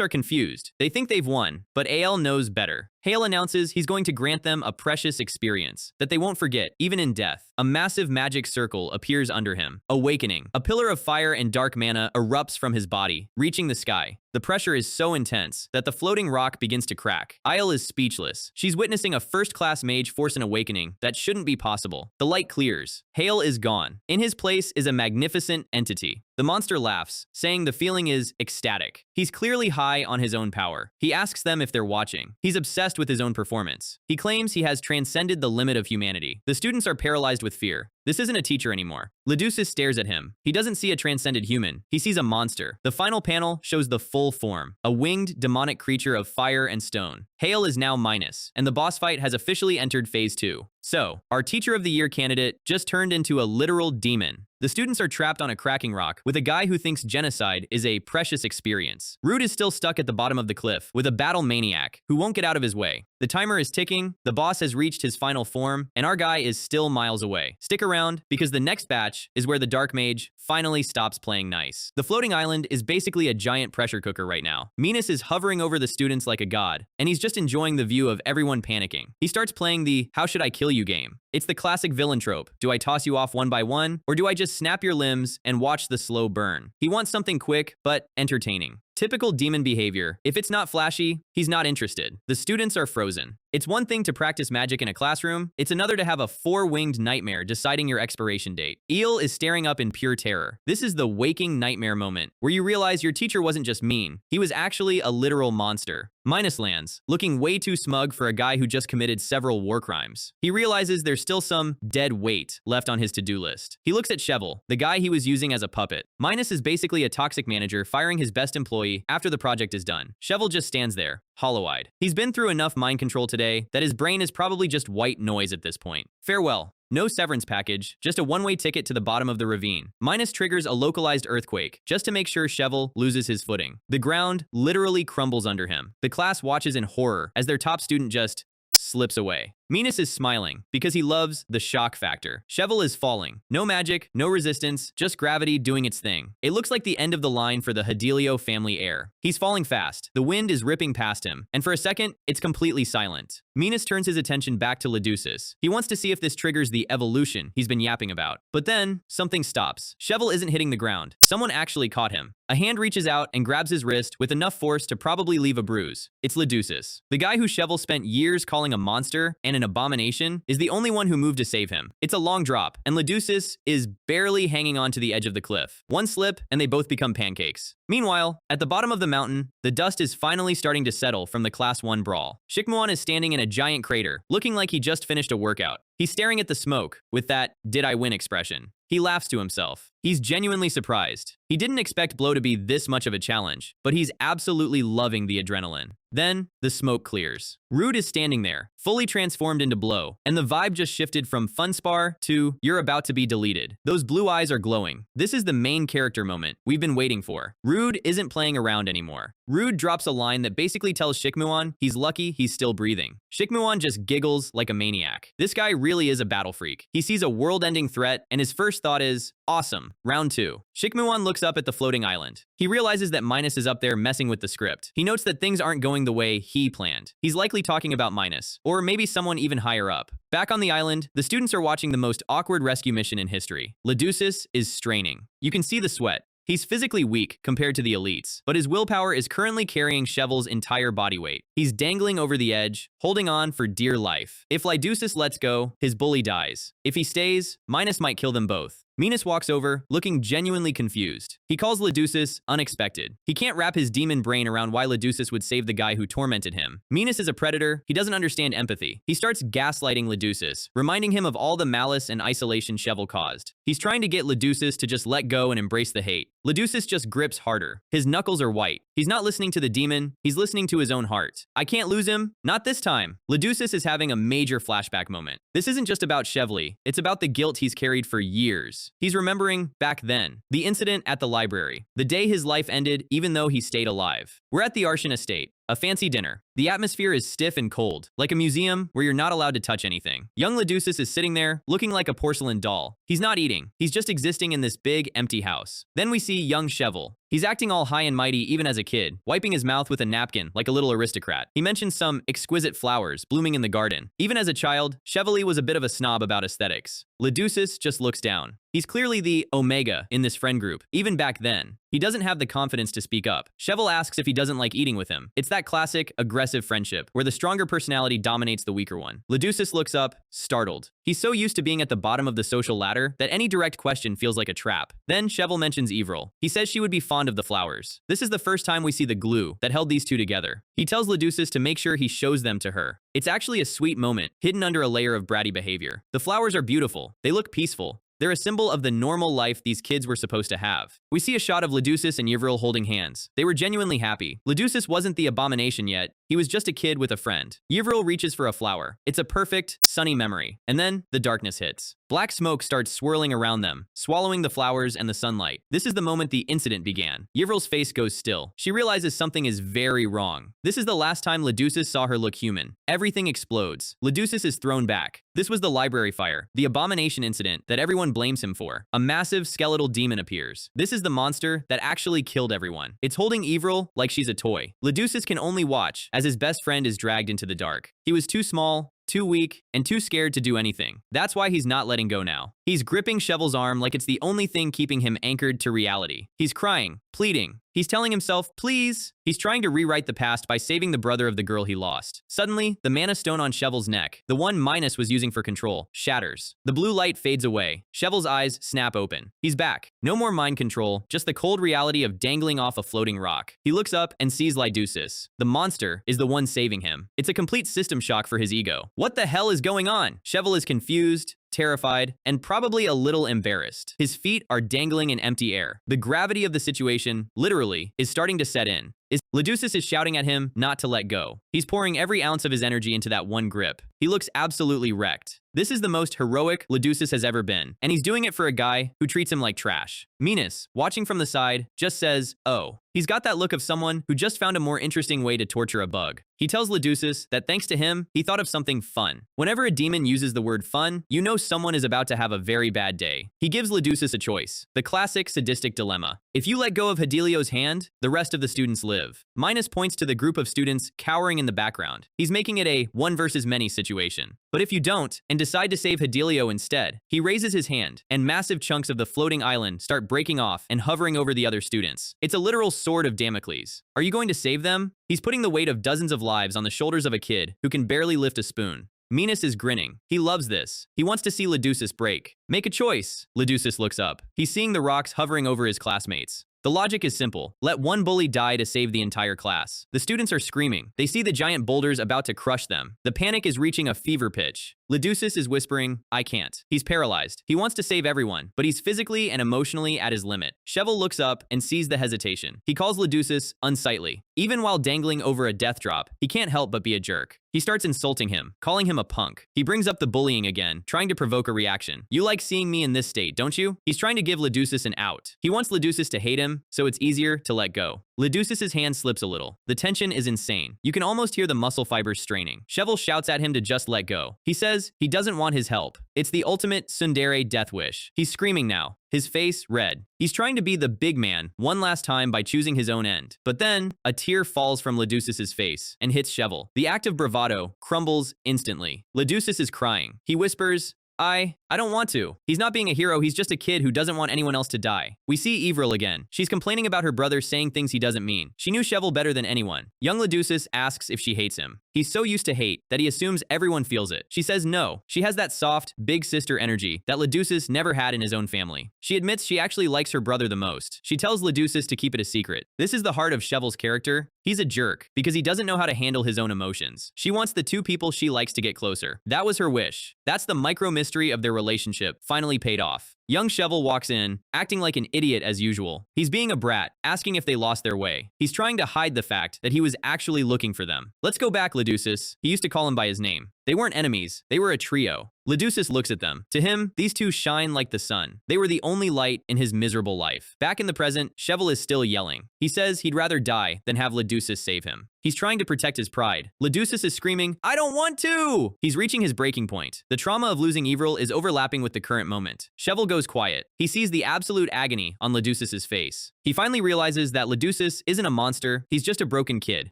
are confused. They think they've won, but AL knows better. Hale announces he's going to grant them a precious experience that they won't forget, even in death. A massive magic circle appears under him. Awakening. A pillar of fire and dark mana erupts from his body, reaching the sky. The pressure is so intense that the floating rock begins to crack. Isle is speechless. She's witnessing a first-class mage force an awakening that shouldn't be possible. The light clears. Hale is gone. In his place is a magnificent entity. The monster laughs, saying the feeling is ecstatic. He's clearly high on his own power. He asks them if they're watching. He's obsessed with his own performance. He claims he has transcended the limit of humanity. The students are paralyzed with fear. This isn't a teacher anymore. Leducis stares at him. He doesn't see a transcended human. He sees a monster. The final panel shows the full form, a winged, demonic creature of fire and stone. Hale is now minus, and the boss fight has officially entered phase 2. So, our Teacher of the Year candidate just turned into a literal demon. The students are trapped on a cracking rock with a guy who thinks genocide is a precious experience. Rood is still stuck at the bottom of the cliff with a battle maniac who won't get out of his way. The timer is ticking, the boss has reached his final form, and our guy is still miles away. Stick around, because the next batch is where the Dark Mage finally stops playing nice. The floating island is basically a giant pressure cooker right now. Minas is hovering over the students like a god, and he's just enjoying the view of everyone panicking. He starts playing the "how should I kill you" game. It's the classic villain trope. Do I toss you off one by one, or do I just snap your limbs and watch the slow burn? He wants something quick, but entertaining. Typical demon behavior. If it's not flashy, he's not interested. The students are frozen. It's one thing to practice magic in a classroom, it's another to have a four-winged nightmare deciding your expiration date. Eel is staring up in pure terror. This is the waking nightmare moment, where you realize your teacher wasn't just mean, he was actually a literal monster. Minus lands, looking way too smug for a guy who just committed several war crimes. He realizes there's still some dead weight left on his to-do list. He looks at Shevel, the guy he was using as a puppet. Minus is basically a toxic manager firing his best employee after the project is done. Shevel just stands there, hollow-eyed. He's been through enough mind control today that his brain is probably just white noise at this point. Farewell. No severance package, just a one-way ticket to the bottom of the ravine. Minus triggers a localized earthquake, just to make sure Shevel loses his footing. The ground literally crumbles under him. The class watches in horror as their top student just slips away. Minas is smiling because he loves the shock factor. Shevel is falling. No magic, no resistance, just gravity doing its thing. It looks like the end of the line for the Hedelio family heir. He's falling fast. The wind is ripping past him, and for a second, it's completely silent. Minas turns his attention back to Leducis. He wants to see if this triggers the evolution he's been yapping about. But then, something stops. Shevel isn't hitting the ground. Someone actually caught him. A hand reaches out and grabs his wrist with enough force to probably leave a bruise. It's Leducis. The guy who Shevel spent years calling a monster and an abomination is the only one who moved to save him. It's a long drop, and Leducis is barely hanging on to the edge of the cliff. One slip, and they both become pancakes. Meanwhile, at the bottom of the mountain, the dust is finally starting to settle from the Class 1 brawl. Shikmuan is standing in a giant crater, looking like he just finished a workout. He's staring at the smoke with that "did I win" expression. He laughs to himself. He's genuinely surprised. He didn't expect Blow to be this much of a challenge, but he's absolutely loving the adrenaline. Then, the smoke clears. Rood is standing there, fully transformed into Blow, and the vibe just shifted from fun spar to you're about to be deleted. Those blue eyes are glowing. This is the main character moment we've been waiting for. Rood isn't playing around anymore. Rood drops a line that basically tells Shikmuan he's lucky he's still breathing. Shikmuan just giggles like a maniac. This guy really is a battle freak. He sees a world-ending threat, and his first thought is, awesome. Round 2. Shikmuan looks up at the floating island. He realizes that Minus is up there messing with the script. He notes that things aren't going the way he planned. He's likely talking about Minus, or maybe someone even higher up. Back on the island, the students are watching the most awkward rescue mission in history. Leducis is straining. You can see the sweat. He's physically weak compared to the elites, but his willpower is currently carrying Chevel's entire body weight. He's dangling over the edge, holding on for dear life. If Leducis lets go, his bully dies. If he stays, Minus might kill them both. Minus walks over, looking genuinely confused. He calls Leducis unexpected. He can't wrap his demon brain around why Leducis would save the guy who tormented him. Minus is a predator. He doesn't understand empathy. He starts gaslighting Leducis, reminding him of all the malice and isolation Chevel caused. He's trying to get Leducis to just let go and embrace the hate. Leducis just grips harder. His knuckles are white. He's not listening to the demon. He's listening to his own heart. I can't lose him. Not this time. Leducis is having a major flashback moment. This isn't just about Chevely. It's about the guilt he's carried for years. He's remembering back then, the incident at the library, the day his life ended even though he stayed alive. We're at the Arshan estate, a fancy dinner. The atmosphere is stiff and cold, like a museum where you're not allowed to touch anything. Young Leducis is sitting there, looking like a porcelain doll. He's not eating. He's just existing in this big, empty house. Then we see young Chevel. He's acting all high and mighty even as a kid, wiping his mouth with a napkin like a little aristocrat. He mentions some exquisite flowers blooming in the garden. Even as a child, Chevely was a bit of a snob about aesthetics. Leducis just looks down. He's clearly the omega in this friend group, even back then. He doesn't have the confidence to speak up. Chevel asks if he doesn't like eating with him. It's that classic, aggressive friendship, where the stronger personality dominates the weaker one. Leducis looks up, startled. He's so used to being at the bottom of the social ladder that any direct question feels like a trap. Then Chevel mentions Evril. He says she would be fond of the flowers. This is the first time we see the glue that held these two together. He tells Leducis to make sure he shows them to her. It's actually a sweet moment, hidden under a layer of bratty behavior. The flowers are beautiful. They look peaceful. They're a symbol of the normal life these kids were supposed to have. We see a shot of Leducis and Yvril holding hands. They were genuinely happy. Leducis wasn't the abomination yet. He was just a kid with a friend. Yvril reaches for a flower. It's a perfect, sunny memory. And then, the darkness hits. Black smoke starts swirling around them, swallowing the flowers and the sunlight. This is the moment the incident began. Yvril's face goes still. She realizes something is very wrong. This is the last time Leducis saw her look human. Everything explodes. Leducis is thrown back. This was the library fire, the abomination incident that everyone blames him for. A massive skeletal demon appears. This is the monster that actually killed everyone. It's holding Yvril like she's a toy. Leducis can only watch as his best friend is dragged into the dark. He was too small, too weak, and too scared to do anything. That's why he's not letting go now. He's gripping Chevel's arm like it's the only thing keeping him anchored to reality. He's crying, pleading. He's telling himself, please. He's trying to rewrite the past by saving the brother of the girl he lost. Suddenly, the mana stone on Chevel's neck, the one Minus was using for control, shatters. The blue light fades away. Chevel's eyes snap open. He's back. No more mind control, just the cold reality of dangling off a floating rock. He looks up and sees Leducis. The monster is the one saving him. It's a complete system shock for his ego. What the hell is going on? Chevel is confused, terrified, and probably a little embarrassed. His feet are dangling in empty air. The gravity of the situation, literally, is starting to set in. Leducis is shouting at him not to let go. He's pouring every ounce of his energy into that one grip. He looks absolutely wrecked. This is the most heroic Leducis has ever been, and he's doing it for a guy who treats him like trash. Minus, watching from the side, just says, oh. He's got that look of someone who just found a more interesting way to torture a bug. He tells Leducis that thanks to him, he thought of something fun. Whenever a demon uses the word fun, you know someone is about to have a very bad day. He gives Leducis a choice, the classic sadistic dilemma. If you let go of Helios' hand, the rest of the students live. Minus points to the group of students cowering in the background. He's making it a one versus many situation. But if you don't, and decide to save Helios instead, he raises his hand, and massive chunks of the floating island start breaking off and hovering over the other students. It's a literal sword of Damocles. Are you going to save them? He's putting the weight of dozens of lives on the shoulders of a kid who can barely lift a spoon. Minus is grinning. He loves this. He wants to see Leducis break. Make a choice. Leducis looks up. He's seeing the rocks hovering over his classmates. The logic is simple. Let one bully die to save the entire class. The students are screaming. They see the giant boulders about to crush them. The panic is reaching a fever pitch. Leducis is whispering, I can't. He's paralyzed. He wants to save everyone, but he's physically and emotionally at his limit. Cheval looks up and sees the hesitation. He calls Leducis unsightly. Even while dangling over a death drop, he can't help but be a jerk. He starts insulting him, calling him a punk. He brings up the bullying again, trying to provoke a reaction. You like seeing me in this state, don't you? He's trying to give Leducis an out. He wants Leducis to hate him, so it's easier to let go. Leducis' hand slips a little. The tension is insane. You can almost hear the muscle fibers straining. Cheval shouts at him to just let go. He says he doesn't want his help. It's the ultimate tsundere death wish. He's screaming now, his face red. He's trying to be the big man one last time by choosing his own end. But then, a tear falls from Leducis' face and hits Cheval. The act of bravado crumbles instantly. Leducis is crying. He whispers, I don't want to. He's not being a hero, he's just a kid who doesn't want anyone else to die. We see Evril again. She's complaining about her brother saying things he doesn't mean. She knew Cheval better than anyone. Young Leducis asks if she hates him. He's so used to hate that he assumes everyone feels it. She says no. She has that soft, big sister energy that Leducis never had in his own family. She admits she actually likes her brother the most. She tells Leducis to keep it a secret. This is the heart of Cheval's character. He's a jerk because he doesn't know how to handle his own emotions. She wants the two people she likes to get closer. That was her wish. That's the micro mystery of their relationship finally paid off. Young Cheval walks in, acting like an idiot as usual. He's being a brat, asking if they lost their way. He's trying to hide the fact that he was actually looking for them. Let's go back, Leducis. He used to call him by his name. They weren't enemies, they were a trio. Leducis looks at them. To him, these two shine like the sun. They were the only light in his miserable life. Back in the present, Cheval is still yelling. He says he'd rather die than have Leducis save him. He's trying to protect his pride. Leducis is screaming, I don't want to! He's reaching his breaking point. The trauma of losing Evril is overlapping with the current moment. Cheval goes quiet. He sees the absolute agony on Leducis' face. He finally realizes that Leducis isn't a monster, he's just a broken kid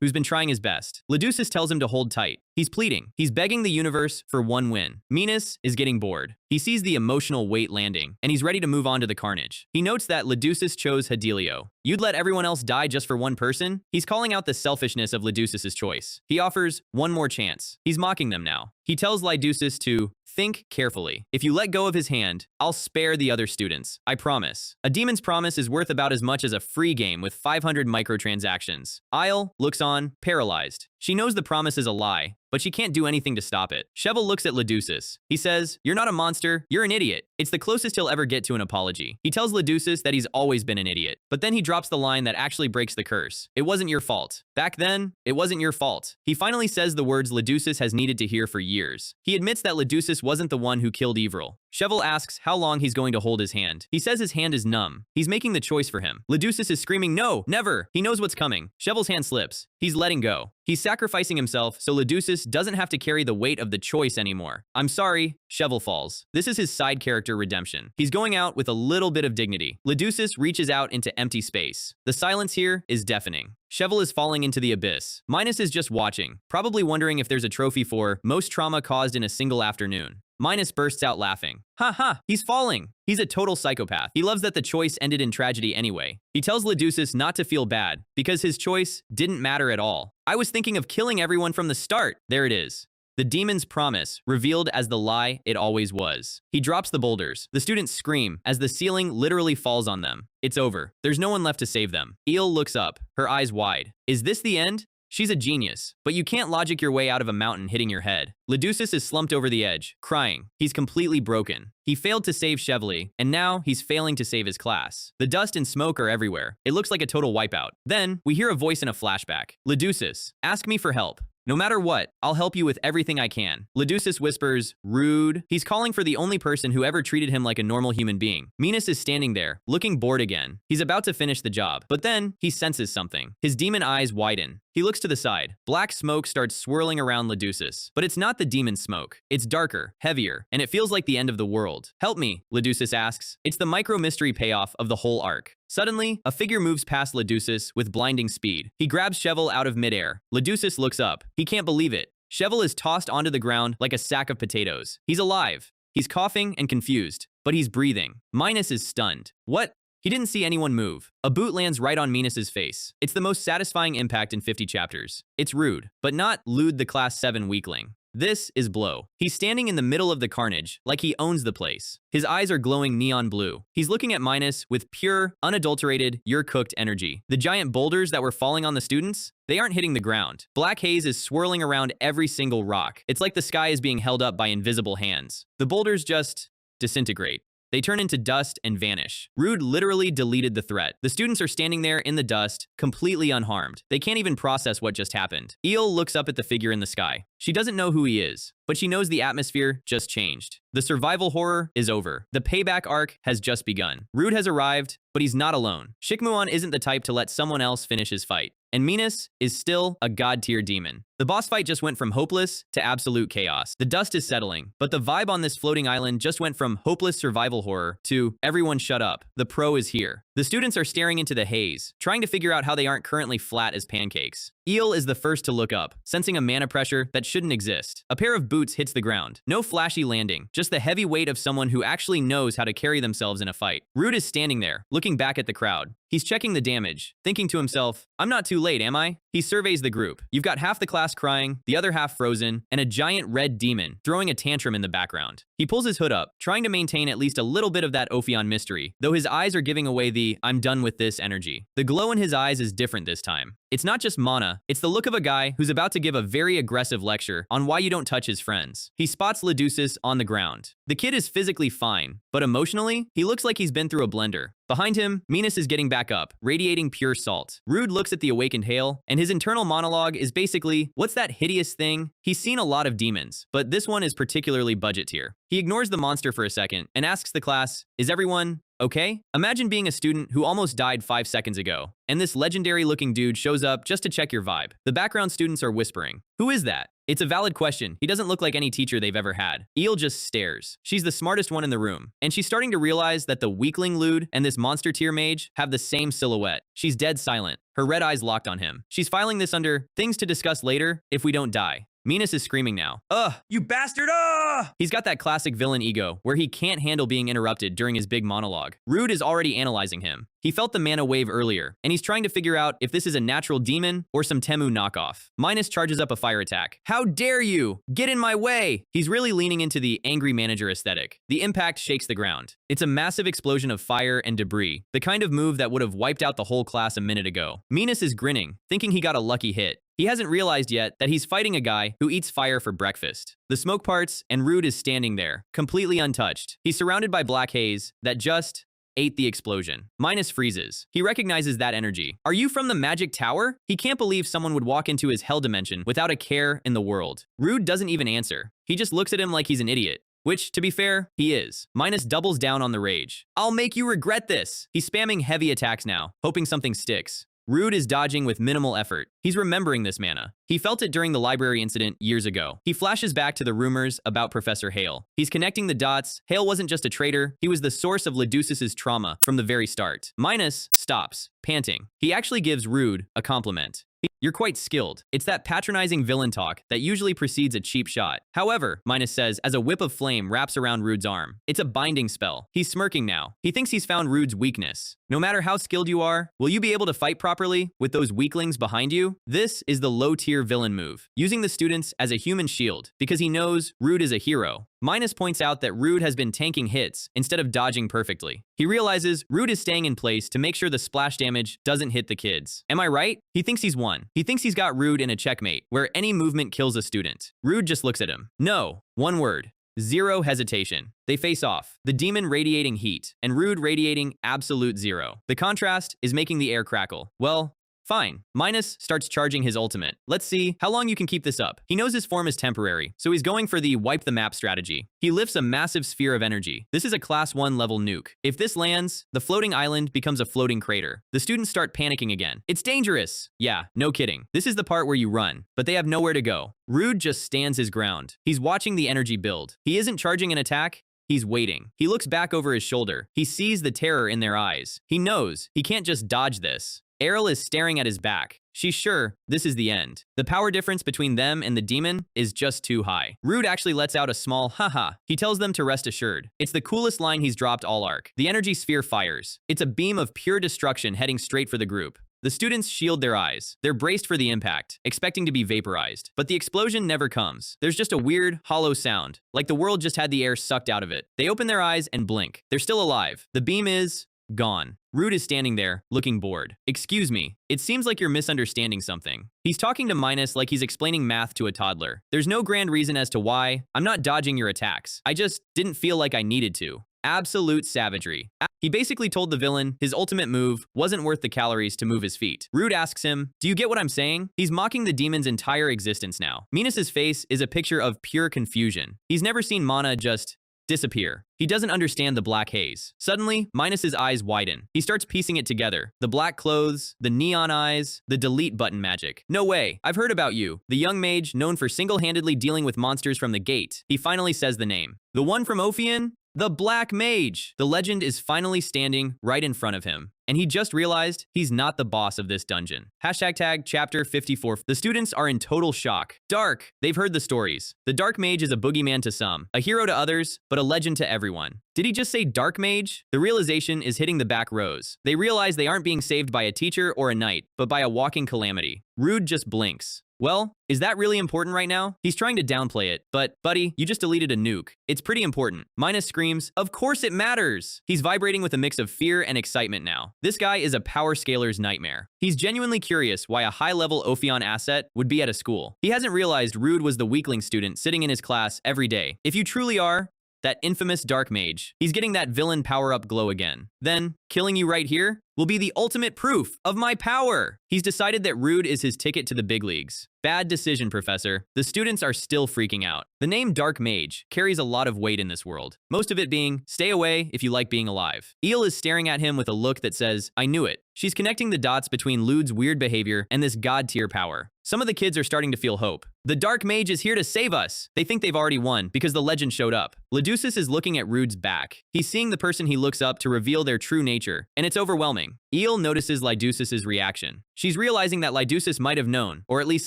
who's been trying his best. Leducis tells him to hold tight. He's pleading. He's begging the universe for one win. Minas is getting bored. He sees the emotional weight landing, and he's ready to move on to the carnage. He notes that Leducis chose Hedelio. You'd let everyone else die just for one person? He's calling out the selfishness of Leducis' choice. He offers one more chance. He's mocking them now. He tells Leducis to think carefully. If you let go of his hand, I'll spare the other students. I promise. A demon's promise is worth about as much as a free game with 500 microtransactions. Isle looks on, paralyzed. She knows the promise is a lie, but she can't do anything to stop it. Cheval looks at Leducis. He says, you're not a monster, you're an idiot. It's the closest he'll ever get to an apology. He tells Leducis that he's always been an idiot, but then he drops the line that actually breaks the curse. It wasn't your fault. Back then, it wasn't your fault. He finally says the words Leducis has needed to hear for years. He admits that Leducis wasn't the one who killed Evril. Cheval asks how long he's going to hold his hand. He says his hand is numb. He's making the choice for him. Leducis is screaming, no, never. He knows what's coming. Cheval's hand slips. He's letting go. He's sacrificing himself so Leducis doesn't have to carry the weight of the choice anymore. I'm sorry, Cheval falls. This is his side character redemption. He's going out with a little bit of dignity. Leducis reaches out into empty space. The silence here is deafening. Cheval is falling into the abyss. Minas is just watching, probably wondering if there's a trophy for most trauma caused in a single afternoon. Minas bursts out laughing. Ha ha, he's falling. He's a total psychopath. He loves that the choice ended in tragedy anyway. He tells Leducis not to feel bad, because his choice didn't matter at all. I was thinking of killing everyone from the start. There it is. The demon's promise, revealed as the lie it always was. He drops the boulders. The students scream as the ceiling literally falls on them. It's over. There's no one left to save them. Eel looks up, her eyes wide. Is this the end? She's a genius, but you can't logic your way out of a mountain hitting your head. Leducis is slumped over the edge, crying. He's completely broken. He failed to save Chevalier, and now he's failing to save his class. The dust and smoke are everywhere. It looks like a total wipeout. Then, we hear a voice in a flashback. Leducis, ask me for help. No matter what, I'll help you with everything I can. Leducis whispers, rude. He's calling for the only person who ever treated him like a normal human being. Minas is standing there, looking bored again. He's about to finish the job, but then he senses something. His demon eyes widen. He looks to the side. Black smoke starts swirling around Leducis, but it's not the demon smoke. It's darker, heavier, and it feels like the end of the world. Help me, Leducis asks. It's the micro-mystery payoff of the whole arc. Suddenly, a figure moves past Leducis with blinding speed. He grabs Cheval out of midair. Leducis looks up. He can't believe it. Cheval is tossed onto the ground like a sack of potatoes. He's alive. He's coughing and confused, but he's breathing. Minas is stunned. What? He didn't see anyone move. A boot lands right on Minas's face. It's the most satisfying impact in 50 chapters. It's rude, but not Lude the Class 7 weakling. This is Blow. He's standing in the middle of the carnage, like he owns the place. His eyes are glowing neon blue. He's looking at Minus with pure, unadulterated, you're cooked energy. The giant boulders that were falling on the students, they aren't hitting the ground. Black haze is swirling around every single rock. It's like the sky is being held up by invisible hands. The boulders just disintegrate. They turn into dust and vanish. Rood literally deleted the threat. The students are standing there in the dust, completely unharmed. They can't even process what just happened. Eel looks up at the figure in the sky. She doesn't know who he is, but she knows the atmosphere just changed. The survival horror is over. The payback arc has just begun. Rood has arrived, but he's not alone. Shikmuan isn't the type to let someone else finish his fight. And Minas is still a god-tier demon. The boss fight just went from hopeless to absolute chaos. The dust is settling, but the vibe on this floating island just went from hopeless survival horror to everyone shut up. The pro is here. The students are staring into the haze, trying to figure out how they aren't currently flat as pancakes. Eel is the first to look up, sensing a mana pressure that shouldn't exist. A pair of boots hits the ground. No flashy landing, just the heavy weight of someone who actually knows how to carry themselves in a fight. Rood is standing there, looking back at the crowd. He's checking the damage, thinking to himself, I'm not too late, am I? He surveys the group. You've got half the class crying, the other half frozen, and a giant red demon throwing a tantrum in the background. He pulls his hood up, trying to maintain at least a little bit of that Ofon mystery, though his eyes are giving away the I'm done with this energy. The glow in his eyes is different this time. It's not just mana, it's the look of a guy who's about to give a very aggressive lecture on why you don't touch his friends. He spots Leducis on the ground. The kid is physically fine, but emotionally, he looks like he's been through a blender. Behind him, Minas is getting back up, radiating pure salt. Rood looks at the awakened Hale, and his internal monologue is basically, what's that hideous thing? He's seen a lot of demons, but this one is particularly budget tier. He ignores the monster for a second and asks the class, is everyone okay? Imagine being a student who almost died 5 seconds ago, and this legendary-looking dude shows up just to check your vibe. The background students are whispering, who is that? It's a valid question. He doesn't look like any teacher they've ever had. Eel just stares. She's the smartest one in the room, and she's starting to realize that the weakling Lude and this monster tier mage have the same silhouette. She's dead silent, her red eyes locked on him. She's filing this under things to discuss later if we don't die. Minas is screaming now. Ugh, you bastard, ugh! He's got that classic villain ego where he can't handle being interrupted during his big monologue. Rood is already analyzing him. He felt the mana wave earlier, and he's trying to figure out if this is a natural demon or some Temu knockoff. Minas charges up a fire attack. How dare you! Get in my way! He's really leaning into the angry manager aesthetic. The impact shakes the ground. It's a massive explosion of fire and debris, the kind of move that would have wiped out the whole class a minute ago. Minas is grinning, thinking he got a lucky hit. He hasn't realized yet that he's fighting a guy who eats fire for breakfast. The smoke parts, and Rood is standing there, completely untouched. He's surrounded by black haze that just ate the explosion. Minas freezes. He recognizes that energy. Are you from the magic tower? He can't believe someone would walk into his hell dimension without a care in the world. Rood doesn't even answer. He just looks at him like he's an idiot. Which, to be fair, he is. Minas doubles down on the rage. I'll make you regret this. He's spamming heavy attacks now, hoping something sticks. Rood is dodging with minimal effort. He's remembering this mana. He felt it during the library incident years ago. He flashes back to the rumors about Professor Hale. He's connecting the dots. Hale wasn't just a traitor. He was the source of Leducis' trauma from the very start. Minas stops, panting. He actually gives Rood a compliment. You're quite skilled. It's that patronizing villain talk that usually precedes a cheap shot. However, Minas says as a whip of flame wraps around Rood's arm. It's a binding spell. He's smirking now. He thinks he's found Rood's weakness. No matter how skilled you are, will you be able to fight properly with those weaklings behind you? This is the low-tier villain move, using the students as a human shield because he knows Rood is a hero. Minas points out that Rood has been tanking hits instead of dodging perfectly. He realizes Rood is staying in place to make sure the splash damage doesn't hit the kids. Am I right? He thinks he's won. He thinks he's got Rood in a checkmate, where any movement kills a student. Rood just looks at him. No. One word. Zero hesitation. They face off, the demon radiating heat, and Rood radiating absolute zero. The contrast is making the air crackle. Well, fine. Minas starts charging his ultimate. Let's see how long you can keep this up. He knows his form is temporary, so he's going for the wipe the map strategy. He lifts a massive sphere of energy. This is a class 1 level nuke. If this lands, the floating island becomes a floating crater. The students start panicking again. It's dangerous. Yeah, no kidding. This is the part where you run, but they have nowhere to go. Rood just stands his ground. He's watching the energy build. He isn't charging an attack. He's waiting. He looks back over his shoulder. He sees the terror in their eyes. He knows he can't just dodge this. Errol is staring at his back. She's sure this is the end. The power difference between them and the demon is just too high. Rood actually lets out a small haha. He tells them to rest assured. It's the coolest line he's dropped all arc. The energy sphere fires. It's a beam of pure destruction heading straight for the group. The students shield their eyes. They're braced for the impact, expecting to be vaporized. But the explosion never comes. There's just a weird, hollow sound, like the world just had the air sucked out of it. They open their eyes and blink. They're still alive. The beam is gone. Rood is standing there, looking bored. Excuse me, it seems like you're misunderstanding something. He's talking to Minus like he's explaining math to a toddler. There's no grand reason as to why. I'm not dodging your attacks. I just didn't feel like I needed to. Absolute savagery. He basically told the villain his ultimate move wasn't worth the calories to move his feet. Rood asks him, do you get what I'm saying? He's mocking the demon's entire existence now. Minus's face is a picture of pure confusion. He's never seen mana just disappear. He doesn't understand the Black Haze. Suddenly, Minus's eyes widen. He starts piecing it together. The black clothes, the neon eyes, the delete button magic. No way, I've heard about you. The young mage known for single-handedly dealing with monsters from the gate. He finally says the name. The one from Ofon? The Black Mage! The legend is finally standing right in front of him. And he just realized he's not the boss of this dungeon. #tag chapter 54. The students are in total shock. Dark! They've heard the stories. The Dark Mage is a boogeyman to some, a hero to others, but a legend to everyone. Did he just say Dark Mage? The realization is hitting the back rows. They realize they aren't being saved by a teacher or a knight, but by a walking calamity. Rood just blinks. Well, is that really important right now? He's trying to downplay it, but buddy, you just deleted a nuke. It's pretty important. Minus screams, of course it matters! He's vibrating with a mix of fear and excitement now. This guy is a power scaler's nightmare. He's genuinely curious why a high-level Ofon asset would be at a school. He hasn't realized Rood was the weakling student sitting in his class every day. If you truly are that infamous Dark Mage, he's getting that villain power-up glow again. Then, killing you right here will be the ultimate proof of my power. He's decided that Rood is his ticket to the big leagues. Bad decision, Professor. The students are still freaking out. The name Dark Mage carries a lot of weight in this world. Most of it being, stay away if you like being alive. Eel is staring at him with a look that says, I knew it. She's connecting the dots between Lud's weird behavior and this god-tier power. Some of the kids are starting to feel hope. The Dark Mage is here to save us. They think they've already won because the legend showed up. Duchess is looking at Rood's back. He's seeing the person he looks up to reveal their true nature, and it's overwhelming. Eel notices Duchess's reaction. She's realizing that Duchess might have known, or at least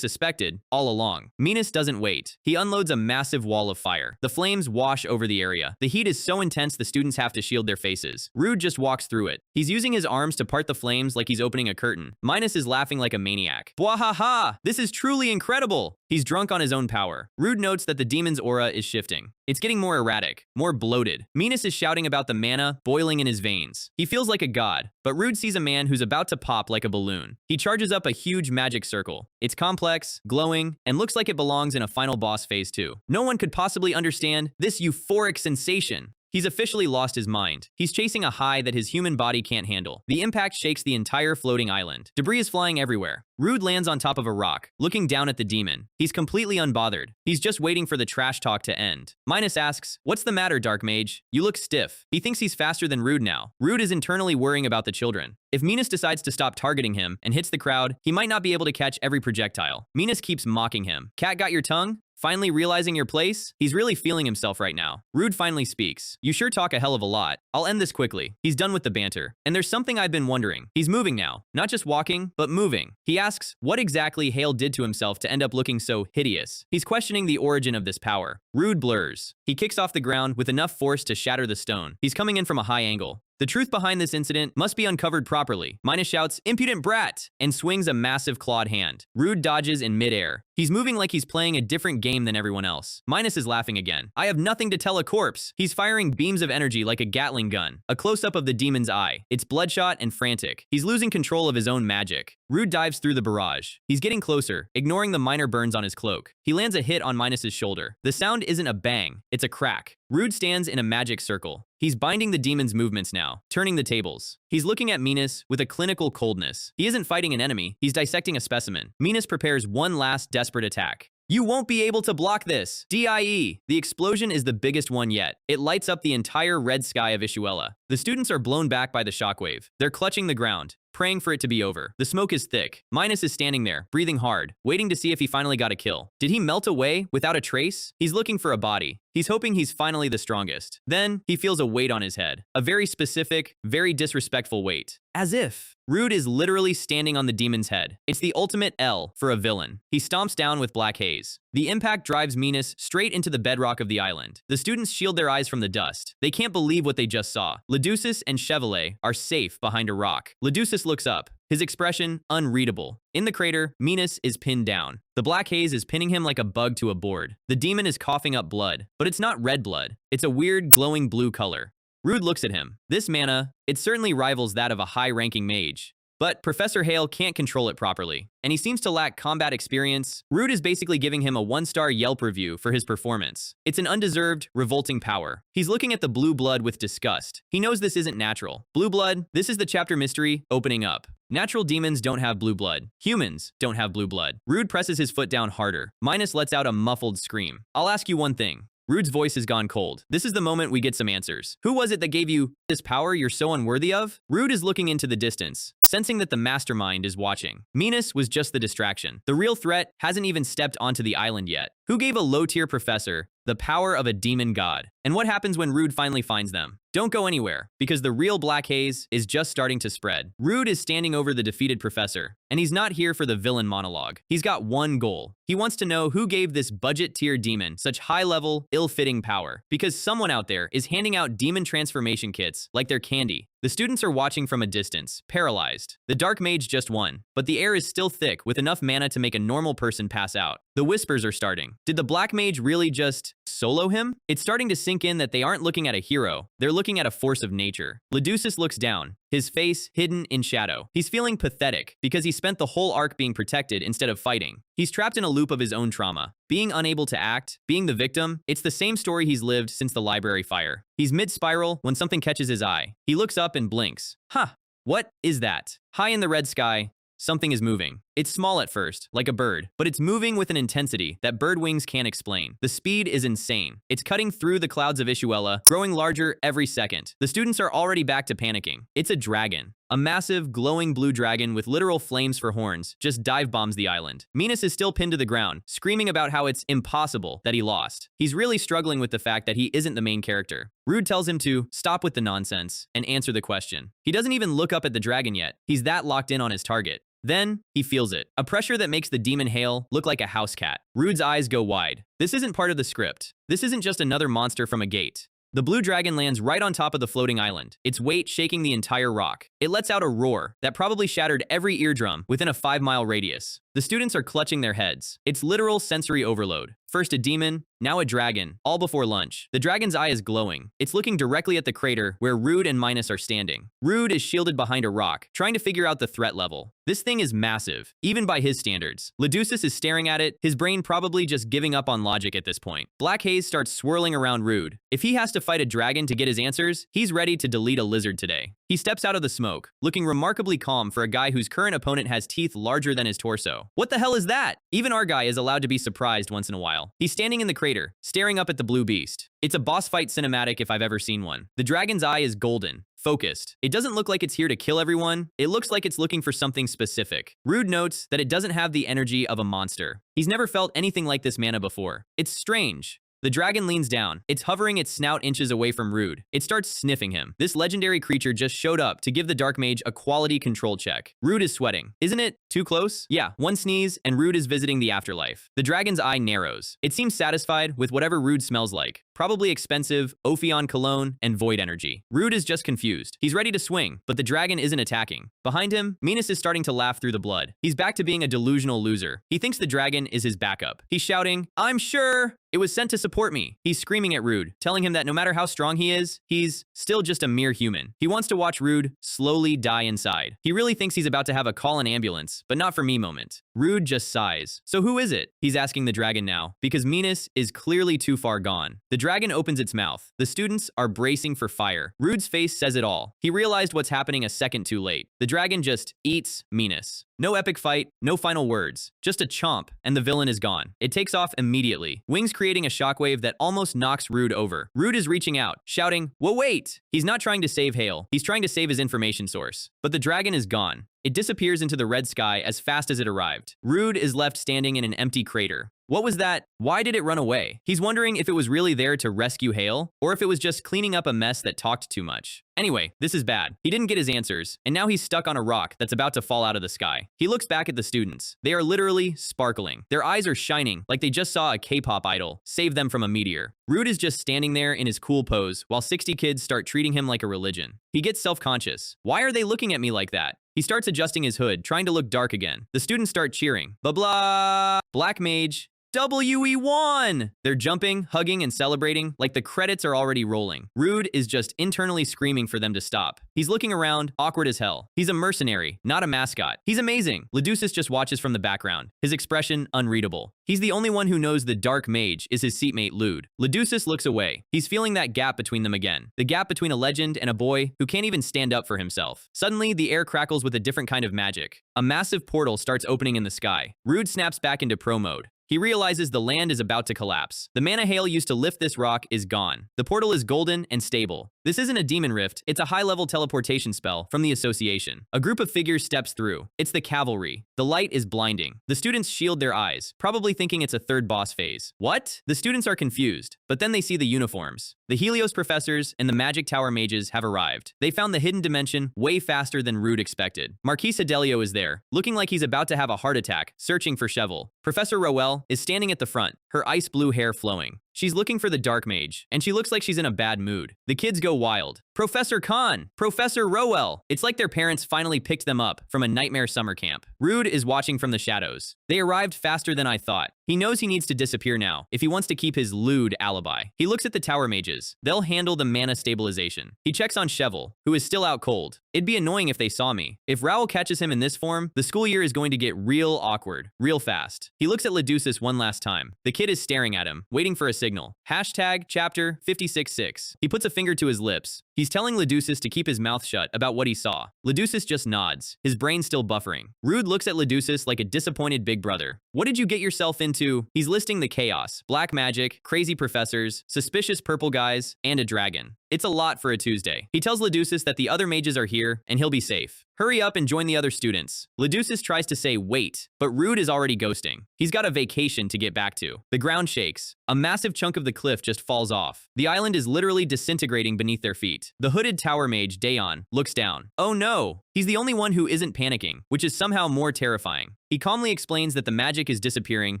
suspected, all along. Minus doesn't wait. He unloads a massive wall of fire. The flames wash over the area. The heat is so intense the students have to shield their faces. Rood just walks through it. He's using his arms to part the flames like he's opening a curtain. Minus is laughing like a maniac. Bwahaha! This is truly incredible! He's drunk on his own power. Rood notes that the demon's aura is shifting. It's getting more erratic, more bloated. Minus is shouting about the mana boiling in his veins. He feels like a god, but Rood sees a man who's about to pop like a balloon. He charges up a huge magic circle. It's complex, glowing, and looks like it belongs in a final boss phase 2. No one could possibly understand this euphoric sensation. He's officially lost his mind. He's chasing a high that his human body can't handle. The impact shakes the entire floating island. Debris is flying everywhere. Rood lands on top of a rock, looking down at the demon. He's completely unbothered. He's just waiting for the trash talk to end. Minus asks, what's the matter, Dark Mage? You look stiff. He thinks he's faster than Rood now. Rood is internally worrying about the children. If Minus decides to stop targeting him and hits the crowd, he might not be able to catch every projectile. Minus keeps mocking him. Cat got your tongue? Finally realizing your place? He's really feeling himself right now. Rood finally speaks. You sure talk a hell of a lot. I'll end this quickly. He's done with the banter. And there's something I've been wondering. He's moving now. Not just walking, but moving. He asks what exactly Hale did to himself to end up looking so hideous. He's questioning the origin of this power. Rood blurs. He kicks off the ground with enough force to shatter the stone. He's coming in from a high angle. The truth behind this incident must be uncovered properly. Minus shouts, impudent brat, and swings a massive clawed hand. Rood dodges in midair. He's moving like he's playing a different game than everyone else. Minus is laughing again. I have nothing to tell a corpse. He's firing beams of energy like a Gatling gun. A close-up of the demon's eye. It's bloodshot and frantic. He's losing control of his own magic. Rood dives through the barrage. He's getting closer, ignoring the minor burns on his cloak. He lands a hit on Minus's shoulder. The sound isn't a bang, it's a crack. Rood stands in a magic circle. He's binding the demon's movements now, turning the tables. He's looking at Minus with a clinical coldness. He isn't fighting an enemy, he's dissecting a specimen. Minus prepares one last desperate attack. You won't be able to block this. DIE. The explosion is the biggest one yet. It lights up the entire red sky of Ishuella. The students are blown back by the shockwave. They're clutching the ground, praying for it to be over. The smoke is thick. Minus is standing there, breathing hard, waiting to see if he finally got a kill. Did he melt away without a trace? He's looking for a body. He's hoping he's finally the strongest. Then, he feels a weight on his head. A very specific, very disrespectful weight. As if. Rood is literally standing on the demon's head. It's the ultimate L for a villain. He stomps down with Black Haze. The impact drives Minus straight into the bedrock of the island. The students shield their eyes from the dust. They can't believe what they just saw. Duchess and Chevalier are safe behind a rock. Duchess looks up. his expression unreadable. In the crater, Minas is pinned down. The Black Haze is pinning him like a bug to a board. The demon is coughing up blood, but it's not red blood. It's a weird glowing blue color. Rood looks at him. This mana, it certainly rivals that of a high-ranking mage. But Professor Hale can't control it properly, and he seems to lack combat experience. Rood is basically giving him a 1-star Yelp review for his performance. It's an undeserved, revolting power. He's looking at the blue blood with disgust. He knows this isn't natural. Blue blood, this is the chapter mystery opening up. Natural demons don't have blue blood. Humans don't have blue blood. Rood presses his foot down harder. Minas lets out a muffled scream. I'll ask you one thing. Rood's voice has gone cold. This is the moment we get some answers. Who was it that gave you this power you're so unworthy of? Rood is looking into the distance, sensing that the mastermind is watching. Minas was just the distraction. The real threat hasn't even stepped onto the island yet. Who gave a low-tier professor the power of a demon god? And what happens when Rood finally finds them? Don't go anywhere, because the real Black Haze is just starting to spread. Rood is standing over the defeated professor, and he's not here for the villain monologue. He's got one goal. He wants to know who gave this budget-tier demon such high-level, ill-fitting power, because someone out there is handing out demon transformation kits like they're candy. The students are watching from a distance, paralyzed. The Dark Mage just won, but the air is still thick with enough mana to make a normal person pass out. The whispers are starting. Did the Black Mage really just solo him? It's starting to sink in that they aren't looking at a hero, they're looking at a force of nature. Leducis looks down, his face hidden in shadow. He's feeling pathetic because he spent the whole arc being protected instead of fighting. He's trapped in a loop of his own trauma. Being unable to act, being the victim, it's the same story he's lived since the library fire. He's mid-spiral when something catches his eye. He looks up and blinks. Huh, what is that? High in the red sky, something is moving. It's small at first, like a bird, but it's moving with an intensity that bird wings can't explain. The speed is insane. It's cutting through the clouds of Ishuella, growing larger every second. The students are already back to panicking. It's a dragon. A massive, glowing blue dragon with literal flames for horns just dive bombs the island. Minas is still pinned to the ground, screaming about how it's impossible that he lost. He's really struggling with the fact that he isn't the main character. Rood tells him to stop with the nonsense and answer the question. He doesn't even look up at the dragon yet. He's that locked in on his target. Then, he feels it. A pressure that makes the demon Hale look like a house cat. Rood's eyes go wide. This isn't part of the script. This isn't just another monster from a gate. The blue dragon lands right on top of the floating island, its weight shaking the entire rock. It lets out a roar that probably shattered every eardrum within a 5-mile radius. The students are clutching their heads. It's literal sensory overload. First a demon, now a dragon, all before lunch. The dragon's eye is glowing. It's looking directly at the crater where Rood and Minas are standing. Rood is shielded behind a rock, trying to figure out the threat level. This thing is massive, even by his standards. Leducis is staring at it, his brain probably just giving up on logic at this point. Black Haze starts swirling around Rood. If he has to fight a dragon to get his answers, he's ready to delete a lizard today. He steps out of the smoke, looking remarkably calm for a guy whose current opponent has teeth larger than his torso. What the hell is that? Even our guy is allowed to be surprised once in a while. He's standing in the crater, staring up at the blue beast. It's a boss fight cinematic if I've ever seen one. The dragon's eye is golden, focused. It doesn't look like it's here to kill everyone. It looks like it's looking for something specific. Rood notes that it doesn't have the energy of a monster. He's never felt anything like this mana before. It's strange. The dragon leans down. It's hovering its snout inches away from Rood. It starts sniffing him. This legendary creature just showed up to give the Dark Mage a quality control check. Rood is sweating. Isn't it too close? Yeah, one sneeze and Rood is visiting the afterlife. The dragon's eye narrows. It seems satisfied with whatever Rood smells like. Probably expensive, Ophion cologne, and void energy. Rood is just confused. He's ready to swing, but the dragon isn't attacking. Behind him, Minas is starting to laugh through the blood. He's back to being a delusional loser. He thinks the dragon is his backup. He's shouting, "I'm sure it was sent to support me." He's screaming at Rood, telling him that no matter how strong he is, he's still just a mere human. He wants to watch Rood slowly die inside. He really thinks he's about to have a call an ambulance, but not for me moment. Rood just sighs. So who is it? He's asking the dragon now, because Minas is clearly too far gone. The dragon opens its mouth. The students are bracing for fire. Rood's face says it all. He realized what's happening a second too late. The dragon just eats Minas. No epic fight, no final words. Just a chomp, and the villain is gone. It takes off immediately, wings creating a shockwave that almost knocks Rood over. Rood is reaching out, shouting, "Whoa, wait!" He's not trying to save Hale. He's trying to save his information source. But the dragon is gone. It disappears into the red sky as fast as it arrived. Rood is left standing in an empty crater. What was that? Why did it run away? He's wondering if it was really there to rescue Hale, or if it was just cleaning up a mess that talked too much. Anyway, this is bad. He didn't get his answers, and now he's stuck on a rock that's about to fall out of the sky. He looks back at the students. They are literally sparkling. Their eyes are shining like they just saw a K-pop idol save them from a meteor. Rood is just standing there in his cool pose while 60 kids start treating him like a religion. He gets self-conscious. Why are they looking at me like that? He starts adjusting his hood, trying to look dark again. The students start cheering. Blah blah. Black Mage. WE1! They're jumping, hugging, and celebrating like the credits are already rolling. Rood is just internally screaming for them to stop. He's looking around, awkward as hell. He's a mercenary, not a mascot. He's amazing. Leducis just watches from the background, his expression unreadable. He's the only one who knows the Dark Mage is his seatmate Lude. Leducis looks away. He's feeling that gap between them again. The gap between a legend and a boy who can't even stand up for himself. Suddenly, the air crackles with a different kind of magic. A massive portal starts opening in the sky. Rood snaps back into pro mode. He realizes the land is about to collapse. The mana hail used to lift this rock is gone. The portal is golden and stable. This isn't a demon rift, it's a high-level teleportation spell from the association. A group of figures steps through. It's the cavalry. The light is blinding. The students shield their eyes, probably thinking it's a third boss phase. What? The students are confused, but then they see the uniforms. The Helios professors and the Magic Tower mages have arrived. They found the hidden dimension way faster than Rood expected. Marquis Adelio is there, looking like he's about to have a heart attack, searching for Cheval. Professor Roel is standing at the front, her ice blue hair flowing. She's looking for the Dark Mage, and she looks like she's in a bad mood. The kids go wild. Professor Khan! Professor Roel! It's like their parents finally picked them up from a nightmare summer camp. Rood is watching from the shadows. They arrived faster than I thought. He knows he needs to disappear now if he wants to keep his lewd alibi. He looks at the tower mages. They'll handle the mana stabilization. He checks on Cheval, who is still out cold. It'd be annoying if they saw me. If Raoul catches him in this form, the school year is going to get real awkward, real fast. He looks at Leducis one last time. The kid is staring at him, waiting for a signal. Hashtag chapter 56.6. He puts a finger to his lips. He's telling Leducis to keep his mouth shut about what he saw. Leducis just nods, his brain still buffering. Rood looks at Leducis like a disappointed big brother. What did you get yourself into? He's listing the chaos, black magic, crazy professors, suspicious purple guys, and a dragon. It's a lot for a Tuesday. He tells Leducis that the other mages are here and he'll be safe. Hurry up and join the other students. Leducis tries to say wait, but Rood is already ghosting. He's got a vacation to get back to. The ground shakes. A massive chunk of the cliff just falls off. The island is literally disintegrating beneath their feet. The hooded tower mage, Daeon, looks down. Oh no! He's the only one who isn't panicking, which is somehow more terrifying. He calmly explains that the magic is disappearing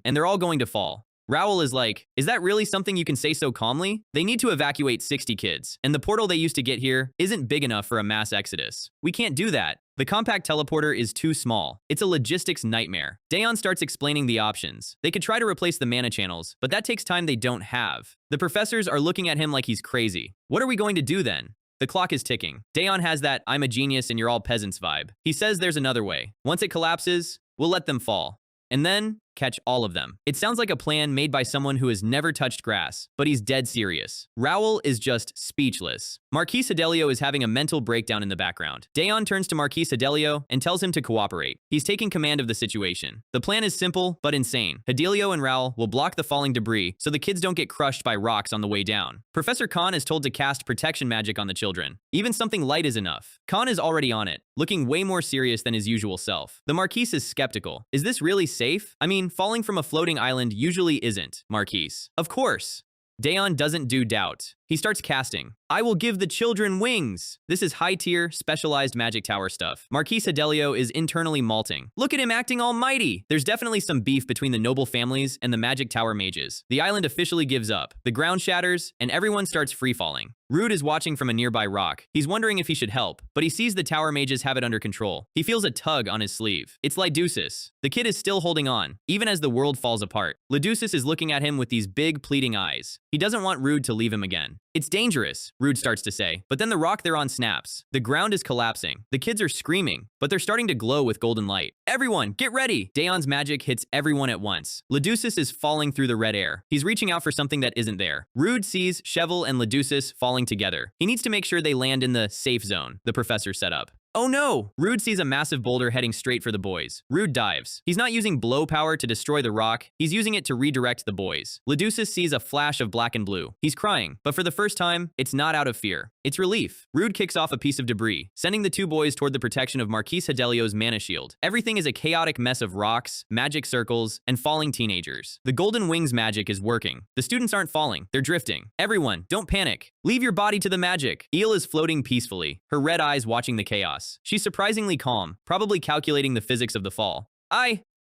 and they're all going to fall. Raoul is like, is that really something you can say so calmly? They need to evacuate 60 kids, and the portal they used to get here isn't big enough for a mass exodus. We can't do that. The compact teleporter is too small. It's a logistics nightmare. Daeon starts explaining the options. They could try to replace the mana channels, but that takes time they don't have. The professors are looking at him like he's crazy. What are we going to do then? The clock is ticking. Daeon has that I'm a genius and you're all peasants vibe. He says there's another way. Once it collapses, we'll let them fall. And then catch all of them. It sounds like a plan made by someone who has never touched grass, but he's dead serious. Raoul is just speechless. Marquis Adelio is having a mental breakdown in the background. Daeon turns to Marquis Adelio and tells him to cooperate. He's taking command of the situation. The plan is simple, but insane. Adelio and Raoul will block the falling debris so the kids don't get crushed by rocks on the way down. Professor Khan is told to cast protection magic on the children. Even something light is enough. Khan is already on it, looking way more serious than his usual self. The Marquis is skeptical. Is this really safe? I mean, falling from a floating island usually isn't, Marquis. Of course. Daeon doesn't do doubt. He starts casting. I will give the children wings. This is high-tier, specialized magic tower stuff. Marquis Adelio is internally malting. Look at him acting almighty. There's definitely some beef between the noble families and the magic tower mages. The island officially gives up. The ground shatters, and everyone starts free-falling. Rood is watching from a nearby rock. He's wondering if he should help, but he sees the tower mages have it under control. He feels a tug on his sleeve. It's Leducis. The kid is still holding on, even as the world falls apart. Leducis is looking at him with these big, pleading eyes. He doesn't want Rood to leave him again. It's dangerous, Rood starts to say, but then the rock they're on snaps. The ground is collapsing. The kids are screaming, but they're starting to glow with golden light. Everyone, get ready! Daeon's magic hits everyone at once. Leducis is falling through the red air. He's reaching out for something that isn't there. Rood sees Cheval and Leducis falling together. He needs to make sure they land in the safe zone the professor set up. Oh no! Rood sees a massive boulder heading straight for the boys. Rood dives. He's not using blow power to destroy the rock, he's using it to redirect the boys. Leducis sees a flash of black and blue. He's crying, but for the first time, it's not out of fear. It's relief. Rood kicks off a piece of debris, sending the two boys toward the protection of Marquis Adelio's mana shield. Everything is a chaotic mess of rocks, magic circles, and falling teenagers. The golden wings magic is working. The students aren't falling, they're drifting. Everyone, don't panic. Leave your body to the magic. Eel is floating peacefully, her red eyes watching the chaos. She's surprisingly calm, probably calculating the physics of the fall.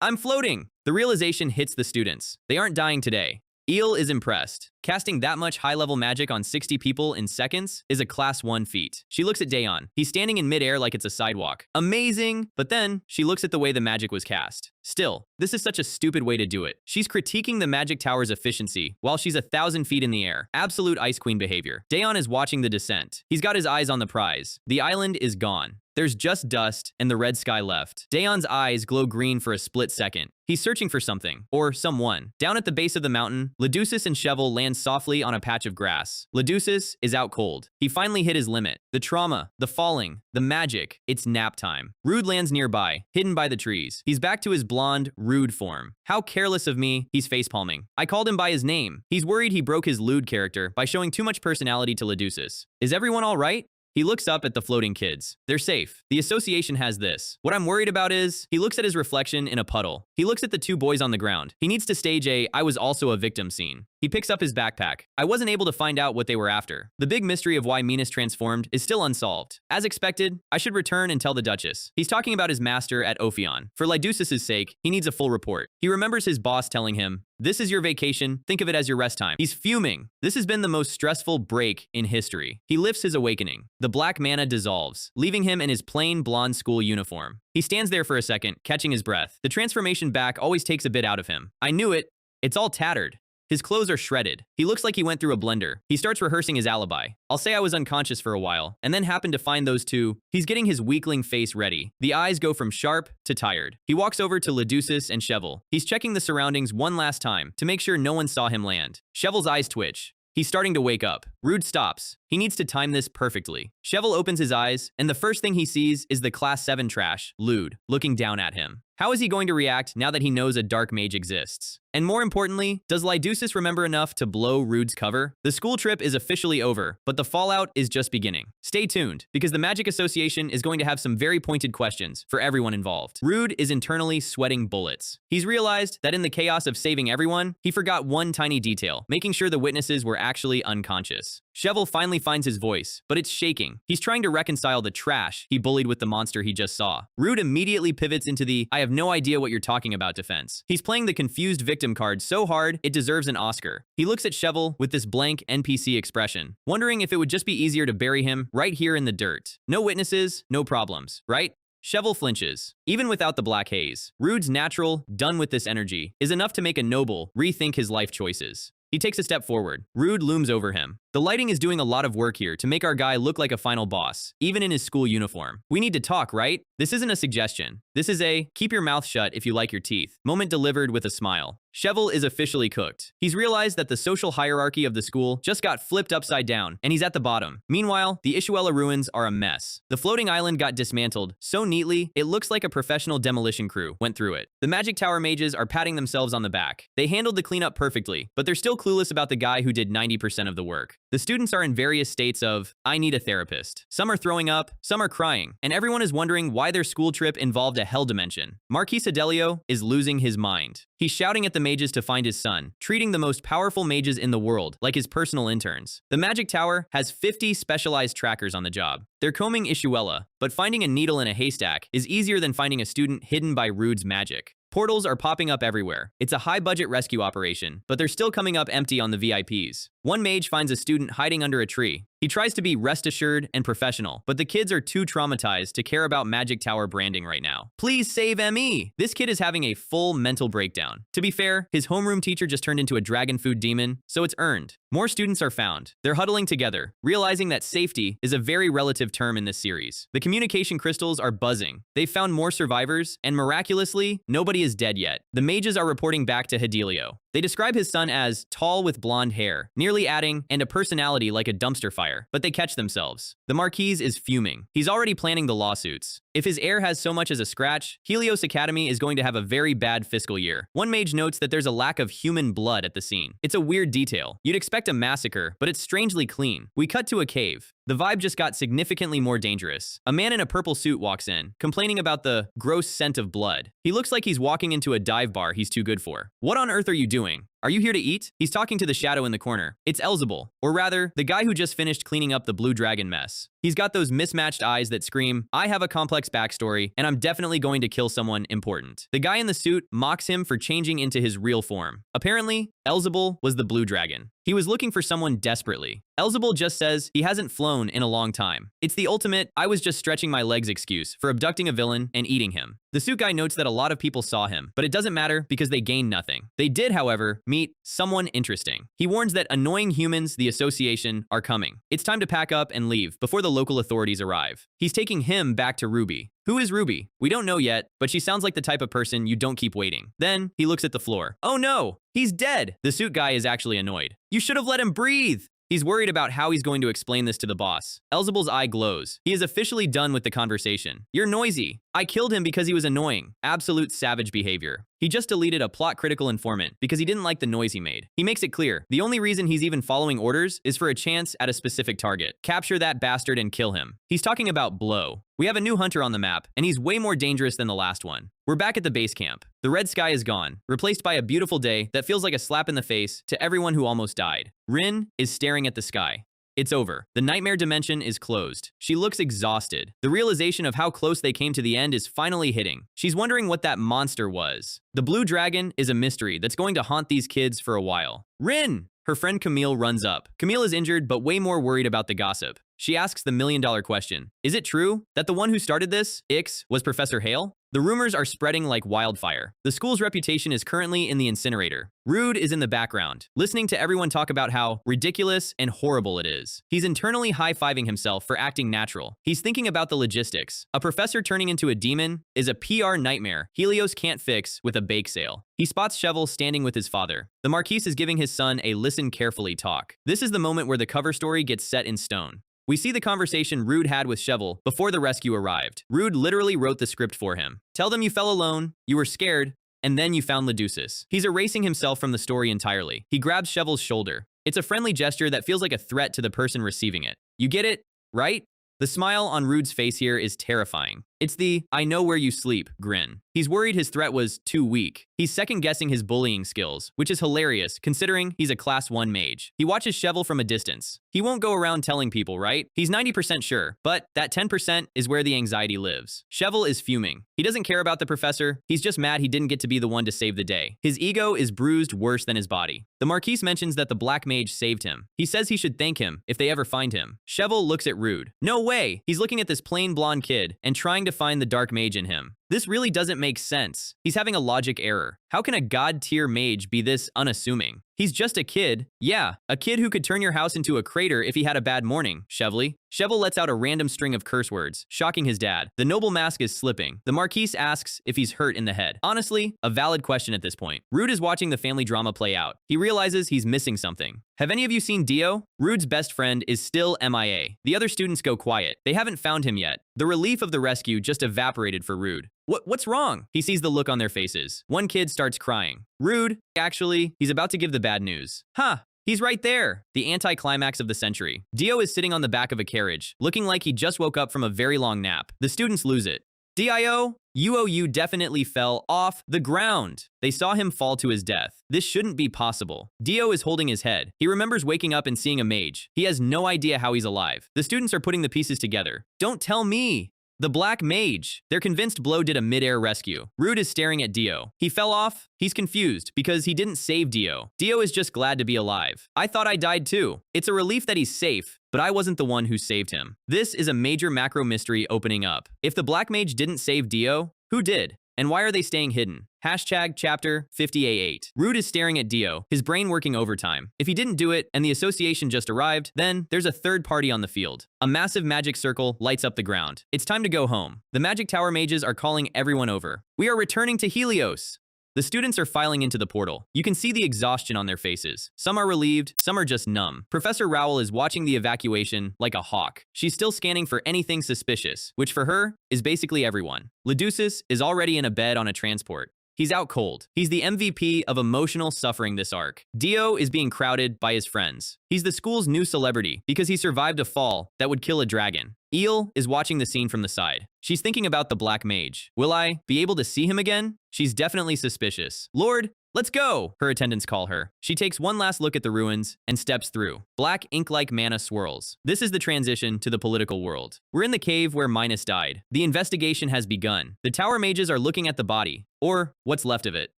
I'm floating! The realization hits the students. They aren't dying today. Eel is impressed. Casting that much high-level magic on 60 people in seconds is a class 1 feat. She looks at Daeon. He's standing in midair like it's a sidewalk. Amazing! But then, she looks at the way the magic was cast. Still, this is such a stupid way to do it. She's critiquing the magic tower's efficiency while she's 1,000 feet in the air. Absolute Ice Queen behavior. Daeon is watching the descent. He's got his eyes on the prize. The island is gone. There's just dust and the red sky left. Daeon's eyes glow green for a split second. He's searching for something, or someone. Down at the base of the mountain, Duchess and Cheval land softly on a patch of grass. Duchess is out cold. He finally hit his limit. The trauma, the falling, the magic, it's nap time. Rood lands nearby, hidden by the trees. He's back to his blonde, rude form. How careless of me, he's facepalming. I called him by his name. He's worried he broke his lewd character by showing too much personality to Duchess. Is everyone all right? He looks up at the floating kids. They're safe. The association has this. What I'm worried about is, he looks at his reflection in a puddle. He looks at the two boys on the ground. He needs to stage a "I was also a victim" scene. He picks up his backpack. I wasn't able to find out what they were after. The big mystery of why Minas transformed is still unsolved. As expected, I should return and tell the Duchess. He's talking about his master at Ofon. For Duchess's sake, he needs a full report. He remembers his boss telling him, "This is your vacation, think of it as your rest time." He's fuming. This has been the most stressful break in history. He lifts his awakening. The black mana dissolves, leaving him in his plain blonde school uniform. He stands there for a second, catching his breath. The transformation back always takes a bit out of him. I knew it. It's all tattered. His clothes are shredded. He looks like he went through a blender. He starts rehearsing his alibi. I'll say I was unconscious for a while, and then happened to find those two. He's getting his weakling face ready. The eyes go from sharp to tired. He walks over to Duchess and Cheval. He's checking the surroundings one last time to make sure no one saw him land. Cheval's eyes twitch. He's starting to wake up. Rood stops. He needs to time this perfectly. Cheval opens his eyes, and the first thing he sees is the Class 7 trash, Lude, looking down at him. How is he going to react now that he knows a dark mage exists? And more importantly, does Duchess remember enough to blow Rood's cover? The school trip is officially over, but the fallout is just beginning. Stay tuned, because the Magic Association is going to have some very pointed questions for everyone involved. Rood is internally sweating bullets. He's realized that in the chaos of saving everyone, he forgot one tiny detail, making sure the witnesses were actually unconscious. Cheval finally finds his voice, but it's shaking. He's trying to reconcile the trash he bullied with the monster he just saw. Rood immediately pivots into the "I have no idea what you're talking about" defense. He's playing the confused victim card so hard, it deserves an Oscar. He looks at Cheval with this blank NPC expression, wondering if it would just be easier to bury him right here in the dirt. No witnesses, no problems, right? Cheval flinches. Even without the Black Haze, Rood's natural, done with this energy, is enough to make a noble rethink his life choices. He takes a step forward. Rood looms over him. The lighting is doing a lot of work here to make our guy look like a final boss, even in his school uniform. We need to talk, right? This isn't a suggestion. This is a keep your mouth shut if you like your teeth moment delivered with a smile. Cheval is officially cooked. He's realized that the social hierarchy of the school just got flipped upside down, and he's at the bottom. Meanwhile, the Ishuella ruins are a mess. The floating island got dismantled so neatly, it looks like a professional demolition crew went through it. The Magic Tower mages are patting themselves on the back. They handled the cleanup perfectly, but they're still clueless about the guy who did 90% of the work. The students are in various states of, "I need a therapist." Some are throwing up, some are crying, and everyone is wondering why their school trip involved a hell dimension. Marquis Adelio is losing his mind. He's shouting at the mages to find his son, treating the most powerful mages in the world like his personal interns. The Magic Tower has 50 specialized trackers on the job. They're combing Ishuella, but finding a needle in a haystack is easier than finding a student hidden by Rood's magic. Portals are popping up everywhere. It's a high-budget rescue operation, but they're still coming up empty on the VIPs. One mage finds a student hiding under a tree. He tries to be rest assured and professional, but the kids are too traumatized to care about Magic Tower branding right now. Please save ME! This kid is having a full mental breakdown. To be fair, his homeroom teacher just turned into a dragon food demon, so it's earned. More students are found. They're huddling together, realizing that safety is a very relative term in this series. The communication crystals are buzzing. They've found more survivors, and miraculously, nobody is dead yet. The mages are reporting back to Helios. They describe his son as tall with blonde hair, nearly adding, and a personality like a dumpster fire, but they catch themselves. The Marquis is fuming. He's already planning the lawsuits. If his heir has so much as a scratch, Helios Academy is going to have a very bad fiscal year. One mage notes that there's a lack of human blood at the scene. It's a weird detail. You'd expect a massacre, but it's strangely clean. We cut to a cave. The vibe just got significantly more dangerous. A man in a purple suit walks in, complaining about the gross scent of blood. He looks like he's walking into a dive bar he's too good for. What on earth are you doing? Are you here to eat? He's talking to the shadow in the corner. It's Elzebul, or rather, the guy who just finished cleaning up the blue dragon mess. He's got those mismatched eyes that scream, I have a complex backstory, and I'm definitely going to kill someone important. The guy in the suit mocks him for changing into his real form. Apparently, Elzebul was the blue dragon. He was looking for someone desperately. Elzebul just says he hasn't flown in a long time. It's the ultimate, I was just stretching my legs excuse for abducting a villain and eating him. The suit guy notes that a lot of people saw him, but it doesn't matter because they gained nothing. They did, however, meet someone interesting. He warns that annoying humans, the association, are coming. It's time to pack up and leave before the local authorities arrive. He's taking him back to Ruby. Who is Ruby? We don't know yet, but she sounds like the type of person you don't keep waiting. Then he looks at the floor. Oh no, he's dead. The suit guy is actually annoyed. You should have let him breathe. He's worried about how he's going to explain this to the boss. Elzebul's eye glows. He is officially done with the conversation. You're noisy. I killed him because he was annoying. Absolute savage behavior. He just deleted a plot-critical informant because he didn't like the noise he made. He makes it clear, the only reason he's even following orders is for a chance at a specific target. Capture that bastard and kill him. He's talking about Blow. We have a new hunter on the map, and he's way more dangerous than the last one. We're back at the base camp. The red sky is gone, replaced by a beautiful day that feels like a slap in the face to everyone who almost died. Rin is staring at the sky. It's over. The nightmare dimension is closed. She looks exhausted. The realization of how close they came to the end is finally hitting. She's wondering what that monster was. The blue dragon is a mystery that's going to haunt these kids for a while. Rin! Her friend Camille runs up. Camille is injured, but way more worried about the gossip. She asks the million-dollar question. Is it true that the one who started this, Ix, was Professor Hale? The rumors are spreading like wildfire. The school's reputation is currently in the incinerator. Rood is in the background, listening to everyone talk about how ridiculous and horrible it is. He's internally high-fiving himself for acting natural. He's thinking about the logistics. A professor turning into a demon is a PR nightmare Helios can't fix with a bake sale. He spots Shovel standing with his father. The Marquise is giving his son a listen carefully talk. This is the moment where the cover story gets set in stone. We see the conversation Rood had with Shovel before the rescue arrived. Rood literally wrote the script for him. Tell them you fell alone, you were scared, and then you found the duchess. He's erasing himself from the story entirely. He grabs Shovel's shoulder. It's a friendly gesture that feels like a threat to the person receiving it. You get it, right? The smile on Rood's face here is terrifying. It's the, I know where you sleep, grin. He's worried his threat was too weak. He's second-guessing his bullying skills, which is hilarious considering he's a Class 1 mage. He watches Shovel from a distance. He won't go around telling people, right? He's 90% sure, but that 10% is where the anxiety lives. Shovel is fuming. He doesn't care about the professor. He's just mad he didn't get to be the one to save the day. His ego is bruised worse than his body. The Marquise mentions that the Black Mage saved him. He says he should thank him if they ever find him. Shovel looks at Rood. No way! He's looking at this plain blonde kid and trying to find the dark mage in him. This really doesn't make sense. He's having a logic error. How can a god-tier mage be this unassuming? He's just a kid. Yeah, a kid who could turn your house into a crater if he had a bad morning, Shovel. Shovel lets out a random string of curse words, shocking his dad. The noble mask is slipping. The Marquise asks if he's hurt in the head. Honestly, a valid question at this point. Rood is watching the family drama play out. He realizes he's missing something. Have any of you seen Dio? Rood's best friend is still MIA. The other students go quiet. They haven't found him yet. The relief of the rescue just evaporated for Rood. What's wrong? He sees the look on their faces. One kid starts crying. Rood, actually, he's about to give the bad news. Huh. He's right there, the anti-climax of the century. Dio is sitting on the back of a carriage, looking like he just woke up from a very long nap. The students lose it. DIO, UOU definitely fell off the ground. They saw him fall to his death. This shouldn't be possible. Dio is holding his head. He remembers waking up and seeing a mage. He has no idea how he's alive. The students are putting the pieces together. Don't tell me. The Black Mage. They're convinced Blow did a mid-air rescue. Rood is staring at Dio. He fell off. He's confused because he didn't save Dio. Dio is just glad to be alive. I thought I died too. It's a relief that he's safe, but I wasn't the one who saved him. This is a major macro mystery opening up. If the Black Mage didn't save Dio, who did? And why are they staying hidden? Hashtag chapter 50A8. Rood is staring at Dio, his brain working overtime. If he didn't do it and the association just arrived, then there's a third party on the field. A massive magic circle lights up the ground. It's time to go home. The Magic Tower mages are calling everyone over. We are returning to Helios. The students are filing into the portal. You can see the exhaustion on their faces. Some are relieved, some are just numb. Professor Rowell is watching the evacuation like a hawk. She's still scanning for anything suspicious, which for her is basically everyone. Leducis is already in a bed on a transport. He's out cold. He's the MVP of emotional suffering this arc. Dio is being crowded by his friends. He's the school's new celebrity because he survived a fall that would kill a dragon. Eel is watching the scene from the side. She's thinking about the Black Mage. Will I be able to see him again? She's definitely suspicious. Lord, Let's go, her attendants call her. She takes one last look at the ruins and steps through. Black ink-like mana swirls. This is the transition to the political world. We're in the cave where Minos died. The investigation has begun. The tower mages are looking at the body, or what's left of it.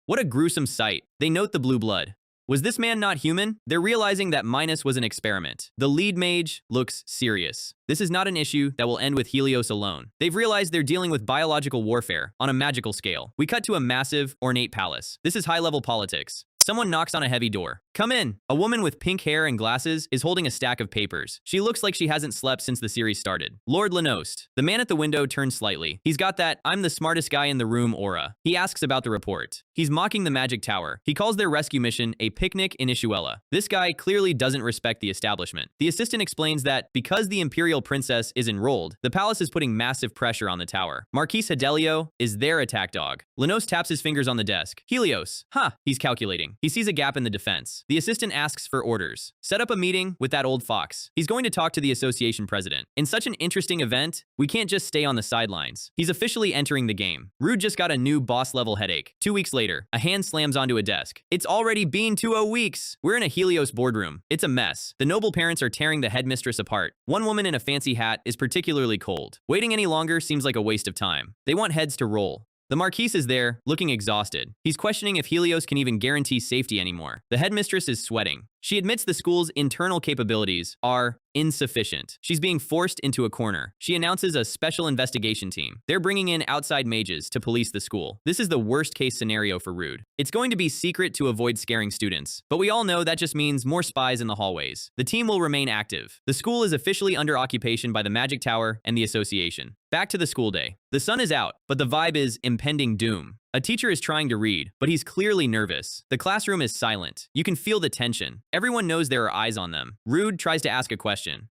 What a gruesome sight. They note the blue blood. Was this man not human? They're realizing that Minos was an experiment. The lead mage looks serious. This is not an issue that will end with Helios alone. They've realized they're dealing with biological warfare on a magical scale. We cut to a massive, ornate palace. This is high-level politics. Someone knocks on a heavy door. Come in. A woman with pink hair and glasses is holding a stack of papers. She looks like she hasn't slept since the series started. Lord Lenost. The man at the window turns slightly. He's got that "I'm the smartest guy in the room" aura. He asks about the report. He's mocking the magic tower. He calls their rescue mission a picnic in Ishuella. This guy clearly doesn't respect the establishment. The assistant explains that because the imperial princess is enrolled, the palace is putting massive pressure on the tower. Marquis Hedelio is their attack dog. Lenost taps his fingers on the desk. Helios. He's calculating. He sees a gap in the defense. The assistant asks for orders. Set up a meeting with that old fox. He's going to talk to the association president. In such an interesting event, we can't just stay on the sidelines. He's officially entering the game. Rood just got a new boss-level headache. 2 weeks later, a hand slams onto a desk. It's already been 2 weeks. We're in a Helios boardroom. It's a mess. The noble parents are tearing the headmistress apart. One woman in a fancy hat is particularly cold. Waiting any longer seems like a waste of time. They want heads to roll. The Marquis is there, looking exhausted. He's questioning if Helios can even guarantee safety anymore. The headmistress is sweating. She admits the school's internal capabilities are insufficient. She's being forced into a corner. She announces a special investigation team. They're bringing in outside mages to police the school. This is the worst-case scenario for Rood. It's going to be secret to avoid scaring students, but we all know that just means more spies in the hallways. The team will remain active. The school is officially under occupation by the Magic Tower and the Association. Back to the school day. The sun is out, but the vibe is impending doom. A teacher is trying to read, but he's clearly nervous. The classroom is silent. You can feel the tension. Everyone knows there are eyes on them. Rood tries to ask a question.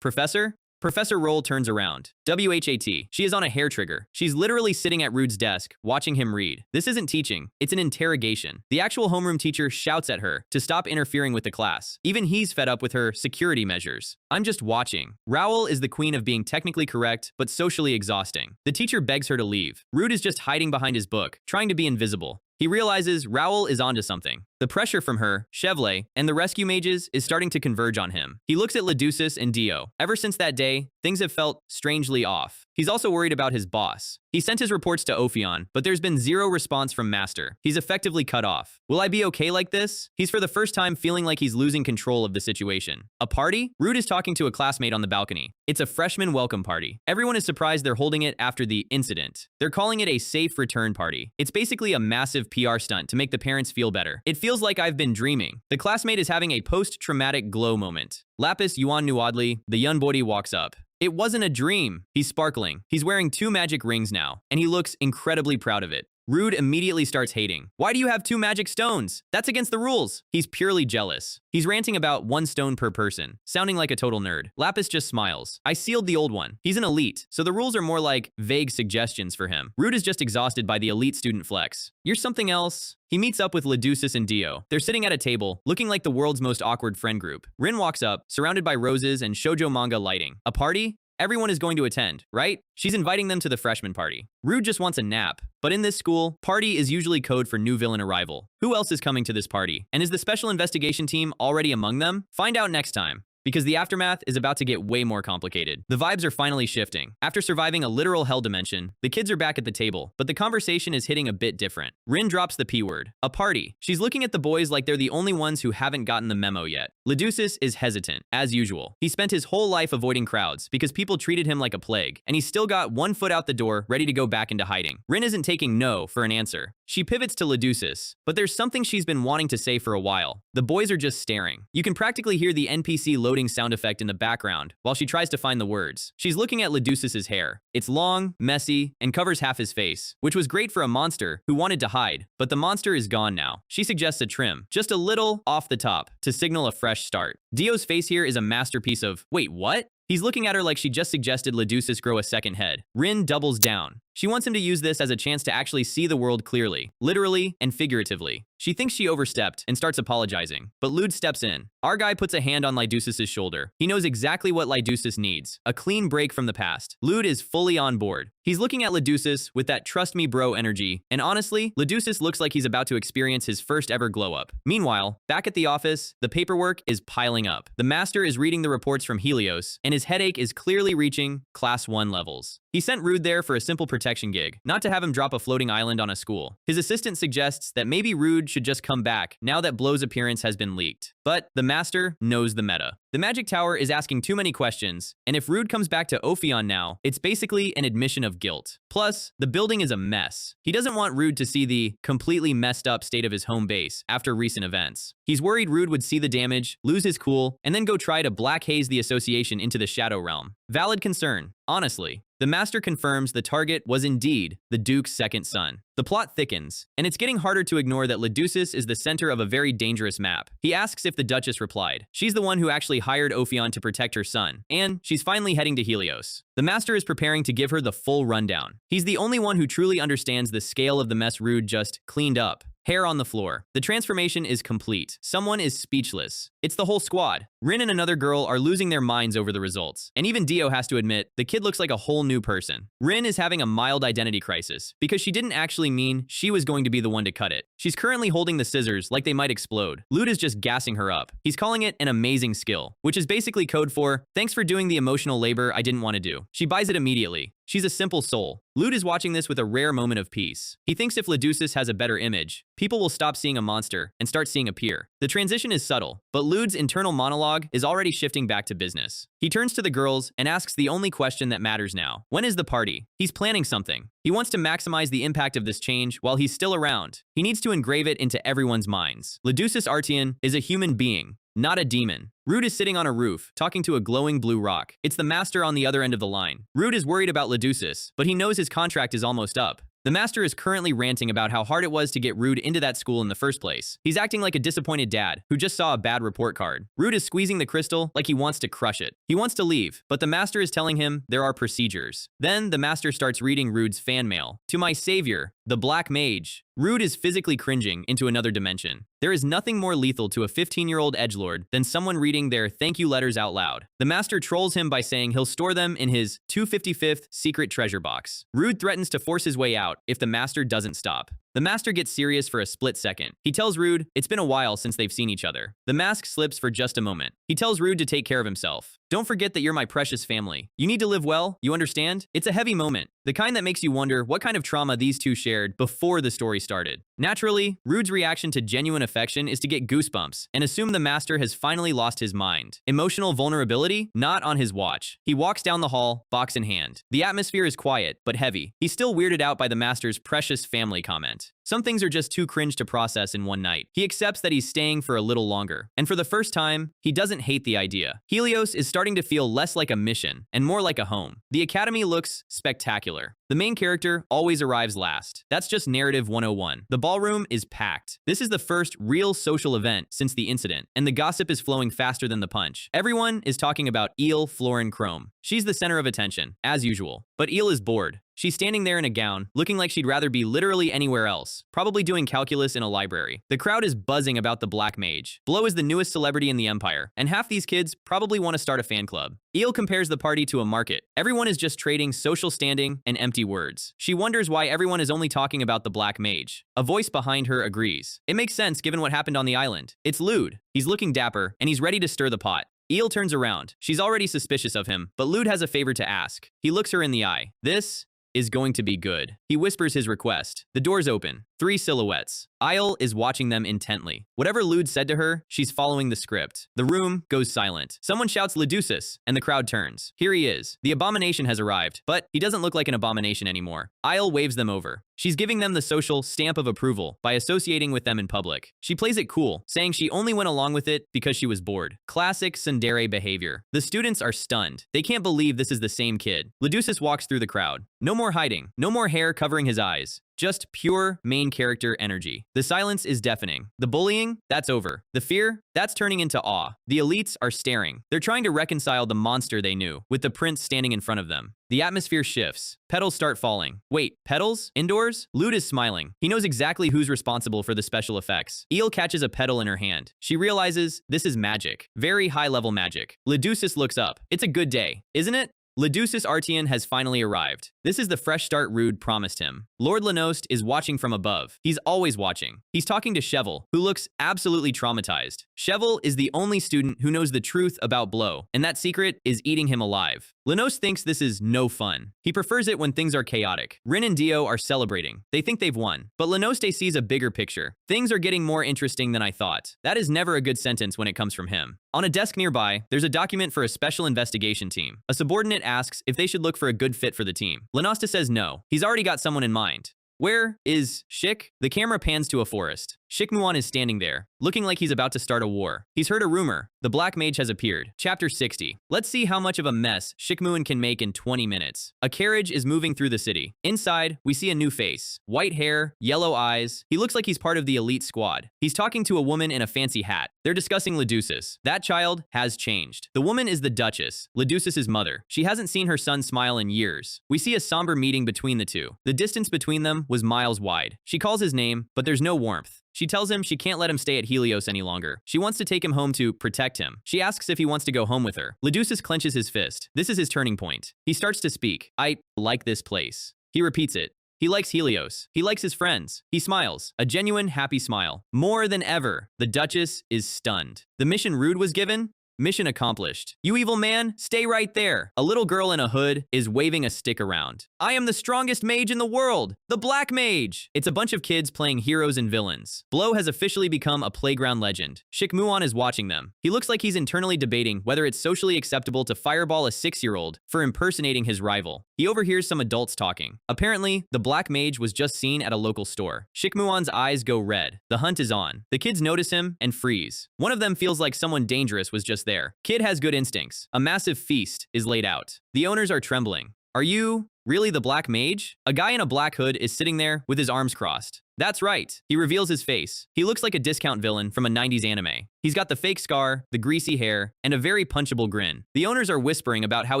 Professor? Professor Roll turns around. WHAT. She is on a hair trigger. She's literally sitting at Rood's desk, watching him read. This isn't teaching. It's an interrogation. The actual homeroom teacher shouts at her to stop interfering with the class. Even he's fed up with her security measures. I'm just watching. Raoul is the queen of being technically correct, but socially exhausting. The teacher begs her to leave. Rood is just hiding behind his book, trying to be invisible. He realizes Raoul is onto something. The pressure from her, Chevlet, and the rescue mages is starting to converge on him. He looks at Leducis and Dio. Ever since that day, things have felt strangely off. He's also worried about his boss. He sent his reports to Ofon, but there's been zero response from Master. He's effectively cut off. Will I be okay like this? He's for the first time feeling like he's losing control of the situation. A party? Rood is talking to a classmate on the balcony. It's a freshman welcome party. Everyone is surprised they're holding it after the incident. They're calling it a safe return party. It's basically a massive PR stunt to make the parents feel better. It feels like I've been dreaming. The classmate is having a post-traumatic glow moment. Lapis Yuan Nuadli, the young body, walks up. It wasn't a dream. He's sparkling. He's wearing 2 magic rings now, and he looks incredibly proud of it. Rood immediately starts hating. Why do you have 2 magic stones? That's against the rules. He's purely jealous. He's ranting about 1 stone per person, sounding like a total nerd. Lapis just smiles. I sealed the old one. He's an elite, so the rules are more like vague suggestions for him. Rood is just exhausted by the elite student flex. You're something else. He meets up with Leducis and Dio. They're sitting at a table, looking like the world's most awkward friend group. Rin walks up, surrounded by roses and shoujo manga lighting. A party? Everyone is going to attend, right? She's inviting them to the freshman party. Rood just wants a nap. But in this school, party is usually code for new villain arrival. Who else is coming to this party? And is the special investigation team already among them? Find out next time, because the aftermath is about to get way more complicated. The vibes are finally shifting. After surviving a literal hell dimension, the kids are back at the table, but the conversation is hitting a bit different. Rin drops the P word. A party. She's looking at the boys like they're the only ones who haven't gotten the memo yet. Leducis is hesitant, as usual. He spent his whole life avoiding crowds because people treated him like a plague, and he's still got 1 foot out the door, ready to go back into hiding. Rin isn't taking no for an answer. She pivots to Leducis, but there's something she's been wanting to say for a while. The boys are just staring. You can practically hear the NPC loading sound effect in the background while she tries to find the words. She's looking at Leducis's hair. It's long, messy, and covers half his face, which was great for a monster who wanted to hide, but the monster is gone now. She suggests a trim, just a little off the top, to signal a fresh start. Dio's face here is a masterpiece of, wait, what? He's looking at her like she just suggested Leducis grow a second head. Rin doubles down. She wants him to use this as a chance to actually see the world clearly, literally and figuratively. She thinks she overstepped and starts apologizing, but Lude steps in. Our guy puts a hand on Lydusis' shoulder. He knows exactly what Lydusis needs, a clean break from the past. Lude is fully on board. He's looking at Lydusis with that trust me bro energy, and honestly, Lydusis looks like he's about to experience his first ever glow up. Meanwhile, back at the office, the paperwork is piling up. The master is reading the reports from Helios, and his headache is clearly reaching class 1 levels. He sent Rood there for a simple protection gig, not to have him drop a floating island on a school. His assistant suggests that maybe Rood should just come back now that Blow's appearance has been leaked. But the master knows the meta. The magic tower is asking too many questions, and if Rood comes back to Ofon now, it's basically an admission of guilt. Plus, the building is a mess. He doesn't want Rood to see the completely messed up state of his home base after recent events. He's worried Rood would see the damage, lose his cool, and then go try to Black Haze the association into the Shadow Realm. Valid concern, honestly. The master confirms the target was indeed the Duke's second son. The plot thickens, and it's getting harder to ignore that Lydusis is the center of a very dangerous map. He asks if the Duchess replied. She's the one who actually hired Ofon to protect her son, and she's finally heading to Helios. The master is preparing to give her the full rundown. He's the only one who truly understands the scale of the mess Rood just cleaned up. Hair on the floor. The transformation is complete. Someone is speechless. It's the whole squad. Rin and another girl are losing their minds over the results. And even Dio has to admit, the kid looks like a whole new person. Rin is having a mild identity crisis, because she didn't actually mean she was going to be the one to cut it. She's currently holding the scissors like they might explode. Lude is just gassing her up. He's calling it an amazing skill, which is basically code for, thanks for doing the emotional labor I didn't want to do. She buys it immediately. She's a simple soul. Lude is watching this with a rare moment of peace. He thinks if Lydusis has a better image, people will stop seeing a monster and start seeing a peer. The transition is subtle, but Lude's internal monologue is already shifting back to business. He turns to the girls and asks the only question that matters now. When is the party? He's planning something. He wants to maximize the impact of this change while he's still around. He needs to engrave it into everyone's minds. Lydusis Artian is a human being, not a demon. Rood is sitting on a roof, talking to a glowing blue rock. It's the master on the other end of the line. Rood is worried about Lydusis, but he knows his contract is almost up. The master is currently ranting about how hard it was to get Rood into that school in the first place. He's acting like a disappointed dad who just saw a bad report card. Rood is squeezing the crystal like he wants to crush it. He wants to leave, but the master is telling him there are procedures. Then the master starts reading Rood's fan mail. To my savior, the Black Mage. Rood is physically cringing into another dimension. There is nothing more lethal to a 15-year-old edgelord than someone reading their thank you letters out loud. The master trolls him by saying he'll store them in his 255th secret treasure box. Rood threatens to force his way out if the master doesn't stop. The master gets serious for a split second. He tells Rood it's been a while since they've seen each other. The mask slips for just a moment. He tells Rood to take care of himself. Don't forget that you're my precious family. You need to live well, you understand? It's a heavy moment, the kind that makes you wonder what kind of trauma these two shared before the story started. Naturally, Rood's reaction to genuine affection is to get goosebumps and assume the master has finally lost his mind. Emotional vulnerability? Not on his watch. He walks down the hall, box in hand. The atmosphere is quiet, but heavy. He's still weirded out by the master's precious family comment. Some things are just too cringe to process in one night. He accepts that he's staying for a little longer. And for the first time, he doesn't hate the idea. Helios is starting to feel less like a mission and more like a home. The academy looks spectacular. The main character always arrives last. That's just narrative 101. The ballroom is packed. This is the first real social event since the incident, and the gossip is flowing faster than the punch. Everyone is talking about Eel Florin Chrome. She's the center of attention, as usual. But Eel is bored. She's standing there in a gown, looking like she'd rather be literally anywhere else, probably doing calculus in a library. The crowd is buzzing about the Black Mage. Blow is the newest celebrity in the Empire, and half these kids probably want to start a fan club. Eel compares the party to a market. Everyone is just trading social standing and empty words. She wonders why everyone is only talking about the Black Mage. A voice behind her agrees. It makes sense given what happened on the island. It's Lude. He's looking dapper, and he's ready to stir the pot. Eel turns around. She's already suspicious of him, but Lude has a favor to ask. He looks her in the eye. This is going to be good. He whispers his request. The doors open. 3 silhouettes. Isle is watching them intently. Whatever Lude said to her, she's following the script. The room goes silent. Someone shouts Lydusis, and the crowd turns. Here he is. The abomination has arrived, but he doesn't look like an abomination anymore. Isle waves them over. She's giving them the social stamp of approval by associating with them in public. She plays it cool, saying she only went along with it because she was bored. Classic tsundere behavior. The students are stunned. They can't believe this is the same kid. Lydusis walks through the crowd. No more hiding. No more hair covering his eyes. Just pure main character energy. The silence is deafening. The bullying, that's over. The fear, that's turning into awe. The elites are staring. They're trying to reconcile the monster they knew with the prince standing in front of them. The atmosphere shifts. Petals start falling. Wait, petals? Indoors? Lute is smiling. He knows exactly who's responsible for the special effects. Eel catches a petal in her hand. She realizes this is magic. Very high-level magic. Leducis looks up. It's a good day, isn't it? Leducis Artian has finally arrived. This is the fresh start Rood promised him. Lord Lenost is watching from above. He's always watching. He's talking to Cheval, who looks absolutely traumatized. Cheval is the only student who knows the truth about Blow, and that secret is eating him alive. Lenost thinks this is no fun. He prefers it when things are chaotic. Rin and Dio are celebrating. They think they've won. But Lenost sees a bigger picture. Things are getting more interesting than I thought. That is never a good sentence when it comes from him. On a desk nearby, there's a document for a special investigation team. A subordinate asks if they should look for a good fit for the team. Lenosta says no. He's already got someone in mind. Where is Shik? The camera pans to a forest. Shikmuan is standing there, looking like he's about to start a war. He's heard a rumor. The Black Mage has appeared. Chapter 60. Let's see how much of a mess Shikmuan can make in 20 minutes. A carriage is moving through the city. Inside, we see a new face. White hair, yellow eyes. He looks like he's part of the elite squad. He's talking to a woman in a fancy hat. They're discussing Leducis. That child has changed. The woman is the Duchess, Leducis' mother. She hasn't seen her son smile in years. We see a somber meeting between the two. The distance between them was miles wide. She calls his name, but there's no warmth. She tells him she can't let him stay at Helios any longer. She wants to take him home to protect him. She asks if he wants to go home with her. Leducis clenches his fist. This is his turning point. He starts to speak. I like this place. He repeats it. He likes Helios. He likes his friends. He smiles. A genuine, happy smile. More than ever, the Duchess is stunned. The mission Rood was given? Mission accomplished. You evil man, stay right there. A little girl in a hood is waving a stick around. I am the strongest mage in the world, the Black Mage. It's a bunch of kids playing heroes and villains. Blow has officially become a playground legend. Shikmuan is watching them. He looks like he's internally debating whether it's socially acceptable to fireball a 6-year-old for impersonating his rival. He overhears some adults talking. Apparently, the Black Mage was just seen at a local store. Shikmuan's eyes go red. The hunt is on. The kids notice him and freeze. One of them feels like someone dangerous was just there. Kid has good instincts. A massive feast is laid out. The owners are trembling. Are you really the Black Mage? A guy in a black hood is sitting there with his arms crossed. That's right. He reveals his face. He looks like a discount villain from a 90s anime. He's got the fake scar, the greasy hair, and a very punchable grin. The owners are whispering about how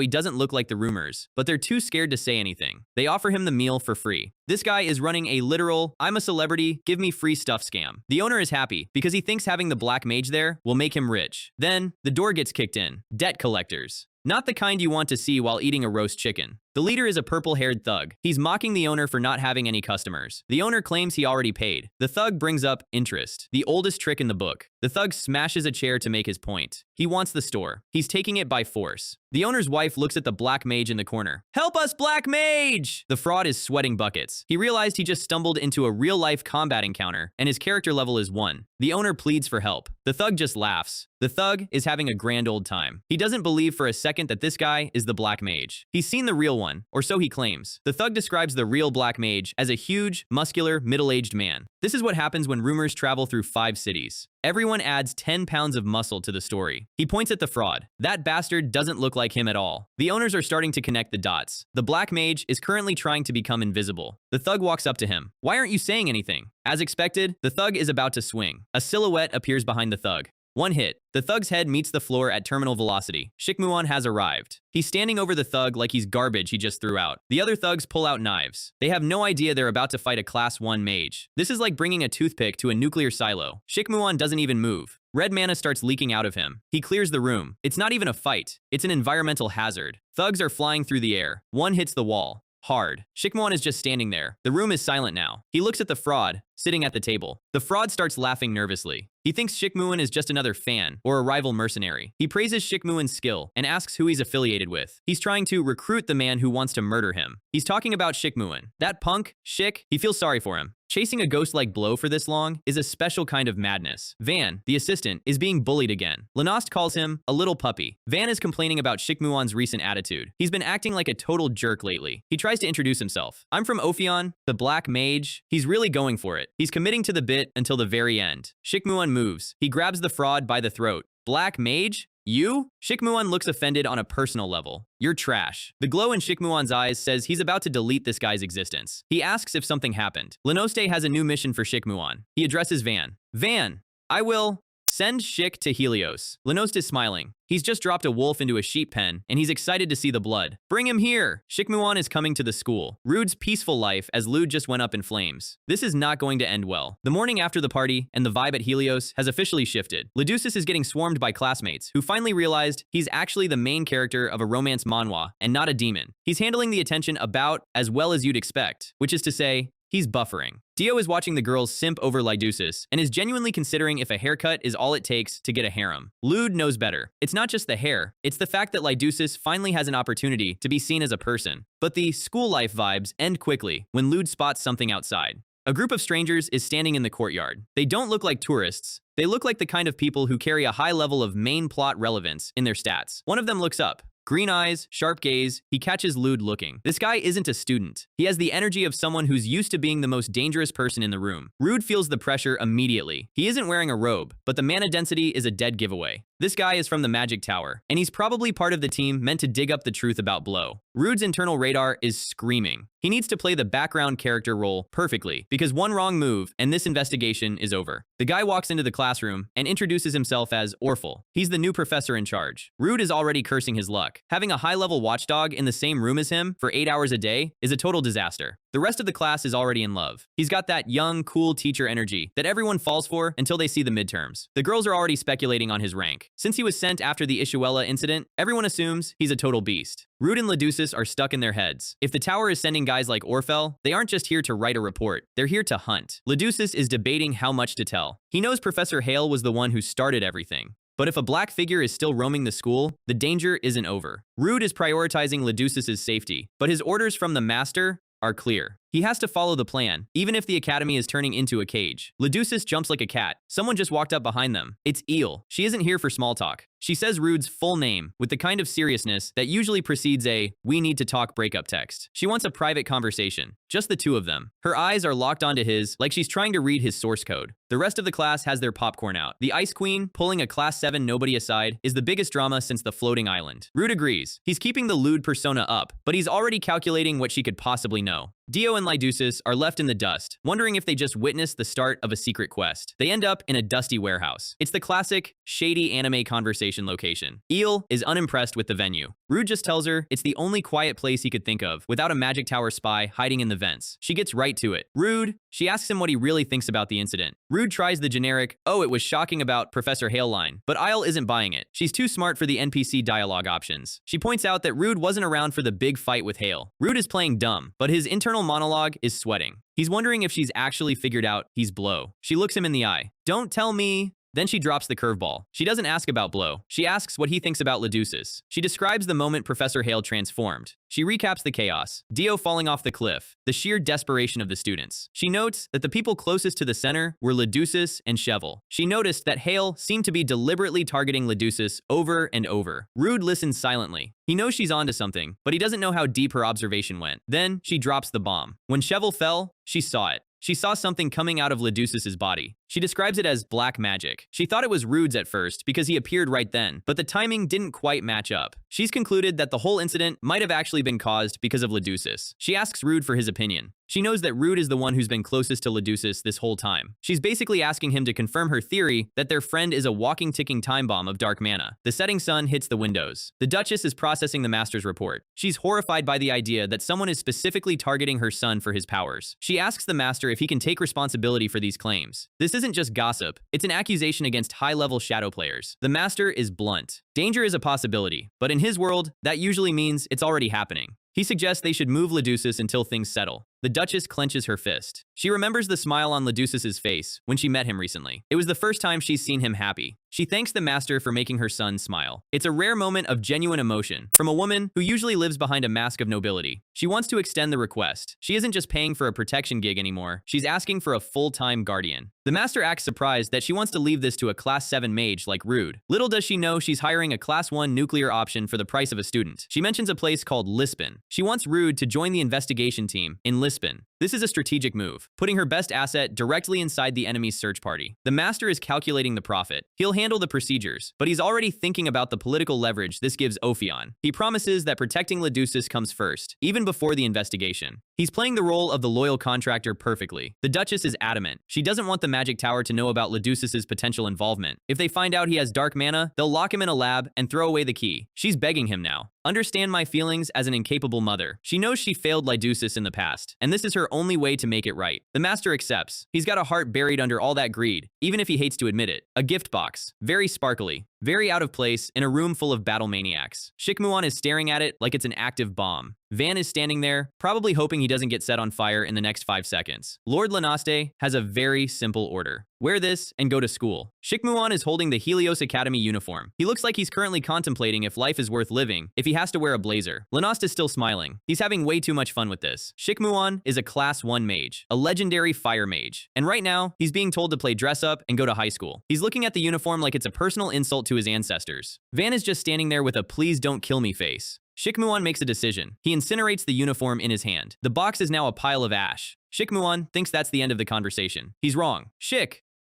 he doesn't look like the rumors, but they're too scared to say anything. They offer him the meal for free. This guy is running a literal, I'm a celebrity, give me free stuff scam. The owner is happy because he thinks having the Black Mage there will make him rich. Then, the door gets kicked in. Debt collectors. Not the kind you want to see while eating a roast chicken. The leader is a purple-haired thug. He's mocking the owner for not having any customers. The owner claims he already paid. The thug brings up interest, the oldest trick in the book. The thug smashes a chair to make his point. He wants the store. He's taking it by force. The owner's wife looks at the Black Mage in the corner. Help us, Black Mage! The fraud is sweating buckets. He realized he just stumbled into a real-life combat encounter, and his character level is 1. The owner pleads for help. The thug just laughs. The thug is having a grand old time. He doesn't believe for a second that this guy is the Black Mage. He's seen the real one, or so he claims. The thug describes the real Black Mage as a huge, muscular, middle-aged man. This is what happens when rumors travel through 5 cities. Everyone adds 10 pounds of muscle to the story. He points at the fraud. That bastard doesn't look like him at all. The owners are starting to connect the dots. The Black Mage is currently trying to become invisible. The thug walks up to him. Why aren't you saying anything? As expected, the thug is about to swing. A silhouette appears behind the thug. One hit. The thug's head meets the floor at terminal velocity. Shikmuan has arrived. He's standing over the thug like he's garbage he just threw out. The other thugs pull out knives. They have no idea they're about to fight a class 1 mage. This is like bringing a toothpick to a nuclear silo. Shikmuan doesn't even move. Red mana starts leaking out of him. He clears the room. It's not even a fight. It's an environmental hazard. Thugs are flying through the air. One hits the wall. Hard. Shikmuan is just standing there. The room is silent now. He looks at the fraud, sitting at the table. The fraud starts laughing nervously. He thinks Shikmuan is just another fan or a rival mercenary. He praises Shikmuan's skill and asks who he's affiliated with. He's trying to recruit the man who wants to murder him. He's talking about Shikmuan. That punk, Shik, he feels sorry for him. Chasing a ghost like Blow for this long is a special kind of madness. Van, the assistant, is being bullied again. Lenost calls him a little puppy. Van is complaining about Shikmuan's recent attitude. He's been acting like a total jerk lately. He tries to introduce himself. I'm from Ofon, the Black Mage. He's really going for it. He's committing to the bit until the very end. Shikmuan moves. He grabs the fraud by the throat. Black Mage? You? Shikmuan looks offended on a personal level. You're trash. The glow in Shikmuan's eyes says he's about to delete this guy's existence. He asks if something happened. Lenoste has a new mission for Shikmuan. He addresses Van. Van, I will send Shik to Helios. Lenoste is smiling. He's just dropped a wolf into a sheep pen, and he's excited to see the blood. Bring him here! Shikmuan is coming to the school. Rood's peaceful life as Lude just went up in flames. This is not going to end well. The morning after the party, and the vibe at Helios has officially shifted. Leducis is getting swarmed by classmates, who finally realized he's actually the main character of a romance manhwa, and not a demon. He's handling the attention about as well as you'd expect, which is to say, he's buffering. Dio is watching the girls simp over Lyducis and is genuinely considering if a haircut is all it takes to get a harem. Lude knows better. It's not just the hair, it's the fact that Lyducis finally has an opportunity to be seen as a person. But the school life vibes end quickly when Lude spots something outside. A group of strangers is standing in the courtyard. They don't look like tourists. They look like the kind of people who carry a high level of main plot relevance in their stats. One of them looks up. Green eyes, sharp gaze, he catches Lude looking. This guy isn't a student. He has the energy of someone who's used to being the most dangerous person in the room. Rood feels the pressure immediately. He isn't wearing a robe, but the mana density is a dead giveaway. This guy is from the Magic Tower, and he's probably part of the team meant to dig up the truth about Blow. Rood's internal radar is screaming. He needs to play the background character role perfectly, because one wrong move, and this investigation is over. The guy walks into the classroom and introduces himself as Orflal. He's the new professor in charge. Rood is already cursing his luck. Having a high-level watchdog in the same room as him for 8 hours a day is a total disaster. The rest of the class is already in love. He's got that young, cool teacher energy that everyone falls for until they see the midterms. The girls are already speculating on his rank. Since he was sent after the Ishuella incident, everyone assumes he's a total beast. Rood and Leducis are stuck in their heads. If the tower is sending guys like Orflal, they aren't just here to write a report. They're here to hunt. Leducis is debating how much to tell. He knows Professor Hale was the one who started everything. But if a black figure is still roaming the school, the danger isn't over. Rood is prioritizing Leducis' safety, but his orders from the master are clear. He has to follow the plan, even if the academy is turning into a cage. Leducis jumps like a cat. Someone just walked up behind them. It's Eel. She isn't here for small talk. She says Rood's full name with the kind of seriousness that usually precedes a "we need to talk" breakup text. She wants a private conversation, just the two of them. Her eyes are locked onto his, like she's trying to read his source code. The rest of the class has their popcorn out. The Ice Queen, pulling a Class 7 nobody aside, is the biggest drama since the floating island. Rood agrees. He's keeping the lewd persona up, but he's already calculating what she could possibly know. Dio and Lyducis are left in the dust, wondering if they just witnessed the start of a secret quest. They end up in a dusty warehouse. It's the classic, shady anime conversation location. Eel is unimpressed with the venue. Rood just tells her it's the only quiet place he could think of without a Magic Tower spy hiding in the vents. She gets right to it. Rood, she asks him what he really thinks about the incident. Rood tries the generic, "oh, it was shocking about Professor Hale" line, but Isle isn't buying it. She's too smart for the NPC dialogue options. She points out that Rood wasn't around for the big fight with Hale. Rood is playing dumb, but his internal monologue is sweating. He's wondering if she's actually figured out he's Blow. She looks him in the eye. "Don't tell me." Then she drops the curveball. She doesn't ask about Blow. She asks what he thinks about Leducis. She describes the moment Professor Hale transformed. She recaps the chaos. Dio falling off the cliff. The sheer desperation of the students. She notes that the people closest to the center were Leducis and Cheval. She noticed that Hale seemed to be deliberately targeting Leducis over and over. Rood listens silently. He knows she's onto something, but he doesn't know how deep her observation went. Then she drops the bomb. When Cheval fell, she saw it. She saw something coming out of Leducis' body. She describes it as black magic. She thought it was Rood's at first because he appeared right then, but the timing didn't quite match up. She's concluded that the whole incident might have actually been caused because of Leducis. She asks Rood for his opinion. She knows that Rood is the one who's been closest to Leducis this whole time. She's basically asking him to confirm her theory that their friend is a walking ticking time bomb of dark mana. The setting sun hits the windows. The Duchess is processing the master's report. She's horrified by the idea that someone is specifically targeting her son for his powers. She asks the master if he can take responsibility for these claims. This isn't just gossip, it's an accusation against high-level shadow players. The master is blunt. Danger is a possibility, but in his world, that usually means it's already happening. He suggests they should move Leducis until things settle. The Duchess clenches her fist. She remembers the smile on Leducis' face when she met him recently. It was the first time she's seen him happy. She thanks the master for making her son smile. It's a rare moment of genuine emotion from a woman who usually lives behind a mask of nobility. She wants to extend the request. She isn't just paying for a protection gig anymore. She's asking for a full-time guardian. The master acts surprised that she wants to leave this to a Class 7 mage like Rood. Little does she know she's hiring a Class 1 nuclear option for the price of a student. She mentions a place called Lisbon. She wants Rood to join the investigation team in Lisbon. This is a strategic move, putting her best asset directly inside the enemy's search party. The master is calculating the profit. He'll handle the procedures, but he's already thinking about the political leverage this gives Ofon. He promises that protecting Leducis comes first, even before the investigation. He's playing the role of the loyal contractor perfectly. The Duchess is adamant. She doesn't want the Magic Tower to know about Leducis's potential involvement. If they find out he has dark mana, they'll lock him in a lab and throw away the key. She's begging him now. Understand my feelings as an incapable mother. She knows she failed Leducis in the past, and this is her only way to make it right. The master accepts. He's got a heart buried under all that greed, even if he hates to admit it. A gift box. Very sparkly. Very out of place in a room full of battle maniacs. Shikmuan is staring at it like it's an active bomb. Van is standing there, probably hoping he doesn't get set on fire in the next 5 seconds. Lord Lenaste has a very simple order. Wear this and go to school. Shikmuan is holding the Helios Academy uniform. He looks like he's currently contemplating if life is worth living if he has to wear a blazer. Lenaste is still smiling. He's having way too much fun with this. Shikmuan is a class 1 mage, a legendary fire mage. And right now, he's being told to play dress up and go to high school. He's looking at the uniform like it's a personal insult to his ancestors. Van is just standing there with a please don't kill me face. Shikmuan makes a decision. He incinerates the uniform in his hand. The box is now a pile of ash. Shikmuan thinks that's the end of the conversation. He's wrong.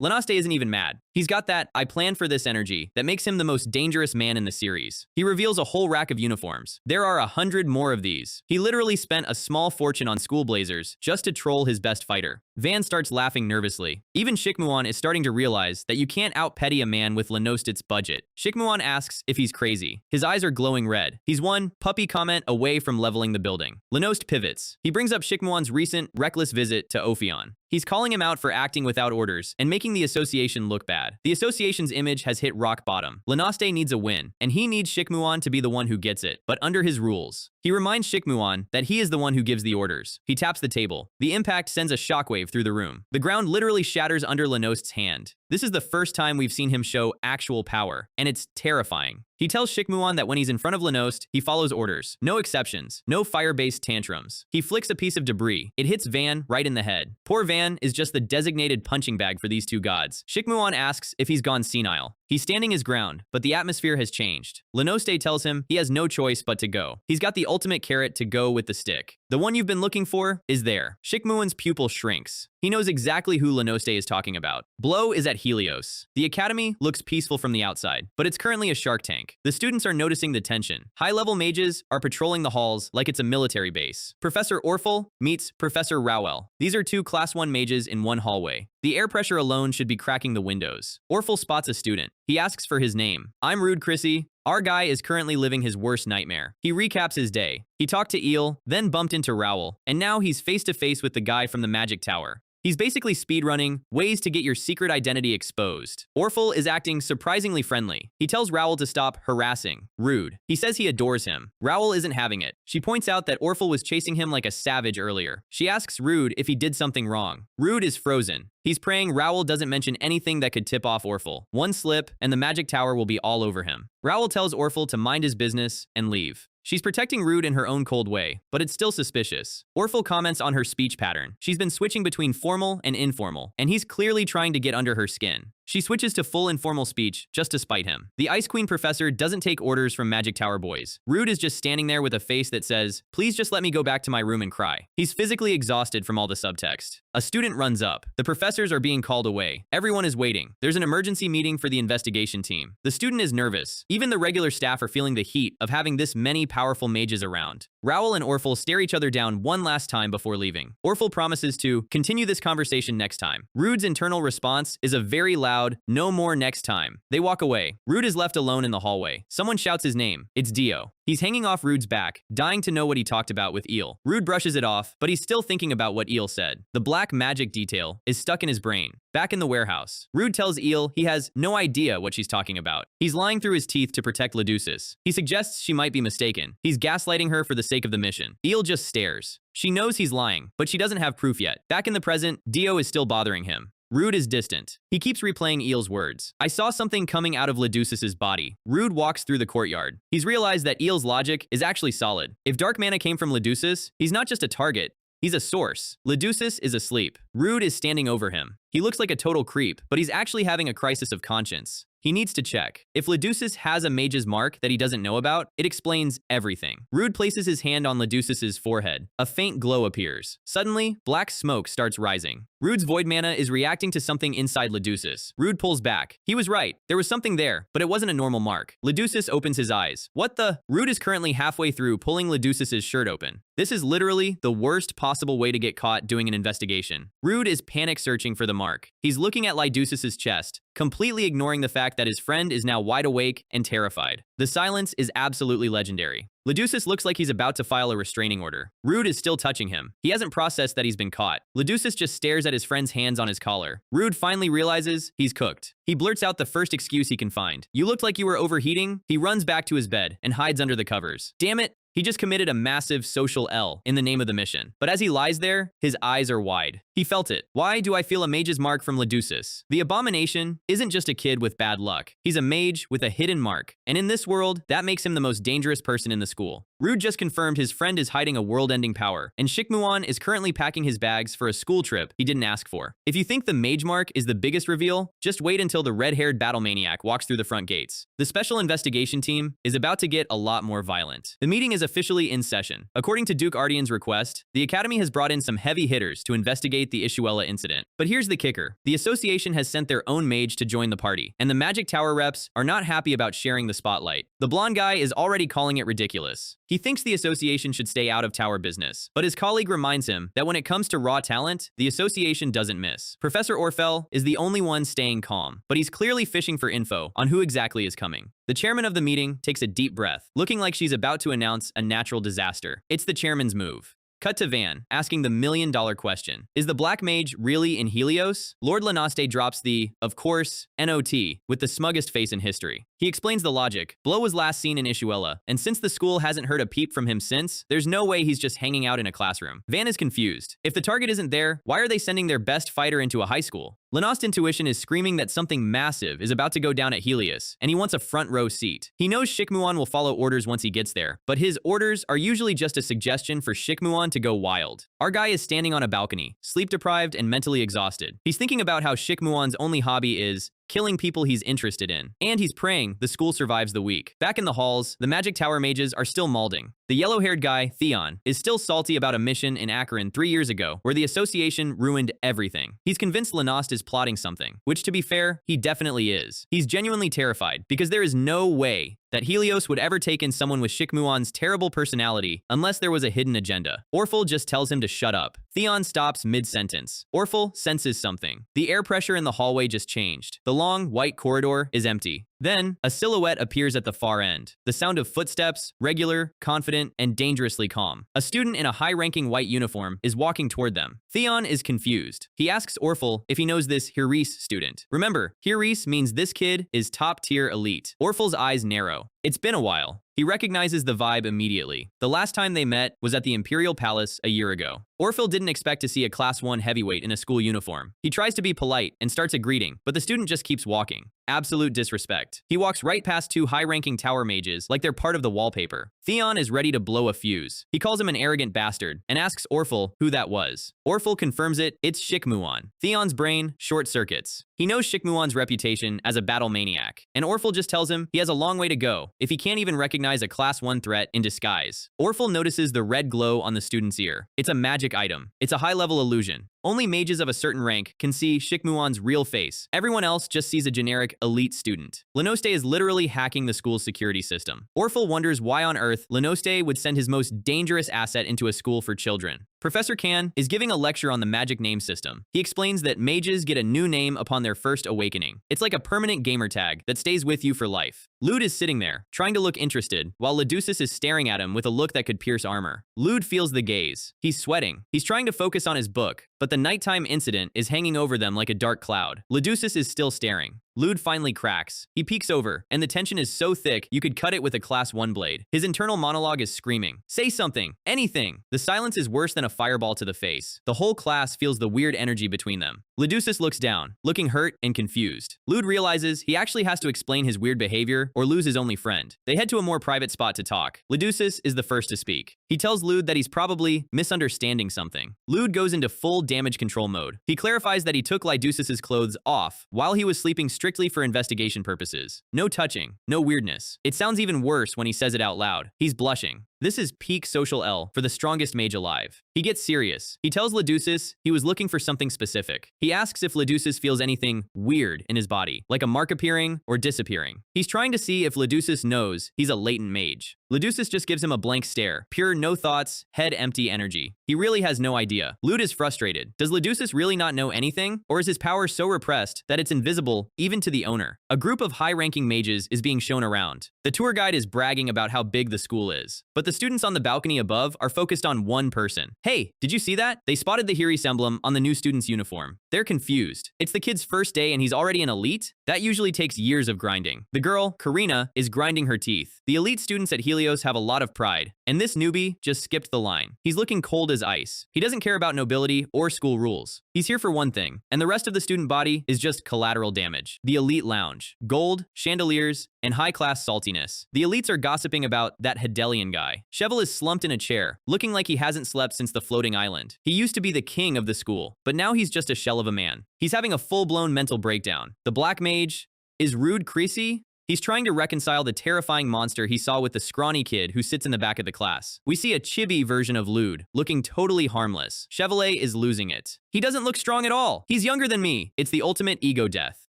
Lenaste isn't even mad. He's got that I planned for this energy that makes him the most dangerous man in the series. He reveals a whole rack of uniforms. There are 100 more of these. He literally spent a small fortune on school blazers just to troll his best fighter. Van starts laughing nervously. Even Shikmuan is starting to realize that you can't out-petty a man with Lenostit's budget. Shikmuan asks if he's crazy. His eyes are glowing red. He's one puppy comment away from leveling the building. Lenost pivots. He brings up Shikmuan's recent reckless visit to Ofon. He's calling him out for acting without orders and making the association look bad. The association's image has hit rock bottom. Lenaste needs a win, and he needs Shikmuan to be the one who gets it, but under his rules. He reminds Shikmuan that he is the one who gives the orders. He taps the table. The impact sends a shockwave through the room. The ground literally shatters under Lenost's hand. This is the first time we've seen him show actual power, and it's terrifying. He tells Shikmuan that when he's in front of Lenost, he follows orders. No exceptions. No fire-based tantrums. He flicks a piece of debris. It hits Van right in the head. Poor Van is just the designated punching bag for these two gods. Shikmuan asks if he's gone senile. He's standing his ground, but the atmosphere has changed. Lenost tells him he has no choice but to go. He's got the ultimate carrot to go with the stick. The one you've been looking for is there. Shikmuan's pupil shrinks. He knows exactly who Lenost is talking about. Blow is at Helios. The academy looks peaceful from the outside, but it's currently a shark tank. The students are noticing the tension. High-level mages are patrolling the halls like it's a military base. Professor Orflal meets Professor Rowell. These are 2 Class 1 mages in one hallway. The air pressure alone should be cracking the windows. Orflal spots a student. He asks for his name. I'm Rood Chrishi. Our guy is currently living his worst nightmare. He recaps his day. He talked to Eel, then bumped into Rowell, and now he's face to face with the guy from the Magic Tower. He's basically speedrunning ways to get your secret identity exposed. Orflal is acting surprisingly friendly. He tells Rowell to stop harassing Rood. He says he adores him. Rowell isn't having it. She points out that Orflal was chasing him like a savage earlier. She asks Rood if he did something wrong. Rood is frozen. He's praying Rowell doesn't mention anything that could tip off Orflal. One slip, and the Magic Tower will be all over him. Rowell tells Orflal to mind his business and leave. She's protecting Rood in her own cold way, but it's still suspicious. Orflal comments on her speech pattern. She's been switching between formal and informal, and he's clearly trying to get under her skin. She switches to full informal speech just to spite him. The Ice Queen professor doesn't take orders from Magic Tower boys. Rood is just standing there with a face that says, please just let me go back to my room and cry. He's physically exhausted from all the subtext. A student runs up. The professors are being called away. Everyone is waiting. There's an emergency meeting for the investigation team. The student is nervous. Even the regular staff are feeling the heat of having this many powerful mages around. Rowell and Orflal stare each other down one last time before leaving. Orflal promises to continue this conversation next time. Rood's internal response is a very loud, no more next time. They walk away. Rood is left alone in the hallway. Someone shouts his name. It's Dio. He's hanging off Rood's back, dying to know what he talked about with Eel. Rood brushes it off, but he's still thinking about what Eel said. The black magic detail is stuck in his brain. Back in the warehouse, Rood tells Eel he has no idea what she's talking about. He's lying through his teeth to protect Leducis. He suggests she might be mistaken. He's gaslighting her for the sake of the mission. Eel just stares. She knows he's lying, but she doesn't have proof yet. Back in the present, Dio is still bothering him. Rood is distant. He keeps replaying Eel's words. I saw something coming out of Leducis's body. Rood walks through the courtyard. He's realized that Eel's logic is actually solid. If dark mana came from Leducis, he's not just a target. He's a source. Leducis is asleep. Rood is standing over him. He looks like a total creep, but he's actually having a crisis of conscience. He needs to check. If Leducis has a mage's mark that he doesn't know about, it explains everything. Rood places his hand on Leducis's forehead. A faint glow appears. Suddenly, black smoke starts rising. Rood's void mana is reacting to something inside Leducis. Rood pulls back. He was right. There was something there, but it wasn't a normal mark. Leducis opens his eyes. What the? Rood is currently halfway through pulling Leducis's shirt open. This is literally the worst possible way to get caught doing an investigation. Rood is panic searching for the mark. He's looking at Leducis's chest, completely ignoring the fact that his friend is now wide awake and terrified. The silence is absolutely legendary. Leducis looks like he's about to file a restraining order. Rood is still touching him. He hasn't processed that he's been caught. Leducis just stares at his friend's hands on his collar. Rood finally realizes he's cooked. He blurts out the first excuse he can find. You looked like you were overheating. He runs back to his bed and hides under the covers. Damn it. He just committed a massive social L in the name of the mission. But as he lies there, his eyes are wide. He felt it. Why do I feel a mage's mark from Leducis? The abomination isn't just a kid with bad luck. He's a mage with a hidden mark. And in this world, that makes him the most dangerous person in the school. Rood just confirmed his friend is hiding a world-ending power, and Shikmuan is currently packing his bags for a school trip he didn't ask for. If you think the mage mark is the biggest reveal, just wait until the red-haired battle maniac walks through the front gates. The special investigation team is about to get a lot more violent. The meeting is officially in session. According to Duke Ardian's request, the Academy has brought in some heavy hitters to investigate the Ishuella incident. But here's the kicker. The association has sent their own mage to join the party, and the Magic Tower reps are not happy about sharing the spotlight. The blonde guy is already calling it ridiculous. He thinks the association should stay out of tower business, but his colleague reminds him that when it comes to raw talent, the association doesn't miss. Professor Orflal is the only one staying calm, but he's clearly fishing for info on who exactly is coming. The chairman of the meeting takes a deep breath, looking like she's about to announce a natural disaster. It's the chairman's move. Cut to Van, asking the million-dollar question. Is the Black Mage really in Helios? Lord Lanaste drops the, of course, NOT, with the smuggest face in history. He explains the logic. Blow was last seen in Ishuella, and since the school hasn't heard a peep from him since, there's no way he's just hanging out in a classroom. Van is confused. If the target isn't there, why are they sending their best fighter into a high school? Lanaste's intuition is screaming that something massive is about to go down at Helios, and he wants a front row seat. He knows Shikmuan will follow orders once he gets there, but his orders are usually just a suggestion for Shikmuan to go wild. Our guy is standing on a balcony, sleep-deprived and mentally exhausted. He's thinking about how Shikmuan's only hobby is killing people he's interested in. And he's praying the school survives the week. Back in the halls, the Magic Tower mages are still maulding. The yellow-haired guy, Theon, is still salty about a mission in Akron 3 years ago where the association ruined everything. He's convinced Lanaste is plotting something, which to be fair, he definitely is. He's genuinely terrified because there is no way that Helios would ever take in someone with Shikmuan's terrible personality unless there was a hidden agenda. Orflal just tells him to shut up. Theon stops mid-sentence. Orflal senses something. The air pressure in the hallway just changed. The long, white corridor is empty. Then, a silhouette appears at the far end. The sound of footsteps, regular, confident, and dangerously calm. A student in a high-ranking white uniform is walking toward them. Theon is confused. He asks Orflal if he knows this Hiris student. Remember, Hiris means this kid is top-tier elite. Orflal's eyes narrow. It's been a while. He recognizes the vibe immediately. The last time they met was at the Imperial Palace a year ago. Orflal didn't expect to see a Class 1 heavyweight in a school uniform. He tries to be polite and starts a greeting, but the student just keeps walking. Absolute disrespect. He walks right past two high-ranking tower mages like they're part of the wallpaper. Theon is ready to blow a fuse. He calls him an arrogant bastard and asks Orflal who that was. Orflal confirms it's Shikmuan. Theon's brain short-circuits. He knows Shikmuan's reputation as a battle maniac, and Orflal just tells him he has a long way to go if he can't even recognize a Class 1 threat in disguise. Orflal notices the red glow on the student's ear. It's a magic item. It's a high-level illusion. Only mages of a certain rank can see Shikmuan's real face. Everyone else just sees a generic elite student. Lanaste is literally hacking the school's security system. Orflal wonders why on earth Lanaste would send his most dangerous asset into a school for children. Professor Kan is giving a lecture on the magic name system. He explains that mages get a new name upon their first awakening. It's like a permanent gamer tag that stays with you for life. Lude is sitting there, trying to look interested, while Leducis is staring at him with a look that could pierce armor. Lude feels the gaze. He's sweating. He's trying to focus on his book, but the nighttime incident is hanging over them like a dark cloud. Leducis is still staring. Lude finally cracks. He peeks over, and the tension is so thick you could cut it with a Class 1 blade. His internal monologue is screaming. Say something! Anything! The silence is worse than a fireball to the face. The whole class feels the weird energy between them. Leducis looks down, looking hurt and confused. Lude realizes he actually has to explain his weird behavior or lose his only friend. They head to a more private spot to talk. Leducis is the first to speak. He tells Lude that he's probably misunderstanding something. Lude goes into full damage control mode. He clarifies that he took Leducis's clothes off while he was sleeping straight strictly for investigation purposes. No touching, no weirdness. It sounds even worse when he says it out loud. He's blushing. This is peak social L for the strongest mage alive. He gets serious. He tells Leducis he was looking for something specific. He asks if Leducis feels anything weird in his body, like a mark appearing or disappearing. He's trying to see if Leducis knows he's a latent mage. Leducis just gives him a blank stare, pure no thoughts, head empty energy. He really has no idea. Lud is frustrated. Does Leducis really not know anything? Or is his power so repressed that it's invisible even to the owner? A group of high-ranking mages is being shown around. The tour guide is bragging about how big the school is, but the students on the balcony above are focused on one person. Hey, did you see that? They spotted the Heres emblem on the new student's uniform. They're confused. It's the kid's first day and he's already an elite? That usually takes years of grinding. The girl, Karina, is grinding her teeth. The elite students at Helios have a lot of pride, and this newbie just skipped the line. He's looking cold as ice. He doesn't care about nobility or school rules. He's here for one thing, and the rest of the student body is just collateral damage. The elite lounge. Gold, chandeliers, and high-class saltiness. The elites are gossiping about that Hedelian guy. Cheval is slumped in a chair, looking like he hasn't slept since the floating island. He used to be the king of the school, but now he's just a shell of a man. He's having a full-blown mental breakdown. The black mage is Rood Chrishi. He's trying to reconcile the terrifying monster he saw with the scrawny kid who sits in the back of the class. We see a chibi version of Lud, looking totally harmless. Chevalier is losing it. He doesn't look strong at all. He's younger than me. It's the ultimate ego death.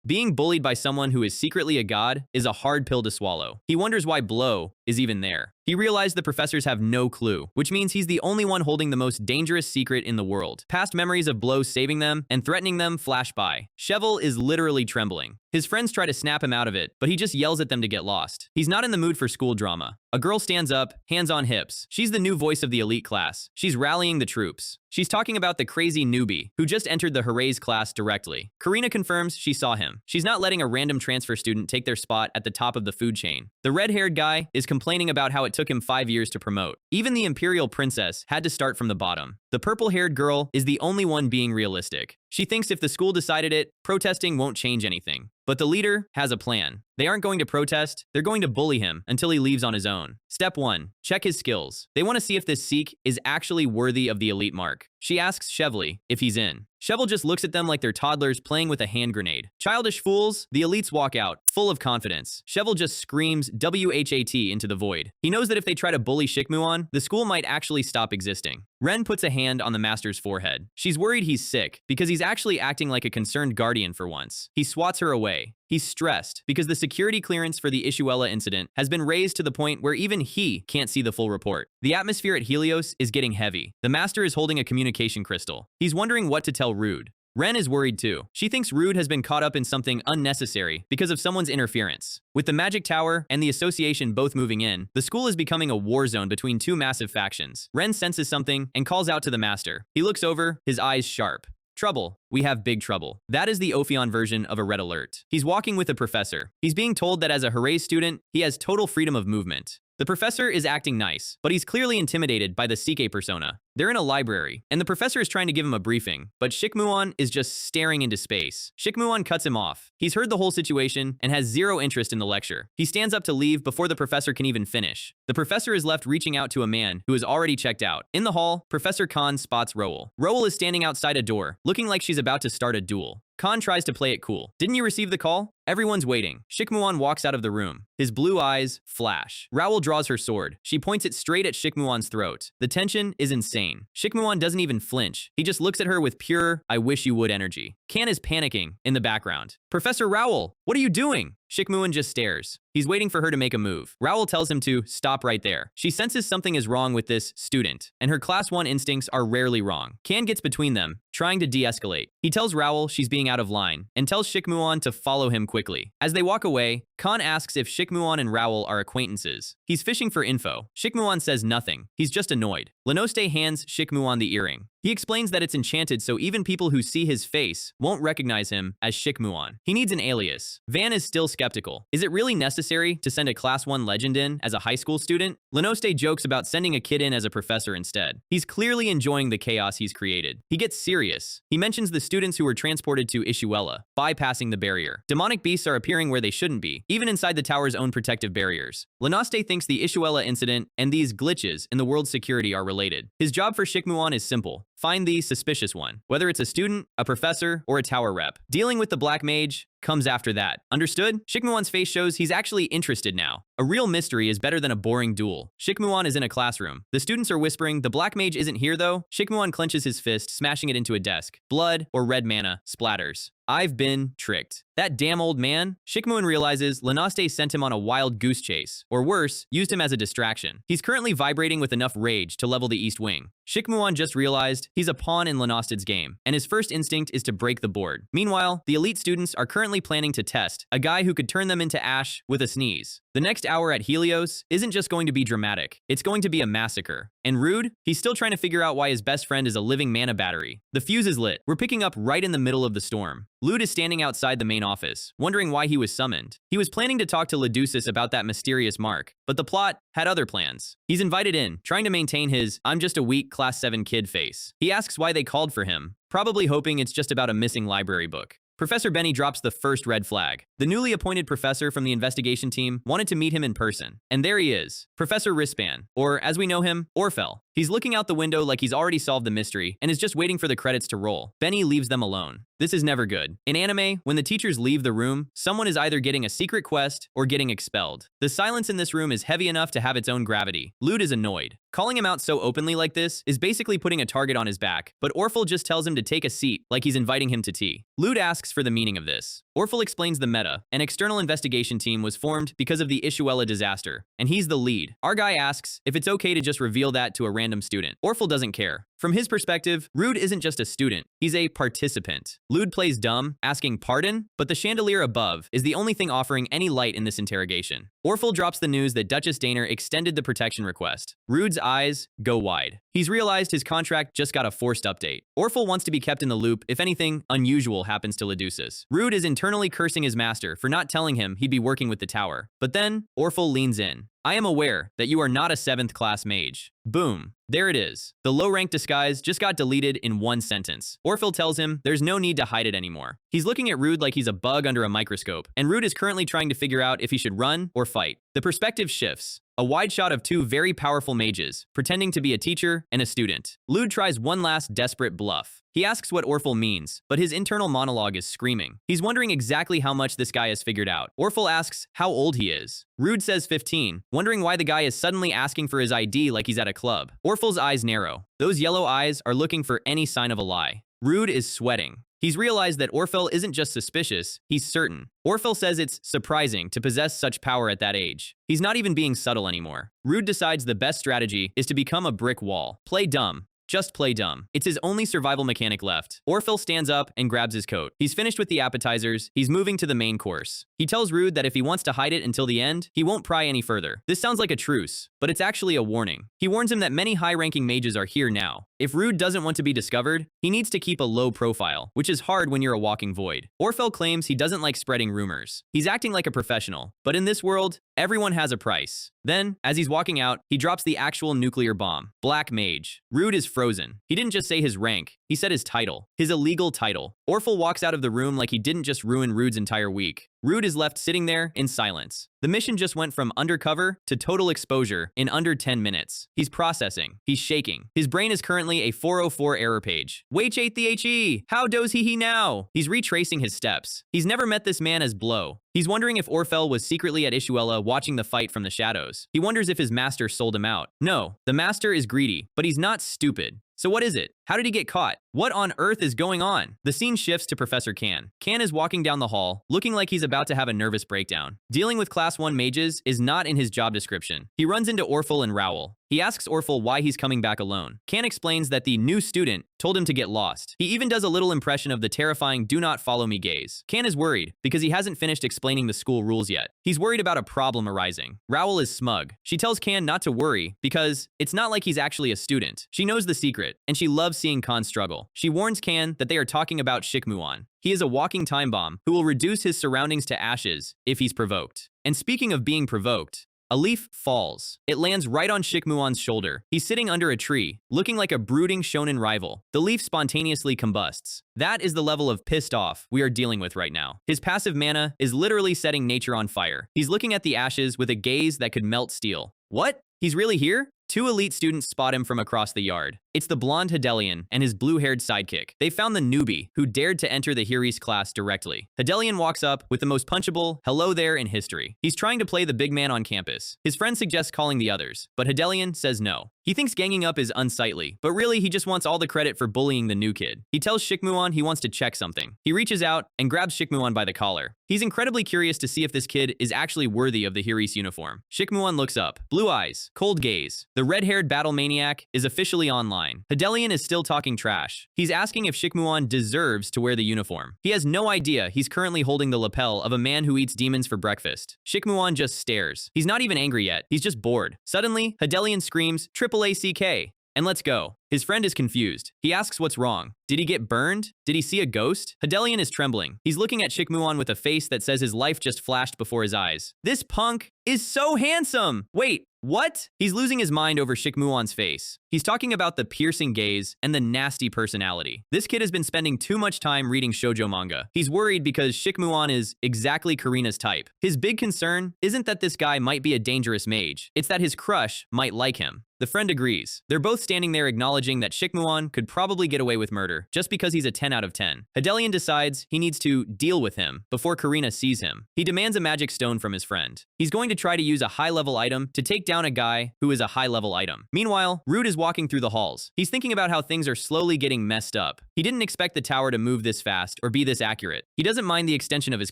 Being bullied by someone who is secretly a god is a hard pill to swallow. He wonders why Blow is even there. He realized the professors have no clue, which means he's the only one holding the most dangerous secret in the world. Past memories of Blow saving them and threatening them flash by. Cheval is literally trembling. His friends try to snap him out of it, but he just yells at them to get lost. He's not in the mood for school drama. A girl stands up, hands on hips. She's the new voice of the elite class. She's rallying the troops. She's talking about the crazy newbie who just entered the Haze class directly. Karina confirms she saw him. She's not letting a random transfer student take their spot at the top of the food chain. The red-haired guy is complaining about how it took him 5 years to promote. Even the imperial princess had to start from the bottom. The purple-haired girl is the only one being realistic. She thinks if the school decided it, protesting won't change anything. But the leader has a plan. They aren't going to protest, they're going to bully him until he leaves on his own. Step 1. Check his skills. They want to see if this Sikh is actually worthy of the elite mark. She asks Chevli if he's in. Cheval just looks at them like they're toddlers playing with a hand grenade. Childish fools, the elites walk out, full of confidence. Cheval just screams WHAT into the void. He knows that if they try to bully Shikmuan, the school might actually stop existing. Ren puts a hand on the master's forehead. She's worried he's sick, because he's actually acting like a concerned guardian for once. He swats her away. He's stressed because the security clearance for the Ishuella incident has been raised to the point where even he can't see the full report. The atmosphere at Helios is getting heavy. The master is holding a communication crystal. He's wondering what to tell Rood. Ren is worried too. She thinks Rood has been caught up in something unnecessary because of someone's interference. With the magic tower and the association both moving in, the school is becoming a war zone between two massive factions. Ren senses something and calls out to the master. He looks over, his eyes sharp. Trouble. We have big trouble. That is the Ofon version of a red alert. He's walking with a professor. He's being told that as a Haze student, he has total freedom of movement. The professor is acting nice, but he's clearly intimidated by the Sike persona. They're in a library, and the professor is trying to give him a briefing, but Shikmuan is just staring into space. Shikmuan cuts him off. He's heard the whole situation and has zero interest in the lecture. He stands up to leave before the professor can even finish. The professor is left reaching out to a man who is already checked out. In the hall, Professor Khan spots Roel. Roel is standing outside a door, looking like she's about to start a duel. Khan tries to play it cool. Didn't you receive the call? Everyone's waiting. Shikmuan walks out of the room. His blue eyes flash. Raoul draws her sword. She points it straight at Shikmuan's throat. The tension is insane. Shikmuan doesn't even flinch. He just looks at her with pure, I wish you would energy. Khan is panicking in the background. Professor Raoul, what are you doing? Shikmuan just stares. He's waiting for her to make a move. Raoul tells him to stop right there. She senses something is wrong with this student, and her class 1 instincts are rarely wrong. Khan gets between them, trying to de-escalate. He tells Raoul she's being out of line, and tells Shikmuan to follow him quickly. As they walk away, Khan asks if Shikmuan and Raoul are acquaintances. He's fishing for info. Shikmuan says nothing. He's just annoyed. Lenoste hands Shikmuan the earring. He explains that it's enchanted so even people who see his face won't recognize him as Shikmuan. He needs an alias. Van is still skeptical. Is it really necessary to send a class 1 legend in as a high school student? Lenoste jokes about sending a kid in as a professor instead. He's clearly enjoying the chaos he's created. He gets serious. He mentions the students who were transported to Ishuella, bypassing the barrier. Demonic beasts are appearing where they shouldn't be, even inside the tower's own protective barriers. Lenoste thinks the Ishuella incident and these glitches in the world's security are related. His job for Shikmuan is simple. Find the suspicious one, whether it's a student, a professor, or a tower rep. Dealing with the black mage comes after that. Understood? Shikmuan's face shows he's actually interested now. A real mystery is better than a boring duel. Shikmuan is in a classroom. The students are whispering, the Black Mage isn't here though. Shikmuan clenches his fist, smashing it into a desk. Blood, or red mana, splatters. I've been tricked. That damn old man? Shikmuan realizes Lanaste sent him on a wild goose chase, or worse, used him as a distraction. He's currently vibrating with enough rage to level the east wing. Shikmuan just realized he's a pawn in Lanasted's game, and his first instinct is to break the board. Meanwhile, the elite students are currently planning to test a guy who could turn them into ash with a sneeze. The next hour at Helios isn't just going to be dramatic, it's going to be a massacre. And Rood, he's still trying to figure out why his best friend is a living mana battery. The fuse is lit. We're picking up right in the middle of the storm. Rood is standing outside the main office, wondering why he was summoned. He was planning to talk to Duchess about that mysterious mark, but the plot had other plans. He's invited in, trying to maintain his "I'm just a weak class 7 kid" face. He asks why they called for him, probably hoping it's just about a missing library book. Professor Benny drops the first red flag. The newly appointed professor from the investigation team wanted to meet him in person. And there he is, Professor Rispan, or as we know him, Orflal. He's looking out the window like he's already solved the mystery and is just waiting for the credits to roll. Benny leaves them alone. This is never good. In anime, when the teachers leave the room, someone is either getting a secret quest or getting expelled. The silence in this room is heavy enough to have its own gravity. Rood is annoyed. Calling him out so openly like this is basically putting a target on his back, but Orflal just tells him to take a seat like he's inviting him to tea. Rood asks for the meaning of this. Orflal explains the meta. An external investigation team was formed because of the Ishuella disaster, and he's the lead. Our guy asks if it's okay to just reveal that to a random student. Orflal doesn't care. From his perspective, Rood isn't just a student, he's a participant. Rood plays dumb, asking pardon, but the chandelier above is the only thing offering any light in this interrogation. Orflal drops the news that Duchess Daner extended the protection request. Rood's eyes go wide. He's realized his contract just got a forced update. Orflal wants to be kept in the loop if anything unusual happens to Duchess. Rood is internally cursing his master for not telling him he'd be working with the tower. But then, Orflal leans in. I am aware that you are not a 7th class mage. Boom. There it is. The low-rank disguise just got deleted in one sentence. Orflal tells him there's no need to hide it anymore. He's looking at Rood like he's a bug under a microscope, and Rood is currently trying to figure out if he should run or fight. The perspective shifts. A wide shot of two very powerful mages, pretending to be a teacher and a student. Rood tries one last desperate bluff. He asks what Orflal means, but his internal monologue is screaming. He's wondering exactly how much this guy has figured out. Orflal asks how old he is. Rood says 15, wondering why the guy is suddenly asking for his ID like he's at a club. Orflal's eyes narrow. Those yellow eyes are looking for any sign of a lie. Rood is sweating. He's realized that Orflal isn't just suspicious, he's certain. Orflal says it's surprising to possess such power at that age. He's not even being subtle anymore. Rood decides the best strategy is to become a brick wall. Play dumb. Just play dumb. It's his only survival mechanic left. Orflal stands up and grabs his coat. He's finished with the appetizers. He's moving to the main course. He tells Rood that if he wants to hide it until the end, he won't pry any further. This sounds like a truce, but it's actually a warning. He warns him that many high-ranking mages are here now. If Rood doesn't want to be discovered, he needs to keep a low profile, which is hard when you're a walking void. Orflal claims he doesn't like spreading rumors. He's acting like a professional, but in this world, everyone has a price. Then, as he's walking out, he drops the actual nuclear bomb. Black Mage. Rood is frozen. He didn't just say his rank, he said his title. His illegal title. Orflal walks out of the room like he didn't just ruin Rood's entire week. Rood is left sitting there in silence. The mission just went from undercover to total exposure in under 10 minutes. He's processing. He's shaking. His brain is currently a 404 error page. Wait, ate the HE. How does he now? He's retracing his steps. He's never met this man as Blow. He's wondering if Orflal was secretly at Ishuella watching the fight from the shadows. He wonders if his master sold him out. No, the master is greedy, but he's not stupid. So what is it? How did he get caught? What on earth is going on? The scene shifts to Professor Kan. Kan is walking down the hall, looking like he's about to have a nervous breakdown. Dealing with Class 1 mages is not in his job description. He runs into Orflal and Raoul. He asks Orflal why he's coming back alone. Kan explains that the new student told him to get lost. He even does a little impression of the terrifying "do not follow me" gaze. Kan is worried because he hasn't finished explaining the school rules yet. He's worried about a problem arising. Raoul is smug. She tells Kan not to worry because it's not like he's actually a student. She knows the secret, and she loves seeing Kan struggle. She warns Kan that they are talking about Shikmuan. He is a walking time bomb who will reduce his surroundings to ashes if he's provoked. And speaking of being provoked, a leaf falls. It lands right on Shikmuan's shoulder. He's sitting under a tree, looking like a brooding shonen rival. The leaf spontaneously combusts. That is the level of pissed off we are dealing with right now. His passive mana is literally setting nature on fire. He's looking at the ashes with a gaze that could melt steel. What? He's really here? Two elite students spot him from across the yard. It's the blonde Hedelion and his blue-haired sidekick. They found the newbie who dared to enter the Heres class directly. Hedelion walks up with the most punchable hello there in history. He's trying to play the big man on campus. His friend suggests calling the others, but Hedelion says no. He thinks ganging up is unsightly, but really he just wants all the credit for bullying the new kid. He tells Shikmuan he wants to check something. He reaches out and grabs Shikmuan by the collar. He's incredibly curious to see if this kid is actually worthy of the Heres uniform. Shikmuan looks up. Blue eyes, cold gaze. The red-haired battle maniac is officially online. Hedelion is still talking trash. He's asking if Shikmuan deserves to wear the uniform. He has no idea he's currently holding the lapel of a man who eats demons for breakfast. Shikmuan just stares. He's not even angry yet. He's just bored. Suddenly, Hedelion screams, "AAACK!" And let's go. His friend is confused. He asks what's wrong. Did he get burned? Did he see a ghost? Hedelion is trembling. He's looking at Shikmuan with a face that says his life just flashed before his eyes. This punk is so handsome! Wait, what? He's losing his mind over Shikmuan's face. He's talking about the piercing gaze and the nasty personality. This kid has been spending too much time reading shoujo manga. He's worried because Shikmuan is exactly Karina's type. His big concern isn't that this guy might be a dangerous mage. It's that his crush might like him. The friend agrees. They're both standing there acknowledging that Shikmuan could probably get away with murder just because he's a 10 out of 10. Hedelion decides he needs to deal with him before Karina sees him. He demands a magic stone from his friend. He's going to try to use a high-level item to take down a guy who is a high-level item. Meanwhile, Rood is walking through the halls. He's thinking about how things are slowly getting messed up. He didn't expect the tower to move this fast or be this accurate. He doesn't mind the extension of his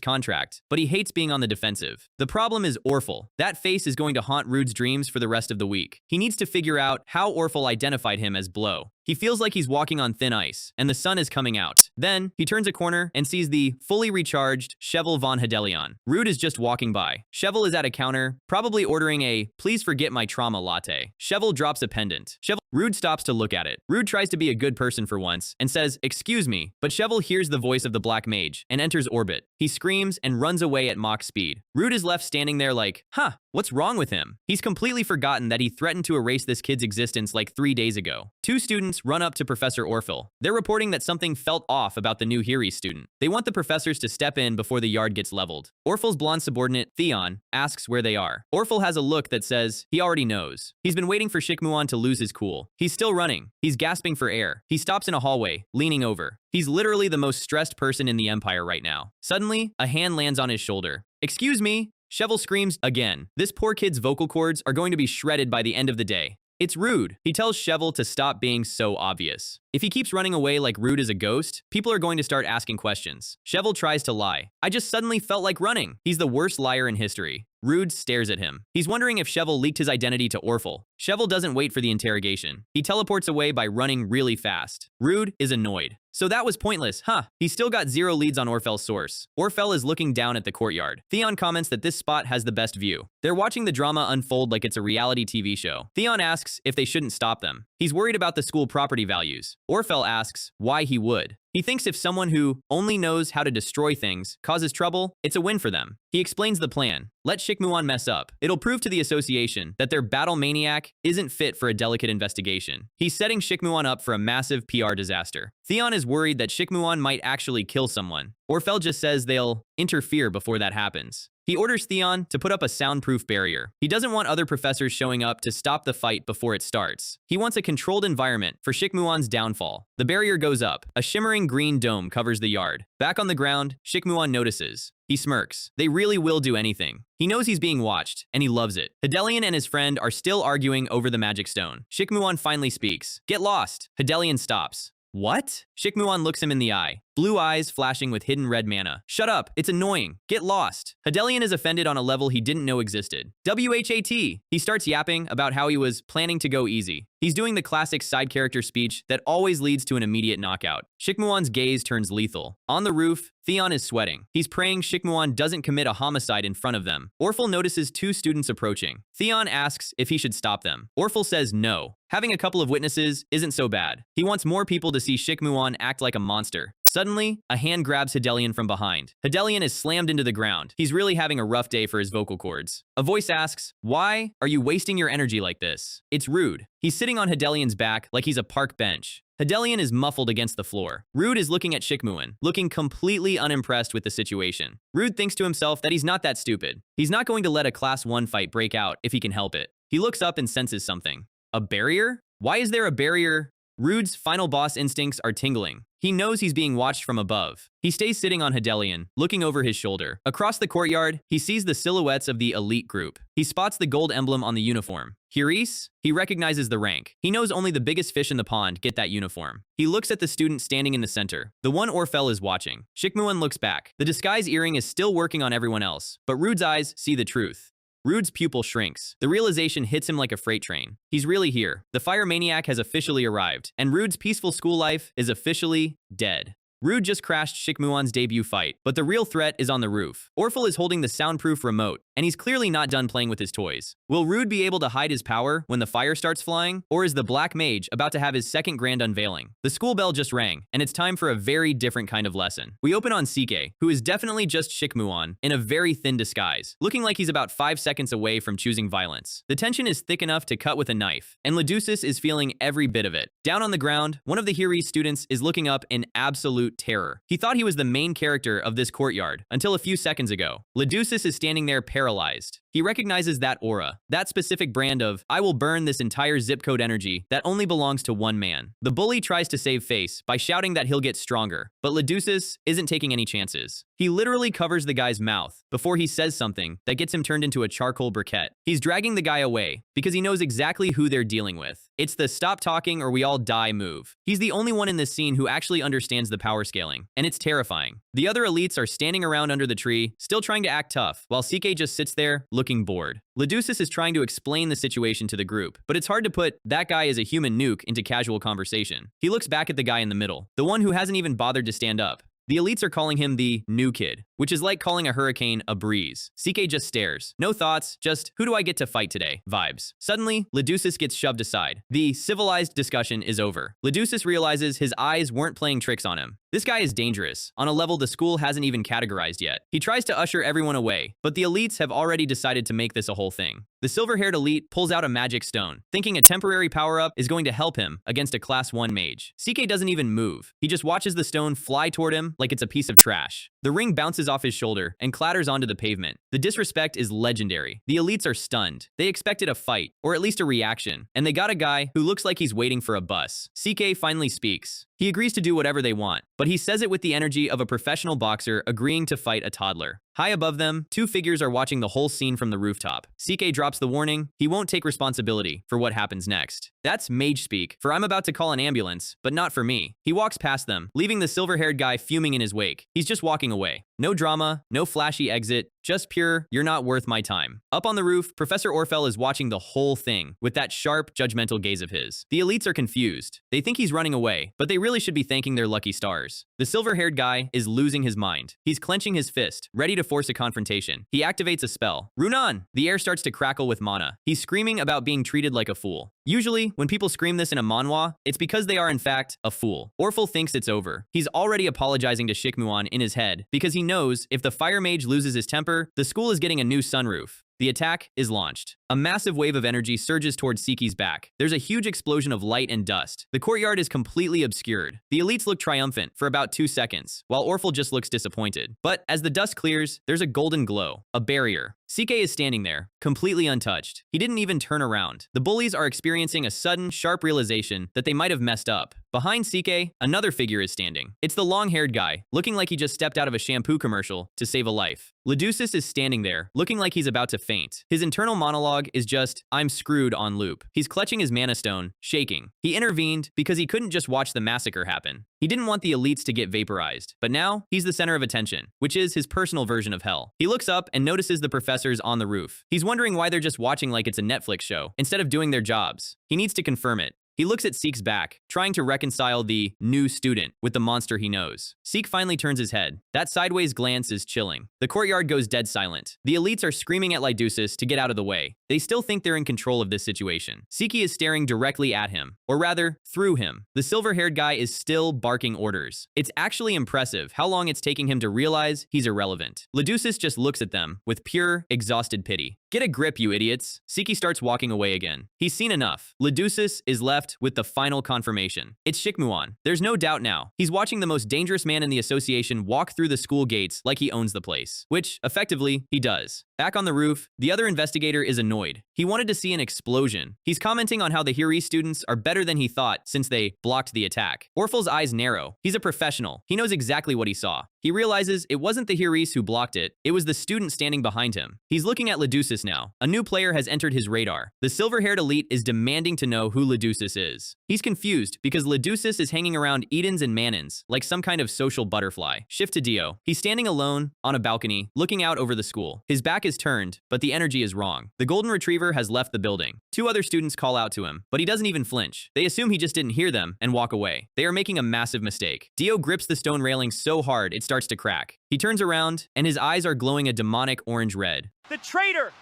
contract, but he hates being on the defensive. The problem is Orflal. That face is going to haunt Rood's dreams for the rest of the week. He needs to figure out how Orflal identified him as Blow. He feels like he's walking on thin ice, and the sun is coming out. Then, he turns a corner and sees the fully recharged Cheval von Hedelion. Rood is just walking by. Cheval is at a counter, probably ordering a "please forget my trauma" latte. Cheval drops a pendant. Rood stops to look at it. Rood tries to be a good person for once and says, "Excuse me," but Cheval hears the voice of the Black Mage and enters orbit. He screams and runs away at Mach speed. Rood is left standing there like, what's wrong with him? He's completely forgotten that he threatened to erase this kid's existence like 3 days ago. Two students run up to Professor Orflal. They're reporting that something felt off about the new Heres student. They want the professors to step in before the yard gets leveled. Orfl's blonde subordinate, Theon, asks where they are. Orflal has a look that says he already knows. He's been waiting for Shikmuan to lose his cool. He's still running. He's gasping for air. He stops in a hallway, leaning over. He's literally the most stressed person in the Empire right now. Suddenly, a hand lands on his shoulder. "Excuse me!" Cheval screams again. This poor kid's vocal cords are going to be shredded by the end of the day. It's Rood. He tells Cheval to stop being so obvious. If he keeps running away like Rood is a ghost, people are going to start asking questions. Cheval tries to lie. "I just suddenly felt like running." He's the worst liar in history. Rood stares at him. He's wondering if Cheval leaked his identity to Orflal. Cheval doesn't wait for the interrogation. He teleports away by running really fast. Rood is annoyed. "So that was pointless, huh?" He's still got 0 leads on Orfl's source. Orfl is looking down at the courtyard. Theon comments that this spot has the best view. They're watching the drama unfold like it's a reality TV show. Theon asks if they shouldn't stop them. He's worried about the school property values. Orfl asks why he would. He thinks if someone who only knows how to destroy things causes trouble, it's a win for them. He explains the plan. Let Shikmuan mess up. It'll prove to the association that their battle maniac isn't fit for a delicate investigation. He's setting Shikmuan up for a massive PR disaster. Theon is worried that Shikmuan might actually kill someone. Orfl just says they'll interfere before that happens. He orders Theon to put up a soundproof barrier. He doesn't want other professors showing up to stop the fight before it starts. He wants a controlled environment for Shikmuan's downfall. The barrier goes up. A shimmering green dome covers the yard. Back on the ground, Shikmuan notices. He smirks. They really will do anything. He knows he's being watched, and he loves it. Hedelion and his friend are still arguing over the magic stone. Shikmuan finally speaks. "Get lost." Hedelion stops. "What?" Shikmuan looks him in the eye. Blue eyes flashing with hidden red mana. "Shut up, it's annoying. Get lost." Hedelion is offended on a level he didn't know existed. WHAT! He starts yapping about how he was planning to go easy. He's doing the classic side character speech that always leads to an immediate knockout. Shikmuan's gaze turns lethal. On the roof, Theon is sweating. He's praying Shikmuan doesn't commit a homicide in front of them. Orflal notices 2 students approaching. Theon asks if he should stop them. Orflal says no. Having a couple of witnesses isn't so bad. He wants more people to see Shikmuan act like a monster. Suddenly, a hand grabs Hedelion from behind. Hedelion is slammed into the ground. He's really having a rough day for his vocal cords. A voice asks, "Why are you wasting your energy like this?" It's Rood. He's sitting on Hedelion's back like he's a park bench. Hedelion is muffled against the floor. Rood is looking at Shikmuan, looking completely unimpressed with the situation. Rood thinks to himself that he's not that stupid. He's not going to let a Class 1 fight break out if he can help it. He looks up and senses something. A barrier? Why is there a barrier? Rood's final boss instincts are tingling. He knows he's being watched from above. He stays sitting on Hedelion, looking over his shoulder. Across the courtyard, he sees the silhouettes of the elite group. He spots the gold emblem on the uniform. Helios? He recognizes the rank. He knows only the biggest fish in the pond get that uniform. He looks at the student standing in the center, the one Orflal is watching. Shikmuan looks back. The disguise earring is still working on everyone else, but Rood's eyes see the truth. Rood's pupil shrinks. The realization hits him like a freight train. He's really here. The fire maniac has officially arrived, and Rood's peaceful school life is officially dead. Rood just crashed Shikmuan's debut fight, but the real threat is on the roof. Orflal is holding the soundproof remote, and he's clearly not done playing with his toys. Will Rood be able to hide his power when the fire starts flying? Or is the Black Mage about to have his second grand unveiling? The school bell just rang, and it's time for a very different kind of lesson. We open on Sike, who is definitely just Shikmuan, in a very thin disguise, looking like he's about 5 seconds away from choosing violence. The tension is thick enough to cut with a knife, and duchess is feeling every bit of it. Down on the ground, one of the Helios students is looking up in absolute terror. He thought he was the main character of this courtyard until a few seconds ago. duchess is standing there paralyzed. He recognizes that aura, that specific brand of, I will burn this entire zip code energy that only belongs to one man. The bully tries to save face by shouting that he'll get stronger, but duchess isn't taking any chances. He literally covers the guy's mouth before he says something that gets him turned into a charcoal briquette. He's dragging the guy away because he knows exactly who they're dealing with. It's the stop talking or we all die move. He's the only one in this scene who actually understands the power scaling, and it's terrifying. The other elites are standing around under the tree, still trying to act tough, while Sike just sits there, looking bored. duchess is trying to explain the situation to the group, but it's hard to put that guy is a human nuke into casual conversation. He looks back at the guy in the middle, the one who hasn't even bothered to stand up. The elites are calling him the new kid, which is like calling a hurricane a breeze. Sike just stares. No thoughts, just who do I get to fight today? Vibes. Suddenly, duchess gets shoved aside. The civilized discussion is over. duchess realizes his eyes weren't playing tricks on him. This guy is dangerous, on a level the school hasn't even categorized yet. He tries to usher everyone away, but the elites have already decided to make this a whole thing. The silver-haired elite pulls out a magic stone, thinking a temporary power-up is going to help him against a class 1 mage. Sike doesn't even move. He just watches the stone fly toward him like it's a piece of trash. The ring bounces off his shoulder and clatters onto the pavement. The disrespect is legendary. The elites are stunned. They expected a fight, or at least a reaction, and they got a guy who looks like he's waiting for a bus. Sike finally speaks. He agrees to do whatever they want, but he says it with the energy of a professional boxer agreeing to fight a toddler. High above them, 2 figures are watching the whole scene from the rooftop. Sike drops the warning. He won't take responsibility for what happens next. That's mage speak, for I'm about to call an ambulance, but not for me. He walks past them, leaving the silver-haired guy fuming in his wake. He's just walking away. No drama, no flashy exit, just pure, you're not worth my time. Up on the roof, Professor Orflal is watching the whole thing with that sharp, judgmental gaze of his. The elites are confused. They think he's running away, but they really should be thanking their lucky stars. The silver-haired guy is losing his mind. He's clenching his fist, ready to force a confrontation. He activates a spell. Runan! The air starts to crackle with mana. He's screaming about being treated like a fool. Usually, when people scream this in a manhwa, it's because they are in fact a fool. Orflal thinks it's over. He's already apologizing to Shikmuan in his head because he knows if the fire mage loses his temper, the school is getting a new sunroof. The attack is launched. A massive wave of energy surges towards Sike's back. There's a huge explosion of light and dust. The courtyard is completely obscured. The elites look triumphant for about 2 seconds, while Orflal just looks disappointed. But as the dust clears, there's a golden glow, a barrier. Sike is standing there, completely untouched. He didn't even turn around. The bullies are experiencing a sudden, sharp realization that they might have messed up. Behind Sike, another figure is standing. It's the long-haired guy, looking like he just stepped out of a shampoo commercial to save a life. duchess is standing there, looking like he's about to faint. His internal monologue is just, I'm screwed on loop. He's clutching his mana stone, shaking. He intervened because he couldn't just watch the massacre happen. He didn't want the elites to get vaporized, but now he's the center of attention, which is his personal version of hell. He looks up and notices the professors on the roof. He's wondering why they're just watching like it's a Netflix show, instead of doing their jobs. He needs to confirm it. He looks at Sike's back, trying to reconcile the new student with the monster he knows. Sike finally turns his head. That sideways glance is chilling. The courtyard goes dead silent. The elites are screaming at duchess to get out of the way. They still think they're in control of this situation. Sike is staring directly at him, or rather, through him. The silver-haired guy is still barking orders. It's actually impressive how long it's taking him to realize he's irrelevant. duchess just looks at them with pure, exhausted pity. Get a grip, you idiots. Sike starts walking away again. He's seen enough. duchess is left left with the final confirmation. It's Shikmuan. There's no doubt now. He's watching the most dangerous man in the association walk through the school gates like he owns the place, which, effectively, he does. Back on the roof, the other investigator is annoyed. He wanted to see an explosion. He's commenting on how the Hiri students are better than he thought since they blocked the attack. Orfl's eyes narrow. He's a professional. He knows exactly what he saw. He realizes it wasn't the Hiris who blocked it. It was the student standing behind him. He's looking at Leducis now. A new player has entered his radar. The silver-haired elite is demanding to know who Leducis is. He's confused because Leducis is hanging around Edens and Manons like some kind of social butterfly. Shift to Dio. He's standing alone on a balcony, looking out over the school. His back is turned, but the energy is wrong. The golden retriever has left the building. Two other students call out to him, but he doesn't even flinch. They assume he just didn't hear them and walk away. They are making a massive mistake. Dio grips the stone railing so hard it starts to crack. He turns around, and his eyes are glowing a demonic orange red. The traitor!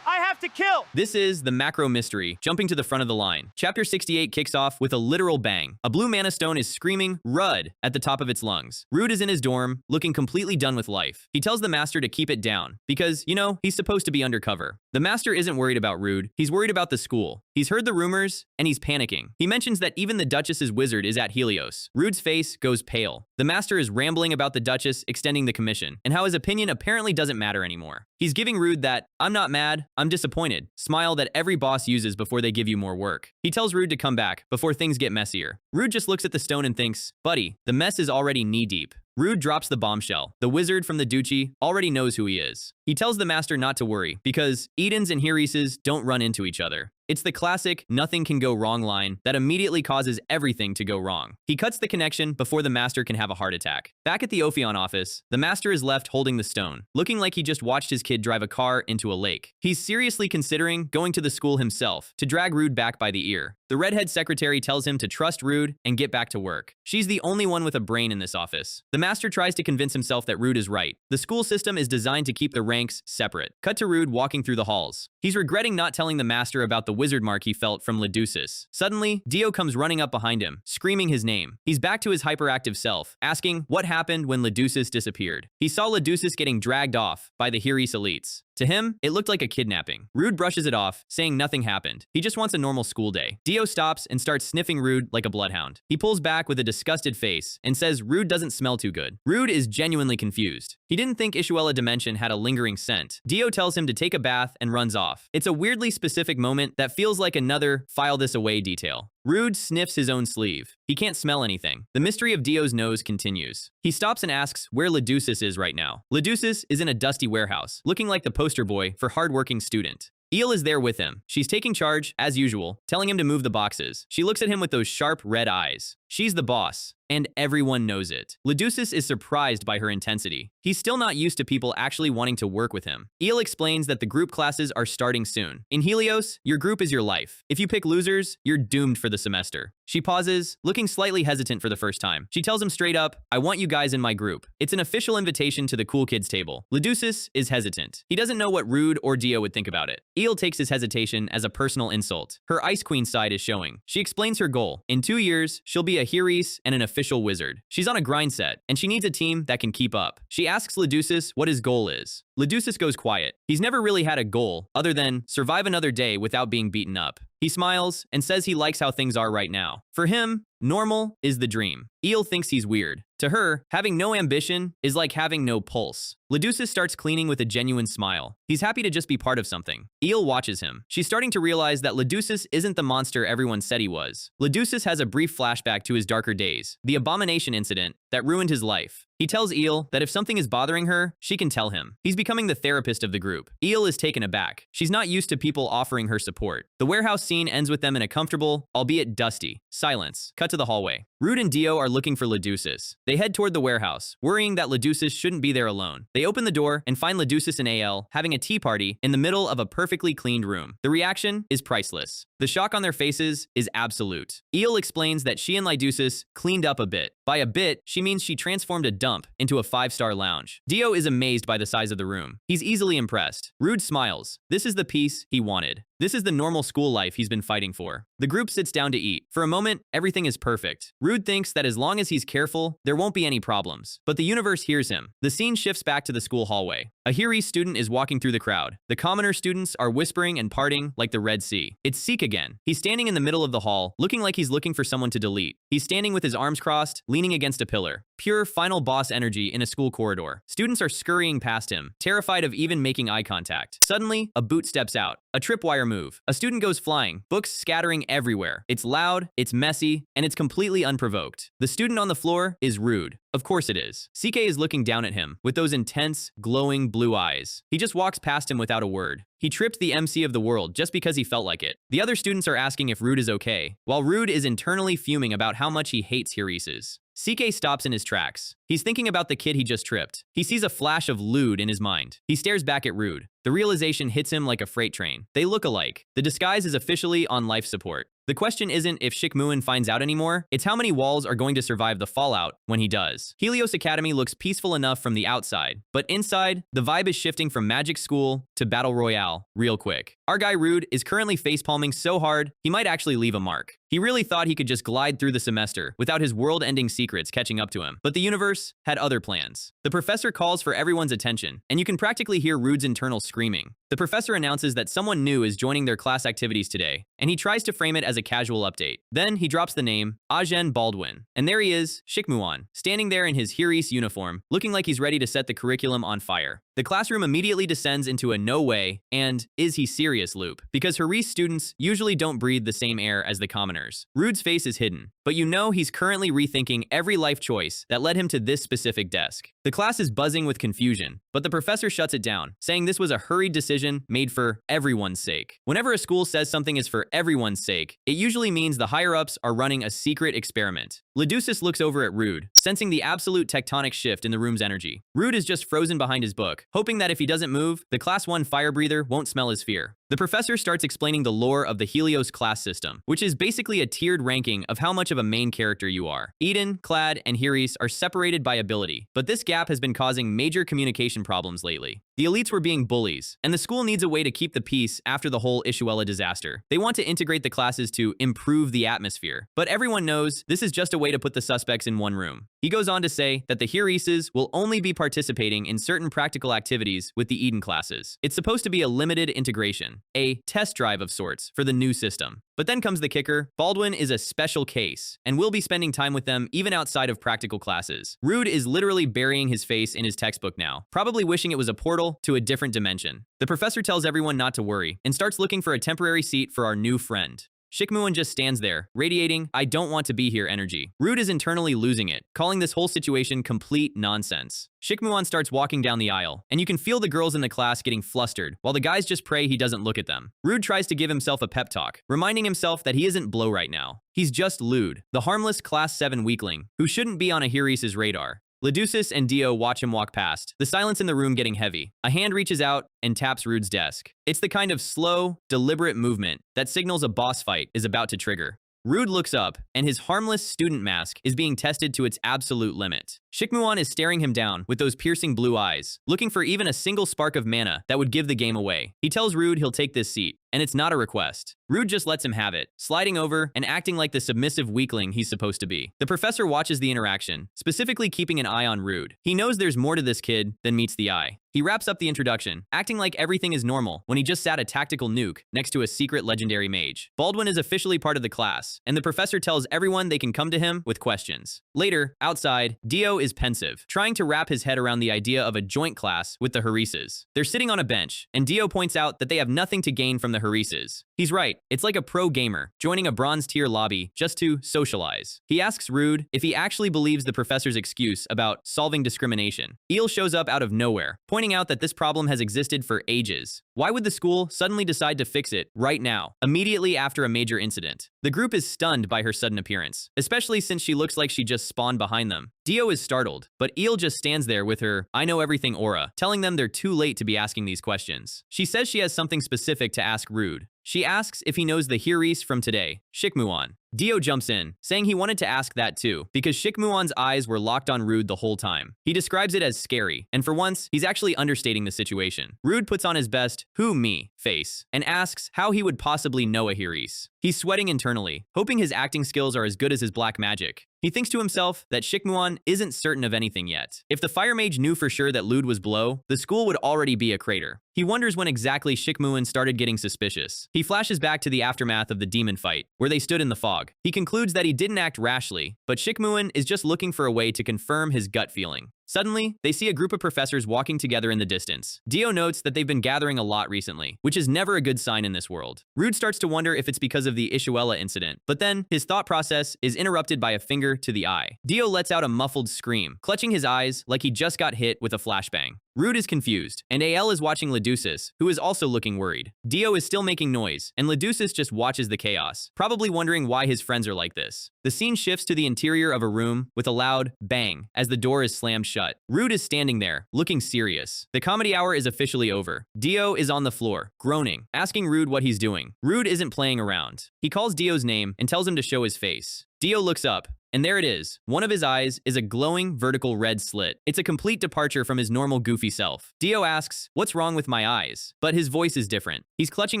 I have to kill! This is the macro mystery, jumping to the front of the line. Chapter 68 kicks off with a literal bang. A blue mana stone is screaming, "Rud!" at the top of its lungs. Rood is in his dorm, looking completely done with life. He tells the master to keep it down, because, you know, he's supposed to be undercover. The master isn't worried about Rood, he's worried about the school. He's heard the rumors, and he's panicking. He mentions that even the Duchess's wizard is at Helios. Rood's face goes pale. The master is rambling about the Duchess extending the commission, and how his opinion apparently doesn't matter anymore. He's giving Rood that, "I'm not mad, I'm disappointed," smile that every boss uses before they give you more work. He tells Rood to come back before things get messier. Rood just looks at the stone and thinks, "Buddy, the mess is already knee-deep." Rood drops the bombshell. The wizard from the duchy already knows who he is. He tells the master not to worry, because Edens and Hirises don't run into each other. It's the classic "nothing can go wrong" line that immediately causes everything to go wrong. He cuts the connection before the master can have a heart attack. Back at the Ofon office, the master is left holding the stone, looking like he just watched his kid drive a car into a lake. He's seriously considering going to the school himself to drag Rood back by the ear. The redhead secretary tells him to trust Rood and get back to work. She's the only one with a brain in this office. The master tries to convince himself that Rood is right. The school system is designed to keep the ranks separate. Cut to Rood walking through the halls. He's regretting not telling the master about the wizard mark he felt from Leducis. Suddenly, Dio comes running up behind him, screaming his name. He's back to his hyperactive self, asking what happened when Leducis disappeared. He saw Leducis getting dragged off by the Hiris elites. To him, it looked like a kidnapping. Rood brushes it off, saying nothing happened. He just wants a normal school day. Dio stops and starts sniffing Rood like a bloodhound. He pulls back with a disgusted face and says Rood doesn't smell too good. Rood is genuinely confused. He didn't think Ishuella Dimension had a lingering scent. Dio tells him to take a bath and runs off. It's a weirdly specific moment that feels like another file this away detail. Rood sniffs his own sleeve. He can't smell anything. The mystery of Dio's nose continues. He stops and asks where Leducis is right now. Leducis is in a dusty warehouse, looking like the poster boy for hardworking student. Eel is there with him. She's taking charge, as usual, telling him to move the boxes. She looks at him with those sharp red eyes. She's the boss, and everyone knows it. Leducis is surprised by her intensity. He's still not used to people actually wanting to work with him. Eel explains that the group classes are starting soon. In Helios, your group is your life. If you pick losers, you're doomed for the semester. She pauses, looking slightly hesitant for the first time. She tells him straight up, "I want you guys in my group." It's an official invitation to the cool kids table. Leducis is hesitant. He doesn't know what Rood or Dio would think about it. Eel takes his hesitation as a personal insult. Her Ice Queen side is showing. She explains her goal. In 2 years, she'll be a Hiris and an official wizard. She's on a grind set, and she needs a team that can keep up. She asks Leducis what his goal is. Leducis goes quiet. He's never really had a goal other than survive another day without being beaten up. He smiles and says he likes how things are right now. For him, normal is the dream. Eel thinks he's weird. To her, having no ambition is like having no pulse. Leducis starts cleaning with a genuine smile. He's happy to just be part of something. Eel watches him. She's starting to realize that Leducis isn't the monster everyone said he was. Leducis has a brief flashback to his darker days, the abomination incident that ruined his life. He tells Eel that if something is bothering her, she can tell him. He's becoming the therapist of the group. Eel is taken aback. She's not used to people offering her support. The warehouse scene ends with them in a comfortable, albeit dusty, silence. Cut to the hallway. Rood and Dio are looking for Leducis. They head toward the warehouse, worrying that Leducis shouldn't be there alone. They open the door and find Leducis and AL having a tea party in the middle of a perfectly cleaned room. The reaction is priceless. The shock on their faces is absolute. Eel explains that she and Leducis cleaned up a bit. By a bit, she means she transformed a dump into a 5-star lounge. Dio is amazed by the size of the room. He's easily impressed. Rood smiles. This is the piece he wanted. This is the normal school life he's been fighting for. The group sits down to eat. For a moment, everything is perfect. Rood thinks that as long as he's careful, there won't be any problems. But the universe hears him. The scene shifts back to the school hallway. A Hiri student is walking through the crowd. The commoner students are whispering and parting like the Red Sea. It's Seek again. He's standing in the middle of the hall, looking like he's looking for someone to delete. He's standing with his arms crossed, leaning against a pillar. Pure final boss energy in a school corridor. Students are scurrying past him, terrified of even making eye contact. Suddenly, a boot steps out. A tripwire move. A student goes flying, books scattering everywhere. It's loud, it's messy, and it's completely unprovoked. The student on the floor is Rood. Of course it is. CK is looking down at him with those intense, glowing blue eyes. He just walks past him without a word. He tripped the MC of the world just because he felt like it. The other students are asking if Rood is okay, while Rood is internally fuming about how much he hates Hirises. CK stops in his tracks. He's thinking about the kid he just tripped. He sees a flash of lewd in his mind. He stares back at Rood. The realization hits him like a freight train. They look alike. The disguise is officially on life support. The question isn't if Shikmuin finds out anymore, it's how many walls are going to survive the fallout when he does. Helios Academy looks peaceful enough from the outside, but inside, the vibe is shifting from magic school to battle royale real quick. Our guy Rood is currently facepalming so hard, he might actually leave a mark. He really thought he could just glide through the semester without his world-ending secrets catching up to him. But the universe had other plans. The professor calls for everyone's attention, and you can practically hear Rood's internal screaming. The professor announces that someone new is joining their class activities today, and he tries to frame it as a casual update. Then he drops the name Ajen Baldwin, and there he is, Shikmuan, standing there in his Hiris uniform, looking like he's ready to set the curriculum on fire. The classroom immediately descends into a no way and is he serious loop, because Haris students usually don't breathe the same air as the commoners. Rood's face is hidden, but you know he's currently rethinking every life choice that led him to this specific desk. The class is buzzing with confusion, but the professor shuts it down, saying this was a hurried decision made for everyone's sake. Whenever a school says something is for everyone's sake, it usually means the higher-ups are running a secret experiment. Duchess looks over at Rood, sensing the absolute tectonic shift in the room's energy. Rood is just frozen behind his book, hoping that if he doesn't move, the Class 1 fire breather won't smell his fear. The professor starts explaining the lore of the Helios class system, which is basically a tiered ranking of how much of a main character you are. Eden, Clad, and Hiris are separated by ability, but this gap has been causing major communication problems lately. The elites were being bullies, and the school needs a way to keep the peace after the whole Ishuella disaster. They want to integrate the classes to improve the atmosphere, but everyone knows this is just a way to put the suspects in one room. He goes on to say that the Hirises will only be participating in certain practical activities with the Eden classes. It's supposed to be a limited integration, a test drive of sorts for the new system. But then comes the kicker. Baldwin is a special case, and will be spending time with them even outside of practical classes. Rood is literally burying his face in his textbook now, probably wishing it was a portal to a different dimension. The professor tells everyone not to worry, and starts looking for a temporary seat for our new friend. Shikmuin just stands there, radiating, "I don't want to be here" energy. Rood is internally losing it, calling this whole situation complete nonsense. Shikmuan starts walking down the aisle, and you can feel the girls in the class getting flustered, while the guys just pray he doesn't look at them. Rood tries to give himself a pep talk, reminding himself that he isn't Blow right now. He's just Lude, the harmless Class 7 weakling, who shouldn't be on a Hiris' radar. Duchess and Dio watch him walk past, the silence in the room getting heavy. A hand reaches out and taps Rood's desk. It's the kind of slow, deliberate movement that signals a boss fight is about to trigger. Rood looks up, and his harmless student mask is being tested to its absolute limit. Shikmuan is staring him down with those piercing blue eyes, looking for even a single spark of mana that would give the game away. He tells Rood he'll take this seat, and it's not a request. Rood just lets him have it, sliding over and acting like the submissive weakling he's supposed to be. The professor watches the interaction, specifically keeping an eye on Rood. He knows there's more to this kid than meets the eye. He wraps up the introduction, acting like everything is normal when he just sat a tactical nuke next to a secret legendary mage. Baldwin is officially part of the class, and the professor tells everyone they can come to him with questions. Later, outside, Dio is pensive, trying to wrap his head around the idea of a joint class with the Hirises. They're sitting on a bench, and Dio points out that they have nothing to gain from the Hirises. He's right, it's like a pro gamer joining a bronze tier lobby just to socialize. He asks Rood if he actually believes the professor's excuse about solving discrimination. Eel shows up out of nowhere, pointing out that this problem has existed for ages. Why would the school suddenly decide to fix it right now, immediately after a major incident? The group is stunned by her sudden appearance, especially since she looks like she just spawned behind them. Dio is startled, but Eel just stands there with her "I know everything" aura, telling them they're too late to be asking these questions. She says she has something specific to ask Rood. She asks if he knows the Heris from today, Shikmuan. Dio jumps in, saying he wanted to ask that too, because Shikmuan's eyes were locked on Rood the whole time. He describes it as scary, and for once, he's actually understating the situation. Rood puts on his best, "who me" face, and asks how he would possibly know a Heris. He's sweating internally, hoping his acting skills are as good as his black magic. He thinks to himself that Shikmuan isn't certain of anything yet. If the fire mage knew for sure that Lud was below, the school would already be a crater. He wonders when exactly Shikmuan started getting suspicious. He flashes back to the aftermath of the demon fight, where they stood in the fog. He concludes that he didn't act rashly, but Shikmuan is just looking for a way to confirm his gut feeling. Suddenly, they see a group of professors walking together in the distance. Dio notes that they've been gathering a lot recently, which is never a good sign in this world. Rood starts to wonder if it's because of the Ishuella incident, but then his thought process is interrupted by a finger to the eye. Dio lets out a muffled scream, clutching his eyes like he just got hit with a flashbang. Rood is confused, and AL is watching Leducis, who is also looking worried. Dio is still making noise, and Leducis just watches the chaos, probably wondering why his friends are like this. The scene shifts to the interior of a room with a loud bang as the door is slammed shut. Rood is standing there, looking serious. The comedy hour is officially over. Dio is on the floor, groaning, asking Rood what he's doing. Rood isn't playing around. He calls Dio's name and tells him to show his face. Dio looks up, and there it is. One of his eyes is a glowing vertical red slit. It's a complete departure from his normal goofy self. Dio asks, "What's wrong with my eyes?" But his voice is different. He's clutching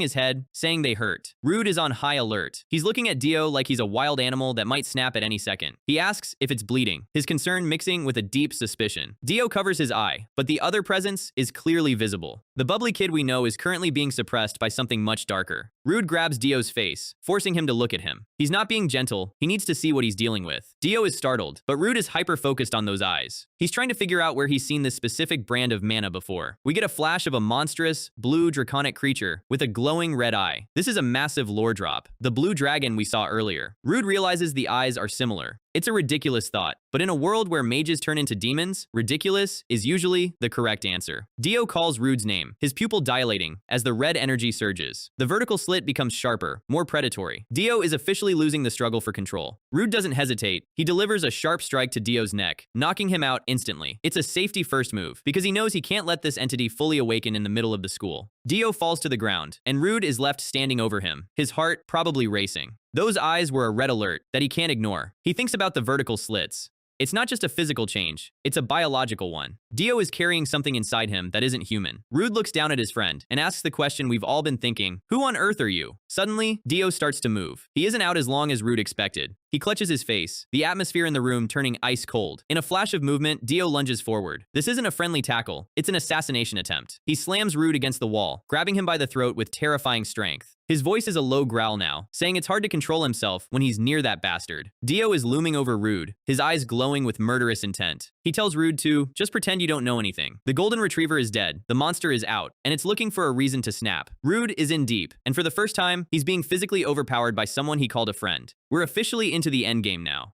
his head, saying they hurt. Rood is on high alert. He's looking at Dio like he's a wild animal that might snap at any second. He asks if it's bleeding, his concern mixing with a deep suspicion. Dio covers his eye, but the other presence is clearly visible. The bubbly kid we know is currently being suppressed by something much darker. Rood grabs Dio's face, forcing him to look at him. He's not being gentle. He needs to see what he's dealing with. Dio is startled, but Rood is hyper-focused on those eyes. He's trying to figure out where he's seen this specific brand of mana before. We get a flash of a monstrous, blue draconic creature with a glowing red eye. This is a massive lore drop, the blue dragon we saw earlier. Rood realizes the eyes are similar. It's a ridiculous thought, but in a world where mages turn into demons, ridiculous is usually the correct answer. Dio calls Rood's name, his pupil dilating as the red energy surges. The vertical slit becomes sharper, more predatory. Dio is officially losing the struggle for control. Rood doesn't hesitate. He delivers a sharp strike to Dio's neck, knocking him out instantly. It's a safety first move, because he knows he can't let this entity fully awaken in the middle of the school. Dio falls to the ground, and Rood is left standing over him, his heart probably racing. Those eyes were a red alert that he can't ignore. He thinks about the vertical slits. It's not just a physical change, it's a biological one. Dio is carrying something inside him that isn't human. Rood looks down at his friend and asks the question we've all been thinking, who on earth are you? Suddenly, Dio starts to move. He isn't out as long as Rood expected. He clutches his face, the atmosphere in the room turning ice cold. In a flash of movement, Dio lunges forward. This isn't a friendly tackle, it's an assassination attempt. He slams Rood against the wall, grabbing him by the throat with terrifying strength. His voice is a low growl now, saying it's hard to control himself when he's near that bastard. Dio is looming over Rood, his eyes glowing with murderous intent. He tells Rood to just pretend you don't know anything. The golden retriever is dead, the monster is out, and it's looking for a reason to snap. Rood is in deep, and for the first time, he's being physically overpowered by someone he called a friend. We're officially into the endgame now.